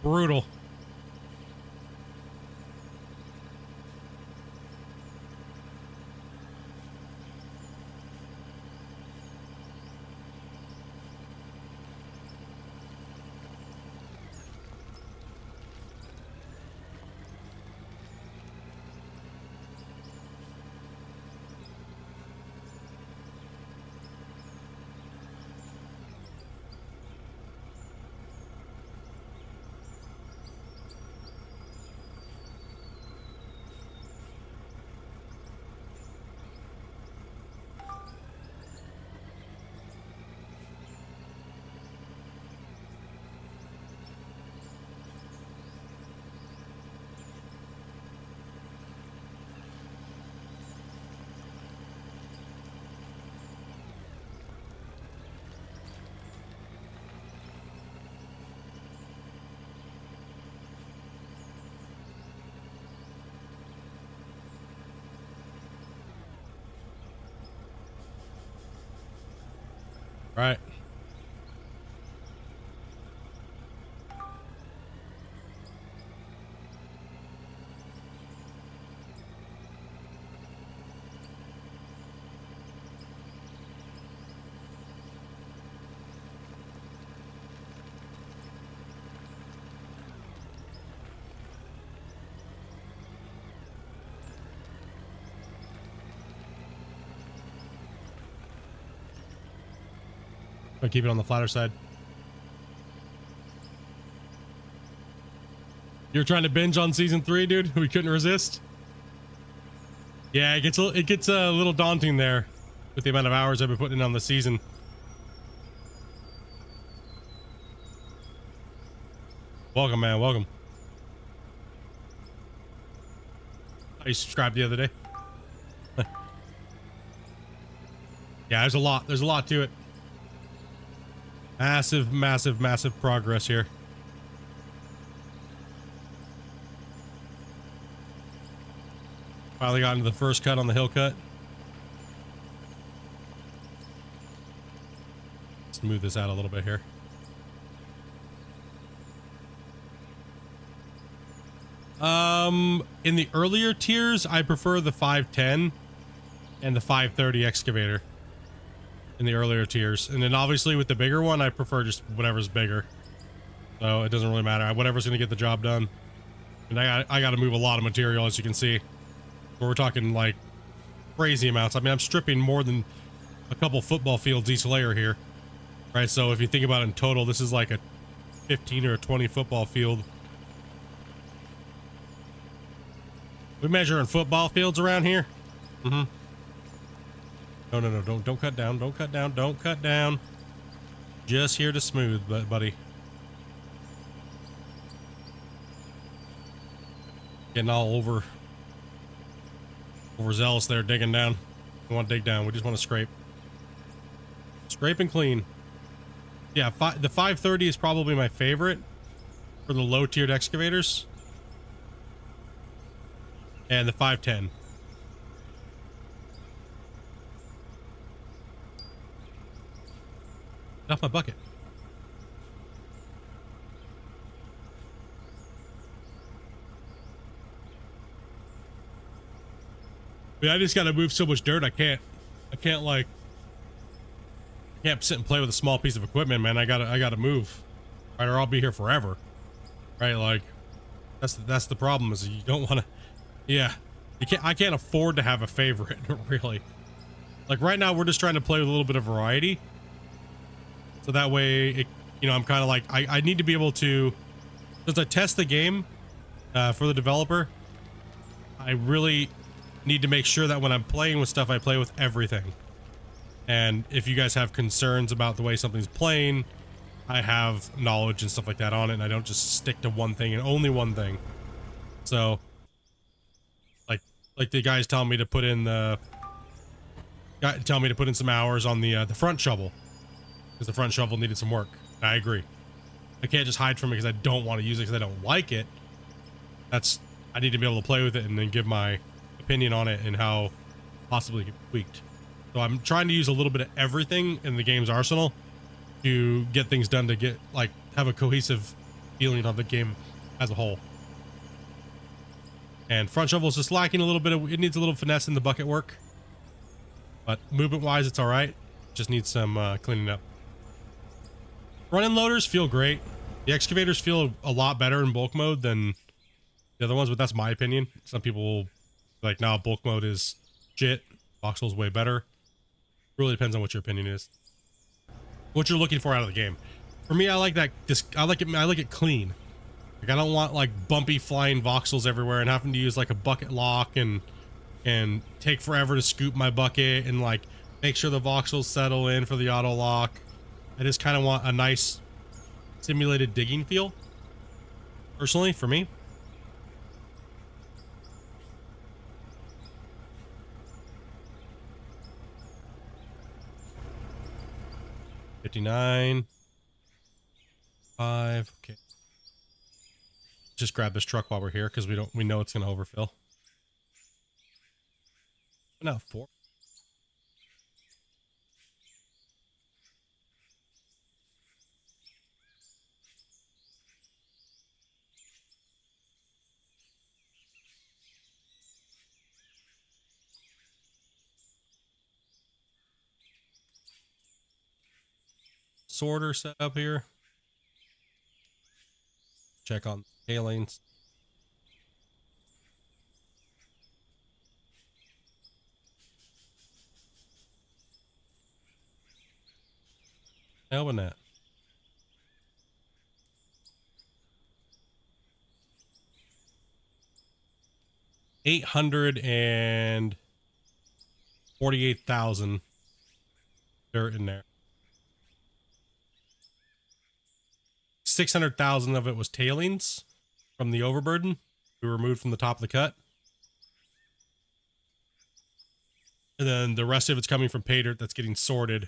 Brutal. Right. I'll keep it on the flatter side. You're trying to binge on season 3, dude? We couldn't resist. Yeah, it gets a little daunting there with the amount of hours I've been putting in on the season. Welcome, man. Welcome. I subscribed the other day. Yeah, there's a lot. There's a lot to it. Massive, massive, massive progress here. Finally got into the first cut on the hill cut. Smooth this out a little bit here. In the earlier tiers, I prefer the 510 and the 530 excavator. In the earlier tiers, and then obviously with the bigger one, I prefer just whatever's bigger. So it doesn't really matter. Whatever's gonna get the job done. And I got to move a lot of material, as you can see. We're talking like crazy amounts. I mean, I'm stripping more than a couple football fields each layer here, right? So if you think about it in total, this is like a 15 or a 20 football field. We measure in football fields around here. Mm-hmm. No, don't cut down, don't cut down, don't cut down. Just here to smooth, buddy. Getting all overzealous there, digging down. We want to dig down, we just want to scrape. Scrape and clean. Yeah, the 530 is probably my favorite for the low-tiered excavators. And the 510. Get off my bucket. I mean, I just gotta move so much dirt. I can't sit and play with a small piece of equipment, man. I gotta move, right? Or I'll be here forever, right? Like, that's the problem, is you don't want to. Yeah, I can't afford to have a favorite, really. Like right now, we're just trying to play with a little bit of variety. So that way, I'm kind of like, I need to be able to, since I test the game for the developer, I really need to make sure that when I'm playing with stuff, I play with everything. And if you guys have concerns about the way something's playing, I have knowledge and stuff like that on it, and I don't just stick to one thing and only one thing. So, like the guys telling me to put in some hours on the front shovel. Because the front shovel needed some work. I agree. I can't just hide from it because I don't want to use it because I don't like it. I need to be able to play with it and then give my opinion on it and how possibly it can be tweaked. So I'm trying to use a little bit of everything in the game's arsenal to get things done, to have a cohesive feeling of the game as a whole. And front shovel is just lacking a little bit of, it needs a little finesse in the bucket work. But movement wise, it's all right. Just needs some cleaning up. Front-end loaders feel great. The excavators feel a lot better in bulk mode than the other ones, but that's my opinion. Some people will be like, nah, bulk mode is shit. Voxel's way better. Really depends on what your opinion is. What you're looking for out of the game. For me, I like that. I like it clean. Like, I don't want like bumpy flying voxels everywhere and having to use like a bucket lock and take forever to scoop my bucket and like make sure the voxels settle in for the auto lock. I just kind of want a nice simulated digging feel, personally, for me. $59.5. Okay. Just grab this truck while we're here because we know it's gonna overfill. Now 4. sorter set up here. Check on tailings. Open that. $848,000 dirt in there. 600,000 of it was tailings from the overburden we removed from the top of the cut. And then the rest of it's coming from pay dirt that's getting sorted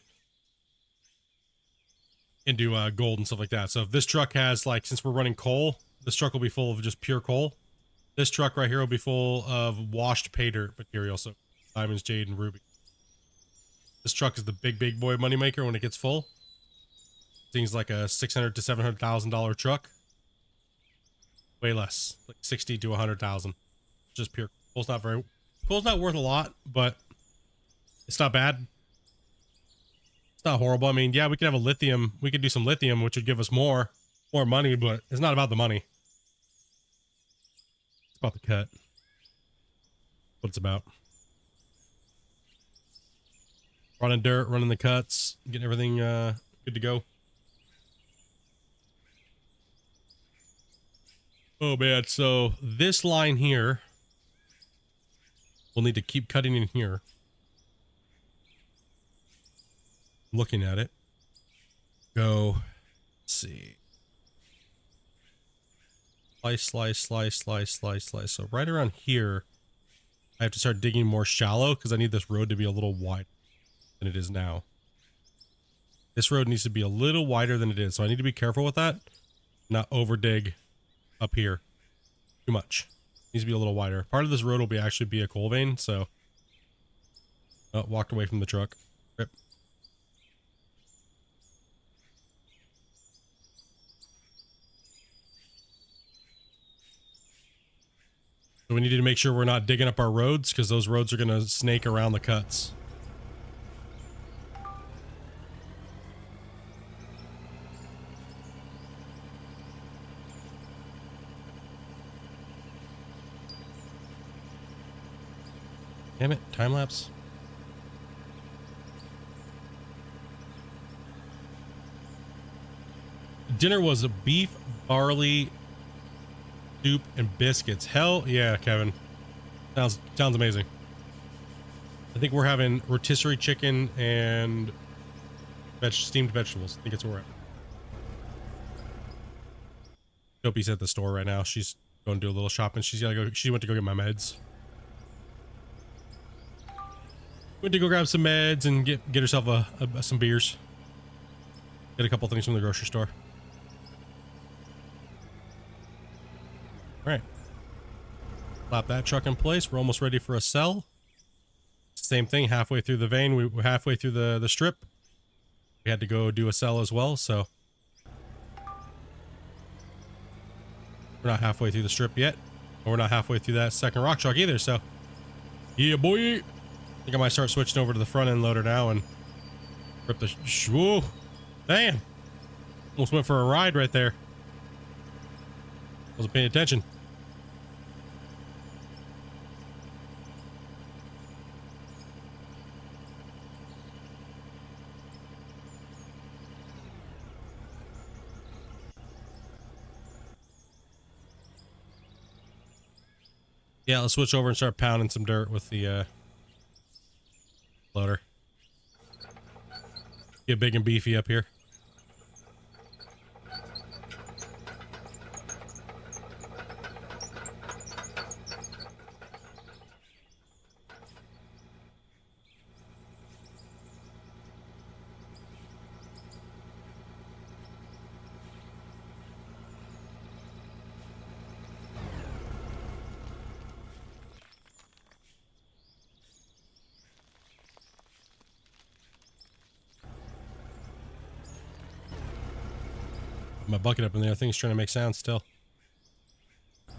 into gold and stuff like that. So if this truck has, like, since we're running coal, this truck will be full of just pure coal. This truck right here will be full of washed pay dirt material. So diamonds, jade, and ruby. This truck is the big boy moneymaker when it gets full. Things like a $600,000 to $700,000 truck. Way less, like 60 to 100,000. Just pure coal's not very. Coal's not worth a lot, but it's not bad. It's not horrible. I mean, yeah, we could have a lithium. We could do some lithium, which would give us more money, but it's not about the money. It's about the cut. What it's about. Running dirt, running the cuts, getting everything good to go. Oh man, so this line here, we'll need to keep cutting in here. Looking at it. Go, let's see. Slice. So right around here, I have to start digging more shallow because I need this road to be a little wider than it is now. This road needs to be a little wider than it is, so I need to be careful with that. Not over dig up here too much. Needs to be a little wider. Part of this road will be actually be a coal vein, so walked away from the truck. Rip. So we need to make sure we're not digging up our roads because those roads are going to snake around the cuts. Damn it, time lapse. Dinner was a beef, barley, soup, and biscuits. Hell yeah, Kevin. Sounds amazing. I think we're having rotisserie chicken and steamed vegetables. I think it's where we're at. Dopey's at the store right now. She's going to do a little shopping. She's gotta go. She went to go get my meds. Went to go grab some meds and get herself some beers. Get a couple things from the grocery store. All right. Slap that truck in place. We're almost ready for a sell. Same thing, halfway through the vein. We're halfway through the strip. We had to go do a sell as well, so we're not halfway through the strip yet. Or we're not halfway through that second rock truck either, so yeah, boy. I think I might start switching over to the front end loader now and rip the whoa. Damn. Almost went for a ride right there. Wasn't paying attention. Yeah, let's switch over and start pounding some dirt with the loader. Get big and beefy up here. My bucket up in there. I think it's trying to make sound still. All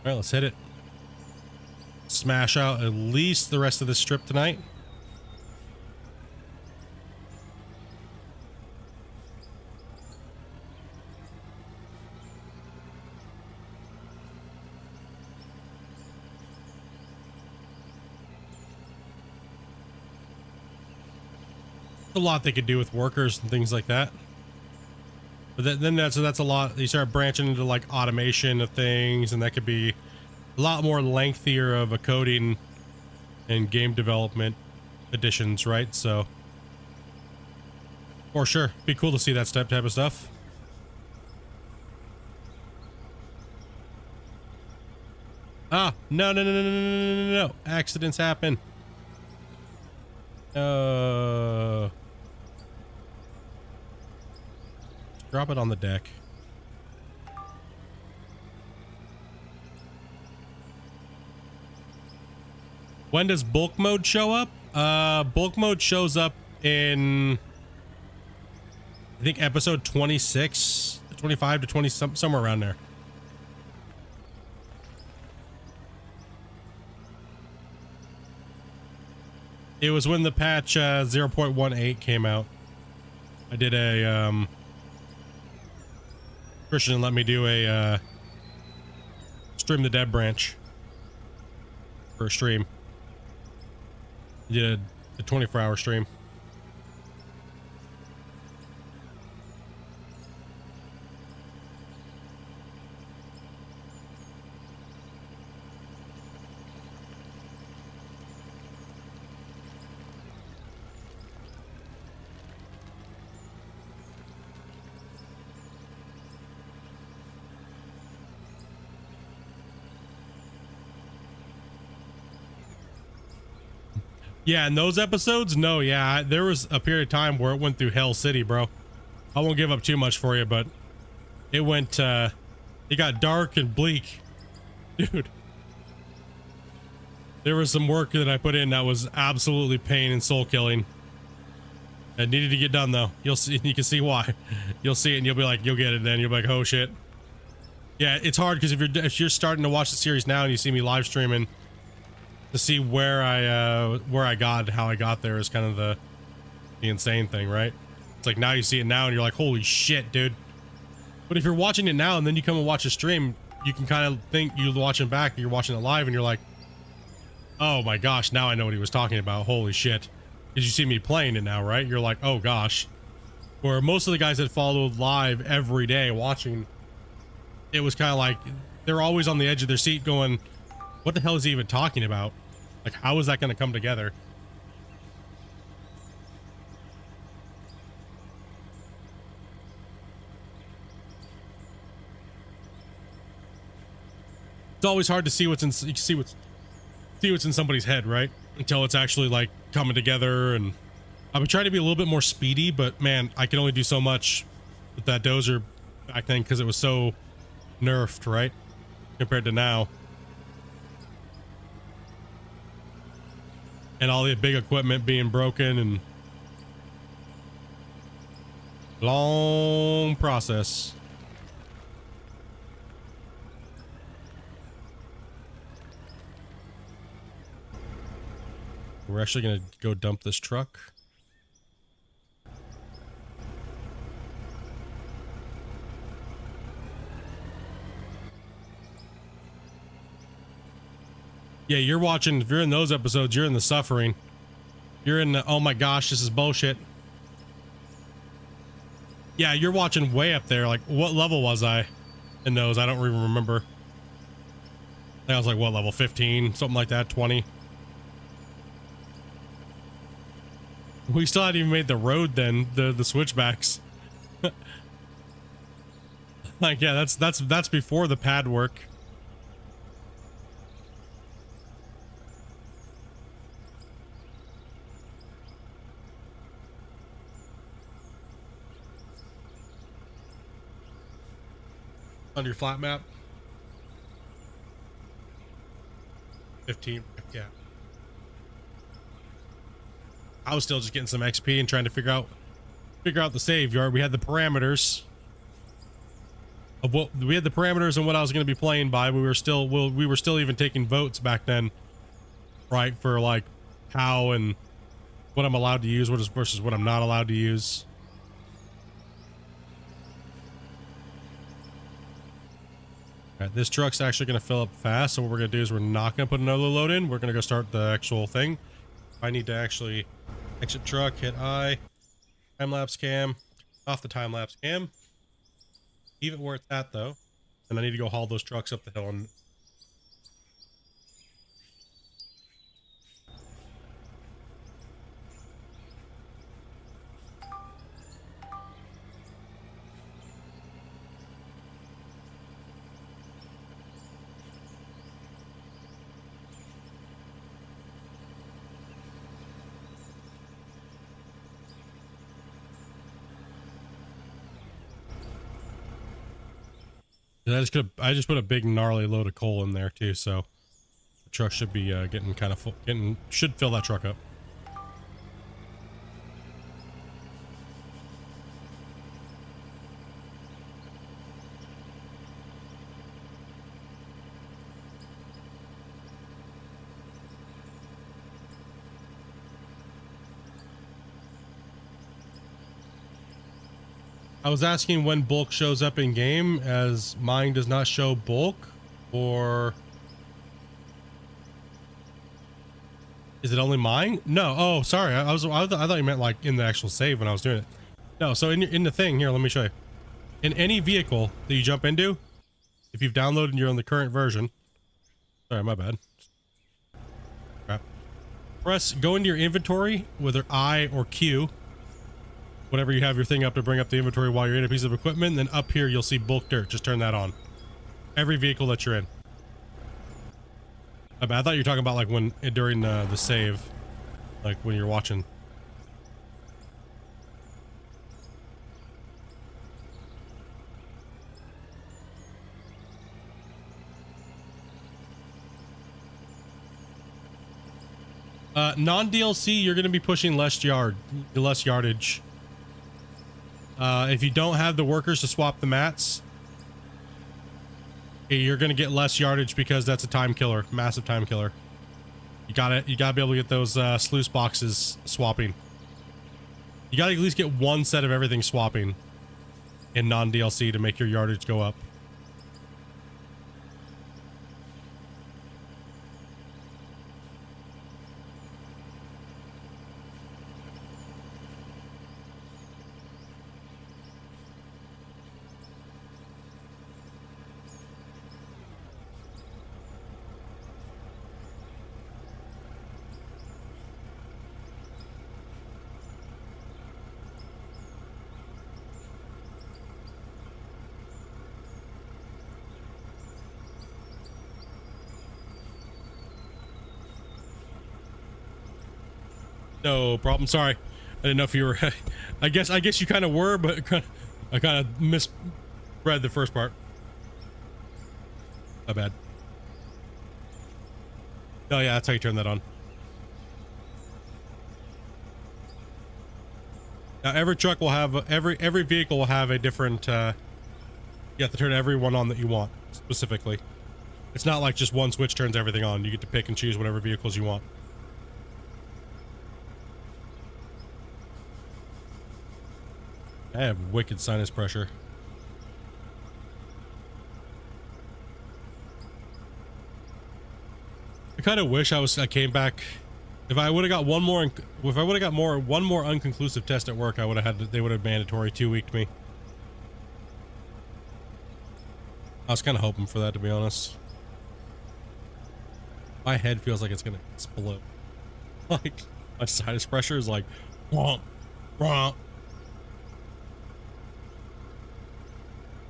right, let's hit it. smash out at least the rest of this strip tonight. A lot they could do with workers and things like that. But then that's a lot. You start branching into like automation of things, and that could be a lot more lengthier of a coding and game development additions, right? So, for sure, be cool to see that type of stuff. Ah, no, no, no, no, no, no, no, no, no. Accidents happen. Drop it on the deck. When does bulk mode show up? Bulk mode shows up in, I think, episode 26, 25 to 20, somewhere around there. It was when the patch 0.18 came out. I did a Christian let me do a stream the dead branch for a stream. I did a 24-hour stream. Yeah, in those episodes, no, yeah, there was a period of time where it went through Hell City, bro. I won't give up too much for you, but it went, it got dark and bleak. Dude. There was some work that I put in that was absolutely pain and soul killing. It needed to get done, though. You'll see, you can see why. You'll see it and you'll be like, you'll get it then. You'll be like, oh shit. Yeah, it's hard because if you're starting to watch the series now and you see me live streaming, to see where I got, how I got there is kind of the insane thing, right? It's like now you see it now and you're like, holy shit, dude. But if you're watching it now and then you come and watch a stream, you can kind of think you're watching back, you're watching it live and you're like, oh my gosh, now I know what he was talking about. Holy shit. Because you see me playing it now, right? You're like, oh gosh. Where most of the guys that followed live every day watching, it was kind of like they're always on the edge of their seat going, what the hell is he even talking about? Like, how is that going to come together? It's always hard to see what's in, you see what's in somebody's head, right? Until it's actually like coming together. And I've been trying to be a little bit more speedy, but man, I can only do so much with that dozer back then because it was so nerfed, right? Compared to now. And all the big equipment being broken and long process. We're actually going to go dump this truck. Yeah, you're watching, if you're in those episodes, you're in the suffering. You're in the, oh my gosh, this is bullshit. Yeah, you're watching way up there. Like, what level was I in those? I don't even remember. I think I was like, what, level 15? Something like that, 20. We still hadn't even made the road then, the switchbacks. Like, yeah, that's before the pad work. On your flat map. 15, yeah. I was still just getting some XP and trying to figure out the save yard. We had the parameters of what we had the parameters and what I was going to be playing by. We were still even taking votes back then right? For like how and what I'm allowed to use, versus what I'm not allowed to use. All right, this truck's actually going to fill up fast. So what we're going to do is we're not going to put another load in. We're going to go start the actual thing. I need to actually exit truck, hit I, time-lapse cam, off the time-lapse cam. Leave it where it's at though. And I need to go haul those trucks up the hill. And I just put a big gnarly load of coal in there too, so the truck should be getting kind of full, should fill that truck up. I was asking when bulk shows up in game, as mine does not show bulk, or is it only mine? No. Oh, sorry. I thought you meant like in the actual save when I was doing it. No. So in the thing here, let me show you. In any vehicle that you jump into, if you've downloaded and you're on the current version, sorry, my bad. Crap. Go into your inventory with your I or Q. Whatever you have your thing up to bring up the inventory while you're in a piece of equipment, and then up here you'll see bulk dirt. Just turn that on. Every vehicle that you're in. I thought you were talking about like when during the save, like when you're watching. Non-DLC, you're going to be pushing less yardage. If you don't have the workers to swap the mats, you're going to get less yardage because that's a time killer, massive time killer. You gotta be able to get those sluice boxes swapping. You gotta at least get one set of everything swapping in non-DLC to make your yardage go up. No problem. Sorry, I didn't know if you were. I guess you kind of were, but I kind of misread the first part. My bad. Oh yeah, that's how you turn that on. Now every truck will have every vehicle will have a different. You have to turn every one on that you want specifically. It's not like just one switch turns everything on. You get to pick and choose whatever vehicles you want. I have wicked sinus pressure. I kind of wish I came back. If I would have got one more unconclusive test at work, I would have had they would have mandatory 2-weeked me. I was kind of hoping for that, to be honest. My head feels like it's gonna explode. Like my sinus pressure is like womp, womp.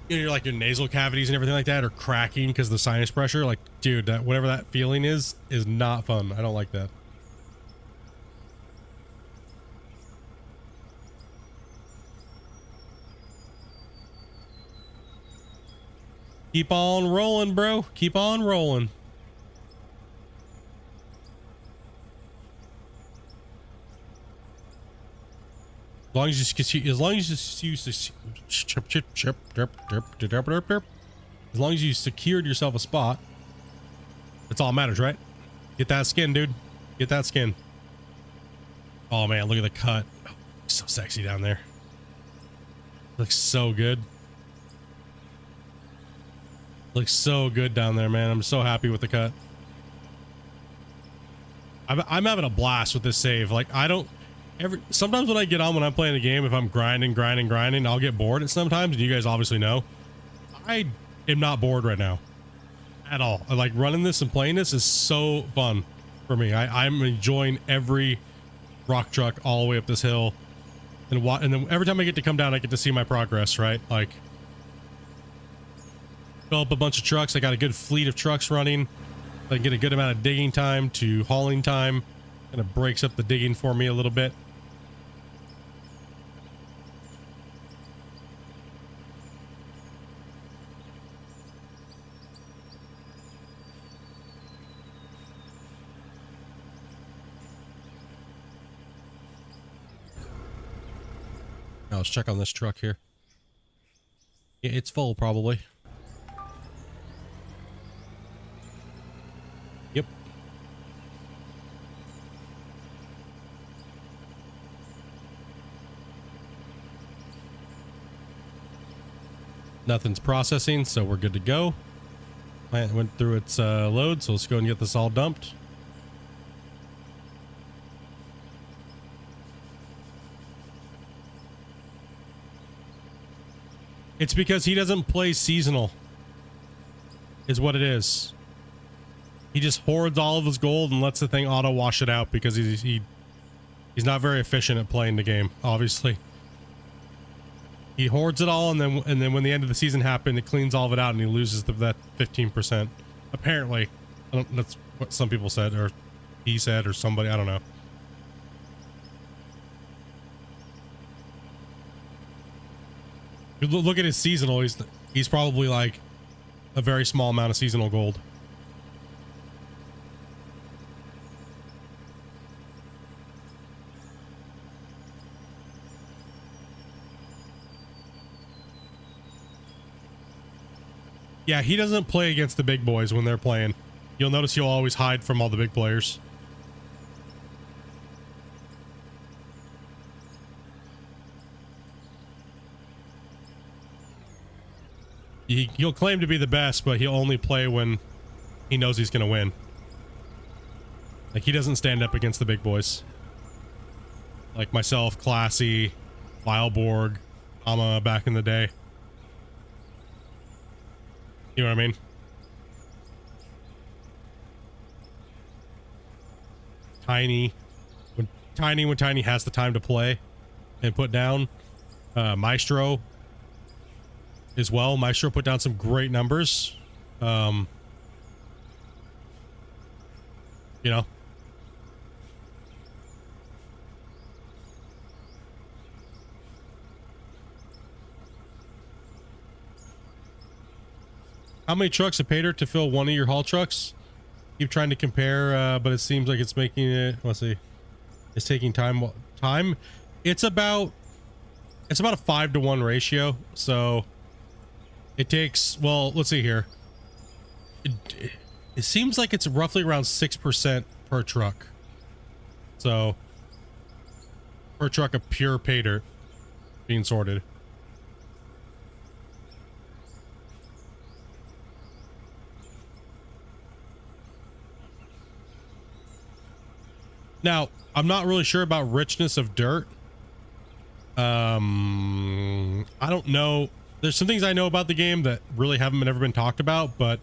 You know, like your nasal cavities and everything like that are cracking because of the sinus pressure. Like, dude, that whatever that feeling is not fun. I don't like that. Keep on rolling, bro. Keep on rolling. As long as you secured yourself a spot, that's all that matters, right? Get that skin, dude. Get that skin. Oh man, look at the cut. Oh, so sexy down there. Looks so good. Looks so good down there, man. I'm so happy with the cut. I'm having a blast with this save. Like, I don't sometimes when I get on, when I'm playing a game, if I'm grinding, I'll get bored at sometimes. And you guys obviously know. I am not bored right now at all. Like, running this and playing this is so fun for me. I'm enjoying every rock truck all the way up this hill. And then every time I get to come down, I get to see my progress, right? Like, fill up a bunch of trucks. I got a good fleet of trucks running. I can get a good amount of digging time to hauling time. Kind of breaks up the digging for me a little bit. Now let's check on this truck here. Yeah, it's full probably. Yep. Nothing's processing, so we're good to go. Plant went through its load, so let's go and get this all dumped. It's because he doesn't play seasonal, is what it is. He just hoards all of his gold and lets the thing auto wash it out because he's not very efficient at playing the game. Obviously, he hoards it all, and then when the end of the season happens, it cleans all of it out, and he loses that 15%. Apparently, that's what some people said, or he said, or somebody. I don't know. Look at his seasonal. He's probably like a very small amount of seasonal gold. Yeah, he doesn't play against the big boys when they're playing. You'll notice he'll always hide from all the big players. He'll claim to be the best, but he'll only play when he knows he's going to win. Like, he doesn't stand up against the big boys. Like myself, Classy, Weilborg, Ama back in the day. You know what I mean? Tiny. When Tiny has the time to play and put down. Maestro as well. Maestro put down some great numbers. You know. How many trucks a pater to fill one of your haul trucks? Keep trying to compare, but it seems like it's making it. Let's see. It's taking time. It's about a 5-to-1 ratio. So it takes. Well, let's see here. It seems like it's roughly around 6% per truck. So per truck of pure pay dirt being sorted. Now, I'm not really sure about richness of dirt. I don't know. There's some things I know about the game that really haven't ever been talked about, but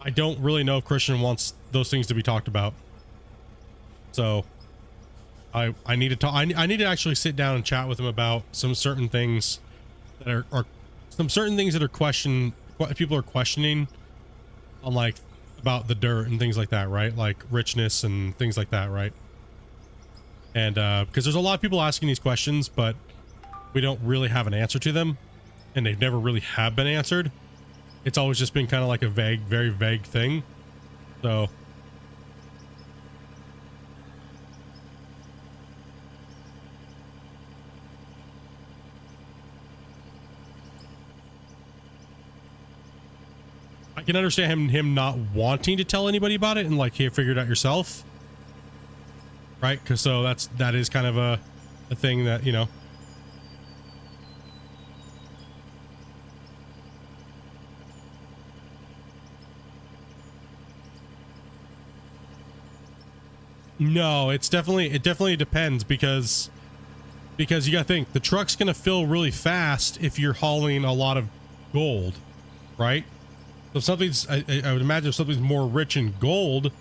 I don't really know if Christian wants those things to be talked about. So I need to talk. I need to actually sit down and chat with him about some certain things that are some certain things that people are questioning on, like, about the dirt and things like that, right? Like richness and things like that, right? And because there's a lot of people asking these questions, but we don't really have an answer to them, and they never really have been answered. It's always just been kind of like a vague, very vague thing. So I can understand him not wanting to tell anybody about it and, like, hey, figure it out yourself. right? Because so that is kind of a thing that, you know. No, it definitely depends because you gotta think the truck's gonna fill really fast if you're hauling a lot of gold, right? So if something's, I would imagine if something's more rich in gold,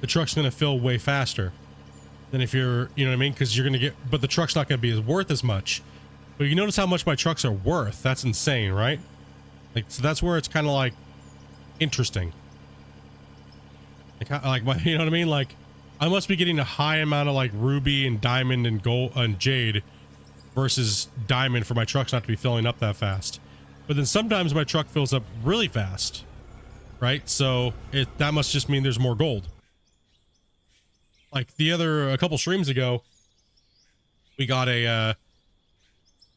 the truck's gonna fill way faster than if you're, you know what I mean? Because you're gonna get, but the truck's not gonna be as worth as much. But you notice how much my trucks are worth. That's insane, right? Like, so that's where it's kind of like interesting. Like my, you know what I mean? Like, I must be getting a high amount of like ruby and diamond and gold and jade versus diamond for my trucks not to be filling up that fast. But then sometimes my truck fills up really fast, right? So that must just mean there's more gold. Like a couple streams ago, we got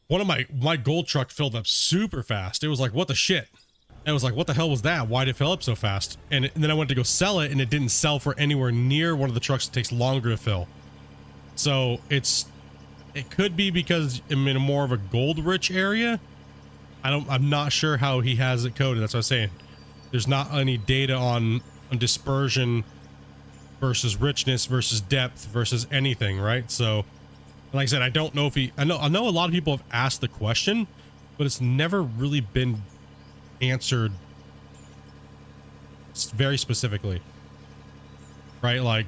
one of my gold truck filled up super fast. It was like, what the shit? And it was like, what the hell was that? Why did it fill up so fast? And then I went to go sell it, and it didn't sell for anywhere near one of the trucks that takes longer to fill. So it could be because I'm in a more of a gold rich area. I'm not sure how he has it coded. That's what I'm saying. There's not any data on dispersion versus richness versus depth versus anything, right? So like I said, I don't know if I know a lot of people have asked the question, but it's never really been answered very specifically, right? Like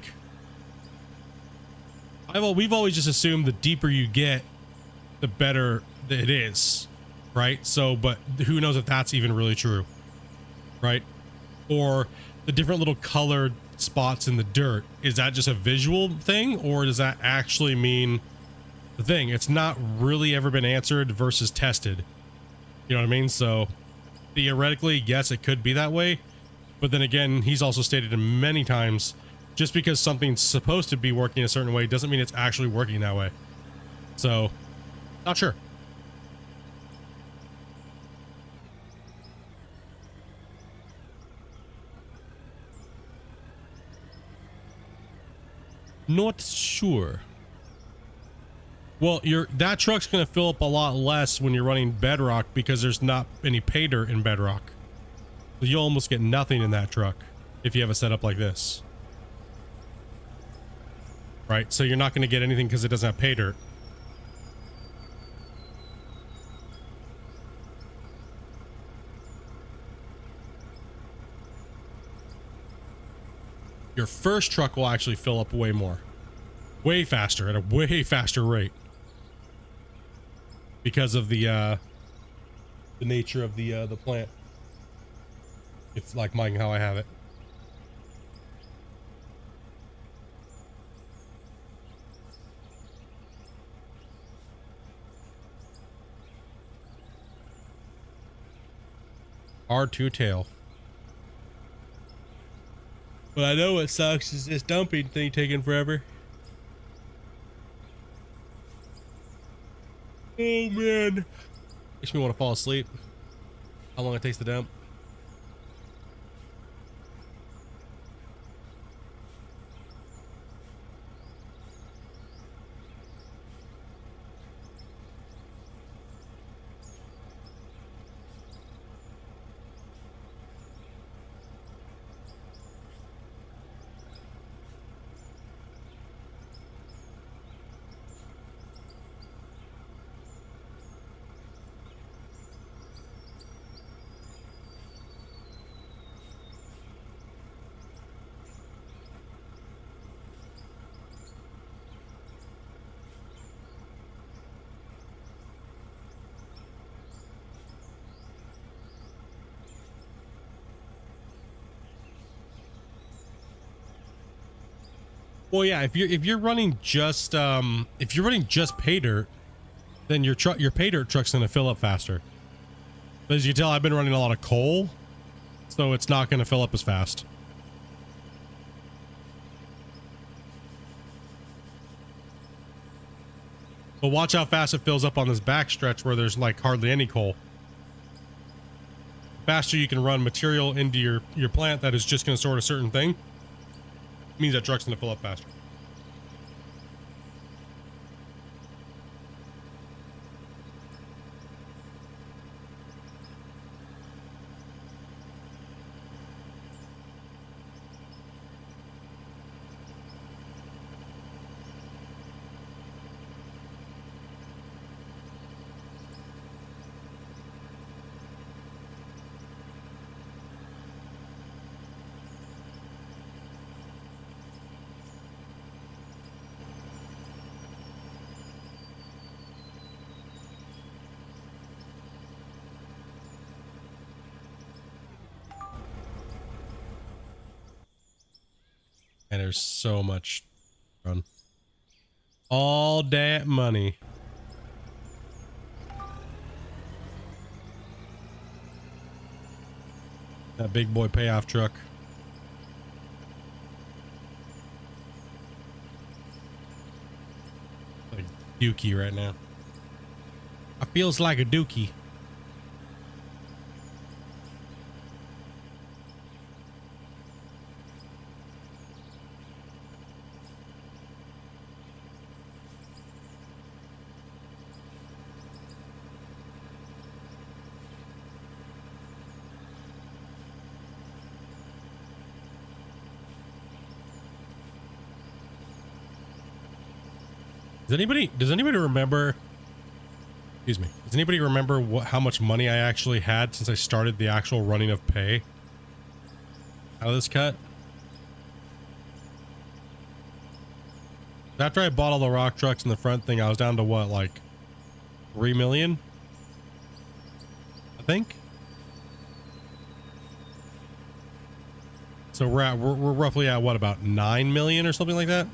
we've always just assumed the deeper you get, the better it is, right? So, but who knows if that's even really true, right? Or the different little colored spots in the dirt, is that just a visual thing, or does that actually mean the thing? It's not really ever been answered versus tested, you know what I mean? So theoretically, yes, it could be that way, but then again, he's also stated many times, just because something's supposed to be working a certain way doesn't mean it's actually working that way. So not sure. Not sure. Well, that truck's going to fill up a lot less when you're running bedrock because there's not any pay dirt in bedrock. So you'll almost get nothing in that truck if you have a setup like this. Right? So you're not going to get anything because it doesn't have pay dirt. Your first truck will actually fill up way more. Way faster, at a way faster rate. Because of the nature of the plant. It's like mine, how I have it. R2 tail. Well, I know what sucks is this dumping thing taking forever. Oh man, makes me want to fall asleep. How long it takes to dump? Well, yeah, if you're running just pay dirt, then your pay dirt truck's gonna fill up faster. But as you can tell, I've been running a lot of coal, so it's not gonna fill up as fast. But watch how fast it fills up on this back stretch where there's like hardly any coal. The faster you can run material into your plant that is just gonna store a certain thing, means that truck's gonna fill up faster. And there's so much run. All that money. That big boy payoff truck. Like dookie right now. I feels like a dookie. Does anybody remember, excuse me, does anybody remember how much money I actually had since I started the actual running of pay out of this cut? After I bought all the rock trucks and the front thing, I was down to what, like 3 million? I think. So we're roughly at what, about 9 million or something like that?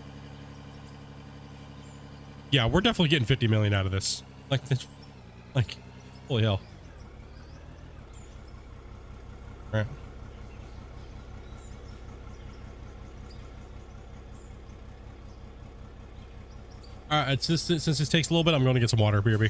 Yeah, we're definitely getting 50 million out of this. Like this, like, holy hell. All right. All right, since this takes a little bit, I'm going to get some water. BRB.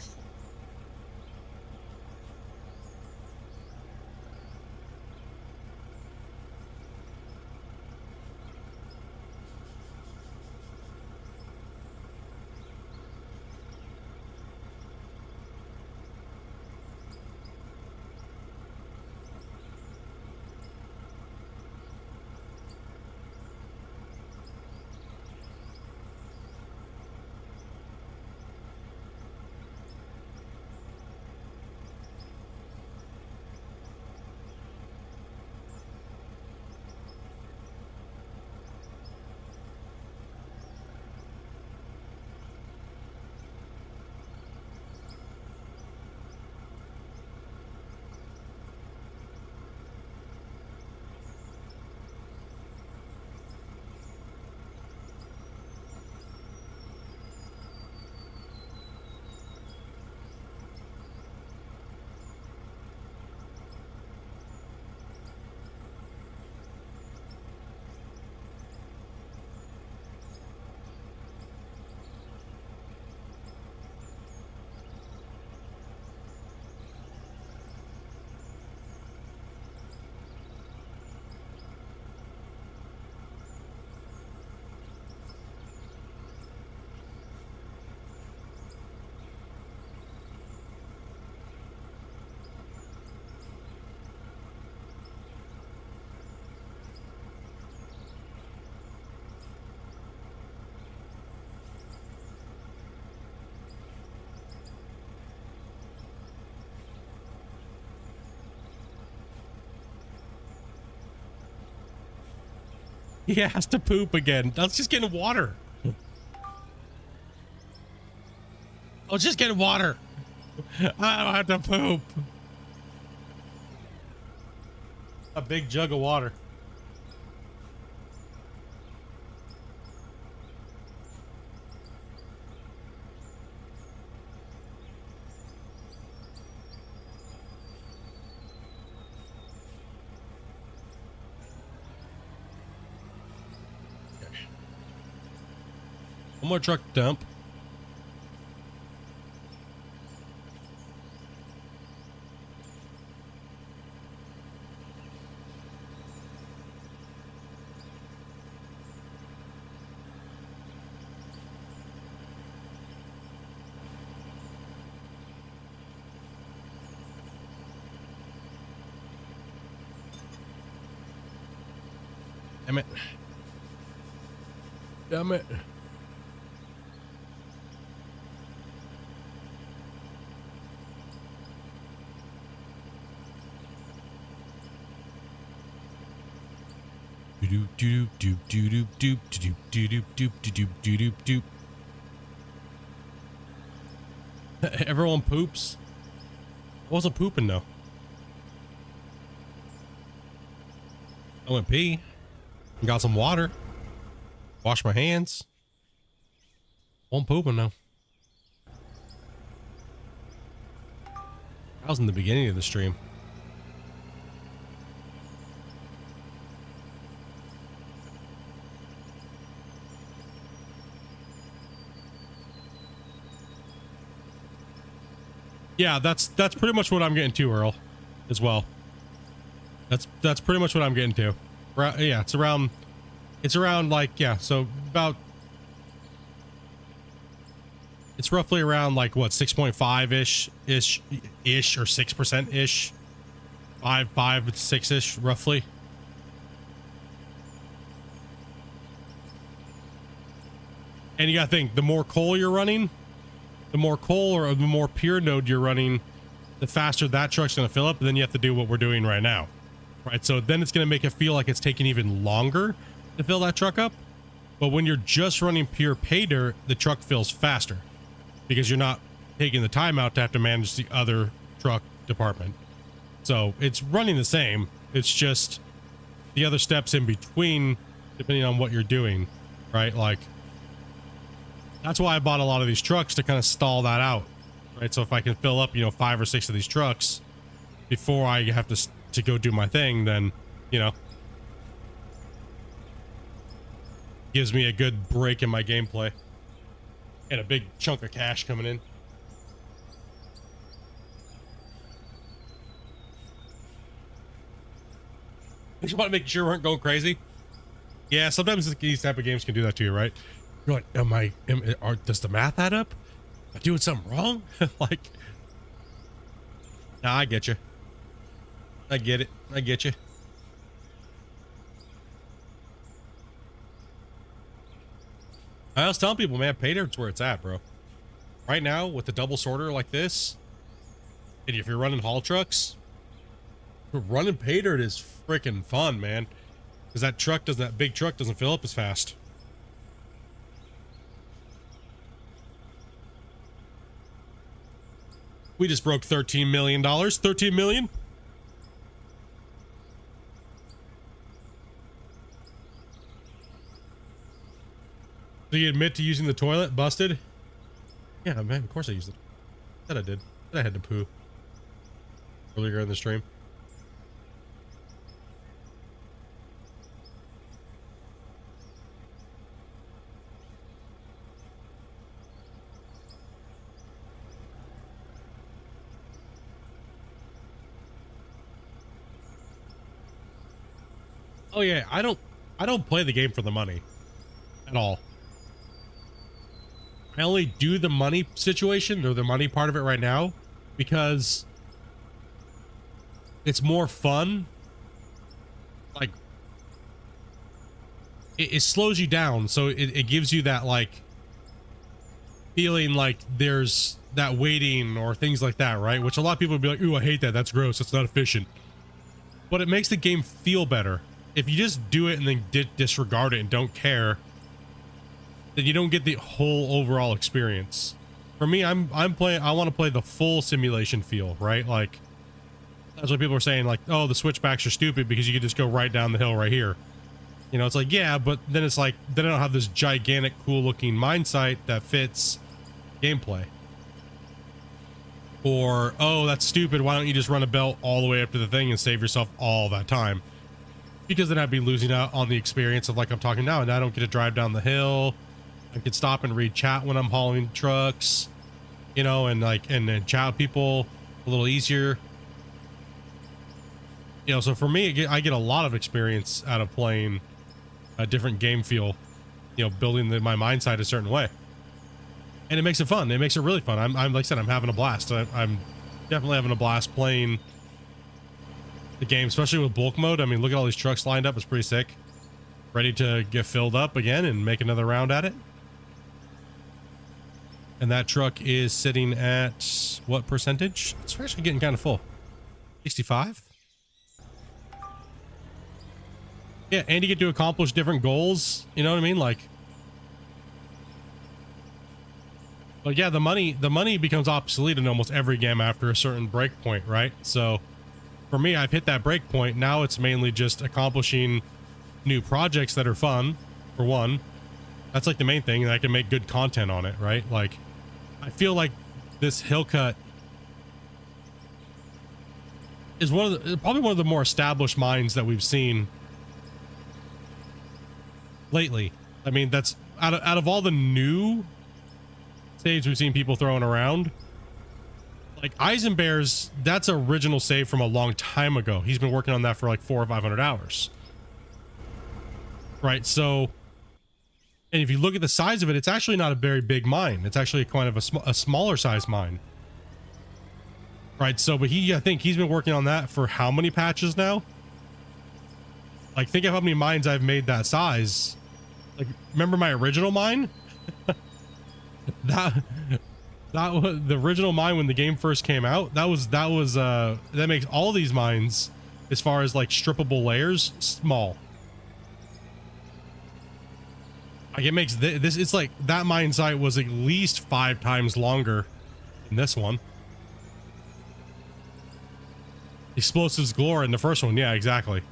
He has to poop again. Let's just get water. Let's just get water. I don't have to poop. A big jug of water. One more truck dump. Damn it. Damn it. Doop doop doop doop doop doop doop doop doop doop doop. Everyone poops. I wasn't pooping though. I went pee. Got some water. Wash my hands. Won't pooping now. I was in the beginning of the stream. Yeah, that's pretty much what I'm getting to, Earl, as well. That's pretty much what I'm getting to. Yeah, it's around like, yeah, so about, it's roughly around like what, 6.5-ish or 6%-ish, 5 to 6-ish roughly. And you gotta think, the more coal you're running, the more coal or the more pure node you're running, the faster that truck's gonna fill up, and then you have to do what we're doing right now. Right, so then it's gonna make it feel like it's taking even longer to fill that truck up. But when you're just running pure pay dirt, the truck fills faster because you're not taking the time out to have to manage the other truck department. So it's running the same. It's just the other steps in between, depending on what you're doing, right? Like, that's why I bought a lot of these trucks, to kind of stall that out, right? So if I can fill up, you know, 5 or 6 of these trucks before I have to go do my thing, then, you know, gives me a good break in my gameplay and a big chunk of cash coming in. I just want to make sure we aren't going crazy. Yeah, sometimes these type of games can do that to you, right? You're like, does the math add up? Am I doing something wrong? Like, nah, I get you. I get it. I get you. I was telling people, man, pay dirt's where it's at, bro. Right now, with the double sorter like this, and if you're running haul trucks, running pay dirt is freaking fun, man. Because that big truck doesn't fill up as fast. We just broke $13 million. 13 million? So you admit to using the toilet? Busted? Yeah, man, of course I used it. That I did. I had to poo earlier in the stream. Oh yeah, I don't play the game for the money at all. I only do the money situation, or the money part of it right now, because it's more fun. Like, it slows you down, so it gives you that, like, feeling like there's that waiting or things like that, right? Which a lot of people would be like, ooh, I hate that, that's gross, it's not efficient. But it makes the game feel better. If you just do it and then disregard it and don't care, then you don't get the whole overall experience. For me, I want to play the full simulation feel, right? Like, that's what people are saying, like, oh, the switchbacks are stupid because you could just go right down the hill right here. You know, it's like, yeah, but then it's like, then I don't have this gigantic, cool looking mine site that fits gameplay. Or, oh, that's stupid, why don't you just run a belt all the way up to the thing and save yourself all that time? Because then I'd be losing out on the experience of, like I'm talking now, and I don't get to drive down the hill. I could stop and read chat when I'm hauling trucks, you know, and like, and then chat with people a little easier. You know, so for me, I get a lot of experience out of playing a different game feel, you know, building my mind side a certain way. And it makes it fun. It makes it really fun. I'm like I said, I'm having a blast. I'm definitely having a blast playing the game, especially with bulk mode. I mean, look at all these trucks lined up. It's pretty sick. Ready to get filled up again and make another round at it. And that truck is sitting at what percentage? It's actually getting kind of full. 65? Yeah, and you get to accomplish different goals. You know what I mean? Like, but yeah, the money becomes obsolete in almost every game after a certain break point, right? So for me, I've hit that break point. Now it's mainly just accomplishing new projects that are fun, for one, That's like the main thing, and I can make good content on it, right? Like, I feel like this hill cut is probably one of the more established mines that we've seen lately. I mean, that's out of all the new saves we've seen people throwing around. Like Eisenbear's, that's original save from a long time ago. He's been working on that for like 400 or 500 hours. Right, so, and if you look at the size of it, it's actually not a very big mine. It's actually kind of a smaller size mine. Right, so, but I think he's been working on that for how many patches now? Like, think of how many mines I've made that size. Like, remember my original mine? that was the original mine when the game first came out. That makes all these mines, as far as like strippable layers, small. Like it makes this, it's like that mine site was at least 5 times longer than this one. Explosives galore in the first one. Yeah, exactly.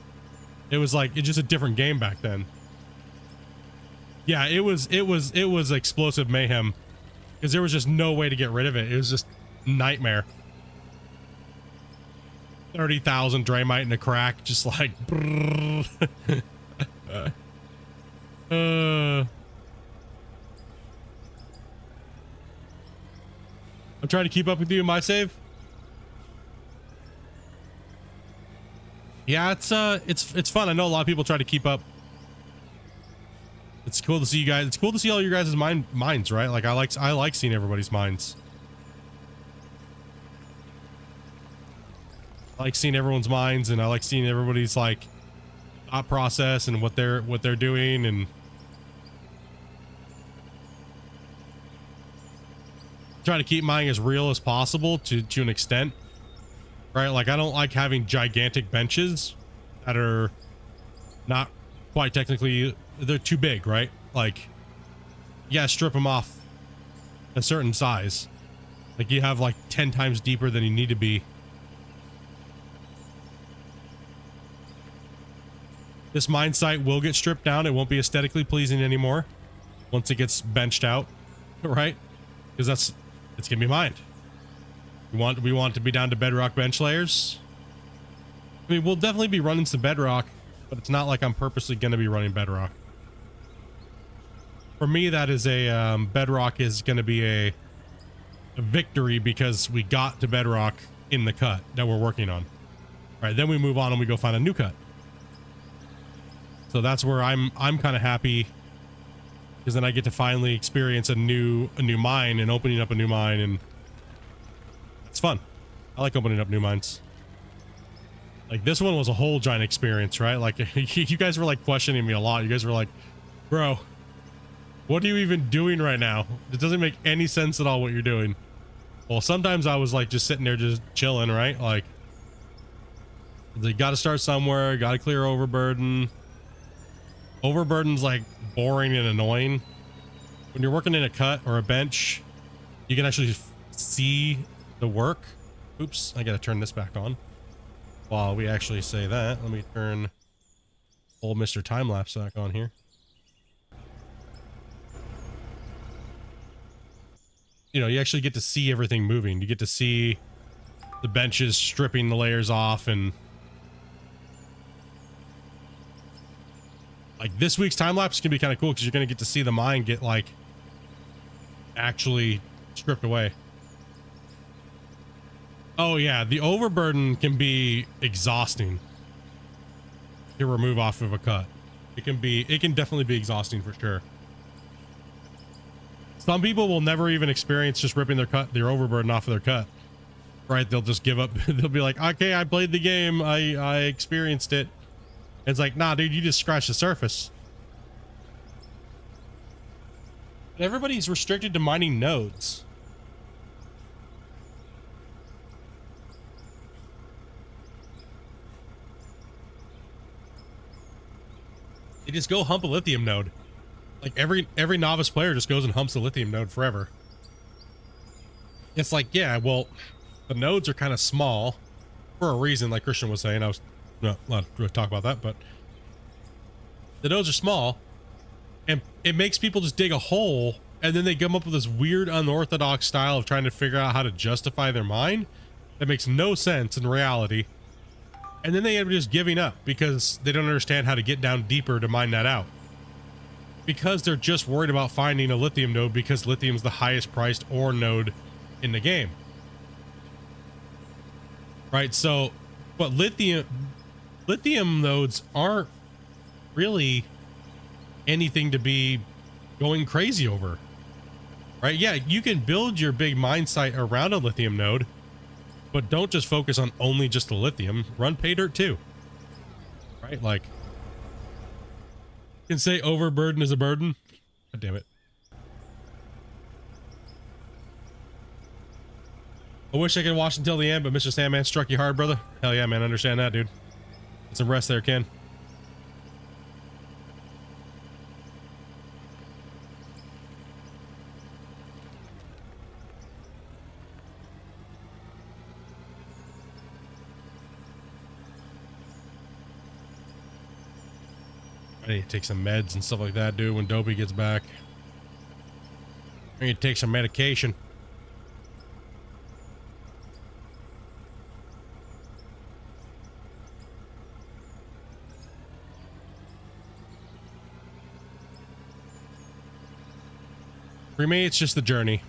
It was like, it's just a different game back then. Yeah, it was explosive mayhem because there was just no way to get rid of it. It was just nightmare. 30,000 Draymite in a crack, just like I'm trying to keep up with you in my save. Yeah, it's fun. I know a lot of people try to keep up. It's cool to see you guys. It's cool to see all your guys' minds, right? Like I like seeing everybody's minds. I like seeing everyone's minds, and I like seeing everybody's like thought process and what they're doing, and try to keep mine as real as possible to an extent, right? Like I don't like having gigantic benches that are not quite technically, they're too big, right? Like you gotta strip them off a certain size. Like you have like 10 times deeper than you need to be. This mine site will get stripped down. It won't be aesthetically pleasing anymore once it gets benched out, right? Because it's gonna be mined. We want to be down to bedrock bench layers. I mean, we'll definitely be running some bedrock, but it's not like I'm purposely gonna be running bedrock. For me, that is a bedrock is gonna be a victory because we got to bedrock in the cut that we're working on. All right, then we move on and we go find a new cut. So that's where I'm kind of happy, because then I get to finally experience a new mine and opening up a new mine, and it's fun. I like opening up new mines. Like this one was a whole giant experience, right? Like you guys were like questioning me a lot. You guys were like, bro, what are you even doing right now? It doesn't make any sense at all what you're doing. Well, sometimes I was like just sitting there just chilling, right? Like you got to start somewhere, got to clear overburden. Overburden's like boring and annoying. When you're working in a cut or a bench, you can actually see the work. Oops, I gotta turn this back on. While we actually say that, let me turn old Mr. Timelapse back on here. You know, you actually get to see everything moving. You get to see the benches stripping the layers off, and like this week's time lapse can be kind of cool because you're going to get to see the mine get like actually stripped away. Oh yeah, the overburden can be exhausting to remove off of a cut. It can definitely be exhausting for sure. Some people will never even experience just ripping their overburden off of their cut. Right? They'll just give up. They'll be like, okay, I played the game. I experienced it. It's like, nah, dude, you just scratched the surface. Everybody's restricted to mining nodes. They just go hump a lithium node. Like every novice player just goes and humps a lithium node forever. It's like, yeah, well, the nodes are kind of small for a reason, like Christian was saying. I was not allowed to talk about that, but the nodes are small, And it makes people just dig a hole, and then they come up with this weird unorthodox style of trying to figure out how to justify their mine that makes no sense in reality. And then they end up just giving up because they don't understand how to get down deeper to mine that out. Because they're just worried about finding a lithium node because lithium's the highest priced ore node in the game. Right? So, but lithium nodes aren't really anything to be going crazy over. Right? Yeah, you can build your big mine site around a lithium node, but don't just focus on only just the lithium. Run pay dirt too. Right? Like, you can say overburden is a burden. God damn it. I wish I could watch until the end, but Mr. Sandman struck you hard, brother. Hell yeah, man. Understand that, dude. Get some rest there, Ken. I need to take some meds and stuff like that, dude, when Dopey gets back. I need to take some medication. For me, it's just the journey.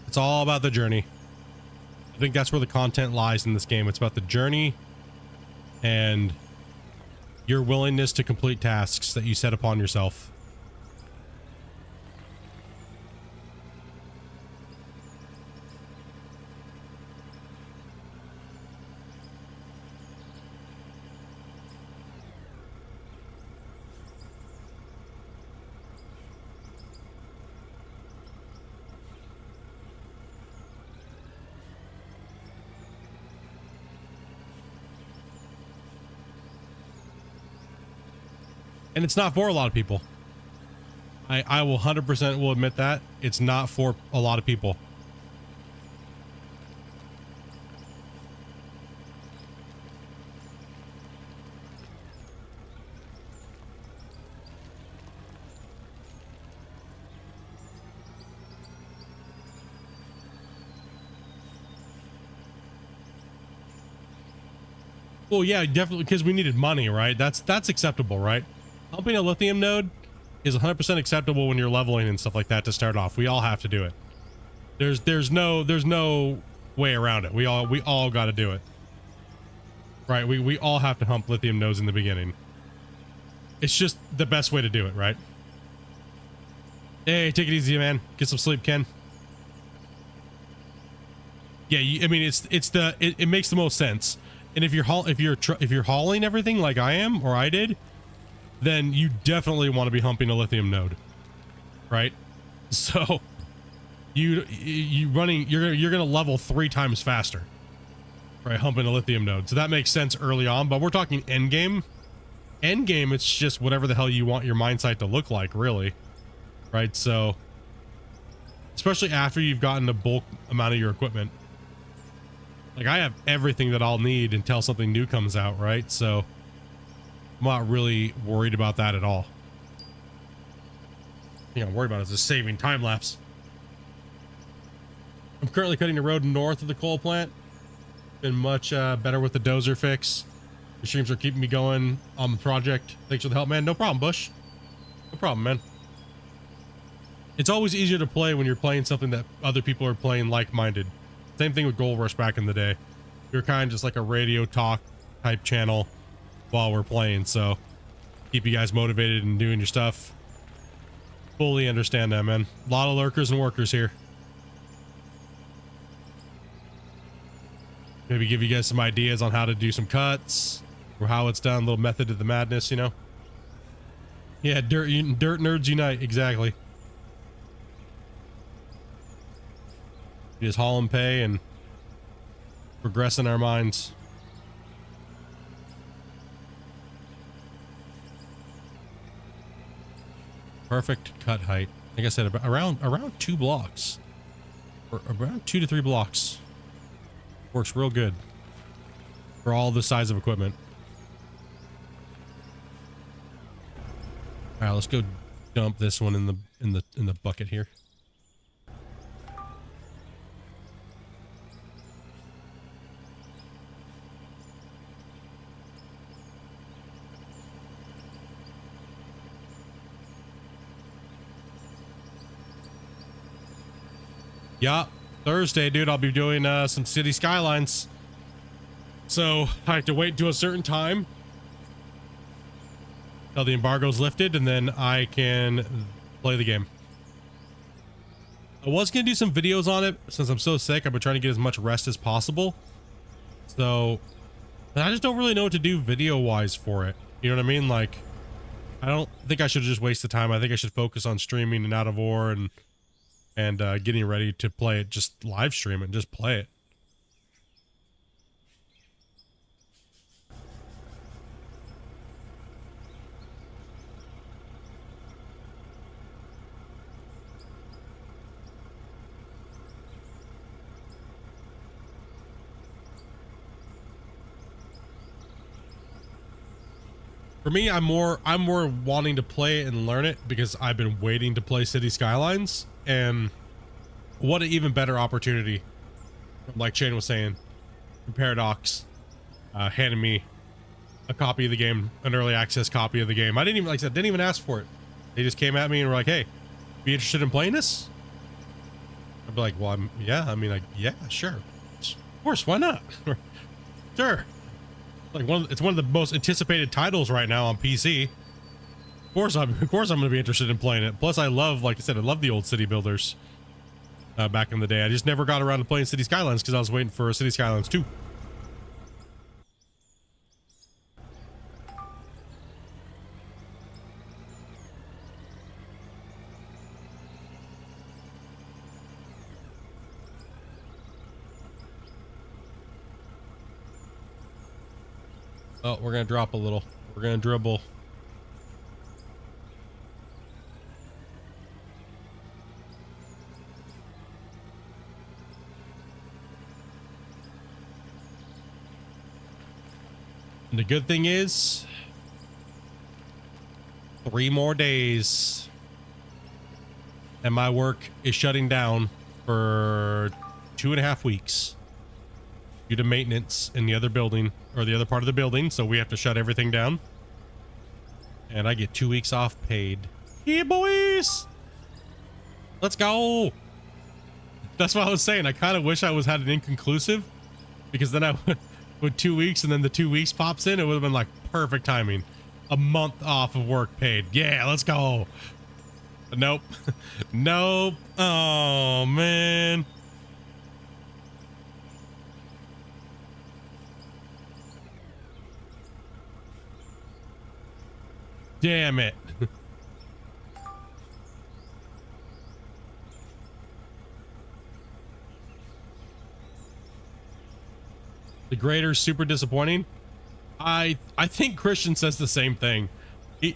It's all about the journey. I think that's where the content lies in this game. It's about the journey and your willingness to complete tasks that you set upon yourself. And it's not for a lot of people. I will 100% will admit that. It's not for a lot of people. Well, yeah, definitely, because we needed money, right? That's acceptable, right? Helping a lithium node is 100% acceptable when you're leveling and stuff like that to start off. We all have to do it. There's no way around it. We all got to do it. Right? We all have to hump lithium nodes in the beginning. It's just the best way to do it, right? Hey, take it easy, man. Get some sleep, Ken. Yeah, I mean, it makes the most sense. And if you're hauling everything like I am or I did, then you definitely want to be humping a lithium node, right? So you're gonna level 3 times faster, right? Humping a lithium node. So that makes sense early on, but we're talking end game. End game, it's just whatever the hell you want your mine site to look like, really, right? So especially after you've gotten a bulk amount of your equipment. Like, I have everything that I'll need until something new comes out, right? So I'm not really worried about that at all. The thing I'm worried about is just saving time lapse. I'm currently cutting the road north of the coal plant. Been much better with the dozer fix. Your streams are keeping me going on the project. Thanks for the help, man. No problem, Bush. No problem, man. It's always easier to play when you're playing something that other people are playing like-minded. Same thing with Gold Rush back in the day. We were kind of just like a radio talk type channel while we're playing, so keep you guys motivated and doing your stuff. Fully understand that, man. A lot of lurkers and workers here. Maybe give you guys some ideas on how to do some cuts or how it's done. A little method to the madness, you know? Yeah, dirt nerds unite. Exactly. We just haul and pay and progress in our minds. Perfect cut height. Like I said, about around 2 blocks, or around 2 to 3 blocks. Works real good for all the size of equipment. All right, let's go dump this one in the bucket here. Yeah, Thursday, dude, I'll be doing some city skylines. So I have to wait to a certain time till the embargo's lifted, and then I can play the game. I was gonna do some videos on it since I'm so sick. I've been trying to get as much rest as possible. So I just don't really know what to do video-wise for it. You know what I mean? Like, I don't think I should just waste the time. I think I should focus on streaming and Out of War and getting ready to play it. Just live stream it and just play it. For me, I'm more wanting to play it and learn it because I've been waiting to play City Skylines, and what an even better opportunity, like Shane was saying, Paradox handed me a copy of the game, an early access copy of the game. I didn't even, like I said, didn't even ask for it. They just came at me and were like, "Hey, be interested in playing this?" I'd be like, "Well, yeah, I mean, like, yeah, sure, of course, why not?" Sure. Like it's one of the most anticipated titles right now on PC. Of course I'm going to be interested in playing it. Plus, I love, like I said, I love the old city builders back in the day. I just never got around to playing City Skylines because I was waiting for City Skylines 2. Oh, we're gonna drop a little. We're gonna dribble. And the good thing is, 3 more days, and my work is shutting down for 2.5 weeks due to maintenance in the other building, or the other part of the building. So we have to shut everything down, and I get 2 weeks off paid. Yeah, boys, let's go. That's what I was saying. I kind of wish I had an inconclusive, because then I with 2 weeks, and then the 2 weeks pops in, it would have been like perfect timing. A month off of work paid. Yeah, let's go. Nope. Nope. Oh man. Damn it. The grader's super disappointing. I think Christian says the same thing. He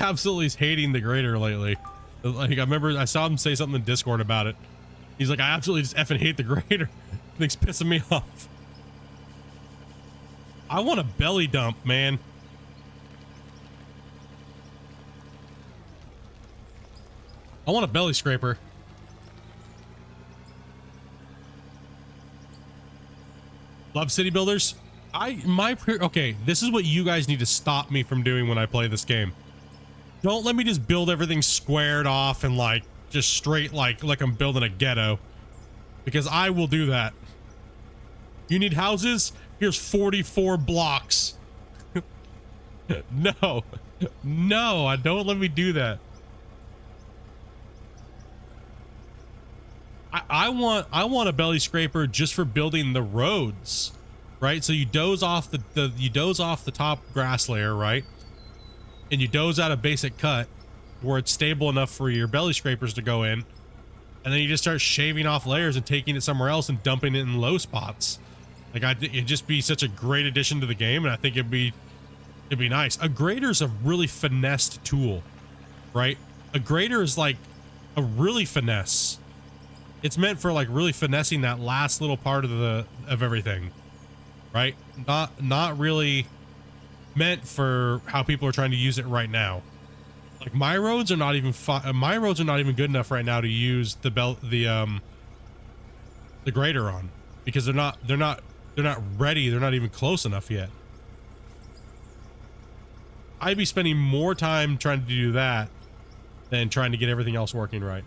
absolutely is hating the grader lately. Like, I remember I saw him say something in Discord about it. He's like, I absolutely just effing hate the grader. Thing's pissing me off. I want a belly dump, man. I want a belly scraper. Love city builders. Okay, this is what you guys need to stop me from doing when I play this game. Don't let me just build everything squared off and like just straight like I'm building a ghetto, because I will do that. You need houses? Here's 44 blocks. No, I don't let me do that. I want a belly scraper just for building the roads, right? So you doze off the top grass layer, right? And you doze out a basic cut where it's stable enough for your belly scrapers to go in, and then you just start shaving off layers and taking it somewhere else and dumping it in low spots. Like, it'd just be such a great addition to the game, and I think it'd be nice. A grader's a really finessed tool, right? A grader is like a really finesse. It's meant for like really finessing that last little part of everything, right? Not really meant for how people are trying to use it right now. Like my roads are not even my roads are not even good enough right now to use the grader on, because they're not ready. They're not even close enough yet. I'd be spending more time trying to do that than trying to get everything else working right.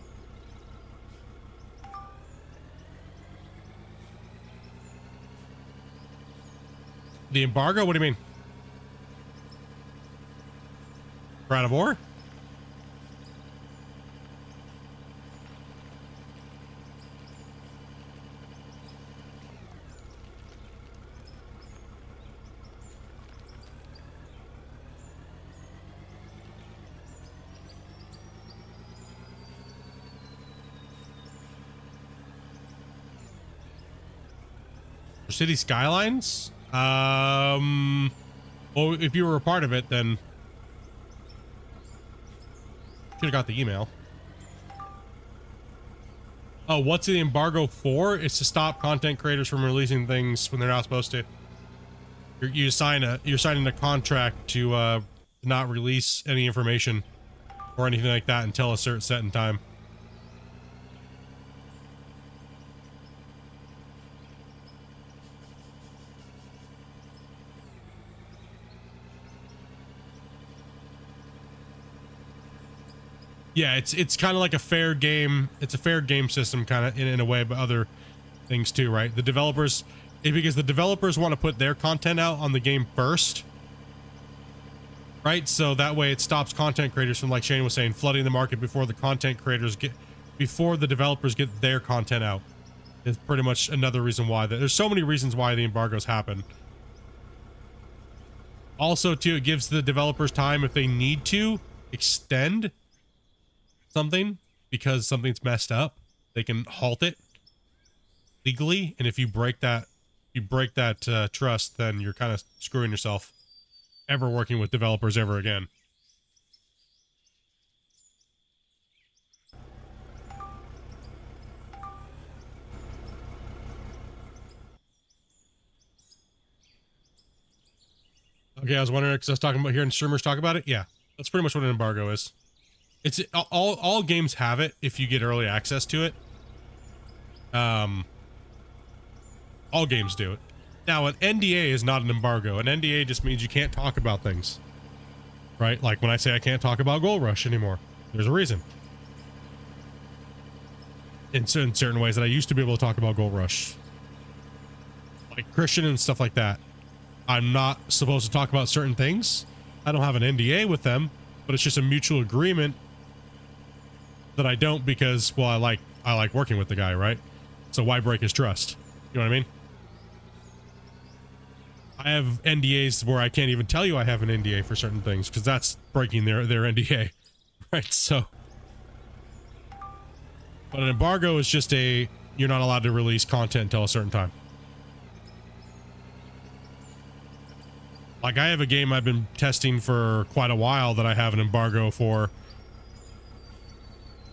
The embargo? What do you mean? We're out of ore? City Skylines? Well, if you were a part of it, then should have got the email. Oh, what's the embargo for? It's to stop content creators from releasing things when they're not supposed to. You're signing a contract to not release any information or anything like that until a certain set in time. Yeah, it's kind of like a fair game. It's a fair game system kind of in a way, but other things too, right? The developers, because the developers want to put their content out on the game first, right? So that way it stops content creators from, like Shane was saying, flooding the market before the developers get their content out. It's pretty much another reason why there's so many reasons why the embargoes happen. Also, too, it gives the developers time, if they need to extend something because something's messed up, they can halt it legally. And if you break that trust, then you're kind of screwing yourself ever working with developers ever again. Okay, I was wondering, because I was talking about hearing streamers talk about it. Yeah, that's pretty much what an embargo is. It's all games have it if you get early access to it. All games do it. Now, an NDA is not an embargo. An NDA just means you can't talk about things, right? Like when I say I can't talk about Gold Rush anymore, there's a reason. In certain ways that I used to be able to talk about Gold Rush, like Christian and stuff like that, I'm not supposed to talk about certain things. I don't have an NDA with them, but it's just a mutual agreement that I don't, because, well, I like working with the guy, right? So why break his trust? You know what I mean? I have NDAs where I can't even tell you I have an NDA for certain things, because that's breaking their NDA, right? So, but an embargo is just you're not allowed to release content until a certain time. Like, I have a game I've been testing for quite a while that I have an embargo for,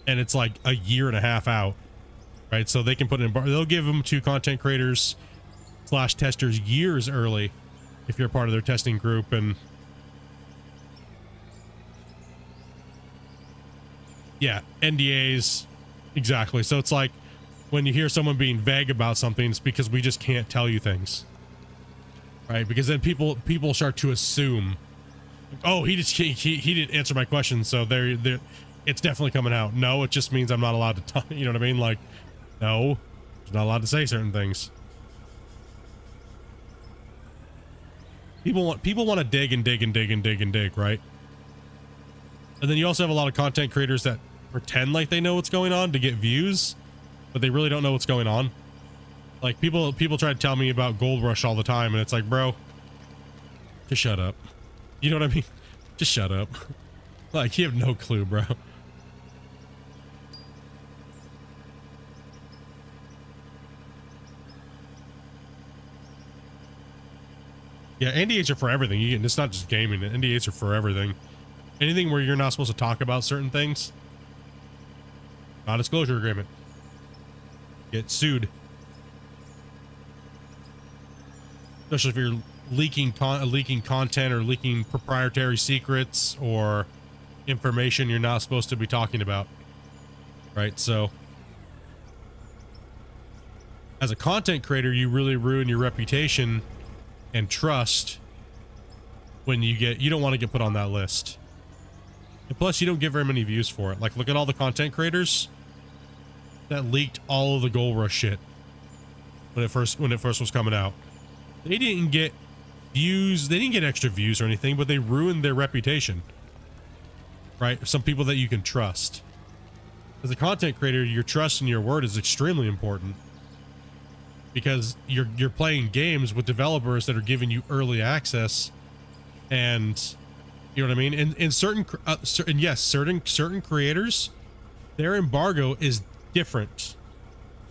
and it's like a year and a half out, right? So they can put an embargo. They'll give them to content creators / testers years early if you're part of their testing group. And yeah, NDAs, exactly. So it's like when you hear someone being vague about something, it's because we just can't tell you things, right? Because then people start to assume, oh, he didn't answer my question, so they're it's definitely coming out. No, it just means I'm not allowed to talk. You know what I mean? Like, no, I'm not allowed to say certain things. People want to dig and dig and dig and dig and dig, right? And then you also have a lot of content creators that pretend like they know what's going on to get views, but they really don't know what's going on. Like people try to tell me about Gold Rush all the time, and it's like, bro, just shut up. You know what I mean? Just shut up. Like, you have no clue, bro. Yeah, NDAs are for everything. It's not just gaming. NDAs are for everything. Anything where you're not supposed to talk about certain things. Non-disclosure agreement. Get sued. Especially if you're leaking content or leaking proprietary secrets, or information you're not supposed to be talking about, right? So as a content creator, you really ruin your reputation and trust when you don't want to get put on that list. And plus, you don't get very many views for it. Like, look at all the content creators that leaked all of the Gold Rush shit when it first was coming out. They didn't get views, they didn't get extra views or anything, but they ruined their reputation. Right? Some people that you can trust. As a content creator, your trust in your word is extremely important. Because you're playing games with developers that are giving you early access, and you know what I mean. And certain creators, their embargo is different.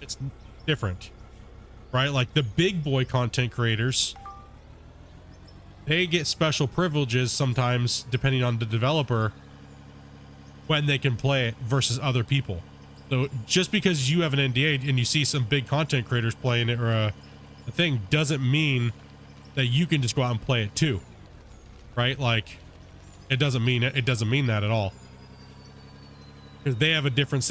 It's different, right? Like the big boy content creators, they get special privileges sometimes depending on the developer when they can play it versus other people. So just because you have an NDA and you see some big content creators playing it or a thing doesn't mean that you can just go out and play it too, right? Like it doesn't mean that at all, because they have a different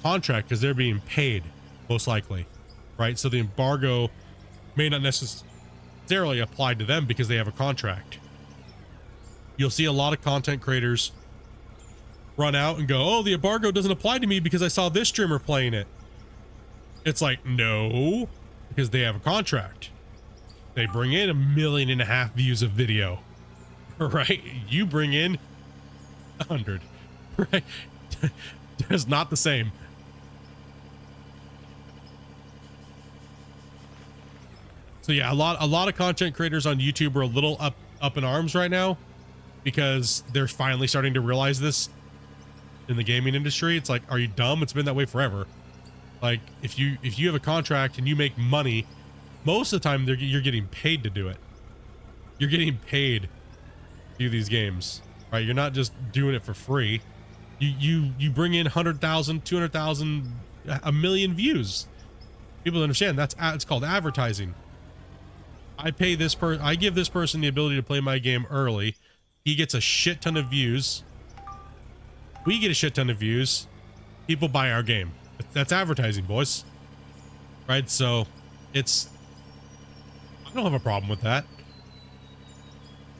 contract because they're being paid most likely, right? So the embargo may not necessarily apply to them because they have a contract. You'll see a lot of content creators run out and go, oh, the embargo doesn't apply to me because I saw this streamer playing it. It's like, no, because they have a contract. They bring in 1.5 million views of video, right? You bring in 100, right? It's not the same. So yeah, a lot of content creators on YouTube are a little up in arms right now because they're finally starting to realize this. In the gaming industry, it's like, are you dumb? It's been that way forever. Like, if you have a contract and you make money, most of the time you're getting paid to do it. You're getting paid to do these games, right? You're not just doing it for free. You bring in 100,000, 200,000, 1 million views. People understand it's called advertising. I give this person the ability to play my game early. He gets a shit ton of views. We get a shit ton of views. People buy our game. That's advertising, boys. Right? So I don't have a problem with that.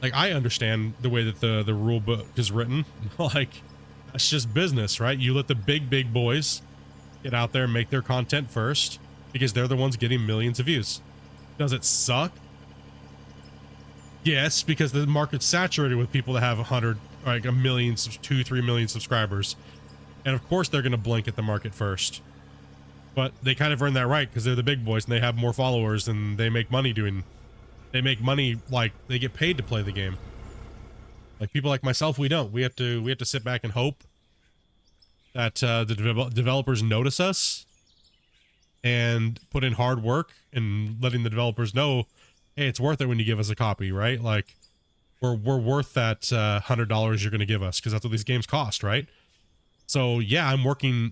Like, I understand the way that the rule book is written. Like, that's just business, right? You let the big boys get out there and make their content first because they're the ones getting millions of views. Does it suck? Yes, because the market's saturated with people that have 100, like 1 million, 2-3 million subscribers. And of course they're going to blink at the market first. But they kind of earn that right because they're the big boys and they have more followers and they make money like they get paid to play the game. Like people like myself, we don't. We have to sit back and hope that the developers notice us and put in hard work and letting the developers know, hey, it's worth it when you give us a copy, right? Like we're worth that $100 you're going to give us because that's what these games cost, right? So yeah,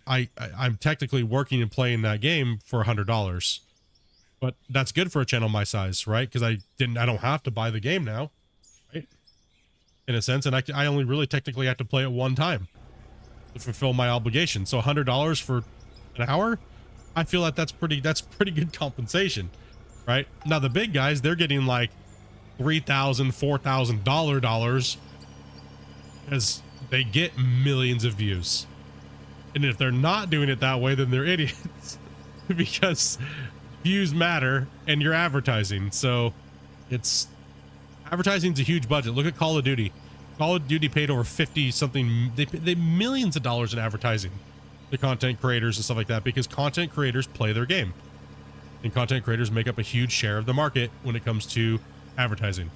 I'm technically working and playing that game for $100, but that's good for a channel my size, right? Because I don't have to buy the game now, right? In a sense, and I only really technically have to play it one time to fulfill my obligation. So $100 for an hour, I feel like that's pretty good compensation, right? Now the big guys, they're getting like $3,000, $4,000 as they get millions of views. And if they're not doing it that way, then they're idiots because views matter and you're advertising. So advertising's a huge budget. Look at Call of Duty. Call of Duty paid over 50 something. They millions of dollars in advertising to content creators and stuff like that because content creators play their game and content creators make up a huge share of the market when it comes to advertising.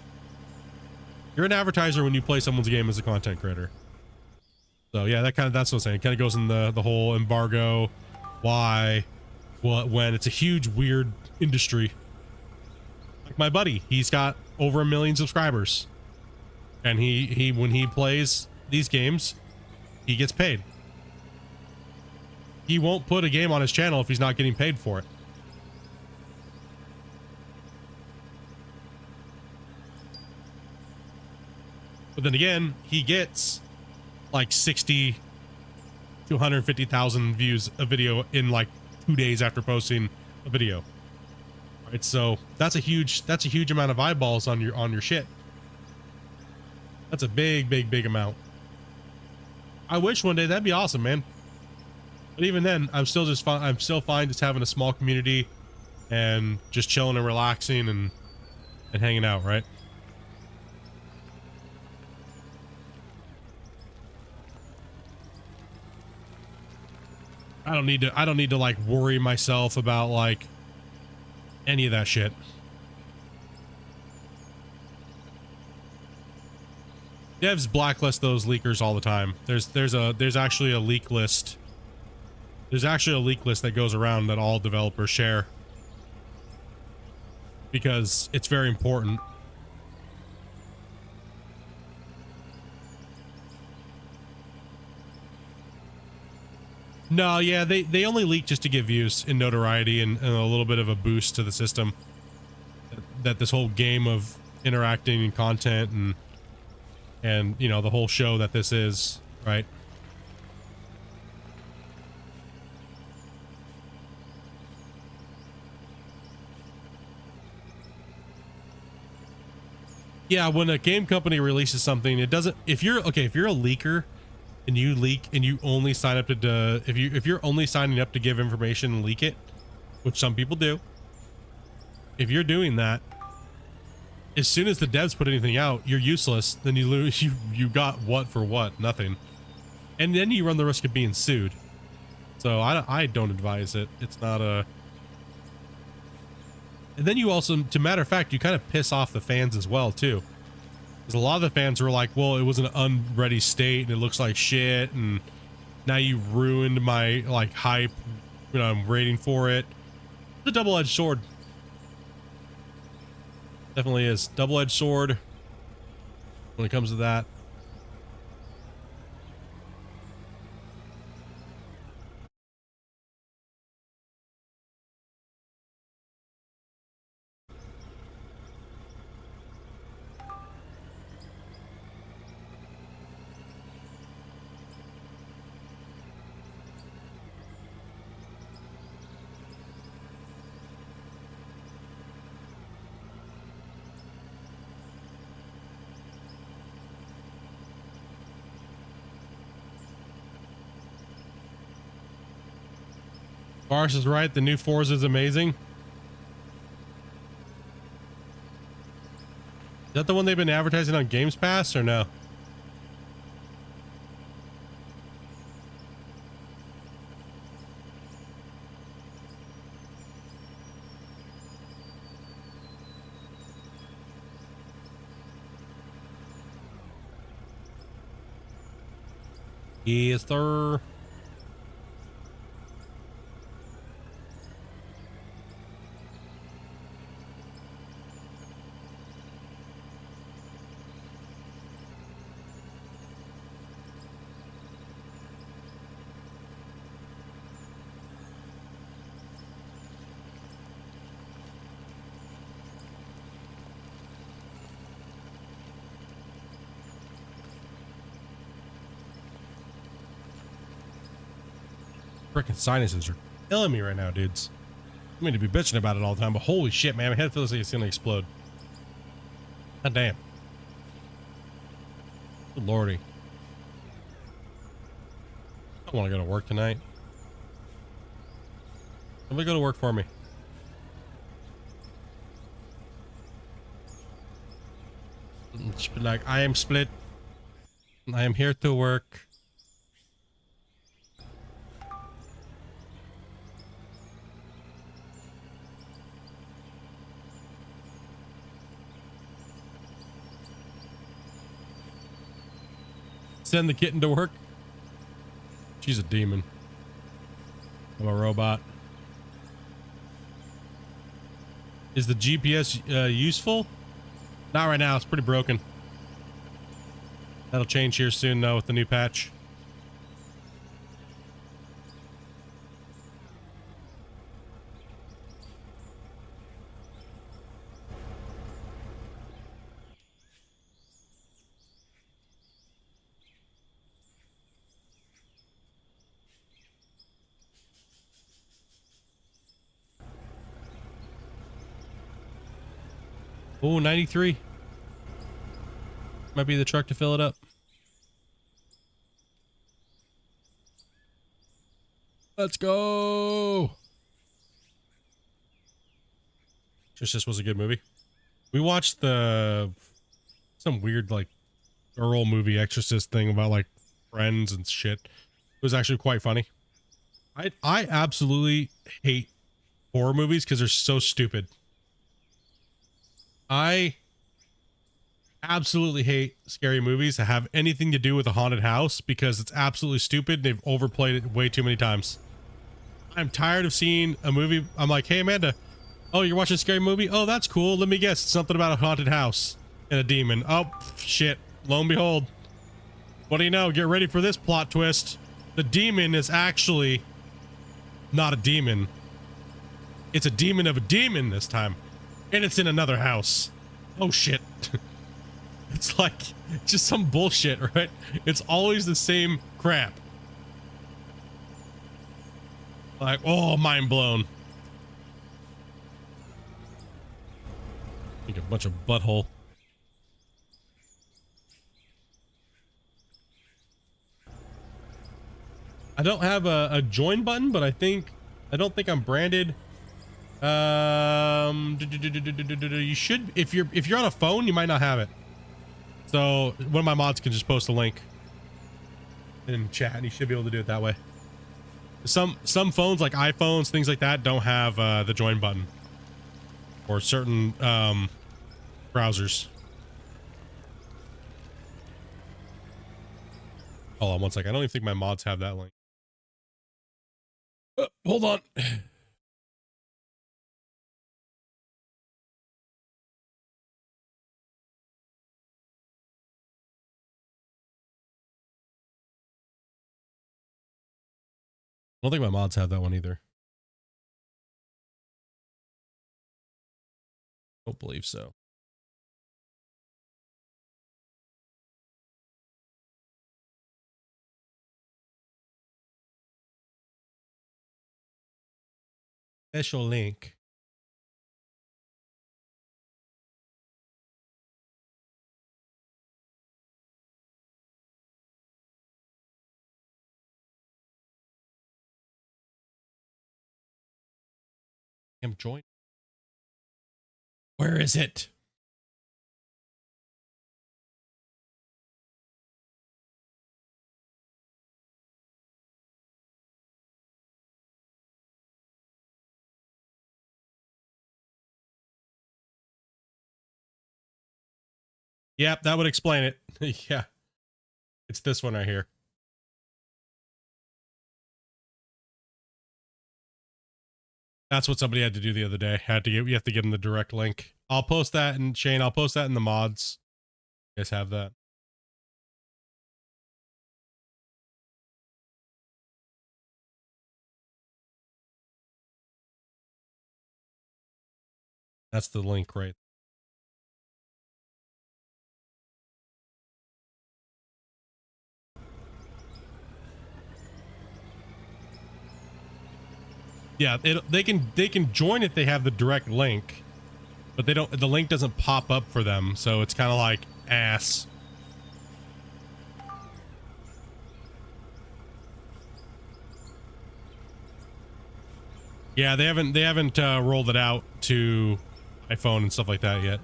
You're an advertiser when you play someone's game as a content creator. So yeah, that's what I'm saying. It kind of goes in the whole embargo, why, what, when. It's a huge, weird industry. Like my buddy, he's got over 1 million subscribers. And he when he plays these games, he gets paid. He won't put a game on his channel if he's not getting paid for it. But then again, he gets like 60 to 150,000 views a video in like 2 days after posting a video. Right, so that's a huge amount of eyeballs on your shit. That's a big amount. I wish one day, that'd be awesome, man. But even then, I'm still fine just having a small community and just chilling and relaxing and hanging out, right? I don't need to like worry myself about like any of that shit. Devs blacklist those leakers all the time. There's actually a leak list. There's actually a leak list that goes around that all developers share because it's very important. No, yeah, they only leak just to give views and notoriety and a little bit of a boost to the system. That this whole game of interacting and content and you know, the whole show that this is, right? Yeah, when a game company releases something, it doesn't, if you're a leaker and you leak and you only sign up to if you're only signing up to give information and leak it, which some people do, if you're doing that, as soon as the devs put anything out, you're useless. Then you lose. You got what for what? Nothing. And then you run the risk of being sued. So I don't advise it. It's not a. And then you also, to matter of fact, you kind of piss off the fans as well too. Because a lot of the fans were like, "Well, it was an unready state and it looks like shit, and now you ruined my like hype. You know, I'm waiting for it." It's a double-edged sword. Definitely is. Double-edged sword when it comes to that. Boris is right. The new Forza is amazing. Is that the one they've been advertising on Games Pass or no? Yes, sir. Freaking sinuses are killing me right now, dudes. I mean to be bitching about it all the time, but holy shit, man, my head feels like it's gonna explode. God damn. Good lordy. I don't want to go to work tonight. Somebody go to work for me. Just be like, I am Split. I am here to work. Send the kitten to work. She's a demon. I'm a robot. Is the GPS useful? Not right now. It's pretty broken. That'll change here soon, though, with the new patch. Oh, 93. Might be the truck to fill it up. Let's go. Just was a good movie. We watched some weird like Earl movie Exorcist thing about like friends and shit. It was actually quite funny. I absolutely hate horror movies because they're so stupid. I absolutely hate scary movies that have anything to do with a haunted house because it's absolutely stupid. They've overplayed it way too many times. I'm tired of seeing a movie. I'm like, hey, Amanda. Oh, you're watching a scary movie? Oh, that's cool. Let me guess. It's something about a haunted house and a demon. Oh, shit. Lo and behold. What do you know? Get ready for this plot twist. The demon is actually not a demon. It's a demon of a demon this time. And it's in another house. Oh, shit. It's like just some bullshit, right? It's always the same crap. Like, oh, mind blown. Like a bunch of butthole. I don't have a join button, but I don't think I'm branded. You should, if you're on a phone, you might not have it. So one of my mods can just post a link in chat, and you should be able to do it that way. Some phones, like iPhones, things like that, don't have the join button, or certain browsers. Hold on one second. I don't even think my mods have that link. Hold on. I don't think my mods have that one either. Don't believe so. Special link. I'm joined. Where is it? Yep, that would explain it. Yeah. It's this one right here. That's what somebody had to do the other day. You have to give them the direct link. I'll post that, and Shane, I'll post that in the mods. You guys have that. That's the link, right? Yeah, they can join if they have the direct link, but the link doesn't pop up for them, so it's kind of like ass. Yeah, they haven't rolled it out to iPhone and stuff like that yet.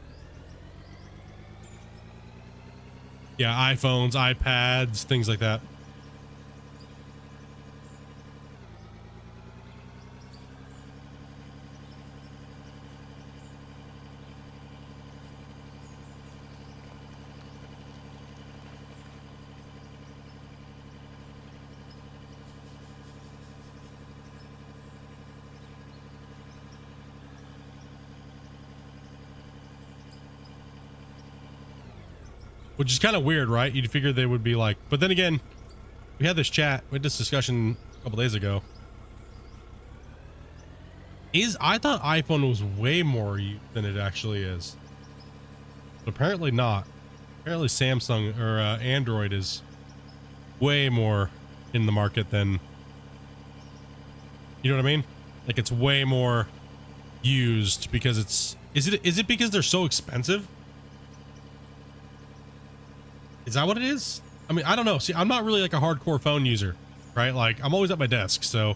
Yeah, iPhones, iPads, things like that. Which is kind of weird, right? You'd figure they would be like, but then again, we had this discussion a couple days ago. I thought iPhone was way more than it actually is. But apparently not. Apparently Samsung or Android is way more in the market than, you know what I mean? Like it's way more used because is it because they're so expensive? Is that what it is? I mean, I don't know. See, I'm not really like a hardcore phone user, right? Like I'm always at my desk, so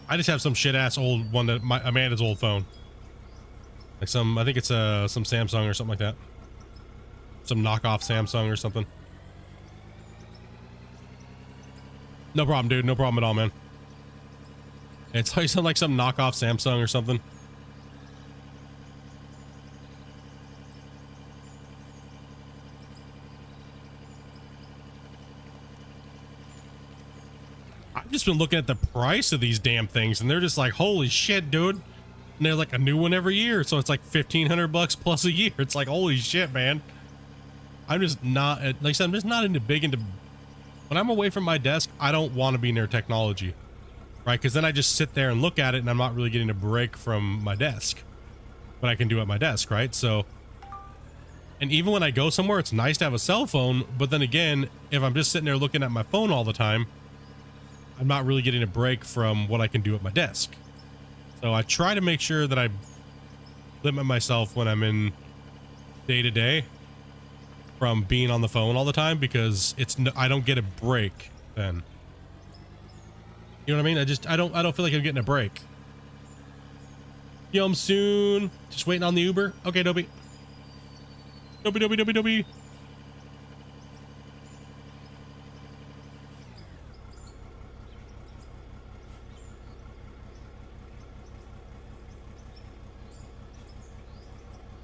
I just have some shit ass old one that Amanda's old phone. Like I think it's some Samsung or something like that. Some knockoff Samsung or something. No problem, dude. No problem at all, man. It's like some knockoff Samsung or something. I've just been looking at the price of these damn things, and they're just like, holy shit, dude. And they're like a new one every year, so it's like $1,500 plus a year. It's like, holy shit, man. I'm just not, like I said, I'm just not into when I'm away from my desk, I don't want to be near technology, right? Because then I just sit there and look at it, and I'm not really getting a break from my desk, what I can do at my desk, right? So, and even when I go somewhere, it's nice to have a cell phone, but then again, if I'm just sitting there looking at my phone all the time, I'm not really getting a break from what I can do at my desk. So I try to make sure that I limit myself when I'm in day to day from being on the phone all the time, because I don't get a break then. You know what I mean? I don't feel like I'm getting a break. Yo, I'm soon. Just waiting on the Uber. Okay, Dobie. Dobie.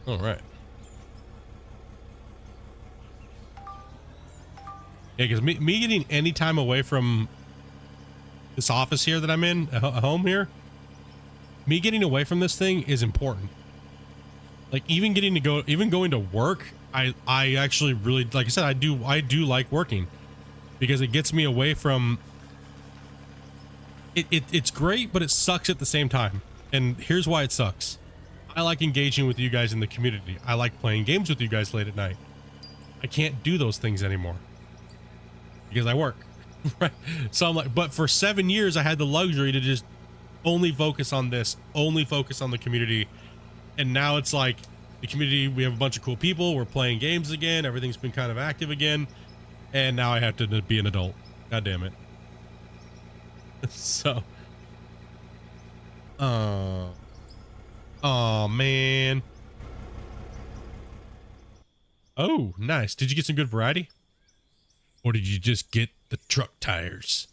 All right. Yeah, because me getting any time away from this office here that I'm in, a home here, me getting away from this thing is important. Like even going to work, I actually really, like I said, I do like working because it gets me away from it's great, but it sucks at the same time. And here's why it sucks. I like engaging with you guys in the community. I like playing games with you guys late at night. I can't do those things anymore because I work. Right. So I'm like, but for 7 years I had the luxury to just only focus on this, only focus on the community. And now it's like the community, we have a bunch of cool people, we're playing games again, everything's been kind of active again, and now I have to be an adult. God damn it. So oh man. Oh, nice. Did you get some good variety? Or did you just get the truck tires?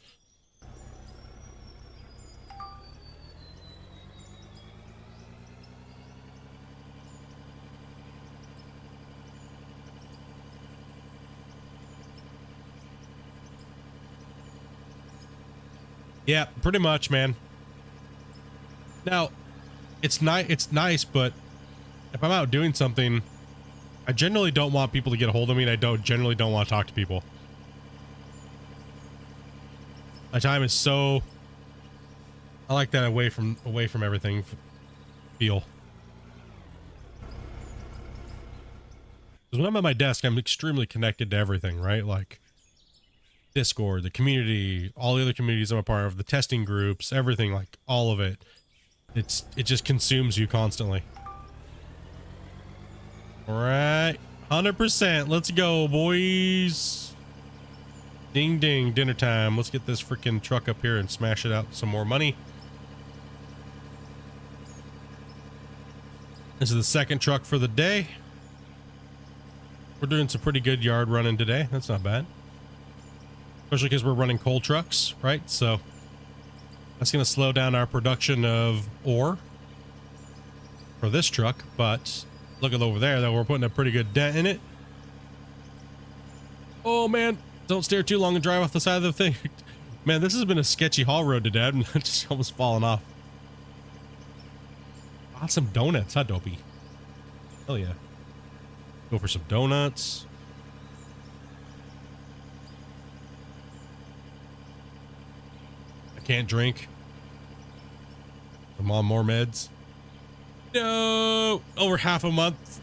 Yeah, pretty much, man. Now, it's nice, but if I'm out doing something, I generally don't want people to get a hold of me, and I generally don't want to talk to people. My time is so, I like that away from everything feel. Because when I'm at my desk, I'm extremely connected to everything, right? Like Discord, the community, all the other communities I'm a part of, the testing groups, everything, like all of it. It just consumes you constantly. All right, 100%. Let's go, boys. Ding ding, dinner time. Let's get this freaking truck up here and smash it out with some more money. This is the second truck for the day. We're doing some pretty good yard running today. That's not bad. Especially because we're running coal trucks, right? So that's going to slow down our production of ore for this truck. But look at over there, though. We're putting a pretty good dent in it. Oh, man. Don't stare too long and drive off the side of the thing. Man, this has been a sketchy haul road today. I'm just almost falling off. Got some donuts, huh, Dopey? Hell yeah. Go for some donuts. Can't drink. I'm on more meds. No, over half a month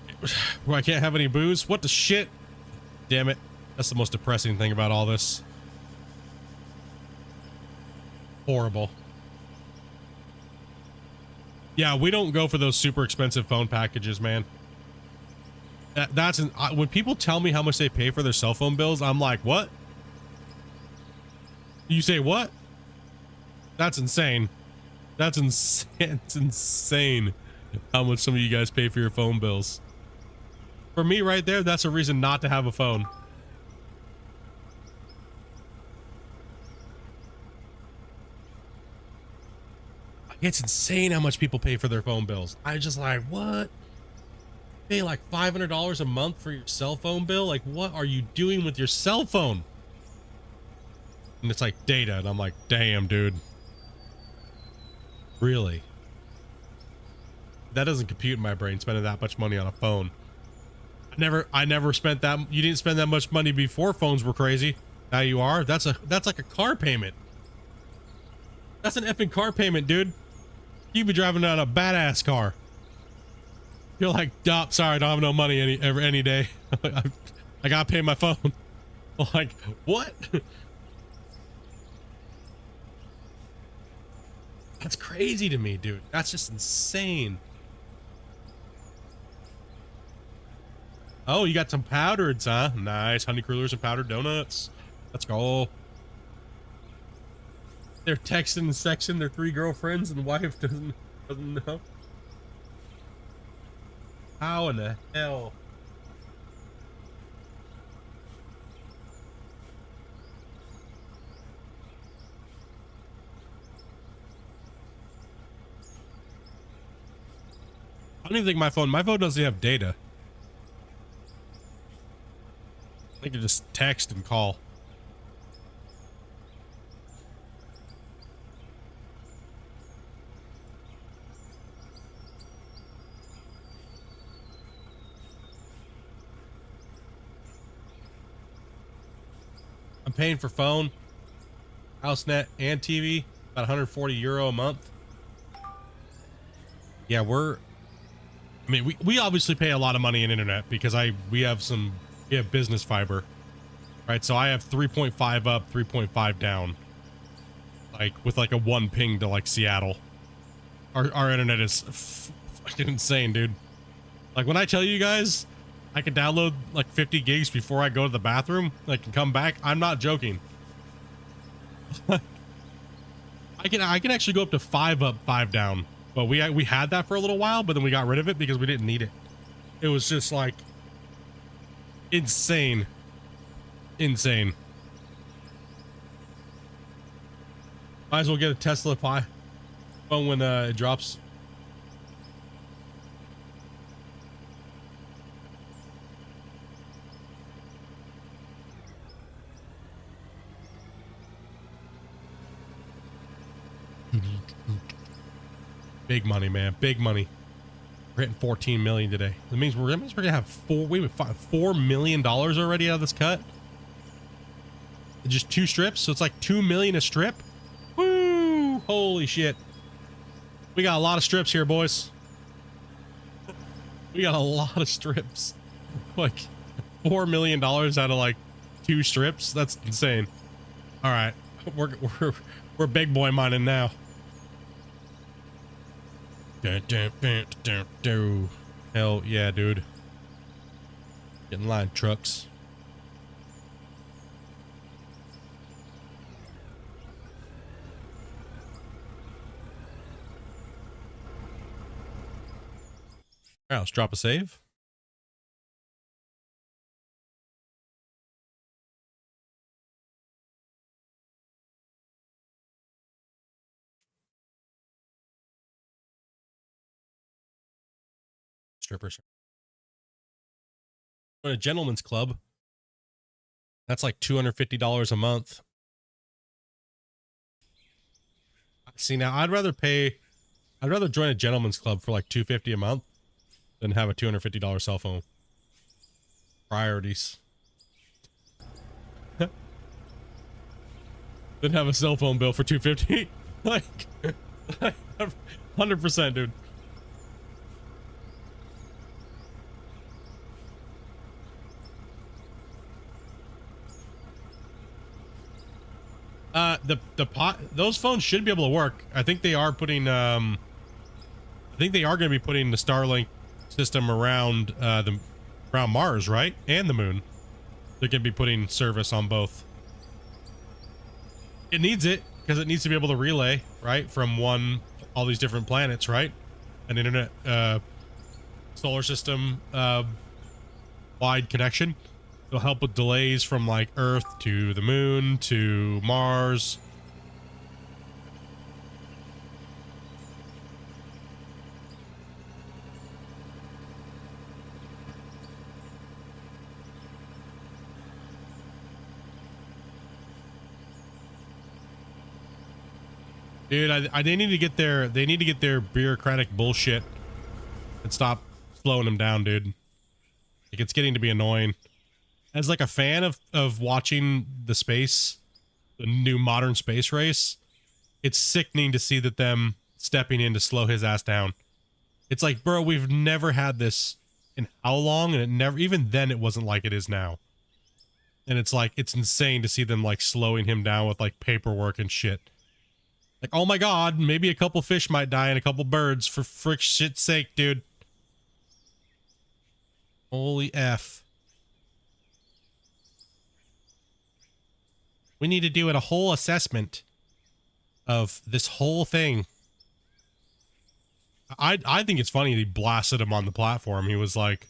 where I can't have any booze. What the shit? Damn it. That's the most depressing thing about all this. Horrible. Yeah, we don't go for those super expensive phone packages, man. When people tell me how much they pay for their cell phone bills, I'm like, what? You say what? That's insane. That's insane. It's insane how much some of you guys pay for your phone bills. For me right there, that's a reason not to have a phone. It's insane how much people pay for their phone bills. I just like, what? Pay like $500 a month for your cell phone bill? Like, what are you doing with your cell phone? And it's like data, and I'm like, damn, dude. Really? That doesn't compute in my brain, spending that much money on a phone. I never spent that. You didn't spend that much money before phones were crazy. Now you are. That's like a car payment. That's an effing car payment, dude. You be driving on a badass car. You're like, oh, sorry, I don't have no money any day. I gotta pay my phone. Like, what? That's crazy to me, dude. That's just insane. Oh, you got some powders, huh? Nice. Honey crullers and powdered donuts. Let's go. They're texting and sexting their 3 girlfriends, and the wife doesn't know. How in the hell? I don't even think my phone doesn't have data. I can just text and call. I'm paying for phone, house net, and TV, about 140 euro a month. Yeah, I mean, we obviously pay a lot of money in internet because we have business fiber, right? So I have 3.5 up, 3.5 down, like with like a 1 ping to like Seattle. Our internet is fucking insane, dude. Like when I tell you guys I can download like 50 gigs before I go to the bathroom, like and come back, I'm not joking. I can actually go up to 5 up, 5 down. But we had that for a little while, but then we got rid of it because we didn't need it. It was just like insane. Insane. Might as well get a Tesla Pi phone when it drops. Big money, man. Big money. We're hitting 14 million today. That means we're gonna have $4 million already out of this cut. Just 2 strips, so it's like 2 million a strip. Woo! Holy shit. We got a lot of strips here, boys. We got a lot of strips. Like $4 million out of like 2 strips. That's insane. All right, we're big boy mining now. Hell yeah, dude. Get in line, trucks. All right, let's drop a save. Strippers. Join a gentleman's club. That's like $250 a month. See, now I'd rather join a gentleman's club for like $250 a month than have a $250 cell phone. Priorities. Then have a cell phone bill for $250. Like 100%, dude. Those phones should be able to work. I think they are putting think they are going to be putting the Starlink system around around Mars, right? And the moon. They're going to be putting service on both. It needs it because it needs to be able to relay, right, from all these different planets, right? An internet solar system wide connection. It'll help with delays from like Earth to the moon to Mars. Dude, they need to get their bureaucratic bullshit and stop slowing them down, dude. Like, it's getting to be annoying. As like a fan of watching the new modern space race, it's sickening to see that them stepping in to slow his ass down. It's like, bro, we've never had this in how long? And even then it wasn't like it is now. And it's like, it's insane to see them like slowing him down with like paperwork and shit. Like, oh my god, maybe a couple fish might die and a couple birds, for frick shit's sake, dude. Holy F. We need to do a whole assessment of this whole thing. I think it's funny that he blasted him on the platform. He was like,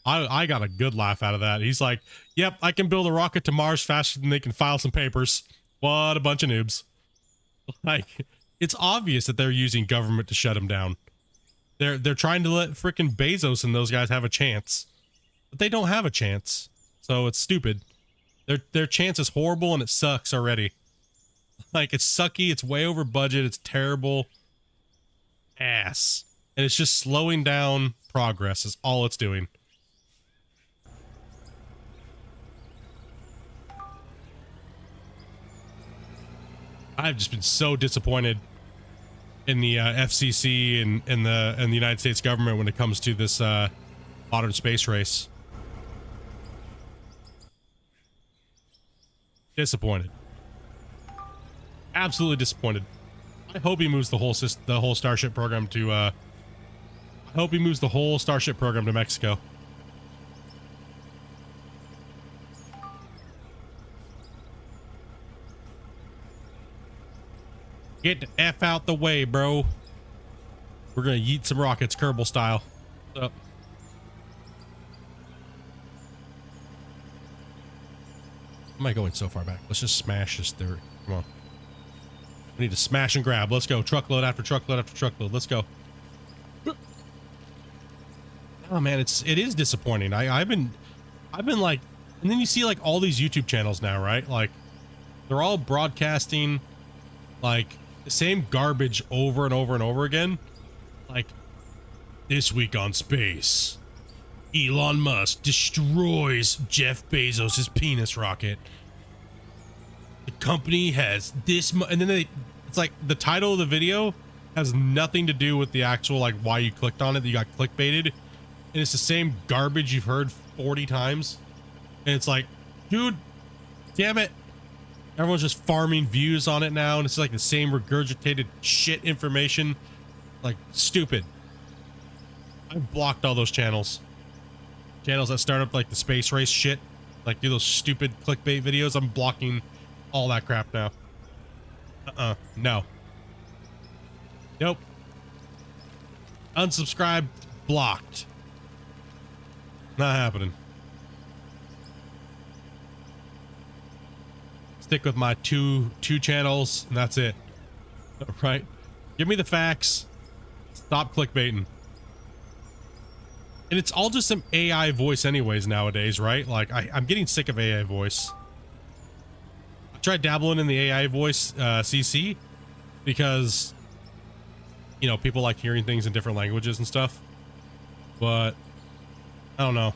I got a good laugh out of that. He's like, yep, I can build a rocket to Mars faster than they can file some papers. What a bunch of noobs. Like, it's obvious that they're using government to shut him down. They're trying to let frickin' Bezos and those guys have a chance. But they don't have a chance. So it's stupid. Their chance is horrible and it sucks already. Like, it's sucky, it's way over budget, it's terrible. Ass. And it's just slowing down progress is all it's doing. I've just been so disappointed in the FCC and the United States government when it comes to this modern space race. Disappointed. Absolutely disappointed. I hope he moves the whole Starship program to I hope he moves the whole Starship program to Mexico. Get the F out the way, bro. We're gonna yeet some rockets, Kerbal style. What's up? Am I going so far back? Let's just smash this there. Come on. We need to smash and grab. Let's go. Truckload after truckload after truckload. Let's go. Oh man, it is disappointing. I've been like, and then you see like all these YouTube channels now, right? Like, they're all broadcasting like the same garbage over and over and over again. Like, this week on space, Elon Musk destroys Jeff Bezos' penis rocket. The company has this and then it's like the title of the video has nothing to do with the actual like why you clicked on it, that you got clickbaited, and it's the same garbage you've heard 40 times. And it's like, dude, damn it. Everyone's just farming views on it now, and it's like the same regurgitated shit information. Like, stupid. I've blocked all those channels. Channels that start up like the space race shit, like do those stupid clickbait videos. I'm blocking all that crap now. No. Nope. Unsubscribed, blocked. Not happening. Stick with my two channels, and that's it. Right? Give me the facts. Stop clickbaiting. And it's all just some AI voice anyways nowadays, right? Like, I'm getting sick of AI voice. I tried dabbling in the AI voice CC because, you know, people like hearing things in different languages and stuff. But I don't know.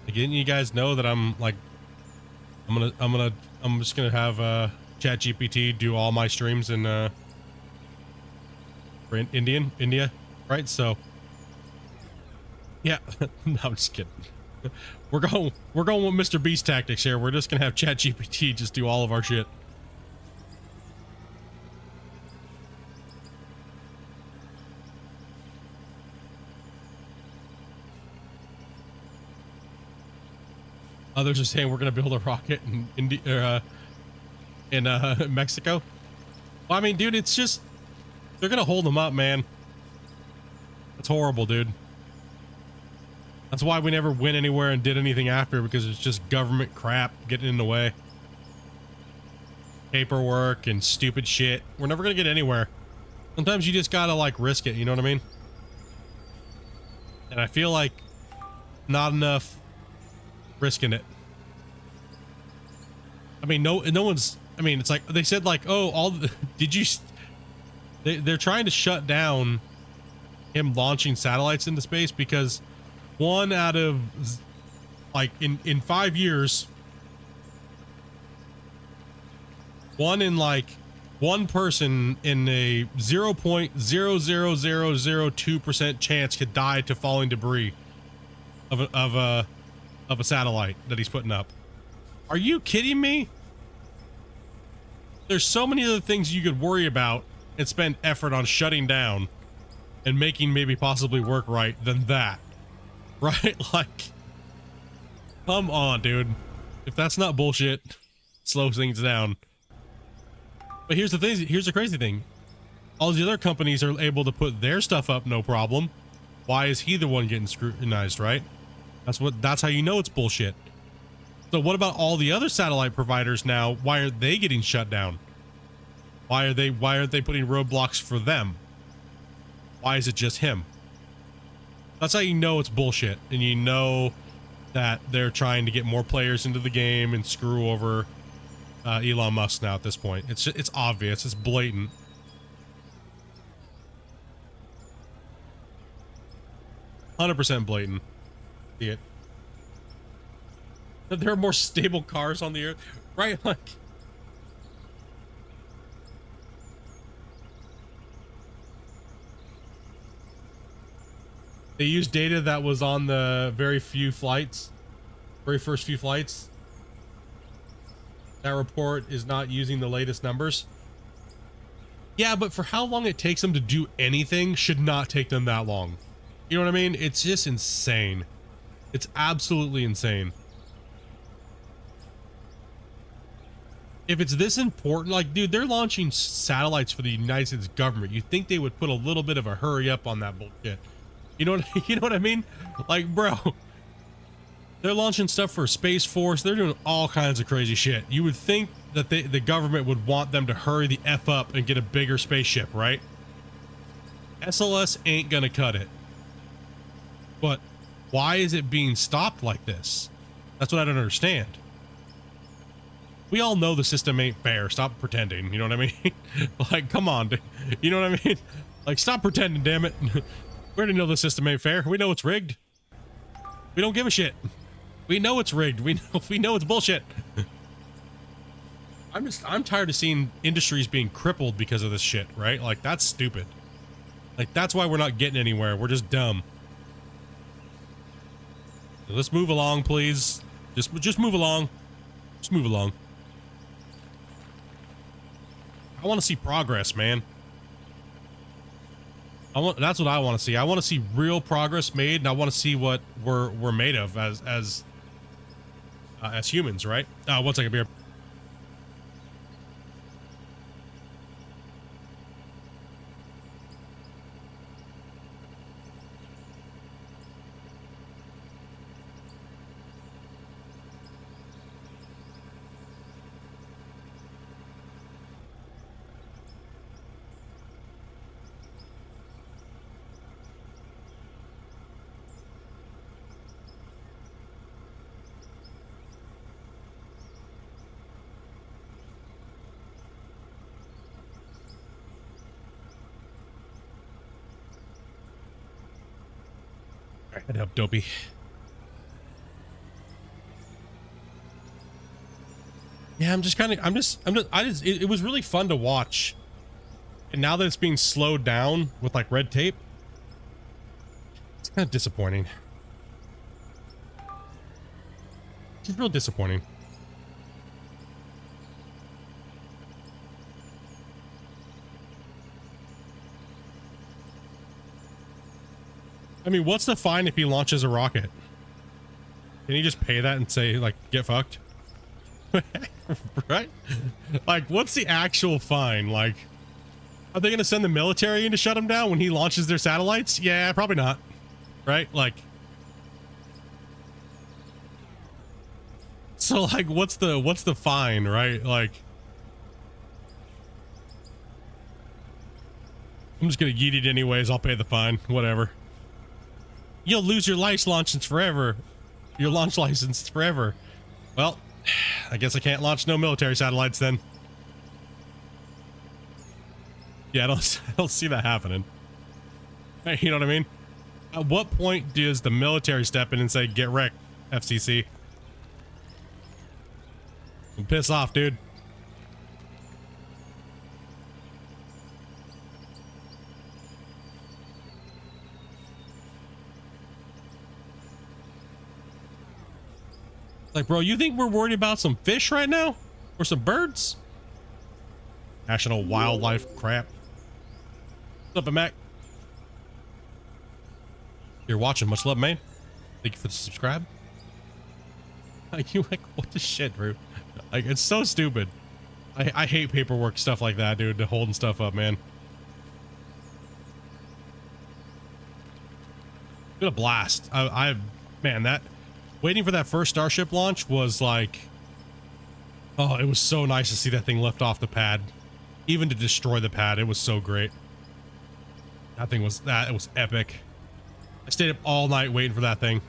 Didn't you guys know that I'm like, I'm just gonna have ChatGPT do all my streams in for India, right? So yeah. No, I'm just kidding. We're going with Mr. Beast tactics here. We're just gonna have ChatGPT just do all of our shit. Others are saying we're gonna build a rocket in Mexico. Well, I mean, dude, it's just they're gonna hold them up, man. That's horrible, dude. That's why we never went anywhere and did anything after, because it's just government crap getting in the way. Paperwork and stupid shit. We're never gonna get anywhere. Sometimes you just gotta like risk it, you know what I mean? And I feel like not enough risking it. I mean, no one's, I mean, it's like they said like, oh, all the, did you, they're trying to shut down him launching satellites into space because one out of like in 5 years, one person in a 0.00002% chance could die to falling debris of a satellite that he's putting up. Are you kidding me? There's so many other things you could worry about and spend effort on shutting down and making maybe possibly work right than that. Right? Like, come on, dude. If that's not bullshit, slow things down. But here's the thing, here's the crazy thing. All the other companies are able to put their stuff up no problem. Why is he the one getting scrutinized, right? That's how you know it's bullshit. So what about all the other satellite providers now? Why are they getting shut down? Why aren't they putting roadblocks for them? Why is it just him? That's how you know it's bullshit, and you know that they're trying to get more players into the game and screw over Elon Musk now at this point. It's obvious. It's blatant. %100% blatant. See it. There are more stable cars on the earth, right? Like, they used data that was on the very first few flights. That report is not using the latest numbers. Yeah, but for how long it takes them to do anything should not take them that long. You know what I mean? It's just insane. It's absolutely insane. If it's this important, like, dude, they're launching satellites for the United States government. You'd think they would put a little bit of a hurry up on that bullshit. You know what I mean? Like, bro, they're launching stuff for Space Force. They're doing all kinds of crazy shit. You would think that the government would want them to hurry the F up and get a bigger spaceship, right? SLS ain't gonna cut it. But why is it being stopped like this? That's what I don't understand. We all know the system ain't fair. Stop pretending. You know what I mean? Like, come on, dude. You know what I mean? Like, stop pretending, damn it. We already know the system ain't fair. We know it's rigged. We don't give a shit. We know it's rigged. We know it's bullshit. I'm tired of seeing industries being crippled because of this shit, right? Like, that's stupid. Like, that's why we're not getting anywhere. We're just dumb. So let's move along, please. Just move along. Just move along. I want to see progress, man. That's what I want to see. I want to see real progress made, and I want to see what we're made of as humans, right? One second here. Head up, dopey. Yeah, it was really fun to watch. And now that it's being slowed down with like red tape, it's kind of disappointing. It's real disappointing. I mean, what's the fine if he launches a rocket? Can you just pay that and say, like, get fucked? Right? Like, what's the actual fine? Like, are they going to send the military in to shut him down when he launches their satellites? Yeah, probably not. Right? Like, so, like, what's the fine, right? Like, I'm just going to yeet it anyways. I'll pay the fine. Whatever. You'll lose your license forever. Your launch license forever. Well, I guess I can't launch no military satellites then. Yeah, I don't see that happening. You know what I mean? At what point does the military step in and say, get wrecked, FCC? And piss off, dude. Like, bro, you think we're worried about some fish right now? Or some birds? National wildlife crap. What's up, Mac? You're watching. Much love, man. Thank you for the subscribe. Like, you like, what the shit, bro? Like, it's so stupid. I hate paperwork stuff like that, dude, to holding stuff up, man. It's been a blast. Man, that waiting for that first Starship launch was like, oh, it was so nice to see that thing lift off the pad. Even to destroy the pad, it was so great. That thing was, it was epic. I stayed up all night waiting for that thing.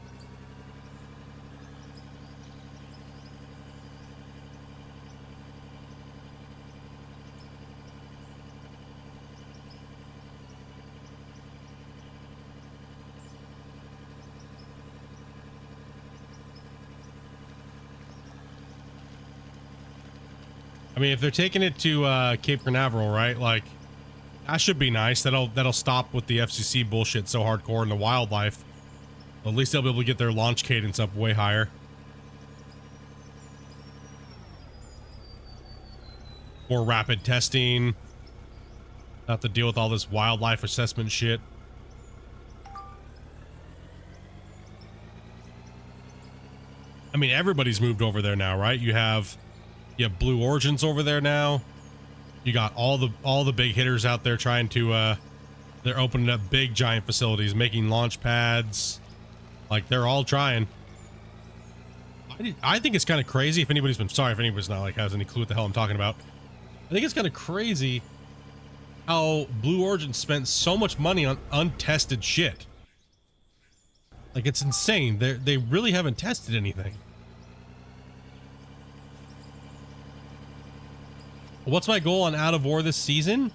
I mean, if they're taking it to Cape Canaveral, right? Like, that should be nice. That'll stop with the FCC bullshit so hardcore in the wildlife. At least they'll be able to get their launch cadence up way higher. More rapid testing. Not have to deal with all this wildlife assessment shit. I mean, everybody's moved over there now, right? You have Blue Origins over there now. You got all the big hitters out there trying to they're opening up big giant facilities, making launch pads. Like, they're all trying. I think it's kind of crazy if anybody's not like has any clue what the hell I'm talking about. I think it's kind of crazy how Blue Origin spent so much money on untested shit. Like, it's insane. They really haven't tested anything. What's my goal on Out of War this season?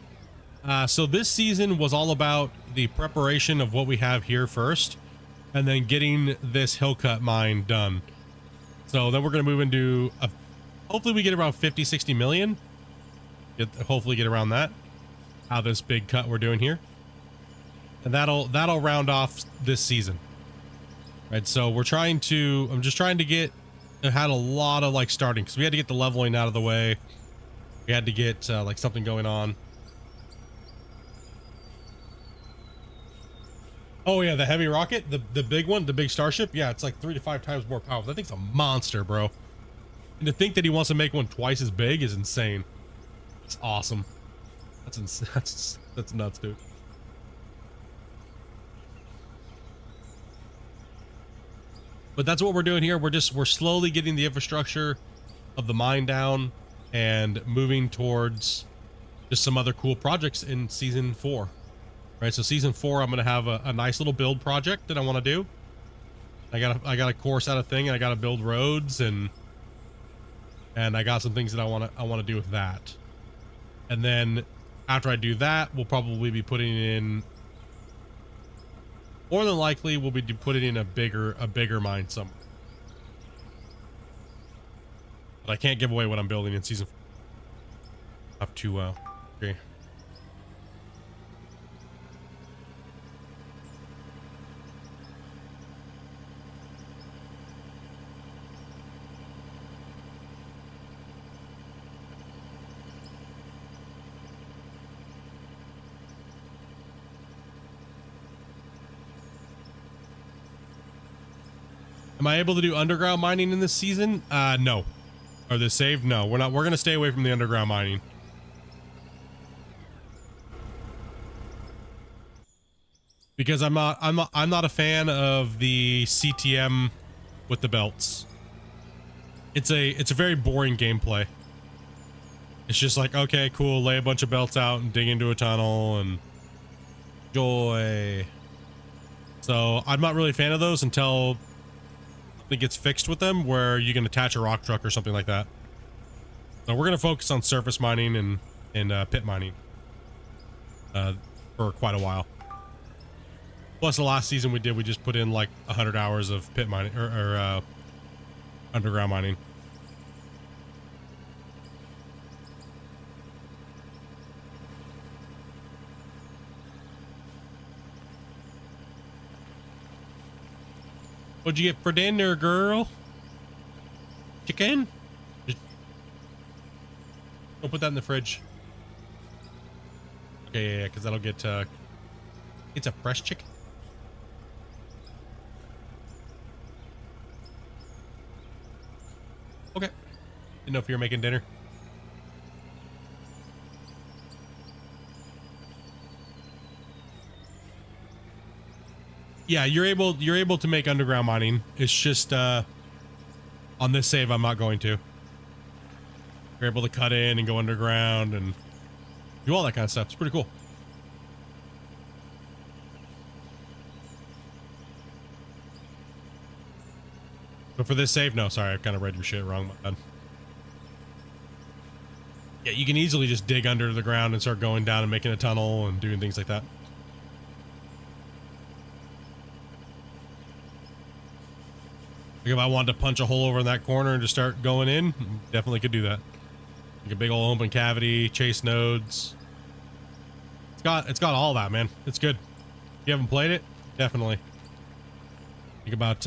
So this season was all about the preparation of what we have here first, and then getting this hill cut mine done. So then we're going to move into hopefully we get around 50-60 million. Hopefully get around that out of this big cut we're doing here, and that'll round off this season. Right, so I'm just trying to get, I had a lot of like starting because we had to get the leveling out of the way. We had to get like something going on. Oh yeah, the heavy rocket, the big one, the big Starship. Yeah, it's like 3 to 5 times more powerful. That thing's a monster, bro. And to think that he wants to make one twice as big is insane. It's awesome. That's nuts, dude. But that's what we're doing here. We're slowly getting the infrastructure of the mine down and moving towards just some other cool projects in season 4. Right, so season 4, I'm gonna have a nice little build project that I want to do. I got a course out of thing, and I got to build roads, and I got some things that I want to do with that. And then after I do that, we'll probably be putting in, more than likely, we'll be putting in a bigger mine somewhere. But I can't give away what I'm building in season 4. I have to okay. Am I able to do underground mining in this season? No. Or this save? No, we're not. We're gonna stay away from the underground mining. Because I'm not a fan of the CTM with the belts. It's a very boring gameplay. It's just like, okay, cool, lay a bunch of belts out and dig into a tunnel and joy. So I'm not really a fan of those until something gets fixed with them where you can attach a rock truck or something like that. So we're gonna focus on surface mining and pit mining for quite a while. Plus the last season we just put in like 100 hours of pit mining or underground mining. What'd you get for dinner, girl? Chicken? Don't put that in the fridge. Okay, yeah, because that'll get, it's a fresh chicken. Okay. Didn't know if you were making dinner. Yeah, you're able to make underground mining. It's just, on this save, I'm not going to. You're able to cut in and go underground and do all that kind of stuff. It's pretty cool. But for this save, no, sorry, I kind of read your shit wrong. My bad. Yeah, you can easily just dig under the ground and start going down and making a tunnel and doing things like that. Like if I wanted to punch a hole over in that corner and just start going in, definitely could do that. Like a big old open cavity, chase nodes. It's got all that, man. It's good. If you haven't played it, definitely. Think about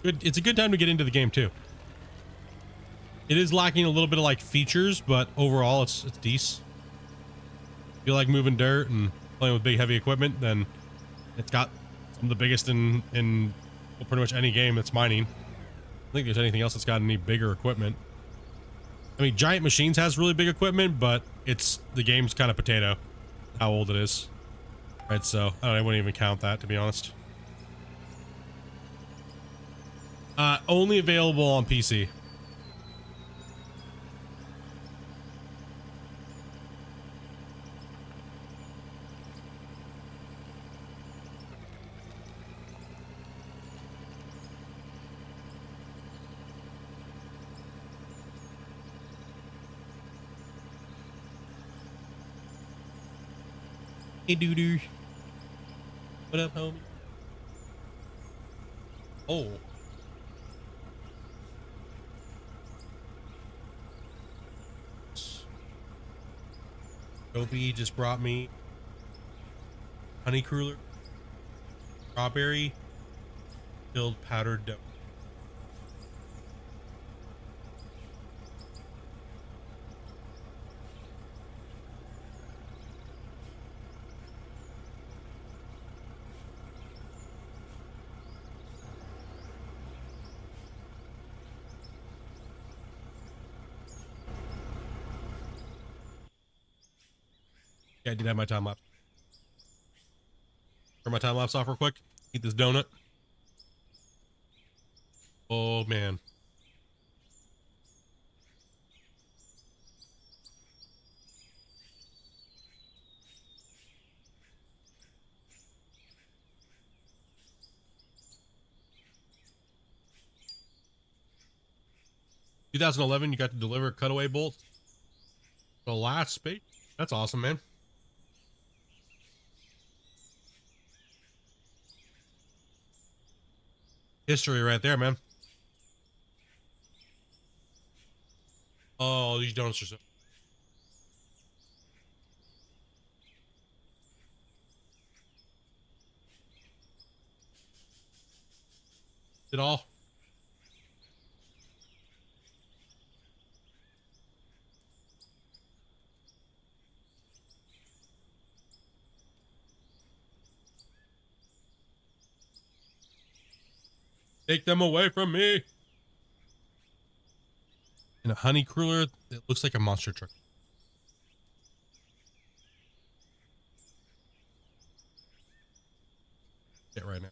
good. It's a good time to get into the game too. It is lacking a little bit of like features, but overall it's decent. If you like moving dirt and playing with big heavy equipment, then it's got some of the biggest in well, pretty much any game that's mining. I don't think there's anything else that's got any bigger equipment. I mean, Giant Machines has really big equipment, but the game's kind of potato. How old it is, right? So I wouldn't even count that, to be honest. Only available on PC. Hey, doo-doo. What up, homie? Oh. Toby just brought me honey cruller, strawberry filled powdered dough. Yeah, I did have my time lapse. Turn my time lapse off real quick. Eat this donut. Oh man. "2011, you got to deliver cutaway bolts. The last space. That's awesome, man. History right there, man. Oh, these donuts are so. It all. Take them away from me. And a honey cruller, it looks like a monster truck. Get right now.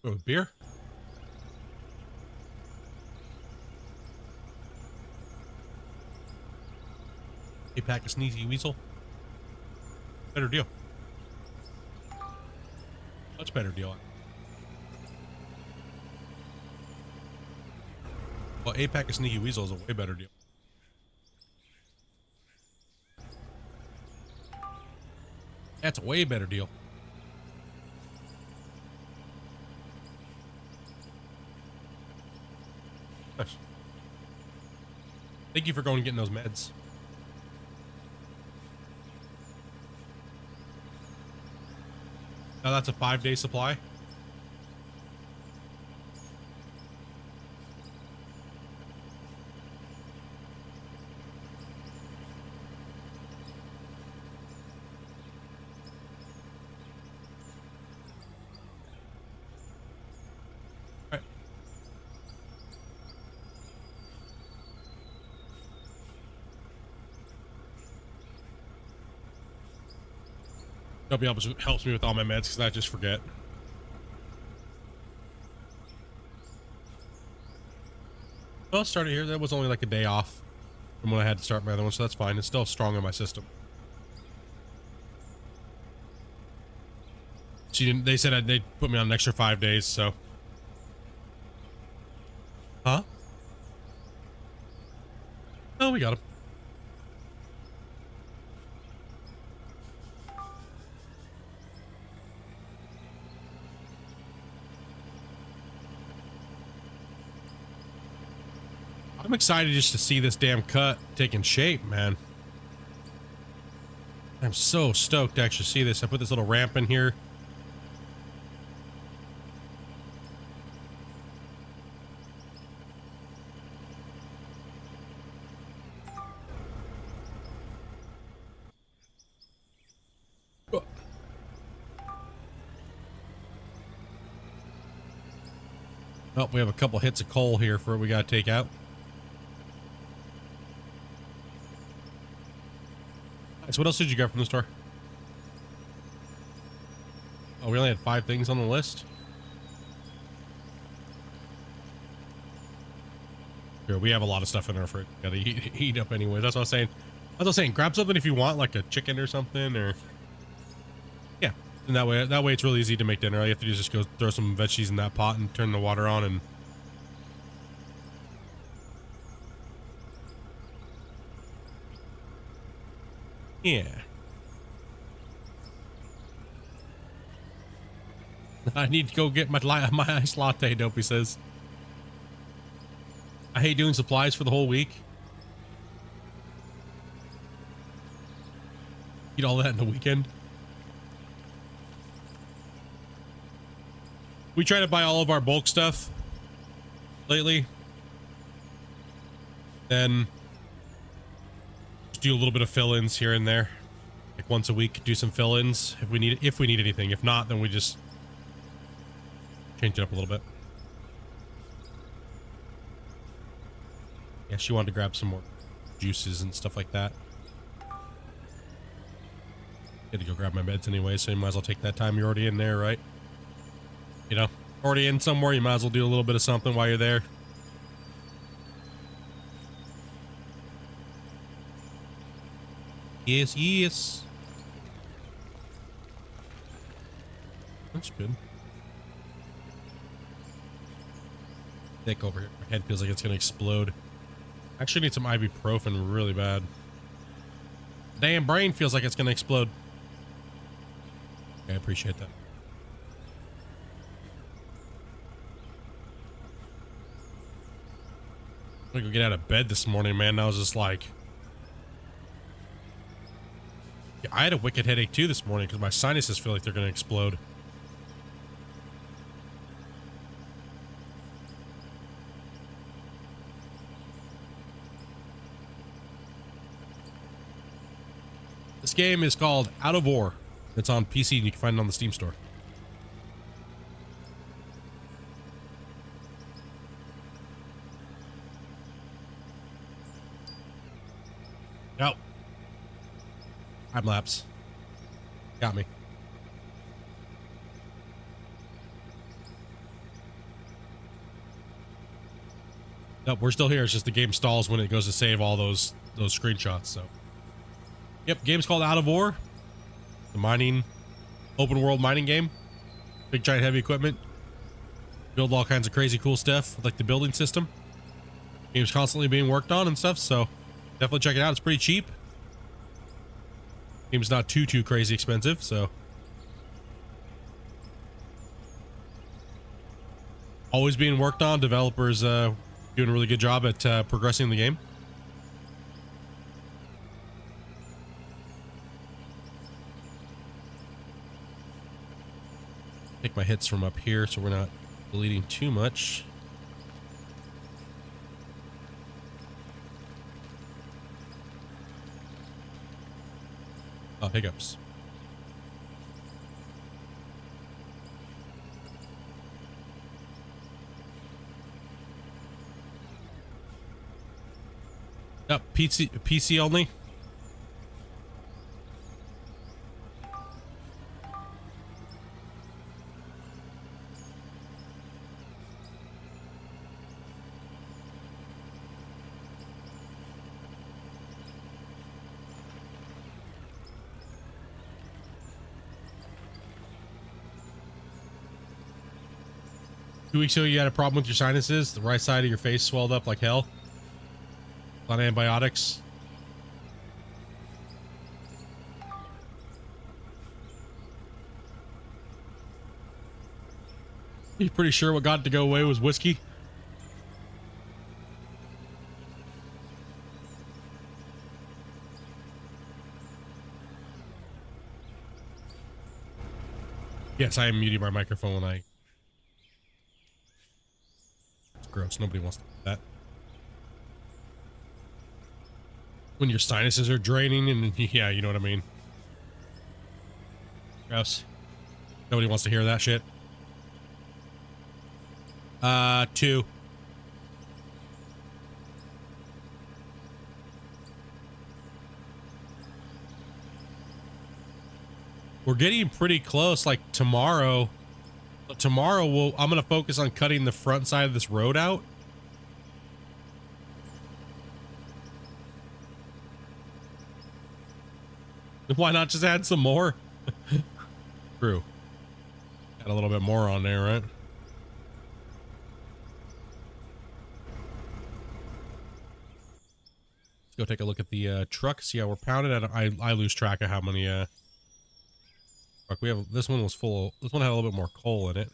Oh, beer? A pack of Sneezy Weasel. Better deal. Much better deal. Well, a pack of Sneaky Weasel is a way better deal. That's a way better deal. Nice. Thank you for going and getting those meds. Now that's a 5-day supply. All right. Nobody else helps me with all my meds because I just forget. Well, I'll start it here. That was only like a day off from when I had to start my other one, so that's fine. It's still strong in my system. She didn't. They said they'd put me on an extra 5 days, so. Huh? Oh, we got him. I'm excited just to see this damn cut taking shape, man. I'm so stoked to actually see this. I put this little ramp in here. Oh, we have a couple hits of coal here for what we got to take out. So what else did you get from the store? Oh, we only had 5 things on the list. Here, we have a lot of stuff in our fridge. Gotta heat up anyways. That's what I was saying. Grab something if you want, like a chicken or something, or yeah. And that way it's really easy to make dinner. All you have to do is just go throw some veggies in that pot and turn the water on and. Yeah. I need to go get my iced latte, Dopey says. I hate doing supplies for the whole week. Eat all that in the weekend. We try to buy all of our bulk stuff lately. Then just do a little bit of fill-ins here and there. Like once a week, do some fill-ins if we need anything. If not, then we just change it up a little bit. Yeah, she wanted to grab some more juices and stuff like that. Had to go grab my meds anyway, so you might as well take that time. You're already in there, right? You know, already in somewhere, you might as well do a little bit of something while you're there. Yes, yes. That's good. Thick over here. My head feels like it's gonna explode. I actually need some ibuprofen really bad. Damn brain feels like it's gonna explode. Okay, I appreciate that. I go get out of bed this morning, man. And I was just like, yeah, I had a wicked headache too this morning because my sinuses feel like they're going to explode. This game is called Out of War. It's on PC and you can find it on the Steam store. Yep. Time lapse. Got me. Nope, we're still here. It's just the game stalls when it goes to save all those screenshots. So, yep, game's called Out of War. The mining, open world mining game. Big giant heavy equipment. Build all kinds of crazy cool stuff, like the building system. Game's constantly being worked on and stuff, so definitely check it out. It's pretty cheap. Game's not too crazy expensive, so always being worked on. Developers doing a really good job at progressing the game. Take my hits from up here so we're not bleeding too much. Oh, hiccups. Yep, PC only. Weeks ago, you had a problem with your sinuses. The right side of your face swelled up like hell. On antibiotics. You pretty sure what got it to go away was whiskey? Yes, I am muting my microphone when I... It's gross. Nobody wants to do that. When your sinuses are draining and... Yeah, you know what I mean. Gross. Nobody wants to hear that shit. 2. We're getting pretty close. Like tomorrow I'm gonna focus on cutting the front side of this road out. Why not just add some more? True. Add a little bit more on there, right? Let's go take a look at the truck. See how we're pounded. I lose track of how many truck we have. This one was full. This one had a little bit more coal in it.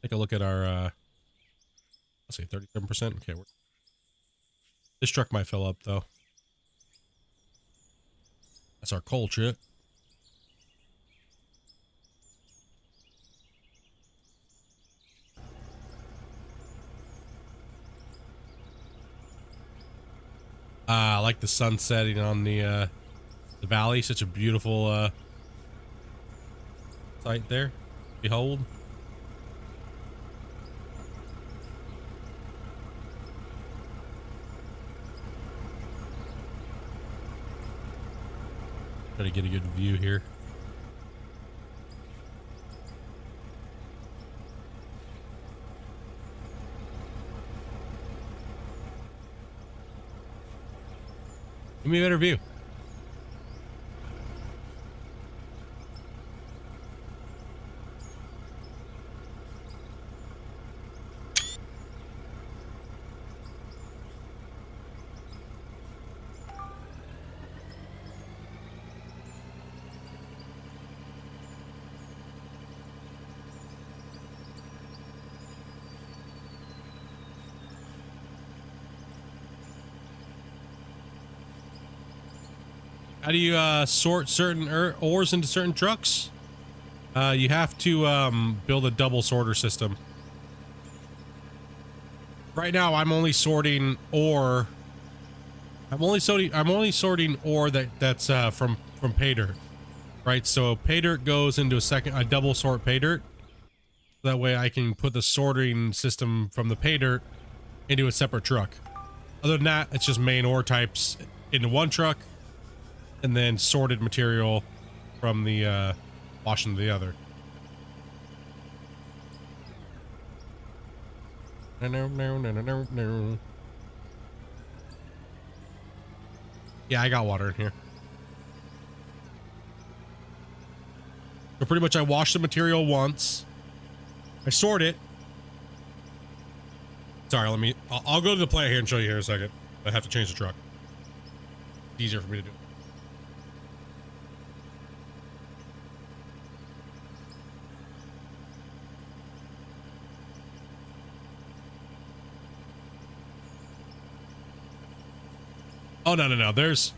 Take a look at our let's see, 37%. Okay, this truck might fill up though. That's our coal chip. I like the sun setting on the valley. Such a beautiful sight there. Behold. Try to get a good view here. Give me a better view. How do you sort certain ores into certain trucks? You have to build a double sorter system. Right now, I'm only sorting ore. I'm only sorting ore that's from pay dirt, right? So pay dirt goes into a double sort pay dirt. That way, I can put the sorting system from the pay dirt into a separate truck. Other than that, it's just main ore types into one truck, and then sorted material from the wash into the other. No. Yeah, I got water in here. So pretty much I wash the material once. I sort it. Sorry, I'll go to the plant here and show you here in a second. I have to change the truck. It's easier for me to do. Oh, no. There's,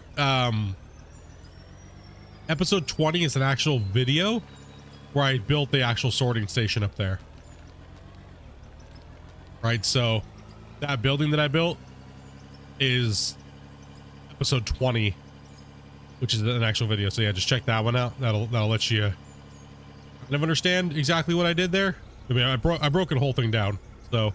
episode 20 is an actual video where I built the actual sorting station up there. Right, so that building that I built is episode 20, which is an actual video. So yeah, just check that one out. That'll let you kind of understand exactly what I did there. I mean, I broke the whole thing down. So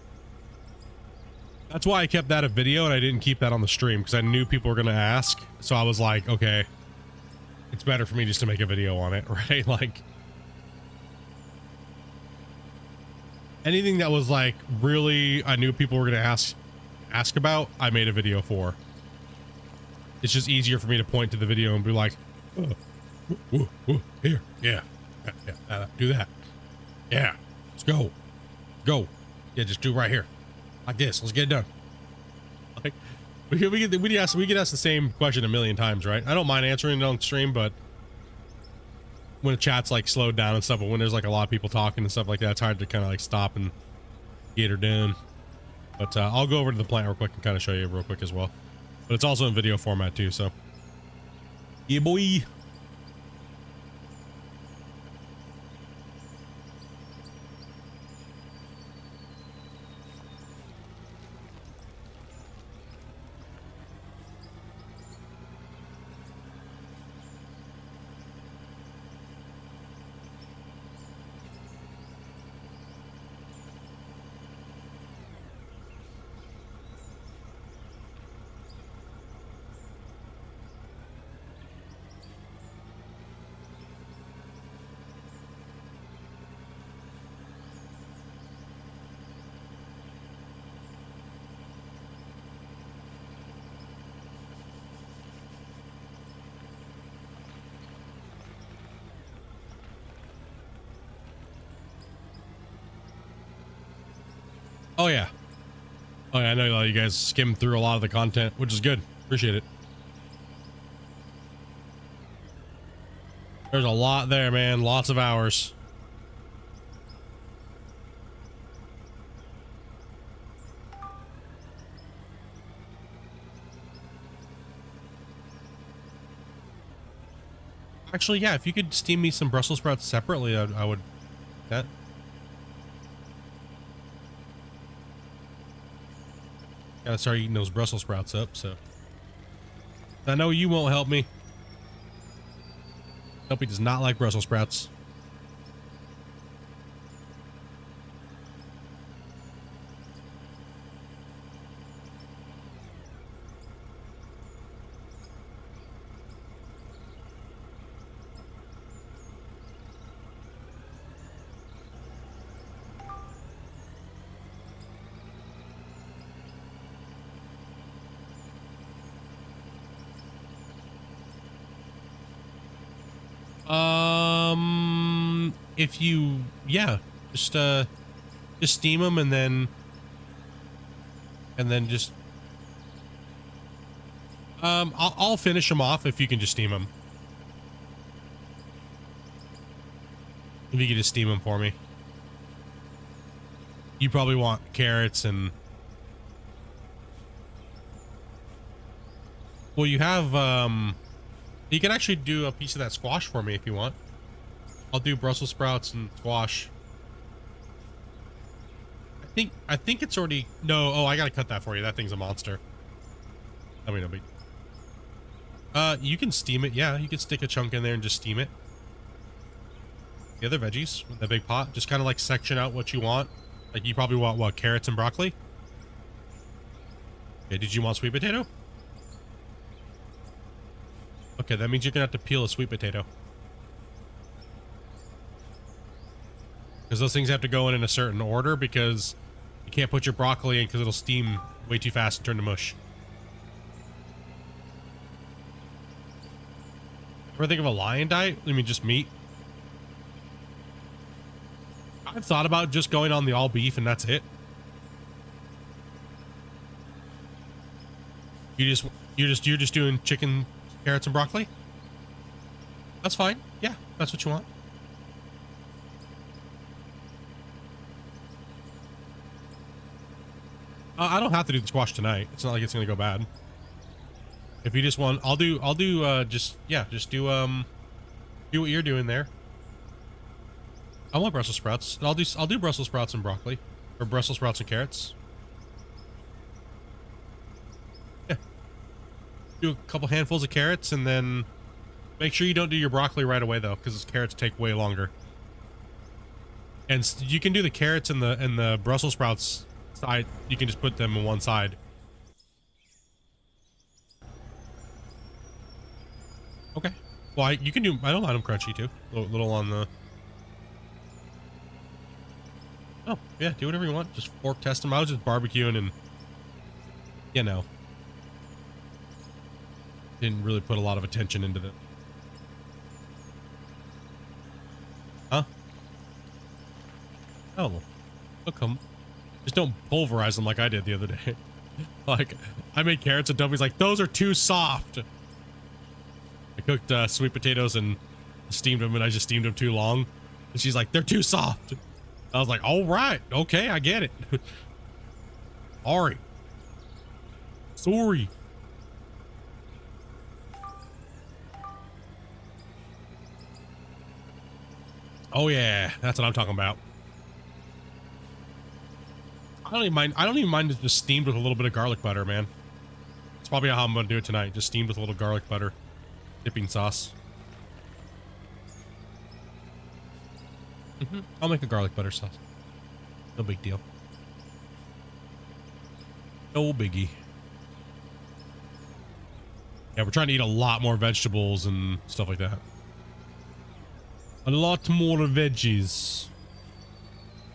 that's why I kept that a video and I didn't keep that on the stream, because I knew people were going to ask. So I was like, okay, it's better for me just to make a video on it, right? Like anything that was like really, I knew people were going to ask about, I made a video for. It's just easier for me to point to the video and be like, here, yeah, do that. Yeah, let's go. Yeah, just do right here. Like this, let's get it done. Like we get asked the same question a million times, right? I don't mind answering it on stream, but when the chat's like slowed down and stuff, but when there's like a lot of people talking and stuff like that, it's hard to kind of like stop and get her done. But I'll go over to the plant real quick and kind of show you real quick as well. But it's also in video format too, so yeah, boy. Oh yeah, I know a lot of you guys skimmed through a lot of the content, which is good. Appreciate it. There's a lot there, man. Lots of hours. Actually, yeah, if you could steam me some Brussels sprouts separately, I would. That. Gotta start eating those Brussels sprouts up, so. I know you won't help me. Hope he does not like Brussels sprouts. If you, yeah, just steam them and then just, I'll finish them off if you can just steam them. If you could just steam them for me. You probably want carrots and, well, you have, You can actually do a piece of that squash for me if you want. I'll do Brussels sprouts and squash. I think it's already, no, oh, I gotta cut that for you. That thing's a monster. I mean, you can steam it. Yeah, you can stick a chunk in there and just steam it. The other veggies in the big pot, just kind of like section out what you want. Like you probably want, what, carrots and broccoli? Okay, did you want sweet potato? Okay, that means you're gonna have to peel a sweet potato. Because those things have to go in a certain order, because you can't put your broccoli in because it'll steam way too fast and turn to mush. Ever think of a lion diet? I mean, just meat. I've thought about just going on the all beef and that's it. You're just doing chicken, carrots, and broccoli? That's fine. Yeah, that's what you want. I don't have to do the squash tonight. It's not like it's gonna go bad. If you just want, I'll do do what you're doing there. I want Brussels sprouts. I'll do Brussels sprouts and broccoli, or Brussels sprouts and carrots. Yeah. Do a couple handfuls of carrots, and then make sure you don't do your broccoli right away though, because carrots take way longer. And you can do the carrots and the Brussels sprouts side. You can just put them on one side. Okay. Well, you can do. I don't mind them crunchy too. Little on the. Oh yeah, do whatever you want. Just fork test them. I was just barbecuing and, you know, didn't really put a lot of attention into it. Huh? Oh, look, just don't pulverize them like I did the other day. Like, I made carrots and Dumpy's like, those are too soft. I cooked sweet potatoes and steamed them, and I just steamed them too long. And she's like, they're too soft. I was like, all right, okay, I get it. Sorry. Oh yeah, that's what I'm talking about. I don't even mind if it's steamed with a little bit of garlic butter, man. It's probably how I'm gonna do it tonight. Just steamed with a little garlic butter dipping sauce. I'll make a garlic butter sauce. No big deal. No biggie. Yeah, we're trying to eat a lot more vegetables and stuff like that. A lot more veggies.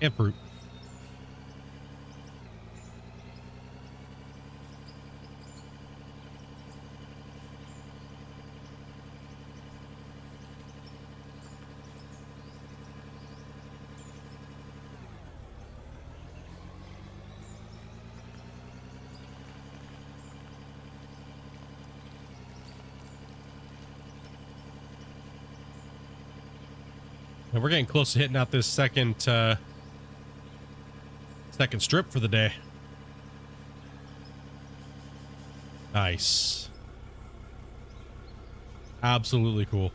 And fruit. And we're getting close to hitting out this second strip for the day. Nice. Absolutely cool.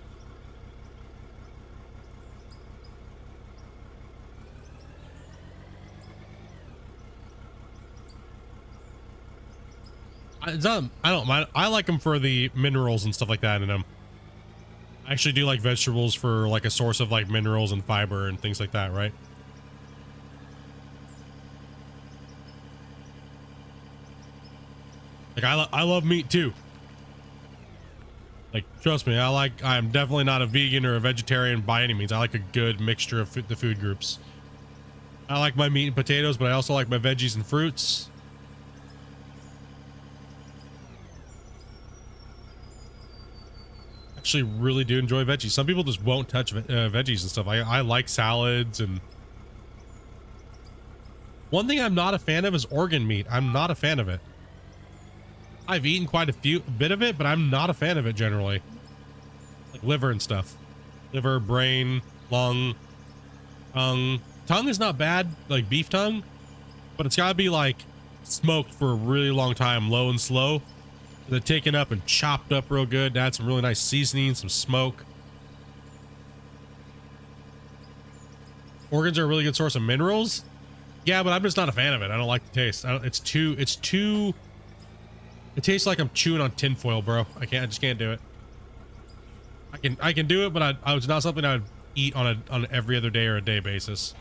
I don't mind. I like them for the minerals and stuff like that in them. I actually do like vegetables for like a source of like minerals and fiber and things like that, right? Like I love meat too. Like, trust me, I'm definitely not a vegan or a vegetarian by any means. I like a good mixture of the food groups. I like my meat and potatoes, but I also like my veggies and fruits. Actually really do enjoy veggies. Some people just won't touch veggies and stuff. I like salads. And one thing I'm not a fan of is organ meat. I'm not a fan of it. I've eaten quite a bit of it, but I'm not a fan of it generally. Like liver and stuff. Liver, brain, lung, tongue. Tongue is not bad, like beef tongue, but it's gotta be like smoked for a really long time, low and slow. They're taken up and chopped up real good. Add some really nice seasoning, some smoke. Organs are a really good source of minerals. Yeah, but I'm just not a fan of it. I don't like the taste. It's too, it tastes like I'm chewing on tinfoil, bro. I just can't do it. I can do it, but it's not something I would eat on an every other day or a day basis.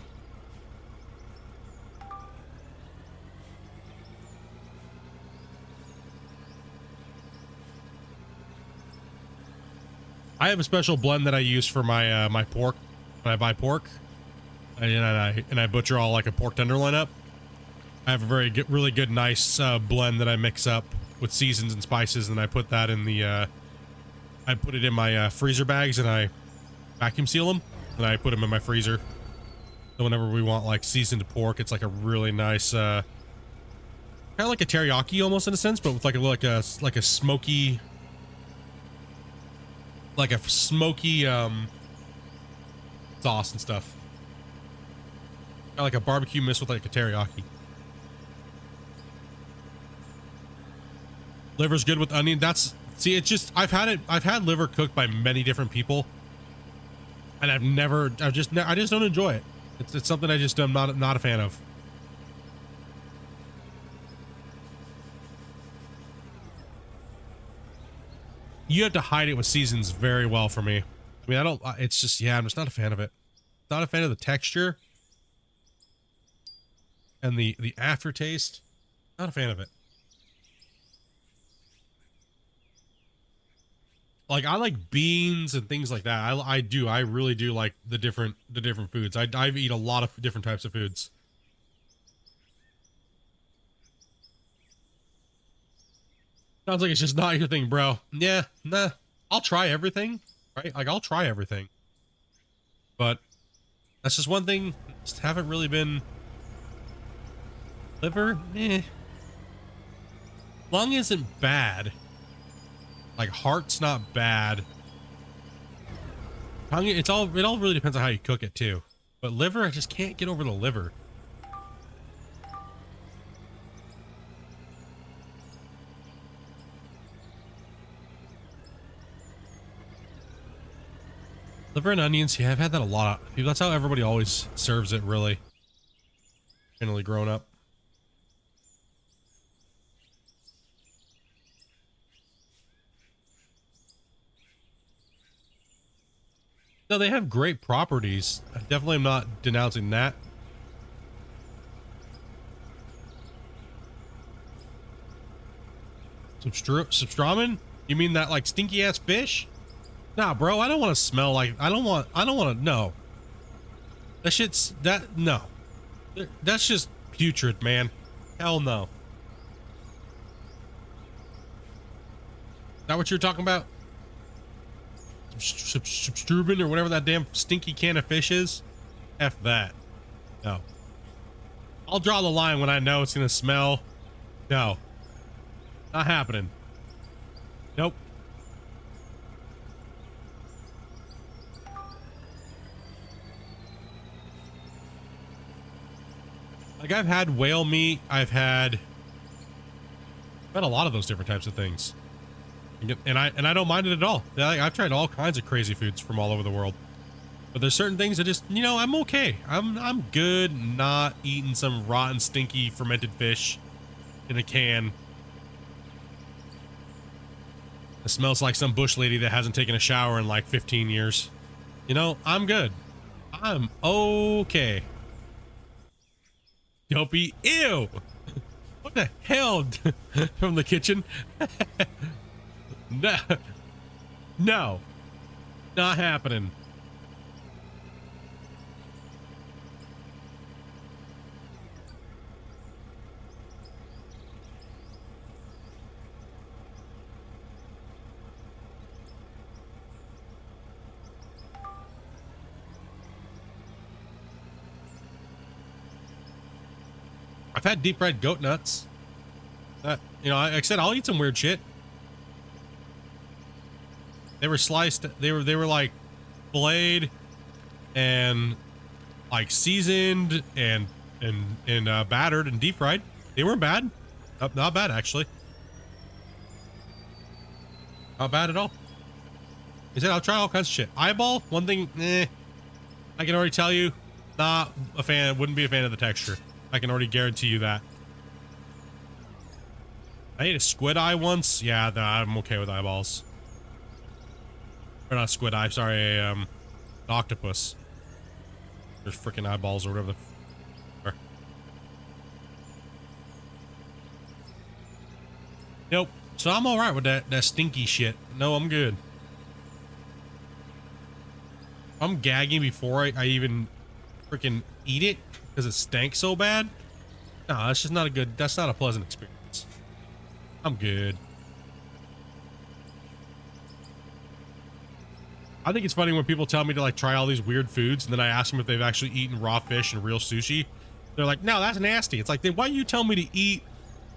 I have a special blend that I use for my my pork when I buy pork, and I butcher all like a pork tenderloin up. I have a really good, nice blend that I mix up with seasons and spices, and I put that in the I put it in my freezer bags, and I vacuum seal them, and I put them in my freezer. So whenever we want like seasoned pork, it's like a really nice, kind of like a teriyaki almost in a sense, but with like a smoky. Like a smoky sauce and stuff. Kind of like a barbecue mixed with like a teriyaki. Liver's good with onion. See, it's just I've had liver cooked by many different people, and I just don't enjoy it. It's something I just am not a fan of. You have to hide it with seasons very well for me. I mean, it's just, yeah, I'm just not a fan of it. Not a fan of the texture and the aftertaste. Not a fan of it. Like, I like beans and things like that. I really do like the different foods. I eat a lot of different types of foods. Sounds like it's just not your thing, bro. Yeah, nah. I'll try everything, right? Like, I'll try everything. But that's just one thing. Just haven't really been... Liver? Eh. Lung isn't bad. Like, heart's not bad. Tongue, it all really depends on how you cook it, too. But liver, I just can't get over the liver. Liver and onions, yeah, I've had that a lot. That's how everybody always serves it, really. Generally grown up. No, they have great properties. I definitely am not denouncing that. Substramen? You mean that like stinky ass fish? Nah, bro, I don't want to smell like, I don't want to, no. That shit's, no. That's just putrid, man. Hell no. Is that what you're talking about? Substruben or whatever that damn stinky can of fish is? F that. No. I'll draw the line when I know it's gonna smell. No. Not happening. Nope. Like, I've had whale meat, I've had a lot of those different types of things, and I don't mind it at all. I've tried all kinds of crazy foods from all over the world, but there's certain things that just, you know, I'm okay. I'm good not eating some rotten, stinky, fermented fish in a can. It smells like some bush lady that hasn't taken a shower in like 15 years. You know, I'm good. I'm okay. Don't be ew. What the hell? From the kitchen? No. No. Not happening. I've had deep fried goat nuts. You know, like I said, I'll eat some weird shit. They were sliced. They were like filleted and like seasoned and battered and deep fried. They weren't bad. Not bad, actually. Not bad at all. He said, I'll try all kinds of shit. Eyeball, one thing, I can already tell you, not a fan, wouldn't be a fan of the texture. I can already guarantee you that. I ate a squid eye once. Yeah, I'm okay with eyeballs. Or not squid eye, sorry, an octopus. There's freaking eyeballs or whatever the Nope. So I'm alright with that stinky shit. No, I'm good. I'm gagging before I even freaking eat it because it stank so bad. No, that's just not a good, that's not a pleasant experience. I'm good. I think it's funny when people tell me to like try all these weird foods and then I ask them if they've actually eaten raw fish and real sushi. They're like, no, that's nasty. It's like, then why do you tell me to eat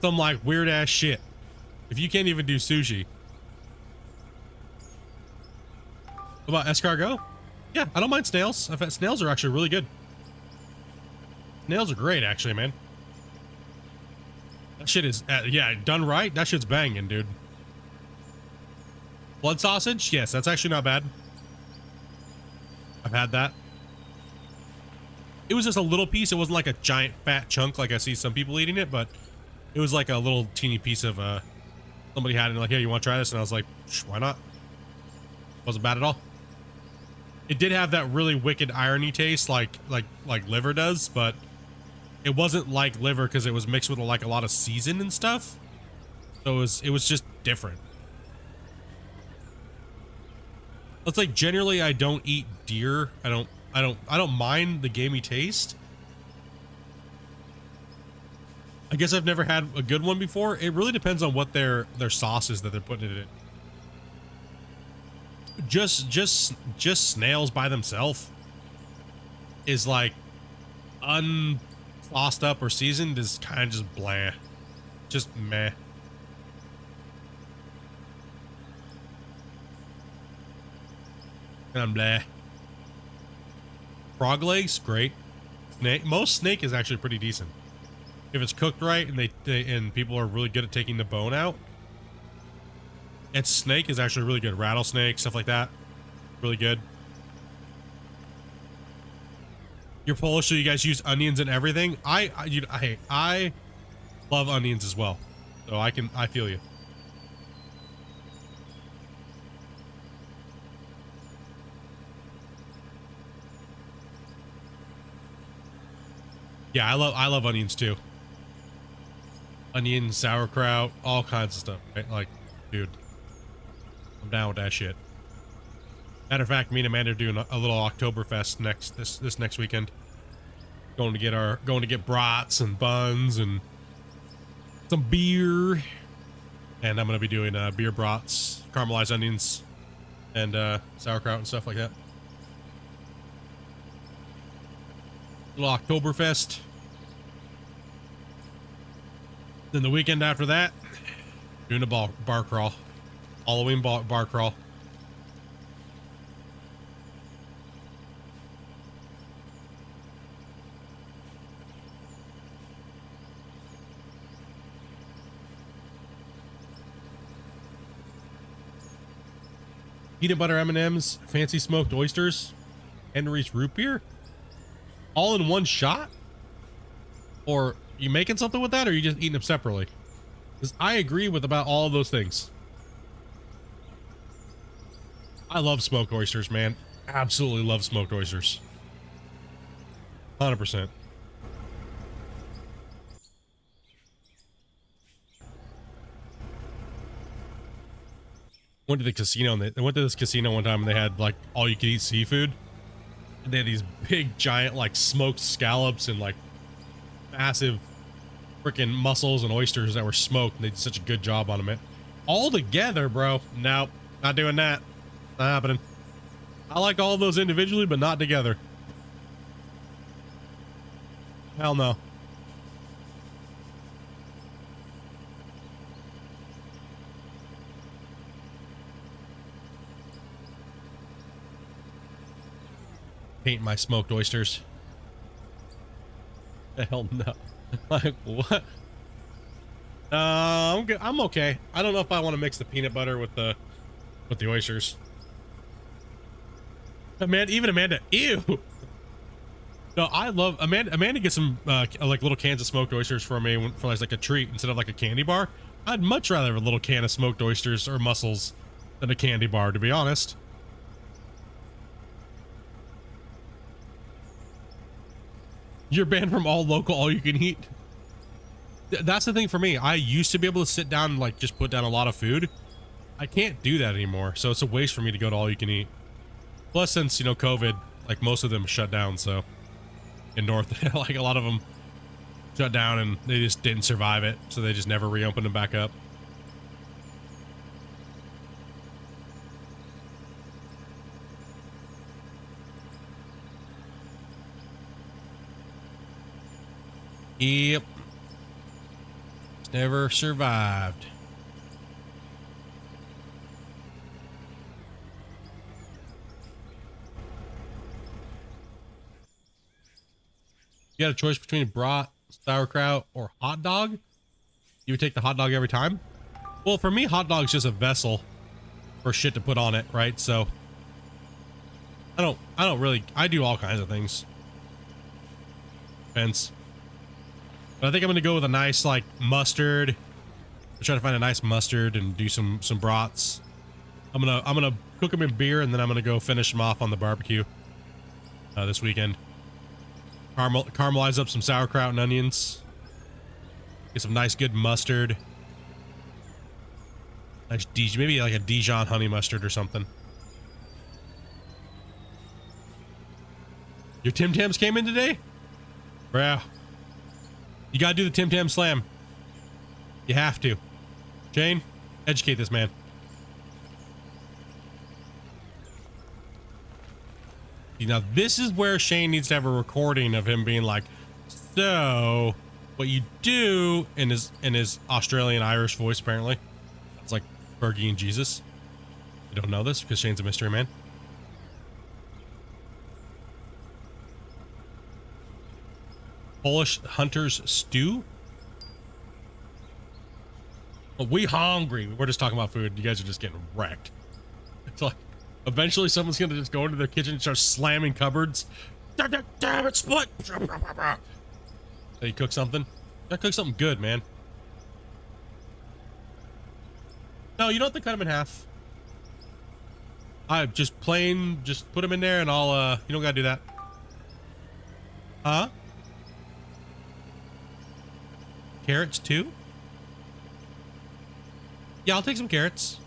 some like weird ass shit if you can't even do sushi? What about escargot? Yeah, I don't mind snails. I've had, snails are actually really good. Snails are great, actually, man. That shit is, yeah, done right. That shit's banging, dude. Blood sausage? Yes, that's actually not bad. I've had that. It was just a little piece. It wasn't like a giant fat chunk like I see some people eating it, but it was like a little teeny piece of, somebody had it and like, hey, you want to try this? And I was like, why not? Wasn't bad at all. It did have that really wicked irony taste like liver does, but it wasn't like liver because it was mixed with like a lot of season and stuff. So it was just different. It's like generally I don't eat deer. I don't mind the gamey taste. I guess I've never had a good one before. It really depends on what their sauce is that they're putting it in. Just snails by themselves is like unsauced up or seasoned is kind of just blah, just meh. Kind of blah. Frog legs, great. Snake, most snake is actually pretty decent if it's cooked right and and people are really good at taking the bone out. And snake is actually really good. Rattlesnake, stuff like that. Really good. You're Polish, so you guys use onions and everything. I love onions as well. So I feel you. Yeah, I love onions too. Onions, sauerkraut, all kinds of stuff. Right? Like, dude, I'm down with that shit. Matter of fact, me and Amanda are doing a little Oktoberfest this next weekend. Going to get brats and buns and some beer. And I'm gonna be doing beer brats, caramelized onions, and sauerkraut and stuff like that. Little Oktoberfest. Then the weekend after that, doing a bar crawl. Halloween bar crawl. Peanut butter M&Ms, fancy smoked oysters, Henry's root beer, all in one shot? Or you making something with that, or are you just eating them separately? Because I agree with about all of those things. I love smoked oysters, man. Absolutely love smoked oysters. 100%. Went to the casino and they went to this casino one time and they had like all you could eat seafood. And they had these big giant like smoked scallops and like massive freaking mussels and oysters that were smoked, and they did such a good job on them. All together, bro. Nope, not doing that. Not happening. I like all those individually, but not together. Hell no. Paint my smoked oysters. Hell no. Like what? I'm good. I'm okay. I don't know if I want to mix the peanut butter with the With the oysters. Amanda, even Amanda, ew. No, I love Amanda. Amanda gets some like little cans of smoked oysters for me for like a treat instead of like a candy bar. I'd much rather have a little can of smoked oysters or mussels than a candy bar, to be honest. You're banned from all local, all you can eat. That's the thing for me. I used to be able to sit down and like just put down a lot of food. I can't do that anymore, so it's a waste for me to go to all you can eat. Plus, since, you know, COVID, like most of them shut down, so in North, like a lot of them shut down and they just didn't survive it, so they just never reopened them back up. Yep. It's never survived. You got a choice between brat, sauerkraut, or hot dog? You would take the hot dog every time? Well, for me, hot dog's just a vessel for shit to put on it, right? So I don't really, I do all kinds of things. Depends. But I think I'm gonna go with a nice like mustard. I'm trying to find a nice mustard and do some brats. I'm gonna cook them in beer and then I'm gonna go finish them off on the barbecue this weekend. Caramelize up some sauerkraut and onions. Get some nice good mustard. Nice maybe like a Dijon honey mustard or something. Your Tim Tams came in today? Bro. You gotta do the Tim Tam slam. You have to. Shane, educate this man. Now, this is where Shane needs to have a recording of him being like, so what you do in his Australian Irish voice, apparently. It's like Fergie and Jesus. You don't know this because Shane's a mystery man. Polish hunters stew. Oh, we hungry. We're just talking about food. You guys are just getting wrecked. It's like eventually someone's gonna just go into their kitchen and start slamming cupboards. Damn it, Split! Hey, you cook something? Gotta cook something good, man. No, you don't have to cut them in half. I just put them in there and I'll, you don't gotta do that. Huh? Carrots too? Yeah, I'll take some carrots.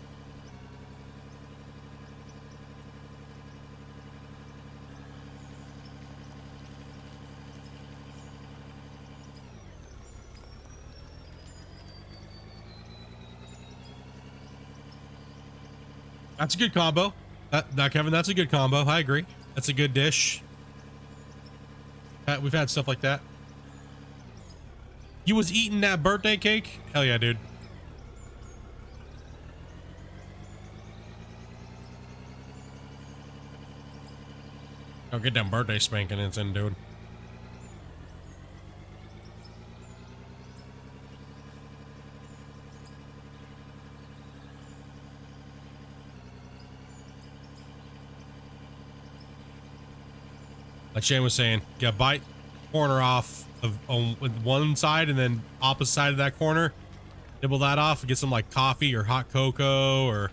That's a good combo. That Kevin, that's a good combo. I agree. That's a good dish. We've had stuff like that. You was eating that birthday cake? Hell yeah, dude. Go get them birthday spankings in, dude. Like Shane was saying, you gotta bite corner off on one side and then opposite side of that corner, nibble that off and get some like coffee or hot cocoa, or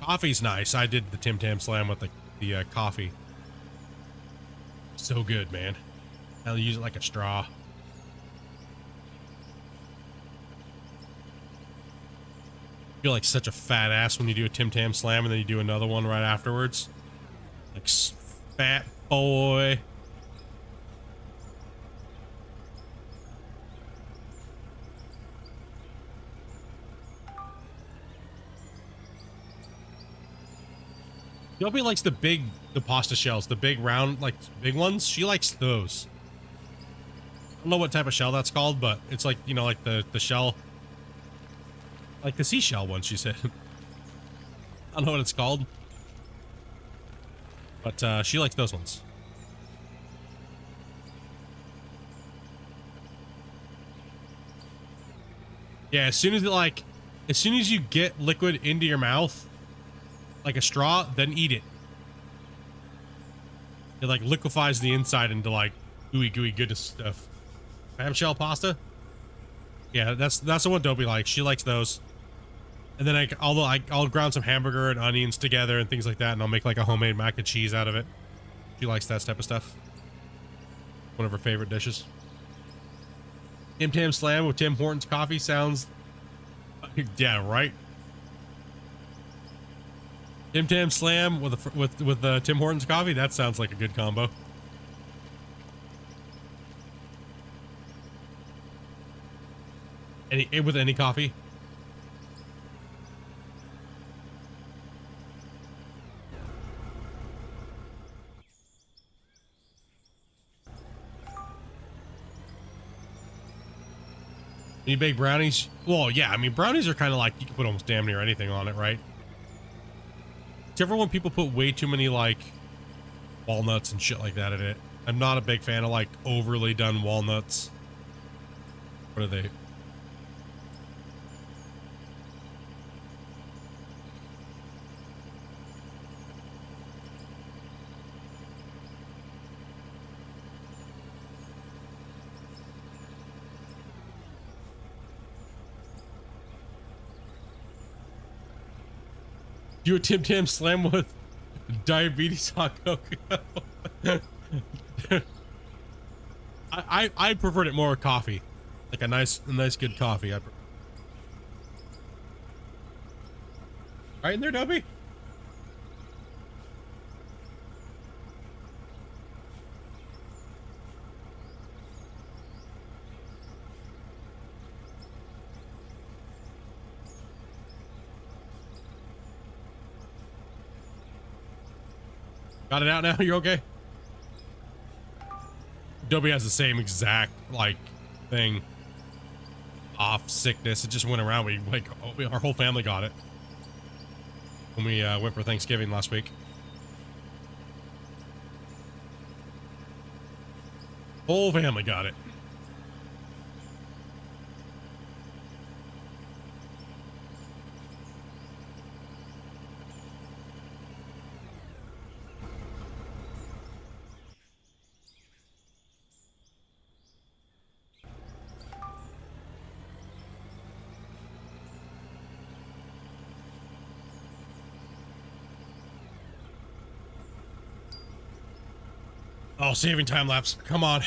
coffee's nice. I did the Tim Tam Slam with the coffee. So good, man. I'll use it like a straw. I feel like such a fat ass when you do a Tim Tam Slam and then you do another one right afterwards. Like fat boy. Yopi likes the pasta shells, the big round, like big ones. She likes those. I don't know what type of shell that's called, but it's like, you know, like the shell, like the seashell one, she said. I don't know what it's called, but she likes those ones. Yeah, as soon as you get liquid into your mouth, like a straw, then eat it. It like liquefies the inside into like gooey goodness stuff. Clamshell pasta? Yeah, that's the one Dobie likes. She likes those. And then I'll ground some hamburger and onions together and things like that, and I'll make like a homemade mac and cheese out of it. She likes that type of stuff. One of her favorite dishes. Tim Tam Slam with Tim Hortons coffee sounds... Yeah, right? Tim Tam Slam with Tim Hortons coffee? That sounds like a good combo. With any coffee? You bake brownies? Well, yeah, I mean, brownies are kind of like, you can put almost damn near anything on it, right? Except for when people put way too many, like, walnuts and shit like that in it. I'm not a big fan of, like, overly done walnuts. What are they? Do a Tim Tam Slam with diabetes hot cocoa. I preferred it more with coffee, like a nice good coffee. Right in there, Dubby. Got it out now? You're okay? Dobie has the same exact, like, thing. Off sickness. It just went around. Our whole family got it. When we went for Thanksgiving last week. Whole family got it. Oh, saving time lapse. Come on.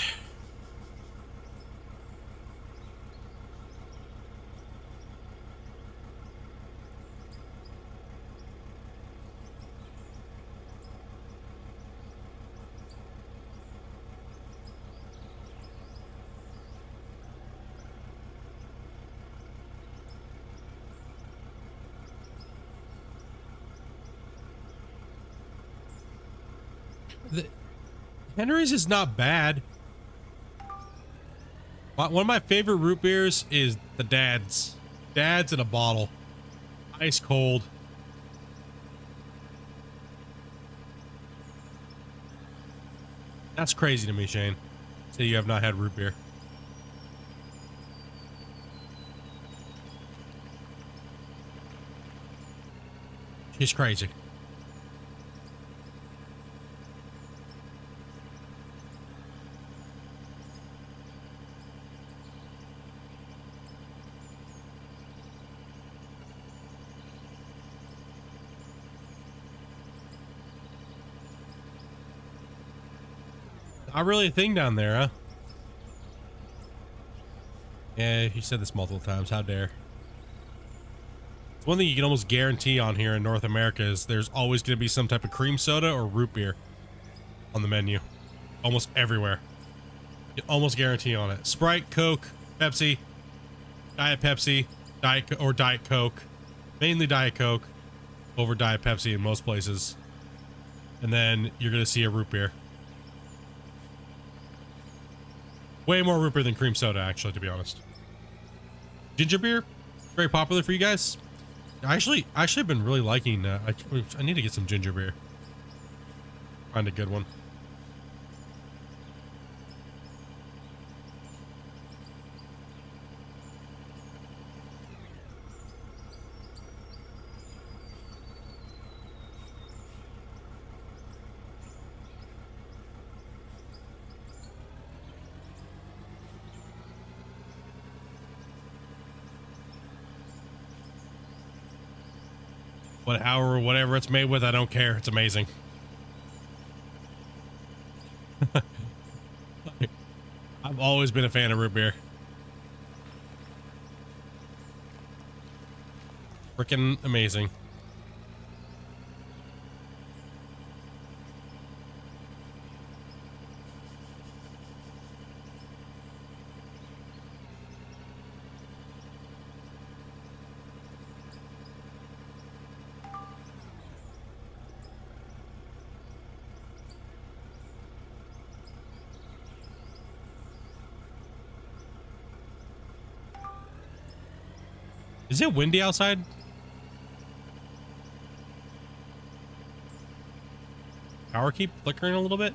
Henry's is not bad. One of my favorite root beers is the Dad's. Dad's in a bottle. Ice cold. That's crazy to me, Shane. Say you have not had root beer. She's crazy. Not really a thing down there, huh? Yeah, he said this multiple times. How dare. It's one thing you can almost guarantee on here in North America is there's always going to be some type of cream soda or root beer on the menu. Almost everywhere. You almost guarantee on it. Sprite, Coke, Pepsi, Diet Pepsi, Diet Coke. Mainly Diet Coke over Diet Pepsi in most places. And then you're going to see a root beer. Way more root beer than cream soda, actually, to be honest. Ginger beer, very popular for you guys. I actually have been really liking. I need to get some ginger beer. Find a good one. whatever it's made with, I don't care. It's amazing. I've always been a fan of root beer. Freaking amazing. Is it windy outside? Power keep flickering a little bit?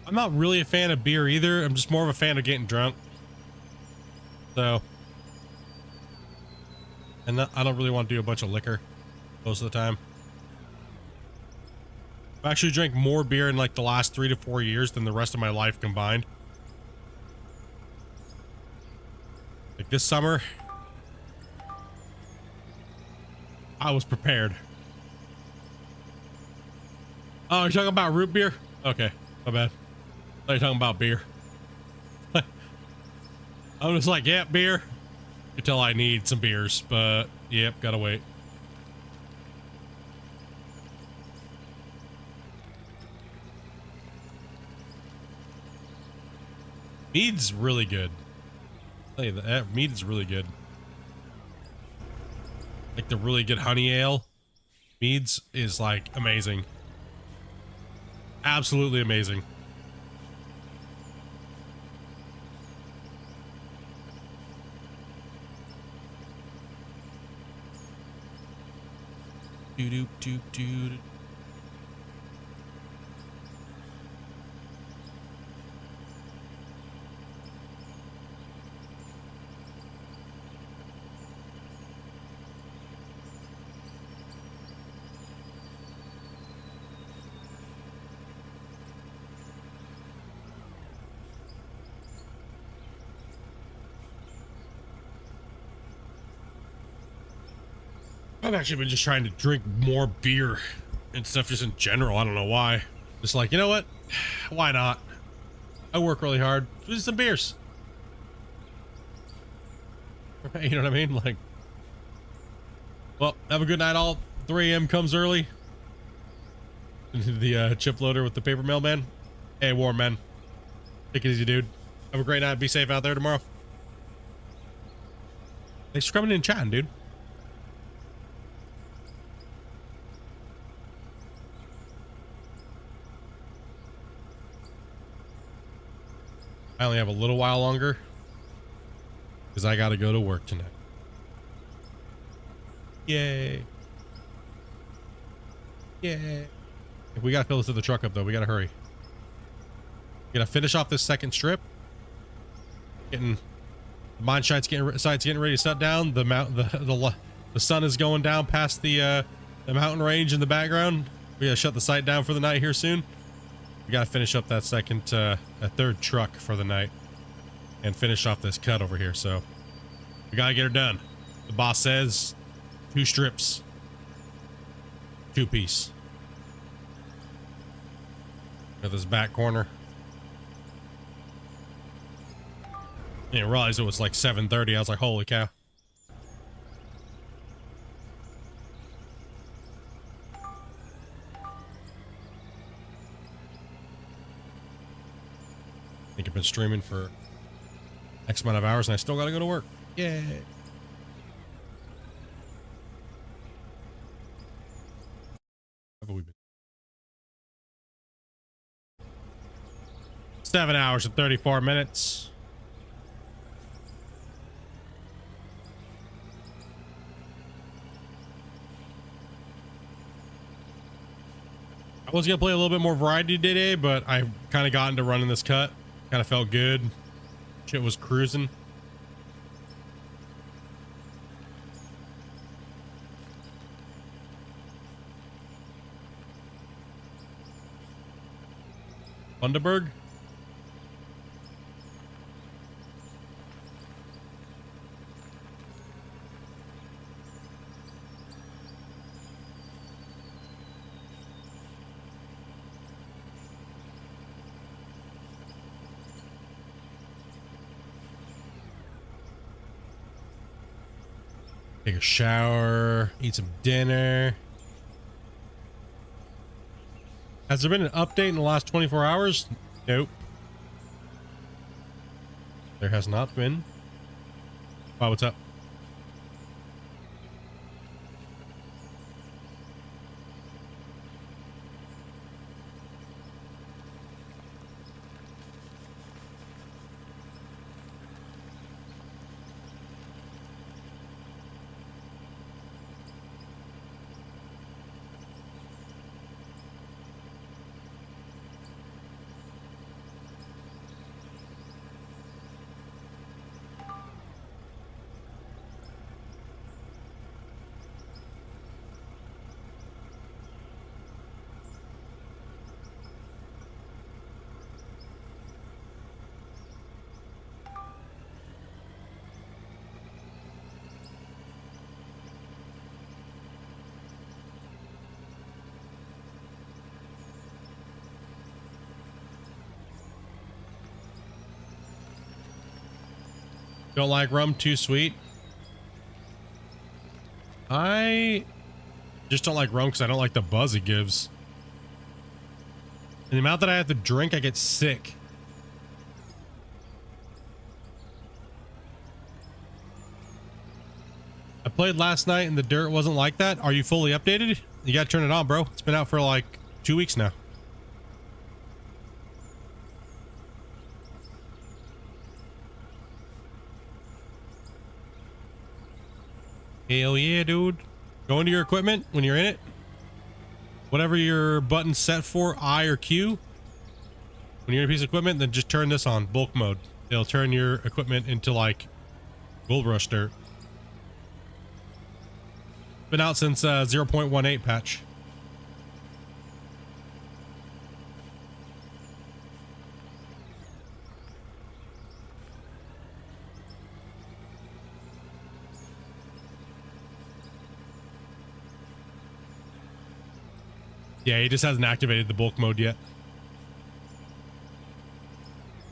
I'm not really a fan of beer either. I'm just more of a fan of getting drunk. So. And I don't really want to do a bunch of liquor most of the time. I've actually drank more beer in like the last 3 to 4 years than the rest of my life combined. Like this summer, I was prepared. Oh, you're talking about root beer? Okay, my bad. I thought you were talking about beer. I'm just like, yeah, beer. Until I need some beers, but yep, gotta wait. Mead's really good. I'll tell you that mead is really good. Like the really good honey ale. Mead's is like amazing. Absolutely amazing. Doo doo doo doo. I've actually been just trying to drink more beer and stuff just in general. I don't know why. Just like, you know what? Why not? I work really hard. Just some beers. You know what I mean? Like, well, have a good night all. 3 a.m. comes early. The chip loader with the paper mailman. Hey, Warm Man. Take it easy, dude. Have a great night. Be safe out there tomorrow. Thanks for coming in and chatting, dude. I only have a little while longer because I got to go to work tonight. Yay. Yay. We got to fill this to the truck up though. We got to hurry. We got to finish off this second strip. Getting the mine site's getting ready to shut down. The sun is going down past the mountain range in the background. We got to shut the site down for the night here soon. We got to finish up that third truck for the night and finish off this cut over here. So we got to get her done. The boss says 2 strips, 2 piece. Got this back corner. I didn't realize it was like 7:30. I was like, holy cow. I think I've been streaming for X amount of hours and I still gotta go to work. Yay. Have we been? 7 hours and 34 minutes. I was gonna play a little bit more variety today, but I kind of got into running this cut. Kind of felt good. Shit was cruising. Bundaberg. Take a shower, eat some dinner. Has there been an update in the last 24 hours? Nope. There has not been. Wow, what's up? Don't like rum, too sweet. I just don't like rum because I don't like the buzz it gives. And the amount that I have to drink, I get sick. I played last night and the dirt wasn't like that. Are you fully updated? You gotta turn it on, bro. It's been out for like 2 weeks now. Hell yeah, dude. Go into your equipment when you're in it. Whatever your button's set for, I or Q. When you're in a piece of equipment, then just turn this on, bulk mode. It'll turn your equipment into like Gold Rush dirt. Been out since 0.18 patch. Yeah, he just hasn't activated the bulk mode yet.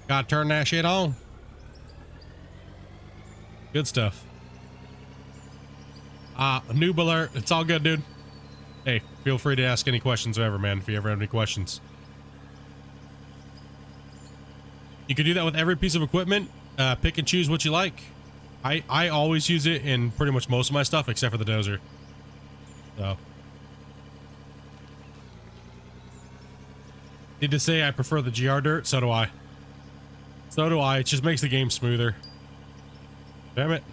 Gotta turn that shit on. Good stuff. Noob alert. It's all good, dude. Hey, feel free to ask any questions ever, man, if you ever have any questions. You can do that with every piece of equipment. Pick and choose what you like. I always use it in pretty much most of my stuff, except for the dozer. So. Need to say I prefer the GR dirt. So do I. So do I. It just makes the game smoother. Damn it.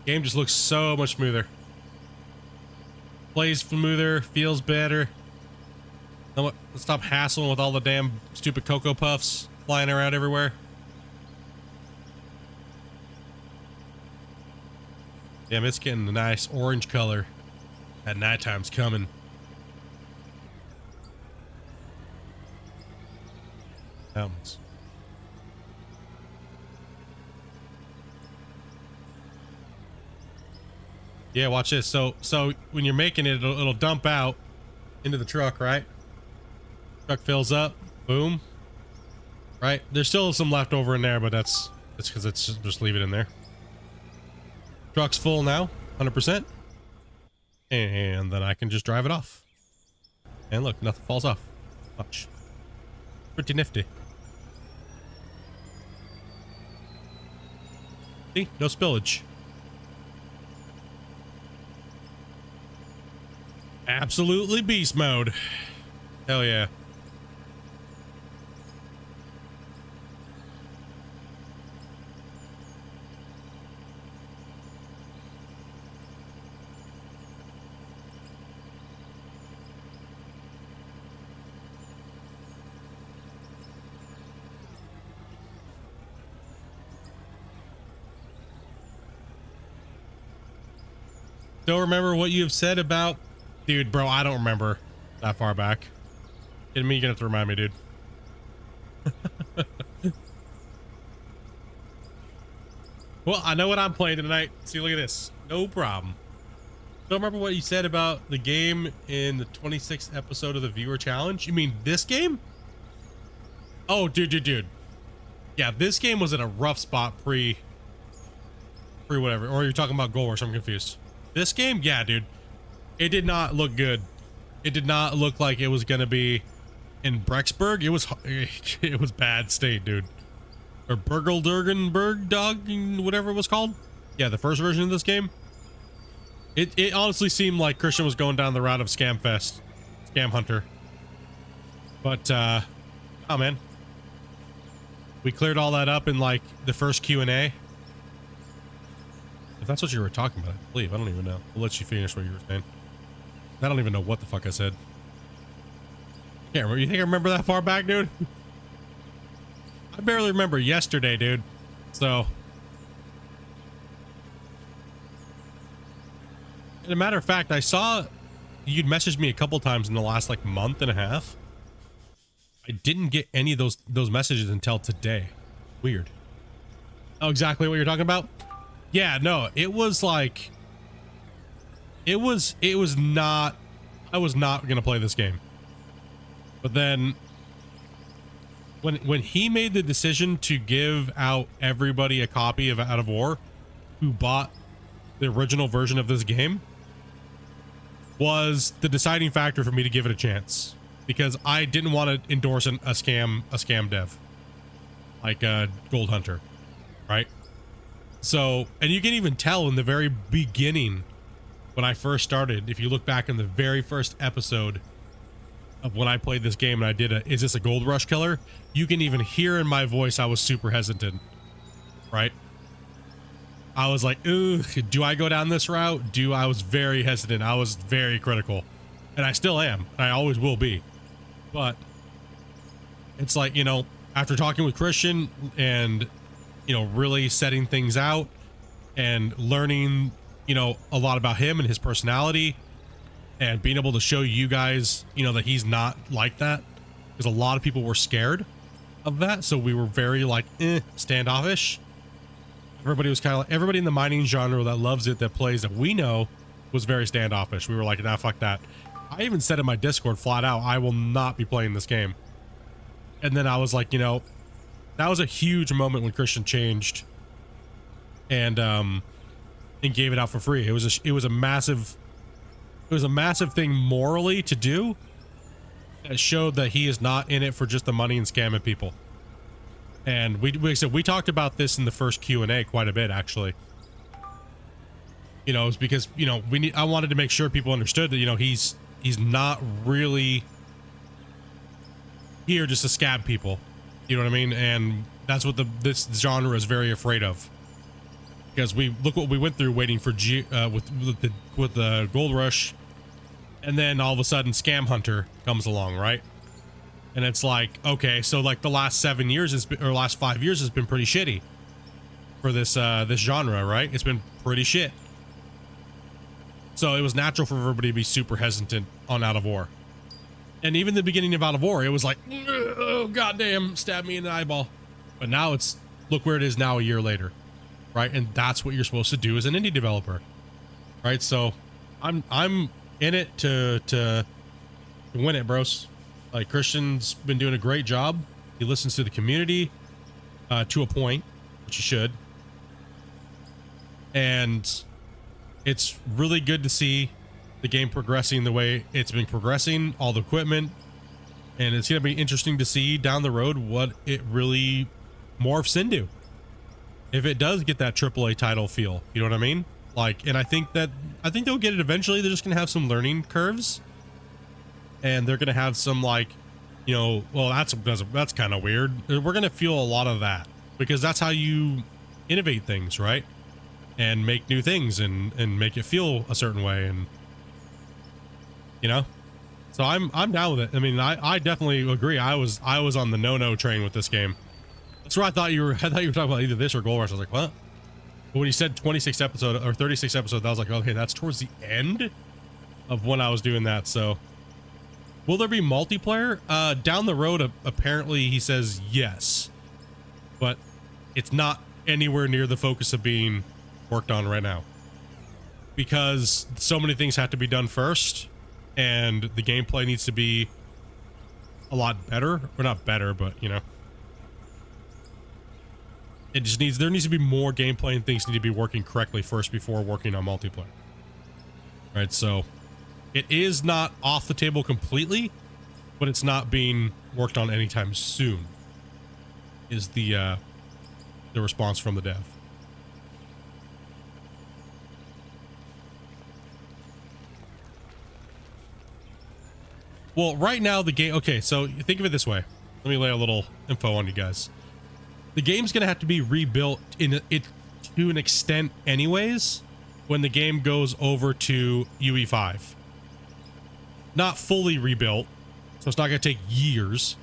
Game just looks so much smoother. Plays smoother. Feels better. Let's stop hassling with all the damn stupid Cocoa Puffs flying around everywhere. Damn, it's getting a nice orange color. That nighttime's coming. Mountains. Yeah, watch this. So when you're making it, it'll dump out into the truck, right? Truck fills up, boom. Right? There's still some left over in there, but that's because it's just leave it in there. Truck's full now, 100%. And then I can just drive it off. And look, nothing falls off. Watch. Pretty nifty. See? No spillage. Absolutely beast mode. Hell yeah. Don't remember what you've said about... Dude, bro, I don't remember that far back. Kidding me? You're gonna have to remind me, dude. Well, I know what I'm playing tonight. See, look at this. No problem. Don't remember what you said about the game in the 26th episode of the viewer challenge? You mean this game? Oh, dude. Yeah, this game was in a rough spot pre whatever. Or you're talking about Goal Rush. I'm confused. This game? Yeah, dude. It did not look good. It did not look like it was going to be in Brexburg. It was bad state, dude. Or Burgeldurgenberg dog, whatever it was called. Yeah, the first version of this game. It honestly seemed like Christian was going down the route of Scam Hunter. But, oh man. We cleared all that up in like the first Q&A. If that's what you were talking about, I believe. I don't even know. I'll let you finish what you were saying. I don't even know what the fuck I said. Can't remember. You think I remember that far back, dude? I barely remember yesterday, dude. So. As a matter of fact, I saw you'd messaged me a couple times in the last like month and a half. I didn't get any of those messages until today. Weird. Oh, exactly what you're talking about? Yeah, no, it was like it was not I was not gonna play this game. But then when he made the decision to give out everybody a copy of Out of War who bought the original version of this game was the deciding factor for me to give it a chance, because I didn't want to endorse a scam dev like Gold Hunter, right? So, and you can even tell in the very beginning when I first started, if you look back in the very first episode of when I played this game and I did is this a Gold Rush killer? You can even hear in my voice I was super hesitant, right? I was like, ugh, do I go down this route? I was very hesitant. I was very critical. And I still am. I always will be. But it's like, you know, after talking with Christian and, you know, really setting things out and learning, you know, a lot about him and his personality and being able to show you guys, you know, that he's not like that, because a lot of people were scared of that. So we were very like, standoffish. Everybody was kind of like, everybody in the mining genre that loves it, that plays, that we know, was very standoffish. We were like, nah, fuck that. I even said in my Discord flat out, I will not be playing this game. And then I was like, you know, that was a huge moment when Christian changed and gave it out for free. It was a massive thing morally to do that showed that he is not in it for just the money and scamming people. And we talked about this in the first Q&A quite a bit, actually. You know, it's because, you know, I wanted to make sure people understood that, you know, he's not really here just to scab people. You know what I mean? And that's what this genre is very afraid of. Because look what we went through waiting for with the Gold Rush, and then all of a sudden Scam Hunter comes along, right? And it's like, okay, so like the last 7 years or last 5 years has been pretty shitty for this genre, right? It's been pretty shit. So it was natural for everybody to be super hesitant on Out of War. And even the beginning of Out of War, it was like, oh goddamn, stab me in the eyeball. But now it's, look where it is now a year later, right? And that's what you're supposed to do as an indie developer, right? So I'm in it to win it, bros. Like, Christian's been doing a great job. He listens to the community to a point, which he should. And it's really good to see the game progressing the way it's been progressing, all the equipment. And it's going to be interesting to see down the road what it really morphs into. If it does get that AAA title feel, you know what I mean? Like, and I think they'll get it eventually. They're just going to have some learning curves. And they're going to have some, like, you know, well, that's kind of weird. We're going to feel a lot of that, because that's how you innovate things, right? And make new things and make it feel a certain way. And, you know, so I'm down with it. I mean, I definitely agree. I was on the no train with this game. That's where I thought you were talking about either this or Gold Rush. I was like, what? But when you said 26 episode or 36 episode, I was like, okay, that's towards the end of when I was doing that. So Will there be multiplayer? Down the road, apparently he says yes, but it's not anywhere near the focus of being worked on right now, because so many things have to be done first, and the gameplay needs to be a lot better, or not better, but you know, it just needs, there needs to be more gameplay and things need to be working correctly first before working on multiplayer. Right, so it is not off the table completely, but it's not being worked on anytime soon, is the response from the dev. Well, right now the game, okay, so think of it this way. Let me lay a little info on you guys. The game's gonna have to be rebuilt in it to an extent anyways when the game goes over to UE5. Not fully rebuilt, so it's not gonna take years,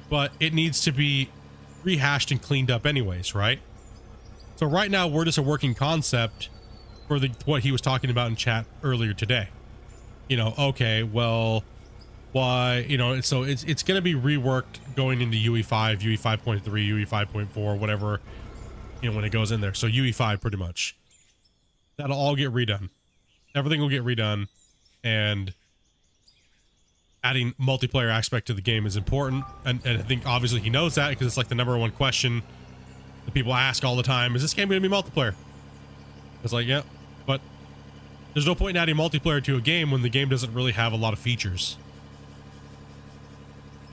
but it needs to be rehashed and cleaned up anyways, right? So right now we're just a working concept for the what he was talking about in chat earlier today. You know, okay, well, why, you know, so it's going to be reworked going into UE5, UE 5.3, UE 5.4, whatever, you know, when it goes in there. So UE5 pretty much. That'll all get redone. Everything will get redone, and adding multiplayer aspect to the game is important. And I think obviously he knows that, because it's like the #1 question that people ask all the time. Is this game going to be multiplayer? It's like, yeah, but there's no point in adding multiplayer to a game when the game doesn't really have a lot of features.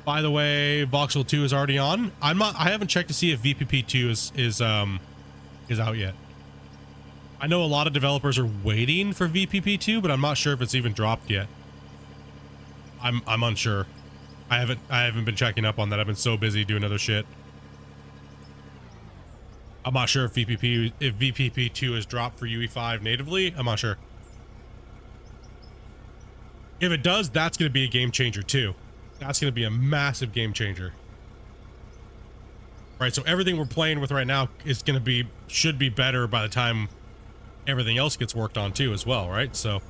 By the way, Voxel 2 is already on. I haven't checked to see if VPP 2 is out yet. I know a lot of developers are waiting for VPP 2, but I'm not sure if it's even dropped yet. I'm unsure. I haven't been checking up on that. I've been so busy doing other shit. I'm not sure if VPP 2 is dropped for UE5 natively. I'm not sure. If it does, that's going to be a game changer too. That's going to be a massive game changer. Right, so everything we're playing with right now is going to be, should be better by the time everything else gets worked on too as well, right? So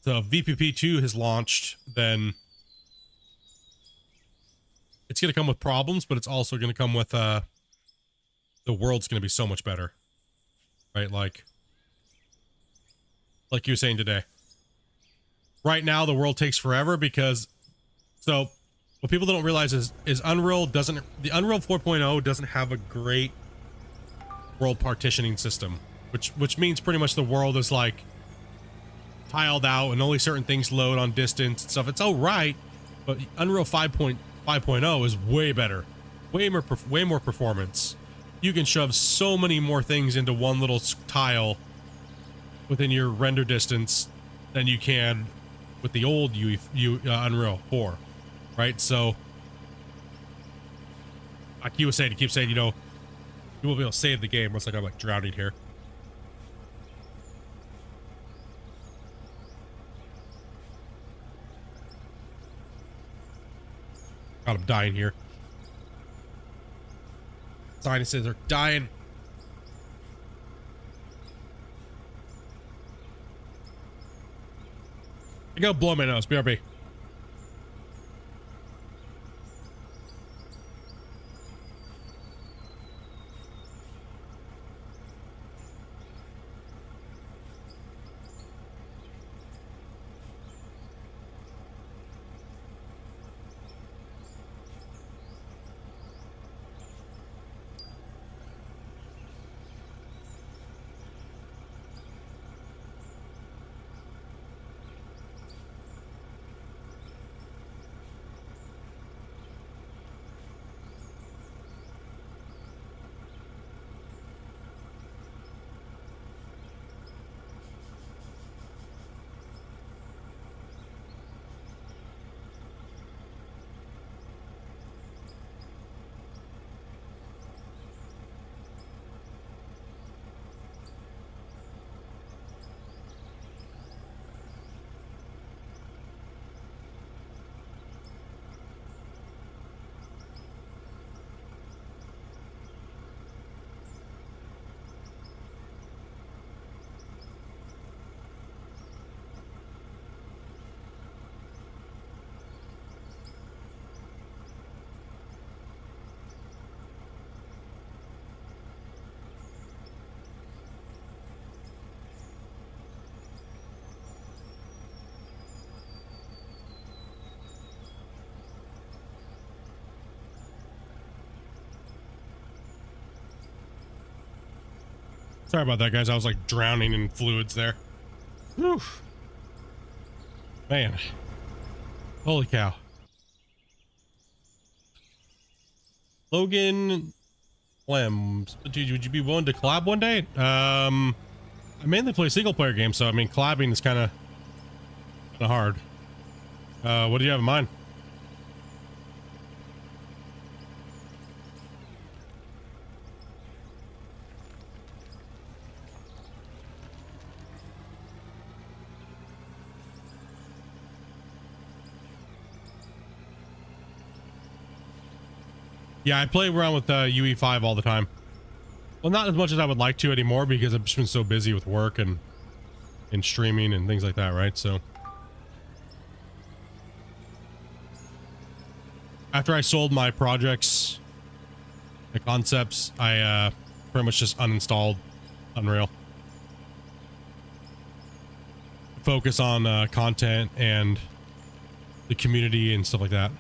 if VPP 2 has launched, then it's going to come with problems, but it's also going to come with, the world's going to be so much better. Right, like you were saying today. Right now, the world takes forever because, so what people don't realize is Unreal doesn't, the Unreal 4.0 doesn't have a great world partitioning system, which means pretty much the world is like tiled out and only certain things load on distance and stuff. It's all right, but Unreal 5.0 is way better, way more performance. You can shove so many more things into one little tile within your render distance than you can with the old Unreal 4, right? So, like you were saying, you keep saying, you know, you won't be able to save the game. Looks like I'm like drowning here. God, I'm dying here. Sinuses are dying. I go blow my nose. BRB. Sorry about that, guys. I was like drowning in fluids there. Whew. Man. Holy cow. Logan Clem, would you be willing to collab one day? I mainly play single player games, so I mean collabing is kind of hard. What do you have in mind? Yeah, I play around with UE5 all the time. Well, not as much as I would like to anymore because I've just been so busy with work and streaming and things like that, right? So after I sold my projects, the concepts, I pretty much just uninstalled Unreal. Focus on content and the community and stuff like that.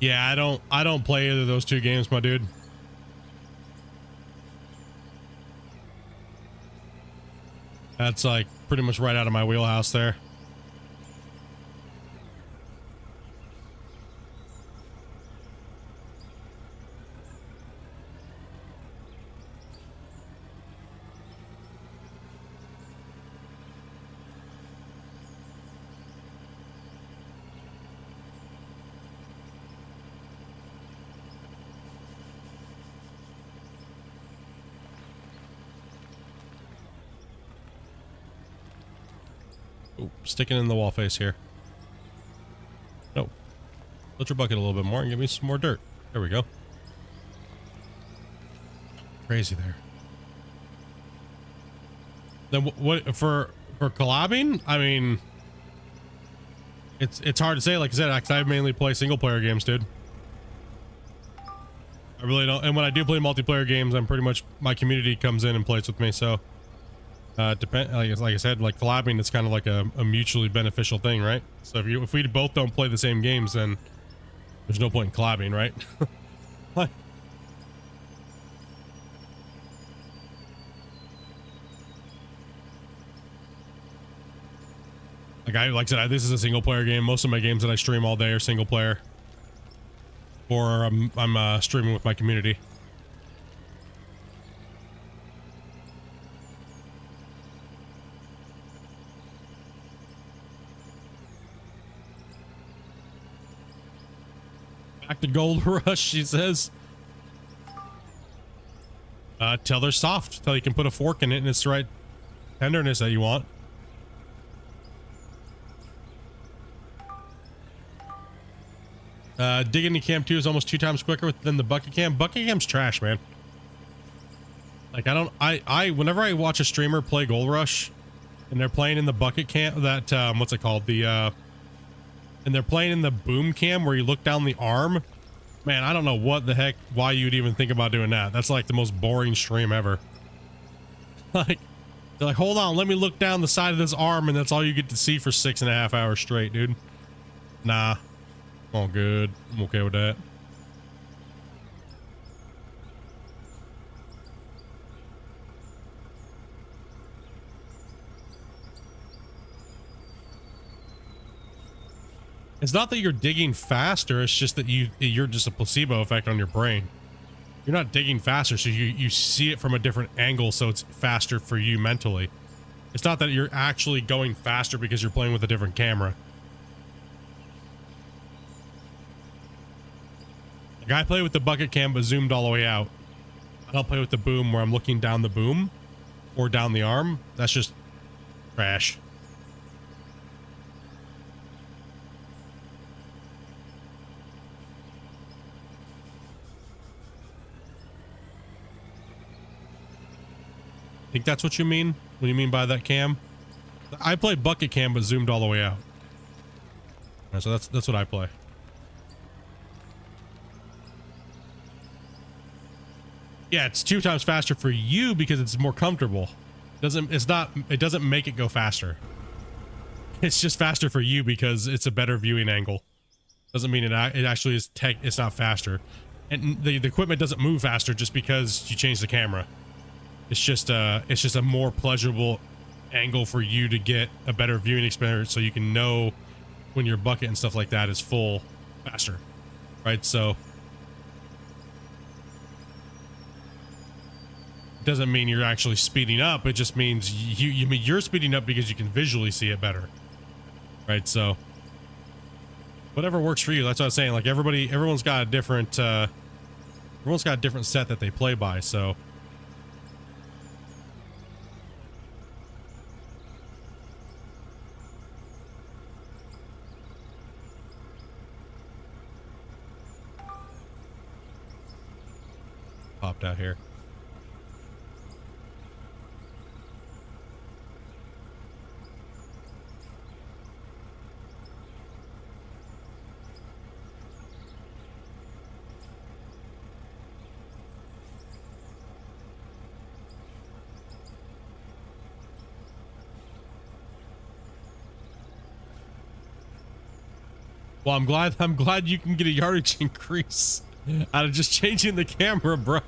Yeah, I don't play either of those two games, my dude. That's like pretty much right out of my wheelhouse there. Ooh, sticking in the wall face here. No. Lift your bucket a little bit more and give me some more dirt. There we go. Crazy there. Then what for collabing? I mean, it's hard to say. Like I said, I mainly play single player games, dude. I really don't. And when I do play multiplayer games, I'm pretty much, my community comes in and plays with me. So like I said, like collabing is kind of like a mutually beneficial thing, right? So if we both don't play the same games, then there's no point in collabing, right? Like I said, this is a single player game. Most of my games that I stream all day are single player, or I'm streaming with my community. Back to Gold Rush, she says. Till they're soft, till you can put a fork in it and it's the right tenderness that you want. Digging the cam 2 is almost 2 times quicker than the bucket cam. Bucket cam's trash, man. Like I whenever I watch a streamer play Gold Rush and they're playing in the bucket cam, that what's it called, and they're playing in the boom cam where you look down the arm, man, I don't know what the heck, why you'd even think about doing that. That's like the most boring stream ever. Like, they're like, hold on, let me look down the side of this arm, and that's all you get to see for 6.5 hours straight, dude. Nah. All good. I'm okay with that. It's not that you're digging faster, it's just that you're just a placebo effect on your brain. You're not digging faster, so you see it from a different angle, so it's faster for you mentally. It's not that you're actually going faster because you're playing with a different camera. Like, I play with the bucket cam but zoomed all the way out. I don't play with the boom where I'm looking down the boom or down the arm. That's just trash. I think that's what you mean when you mean by that cam. I play bucket cam but zoomed all the way out. Right, so that's what I play. Yeah, it's 2 times faster for you because it's more comfortable. It doesn't make it go faster. It's just faster for you because it's a better viewing angle. Doesn't mean it actually is it's not faster. And the equipment doesn't move faster just because you change the camera. It's just a more pleasurable angle for you to get a better viewing experience, so you can know when your bucket and stuff like that is full faster, right? So it doesn't mean you're actually speeding up. It just means you're speeding up because you can visually see it better, right? So whatever works for you. That's what I was saying. Like everyone's got a different set that they play by. So popped out here. Well, I'm glad you can get a yardage increase out of just changing the camera, bro.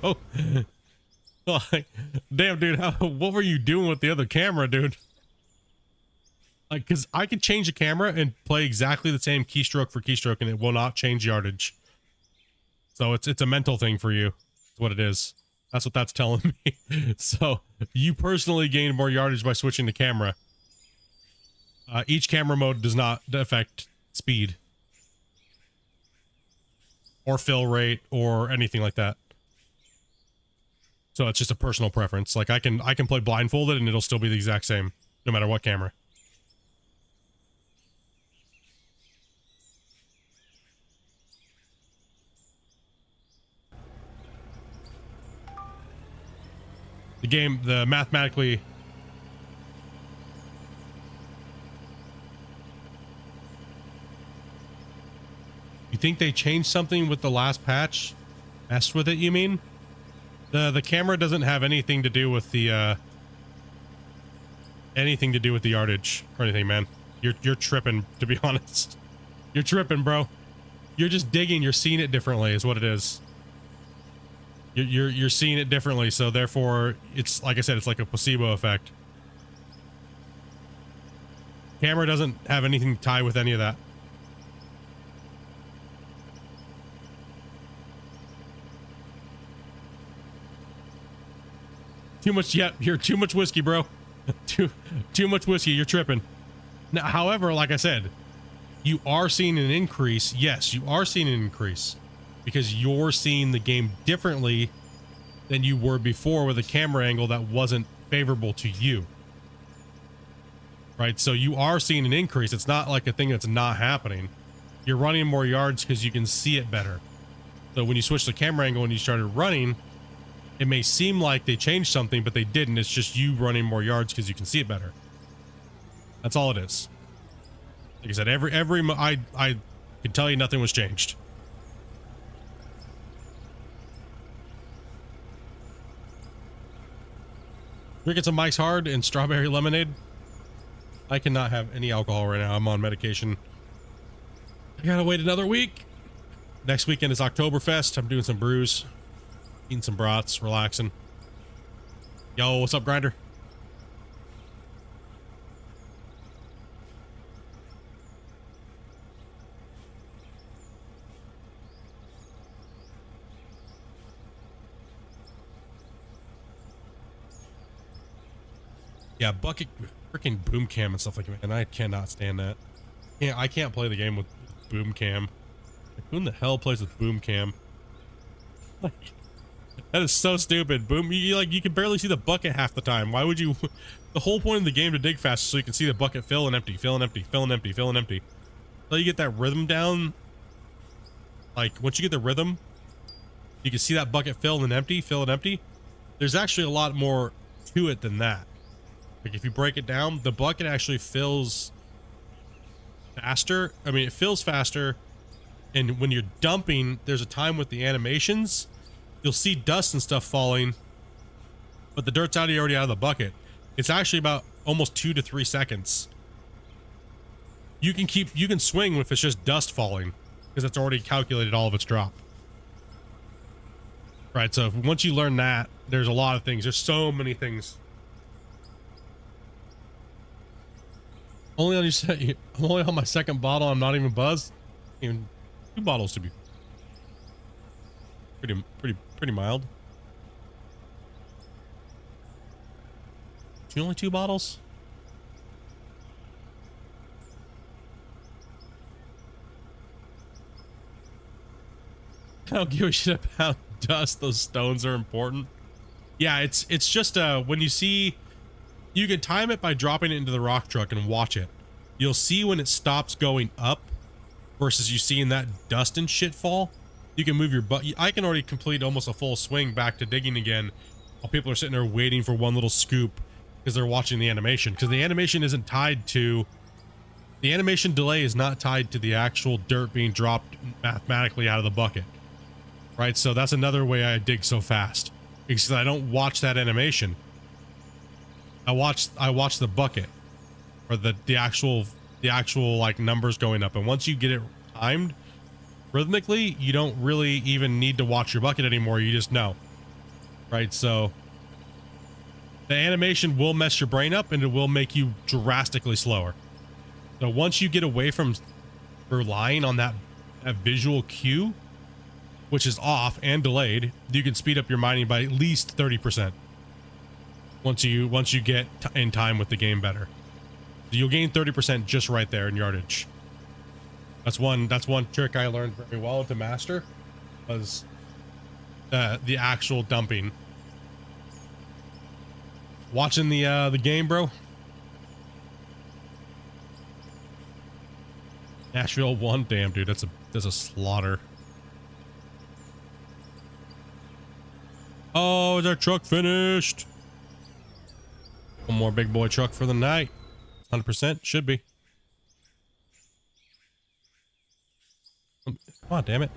Like, damn, dude, what were you doing with the other camera, dude? Like, because I could change the camera and play exactly the same keystroke for keystroke, and it will not change yardage. So it's a mental thing for you. That's what it is. That's what that's telling me. So you personally gain more yardage by switching the camera. Each camera mode does not affect speed or fill rate or anything like that. So it's just a personal preference. Like I can play blindfolded and it'll still be the exact same no matter what camera. The mathematically You think they changed something with the last patch? Messed with it, you mean? The camera doesn't have anything to do with the yardage or anything, man. You're tripping, to be honest. You're tripping, bro. You're just digging, you're seeing it differently is what it is. You're seeing it differently, so therefore it's like I said, it's like a placebo effect. Camera doesn't have anything to tie with any of that. Too much, yeah, you're too much whiskey, bro. too much whiskey, you're tripping. Now, however, like I said, you are seeing an increase. Yes, you are seeing an increase because you're seeing the game differently than you were before with a camera angle that wasn't favorable to you. Right? So you are seeing an increase. It's not like a thing that's not happening. You're running more yards because you can see it better. So when you switch the camera angle and you started running, it may seem like they changed something, but they didn't. It's just you running more yards because you can see it better. That's all it is. Like I said, I can tell you nothing was changed. Drinking some Mike's Hard and strawberry lemonade. I cannot have any alcohol right now. I'm on medication. I gotta wait another week. Next weekend is Oktoberfest. I'm doing some brews. Eating some brats, relaxing. Yo, what's up, Grinder? Yeah, bucket, freaking boom cam and stuff like that. And I cannot stand that. Yeah, I can't play the game with boom cam. Like, who in the hell plays with boom cam? Like, that is so stupid. Boom, you can barely see the bucket half the time. Why would you? The whole point of the game to dig fast is so you can see the bucket fill and empty, fill and empty, fill and empty, fill and empty. So you get that rhythm down. Like once you get the rhythm, you can see that bucket fill and empty, fill and empty. There's actually a lot more to it than that. Like if you break it down, the bucket actually fills faster. I mean, it fills faster. And when you're dumping, there's a time with the animations. You'll see dust and stuff falling, but the dirt's already out of the bucket. It's actually about almost 2 to 3 seconds. You can swing if it's just dust falling. because it's already calculated all of its drop. Right, so once you learn that, there's a lot of things. There's so many things. Only on I'm only on my second bottle. I'm not even buzzed. Even 2 bottles to be pretty mild. Only 2 bottles. I don't give a shit about dust. Those stones are important. Yeah, it's just when you see, you can time it by dropping it into the rock truck and watch it. You'll see when it stops going up versus you seeing that dust and shit fall. You can move your butt. I can already complete almost a full swing back to digging again while people are sitting there waiting for one little scoop because they're watching the animation, because the animation isn't tied to, the animation delay is not tied to the actual dirt being dropped mathematically out of the bucket. Right, so that's another way I dig so fast, because I don't watch that animation. I watch the bucket, or the actual like numbers going up. And once you get it timed rhythmically, you don't really even need to watch your bucket anymore. You just know, right? So the animation will mess your brain up, and it will make you drastically slower. So once you get away from relying on that visual cue, which is off and delayed, you can speed up your mining by at least 30%. Once you get in time with the game better, you'll gain 30% just right there in yardage. That's one trick I learned very well to master, was the actual dumping. Watching the game, bro. Nashville won. Damn, dude, that's a slaughter. Oh, is our truck finished? One more big boy truck for the night. 100% should be. Come on, damn it.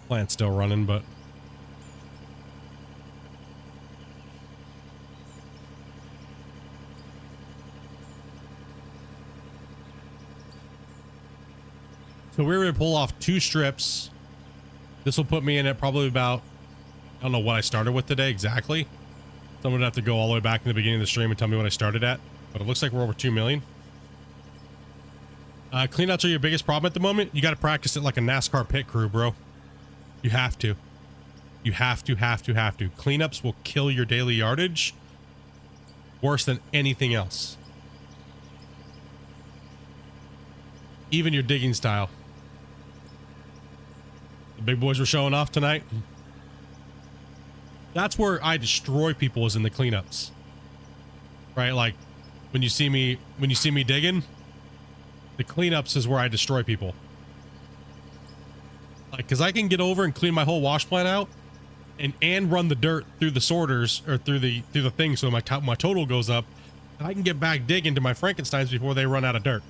Plant's still running, but so we're going to pull off 2 strips. This will put me in at probably about, I don't know what I started with today exactly. Someone would have to go all the way back in the beginning of the stream and tell me what I started at. But it looks like we're over 2 million. Cleanouts are your biggest problem at the moment. You got to practice it like a NASCAR pit crew, bro. You have to. You have to. Cleanups will kill your daily yardage worse than anything else. Even your digging style. The big boys were showing off tonight. That's where I destroy people, is in the cleanups. Right? Like when you see me digging, the cleanups is where I destroy people. Like, cause I can get over and clean my whole wash plant out and run the dirt through the sorters or through the thing, so my total goes up, and I can get back digging to my Frankensteins before they run out of dirt.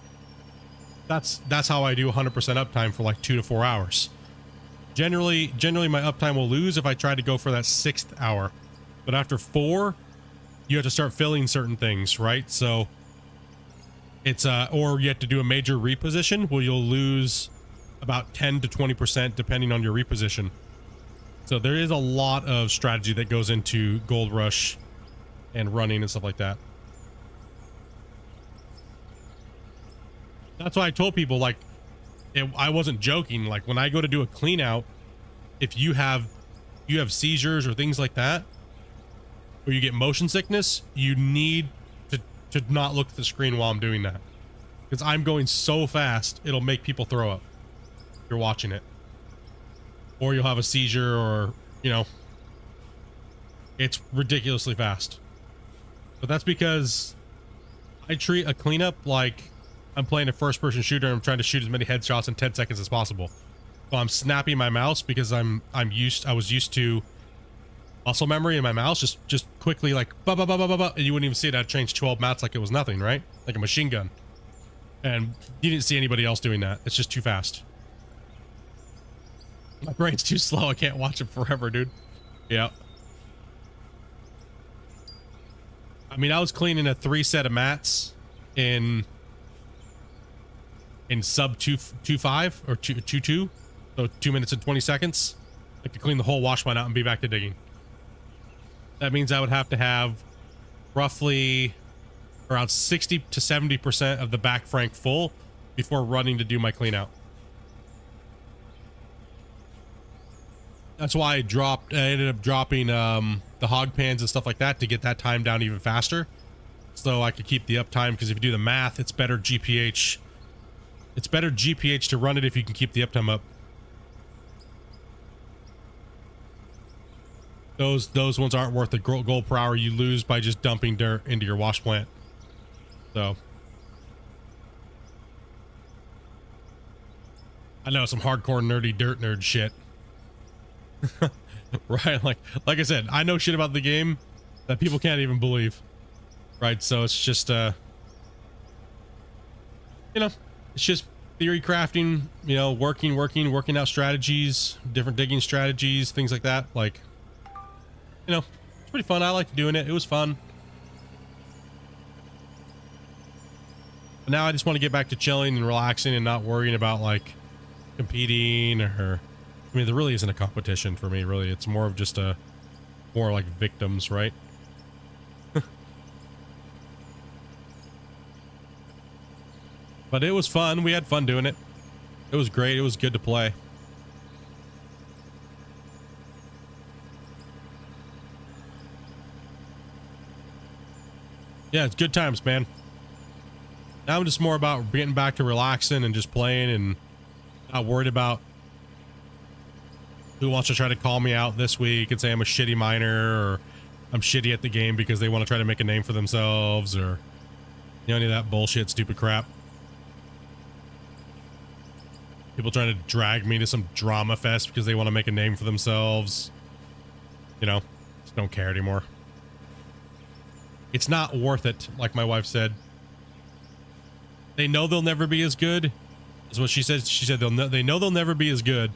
That's how I do 100% uptime for like 2 to 4 hours. Generally my uptime will lose if I try to go for that 6th hour, but after 4, you have to start filling certain things, right? So it's or you have to do a major reposition where you'll lose about 10 to 20% depending on your reposition. So there is a lot of strategy that goes into Gold Rush and running and stuff like that. That's why I told people, like, I wasn't joking. Like, when I go to do a clean out, if you have seizures or things like that, or you get motion sickness, you need to not look at the screen while I'm doing that, because I'm going so fast it'll make people throw up. You're watching it, or you'll have a seizure, or it's ridiculously fast. But that's because I treat a cleanup like I'm playing a first-person shooter and I'm trying to shoot as many headshots in 10 seconds as possible. So I'm snapping my mouse because I was used to muscle memory in my mouse, just quickly, like ba ba ba ba ba ba, and you wouldn't even see it. I'd change 12 mats like it was nothing, right? Like a machine gun. And you didn't see anybody else doing that. It's just too fast. My brain's too slow. I can't watch it forever, dude. Yeah. I mean, I was cleaning a 3 set of mats in sub 2.25 or 2.2, so 2 minutes and 20 seconds. I could clean the whole wash plant out and be back to digging. That means I would have to have roughly around 60 to 70% of the back frank full before running to do my clean out. That's why I ended up dropping the hog pans and stuff like that to get that time down even faster, so I could keep the uptime, because if you do the math, it's better GPH. It's better GPH to run it if you can keep the uptime up. Those ones aren't worth the gold per hour you lose by just dumping dirt into your wash plant. So I know, some hardcore nerdy dirt nerd shit. Right, like I said, I know shit about the game that people can't even believe. Right, so it's just you know, it's just theory crafting, you know, working out strategies, different digging strategies, things like that. Like, you know, it's pretty fun. I liked doing it. It was fun. But now I just want to get back to chilling and relaxing and not worrying about like competing, or I mean, there really isn't a competition for me, really. It's more of just more like victims, right? But it was fun. We had fun doing it. It was great. It was good to play. Yeah, it's good times, man. Now I'm just more about getting back to relaxing and just playing and not worried about who wants to try to call me out this week and say I'm a shitty miner, or I'm shitty at the game because they want to try to make a name for themselves, or, you know, any of that bullshit, stupid crap. People trying to drag me to some drama fest because they want to make a name for themselves. You know, just don't care anymore. It's not worth it, like my wife said. They know they'll never be as good, is what she said. She said they know they'll never be as good,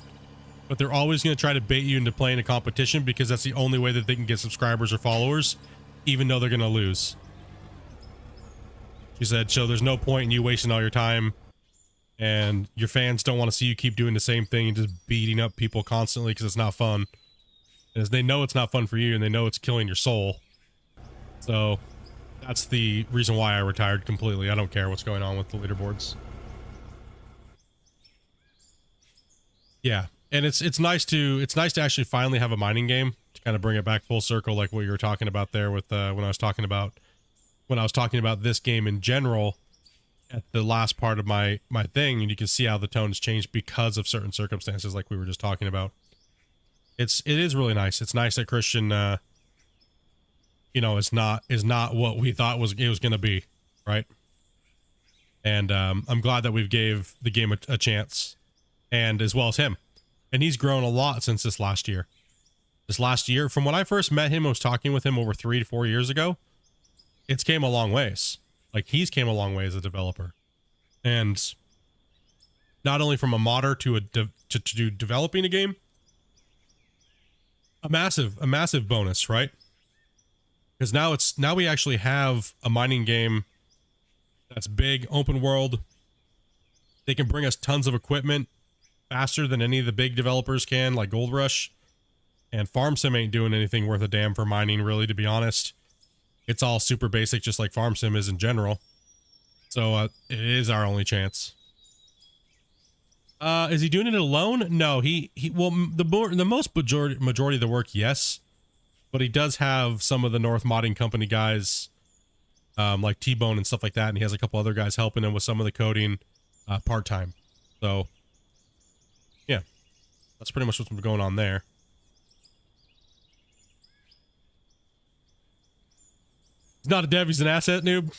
but they're always going to try to bait you into playing a competition because that's the only way that they can get subscribers or followers, even though they're going to lose. She said, so there's no point in you wasting all your time, and your fans don't want to see you keep doing the same thing and just beating up people constantly because it's not fun. As they know it's not fun for you, and they know it's killing your soul. So that's the reason why I retired completely. I don't care what's going on with the leaderboards. Yeah, and it's nice to actually finally have a mining game to kind of bring it back full circle, like what you were talking about there with when I was talking about this game in general at the last part of my thing, and you can see how the tone has changed because of certain circumstances, like we were just talking about. It is really nice. It's nice that Christian, you know, is not what we thought it was going to be, right? And I'm glad that we've gave the game a chance, and as well as him. And he's grown a lot since this last year. This last year, from when I first met him, I was talking with him over 3 to 4 years ago. It's came a long ways. Like, he's came a long way as a developer, and not only from a modder to to developing a game. A massive bonus, right? Because now we actually have a mining game that's big, open world. They can bring us tons of equipment faster than any of the big developers can, like Gold Rush. And Farm Sim ain't doing anything worth a damn for mining, really, to be honest. It's all super basic, just like Farm Sim is in general. So it is our only chance. Is he doing it alone? No, well, the most majority of the work, yes. But he does have some of the North Modding Company guys, like T-Bone and stuff like that, and he has a couple other guys helping him with some of the coding part-time. So, yeah, that's pretty much what's been going on there. He's not a dev, he's an asset noob.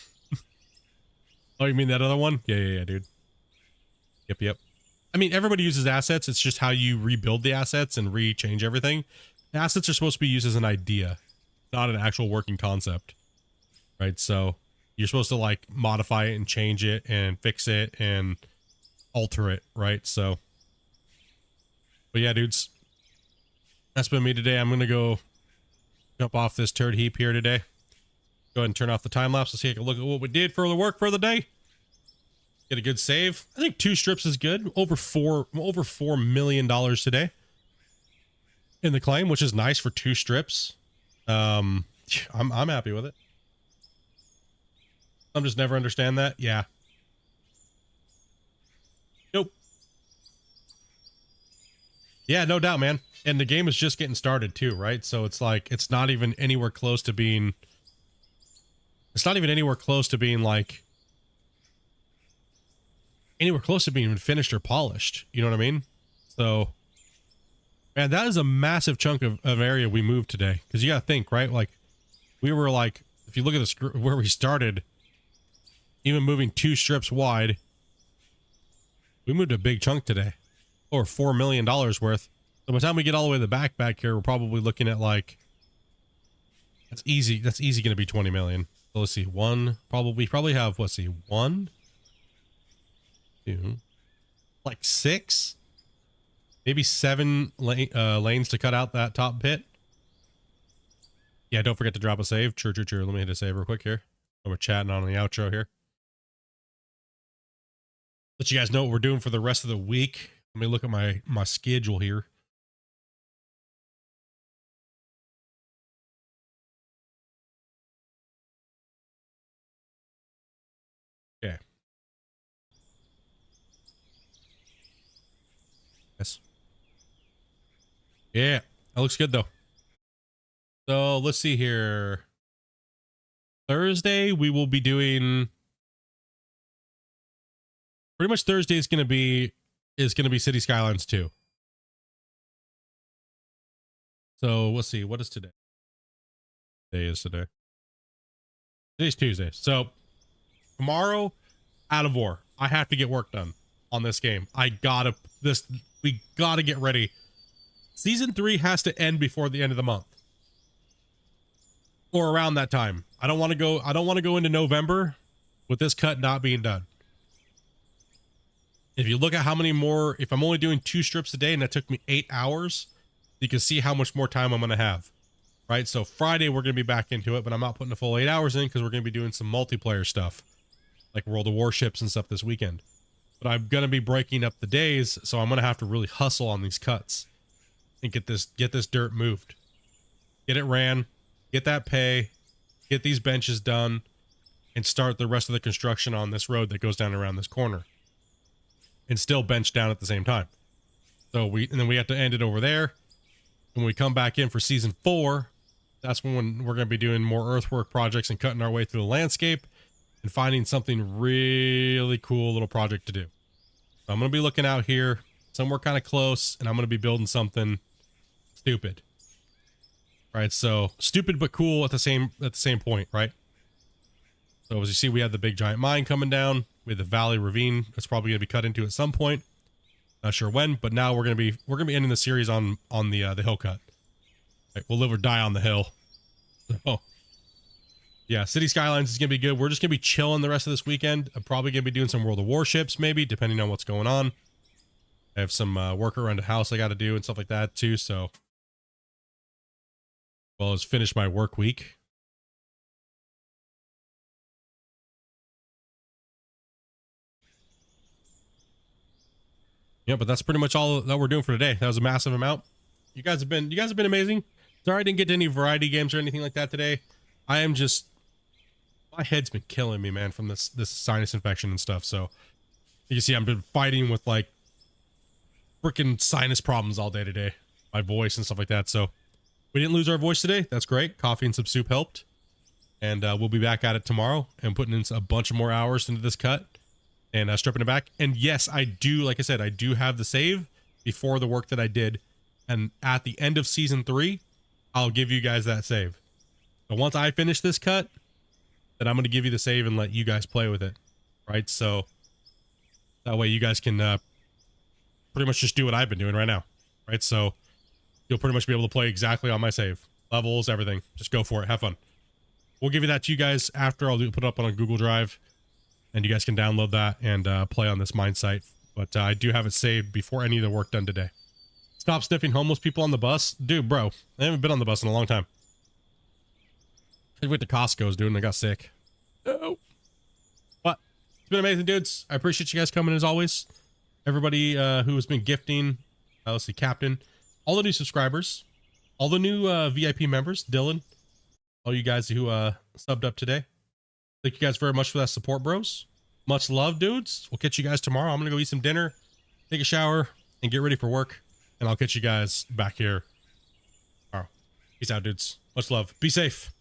Oh, you mean that other one? Yeah, dude. Yep. I mean, everybody uses assets. It's just how you rebuild the assets and rechange everything. Assets are supposed to be used as an idea, not an actual working concept, right? So you're supposed to like modify it and change it and fix it and alter it, right? So, but yeah, dudes, that's been me today. I'm going to go jump off this turd heap here today. Go ahead and turn off the time lapse. Let's take a look at what we did for the work for the day. Get a good save. I think 2 strips is good. Over $4 million today in the claim, which is nice for 2 strips. I'm happy with it. I'm just never understand that. Yeah. Nope. Yeah, no doubt, man. And the game is just getting started too, right? So it's like, it's not even anywhere close to being, like, anywhere close to being finished or polished. You know what I mean? So, man, that is a massive chunk of area we moved today. Because you got to think, right? Like, we were like, if you look at this, where we started, even moving 2 strips wide, we moved a big chunk today. Or $4 million worth. So by the time we get all the way to the back here, we're probably looking at like, that's easy going to be 20 million. So let's see, probably have, let's see, 1, 2, like 6, maybe 7 lanes to cut out that top pit. Yeah, don't forget to drop a save. True. Let me hit a save real quick here. We're chatting on the outro here. Let you guys know what we're doing for the rest of the week. Let me look at my schedule here. Okay. Yes. Yeah, that looks good though. So let's see here. Thursday we will be doing. Pretty much Thursday is gonna be City Skylines 2. So let's see, what is today? Today's Tuesday. So tomorrow, out of war, I have to get work done on this game. We gotta get ready. Season 3 has to end before the end of the month. Or around that time. I don't want to go into November with this cut not being done. If you look at how many more, if I'm only doing 2 strips a day and that took me 8 hours, you can see how much more time I'm going to have, right? So Friday, we're going to be back into it, but I'm not putting a full 8 hours in because we're going to be doing some multiplayer stuff like World of Warships and stuff this weekend. But I'm going to be breaking up the days. So I'm going to have to really hustle on these cuts and get this dirt moved, get it ran, get that pay, get these benches done, and start the rest of the construction on this road that goes down around this corner. And still bench down at the same time. So and then we have to end it over there. When we come back in for season 4, that's when we're going to be doing more earthwork projects and cutting our way through the landscape and finding something really cool little project to do. So I'm going to be looking out here somewhere kind of close, and I'm going to be building something stupid. Right? So stupid but cool at the same point, right? So as you see, we have the big giant mine coming down. We have the valley ravine that's probably going to be cut into at some point. Not sure when, but now we're going to be ending the series on the hill cut. Right, we'll live or die on the hill. Oh, yeah, City Skylines is going to be good. We're just going to be chilling the rest of this weekend. I'm probably going to be doing some World of Warships, maybe, depending on what's going on. I have some work around the house I got to do and stuff like that too. So, well, as finish my work week. Yeah, but that's pretty much all that we're doing for today. That was a massive amount. You guys have been amazing. Sorry I didn't get to any variety games or anything like that today. I am just, my head's been killing me, man, from this sinus infection and stuff. So you can see I've been fighting with like freaking sinus problems all day today. My voice and stuff like that. So we didn't lose our voice today. That's great. Coffee and some soup helped. And we'll be back at it tomorrow and putting in a bunch of more hours into this cut. And stripping it back. And yes, I do, like I said, I do have the save before the work that I did. And at the end of season 3, I'll give you guys that save. But once I finish this cut, then I'm going to give you the save and let you guys play with it. Right? So that way you guys can pretty much just do what I've been doing right now. Right? So you'll pretty much be able to play exactly on my save. Levels, everything. Just go for it. Have fun. We'll give you that to you guys after. I'll put it up on a Google Drive. And you guys can download that and play on this mine site. But I do have it saved before any of the work done today. Stop sniffing homeless people on the bus. Dude, bro, I haven't been on the bus in a long time. I went to Costco's, dude, and I got sick. Oh. But it's been amazing, dudes. I appreciate you guys coming as always. Everybody who has been gifting, let's see, Captain, all the new subscribers, all the new VIP members, Dylan, all you guys who subbed up today. Thank you guys very much for that support, bros. Much love, dudes. We'll catch you guys tomorrow. I'm going to go eat some dinner, take a shower, and get ready for work. And I'll catch you guys back here tomorrow. Peace out, dudes. Much love. Be safe.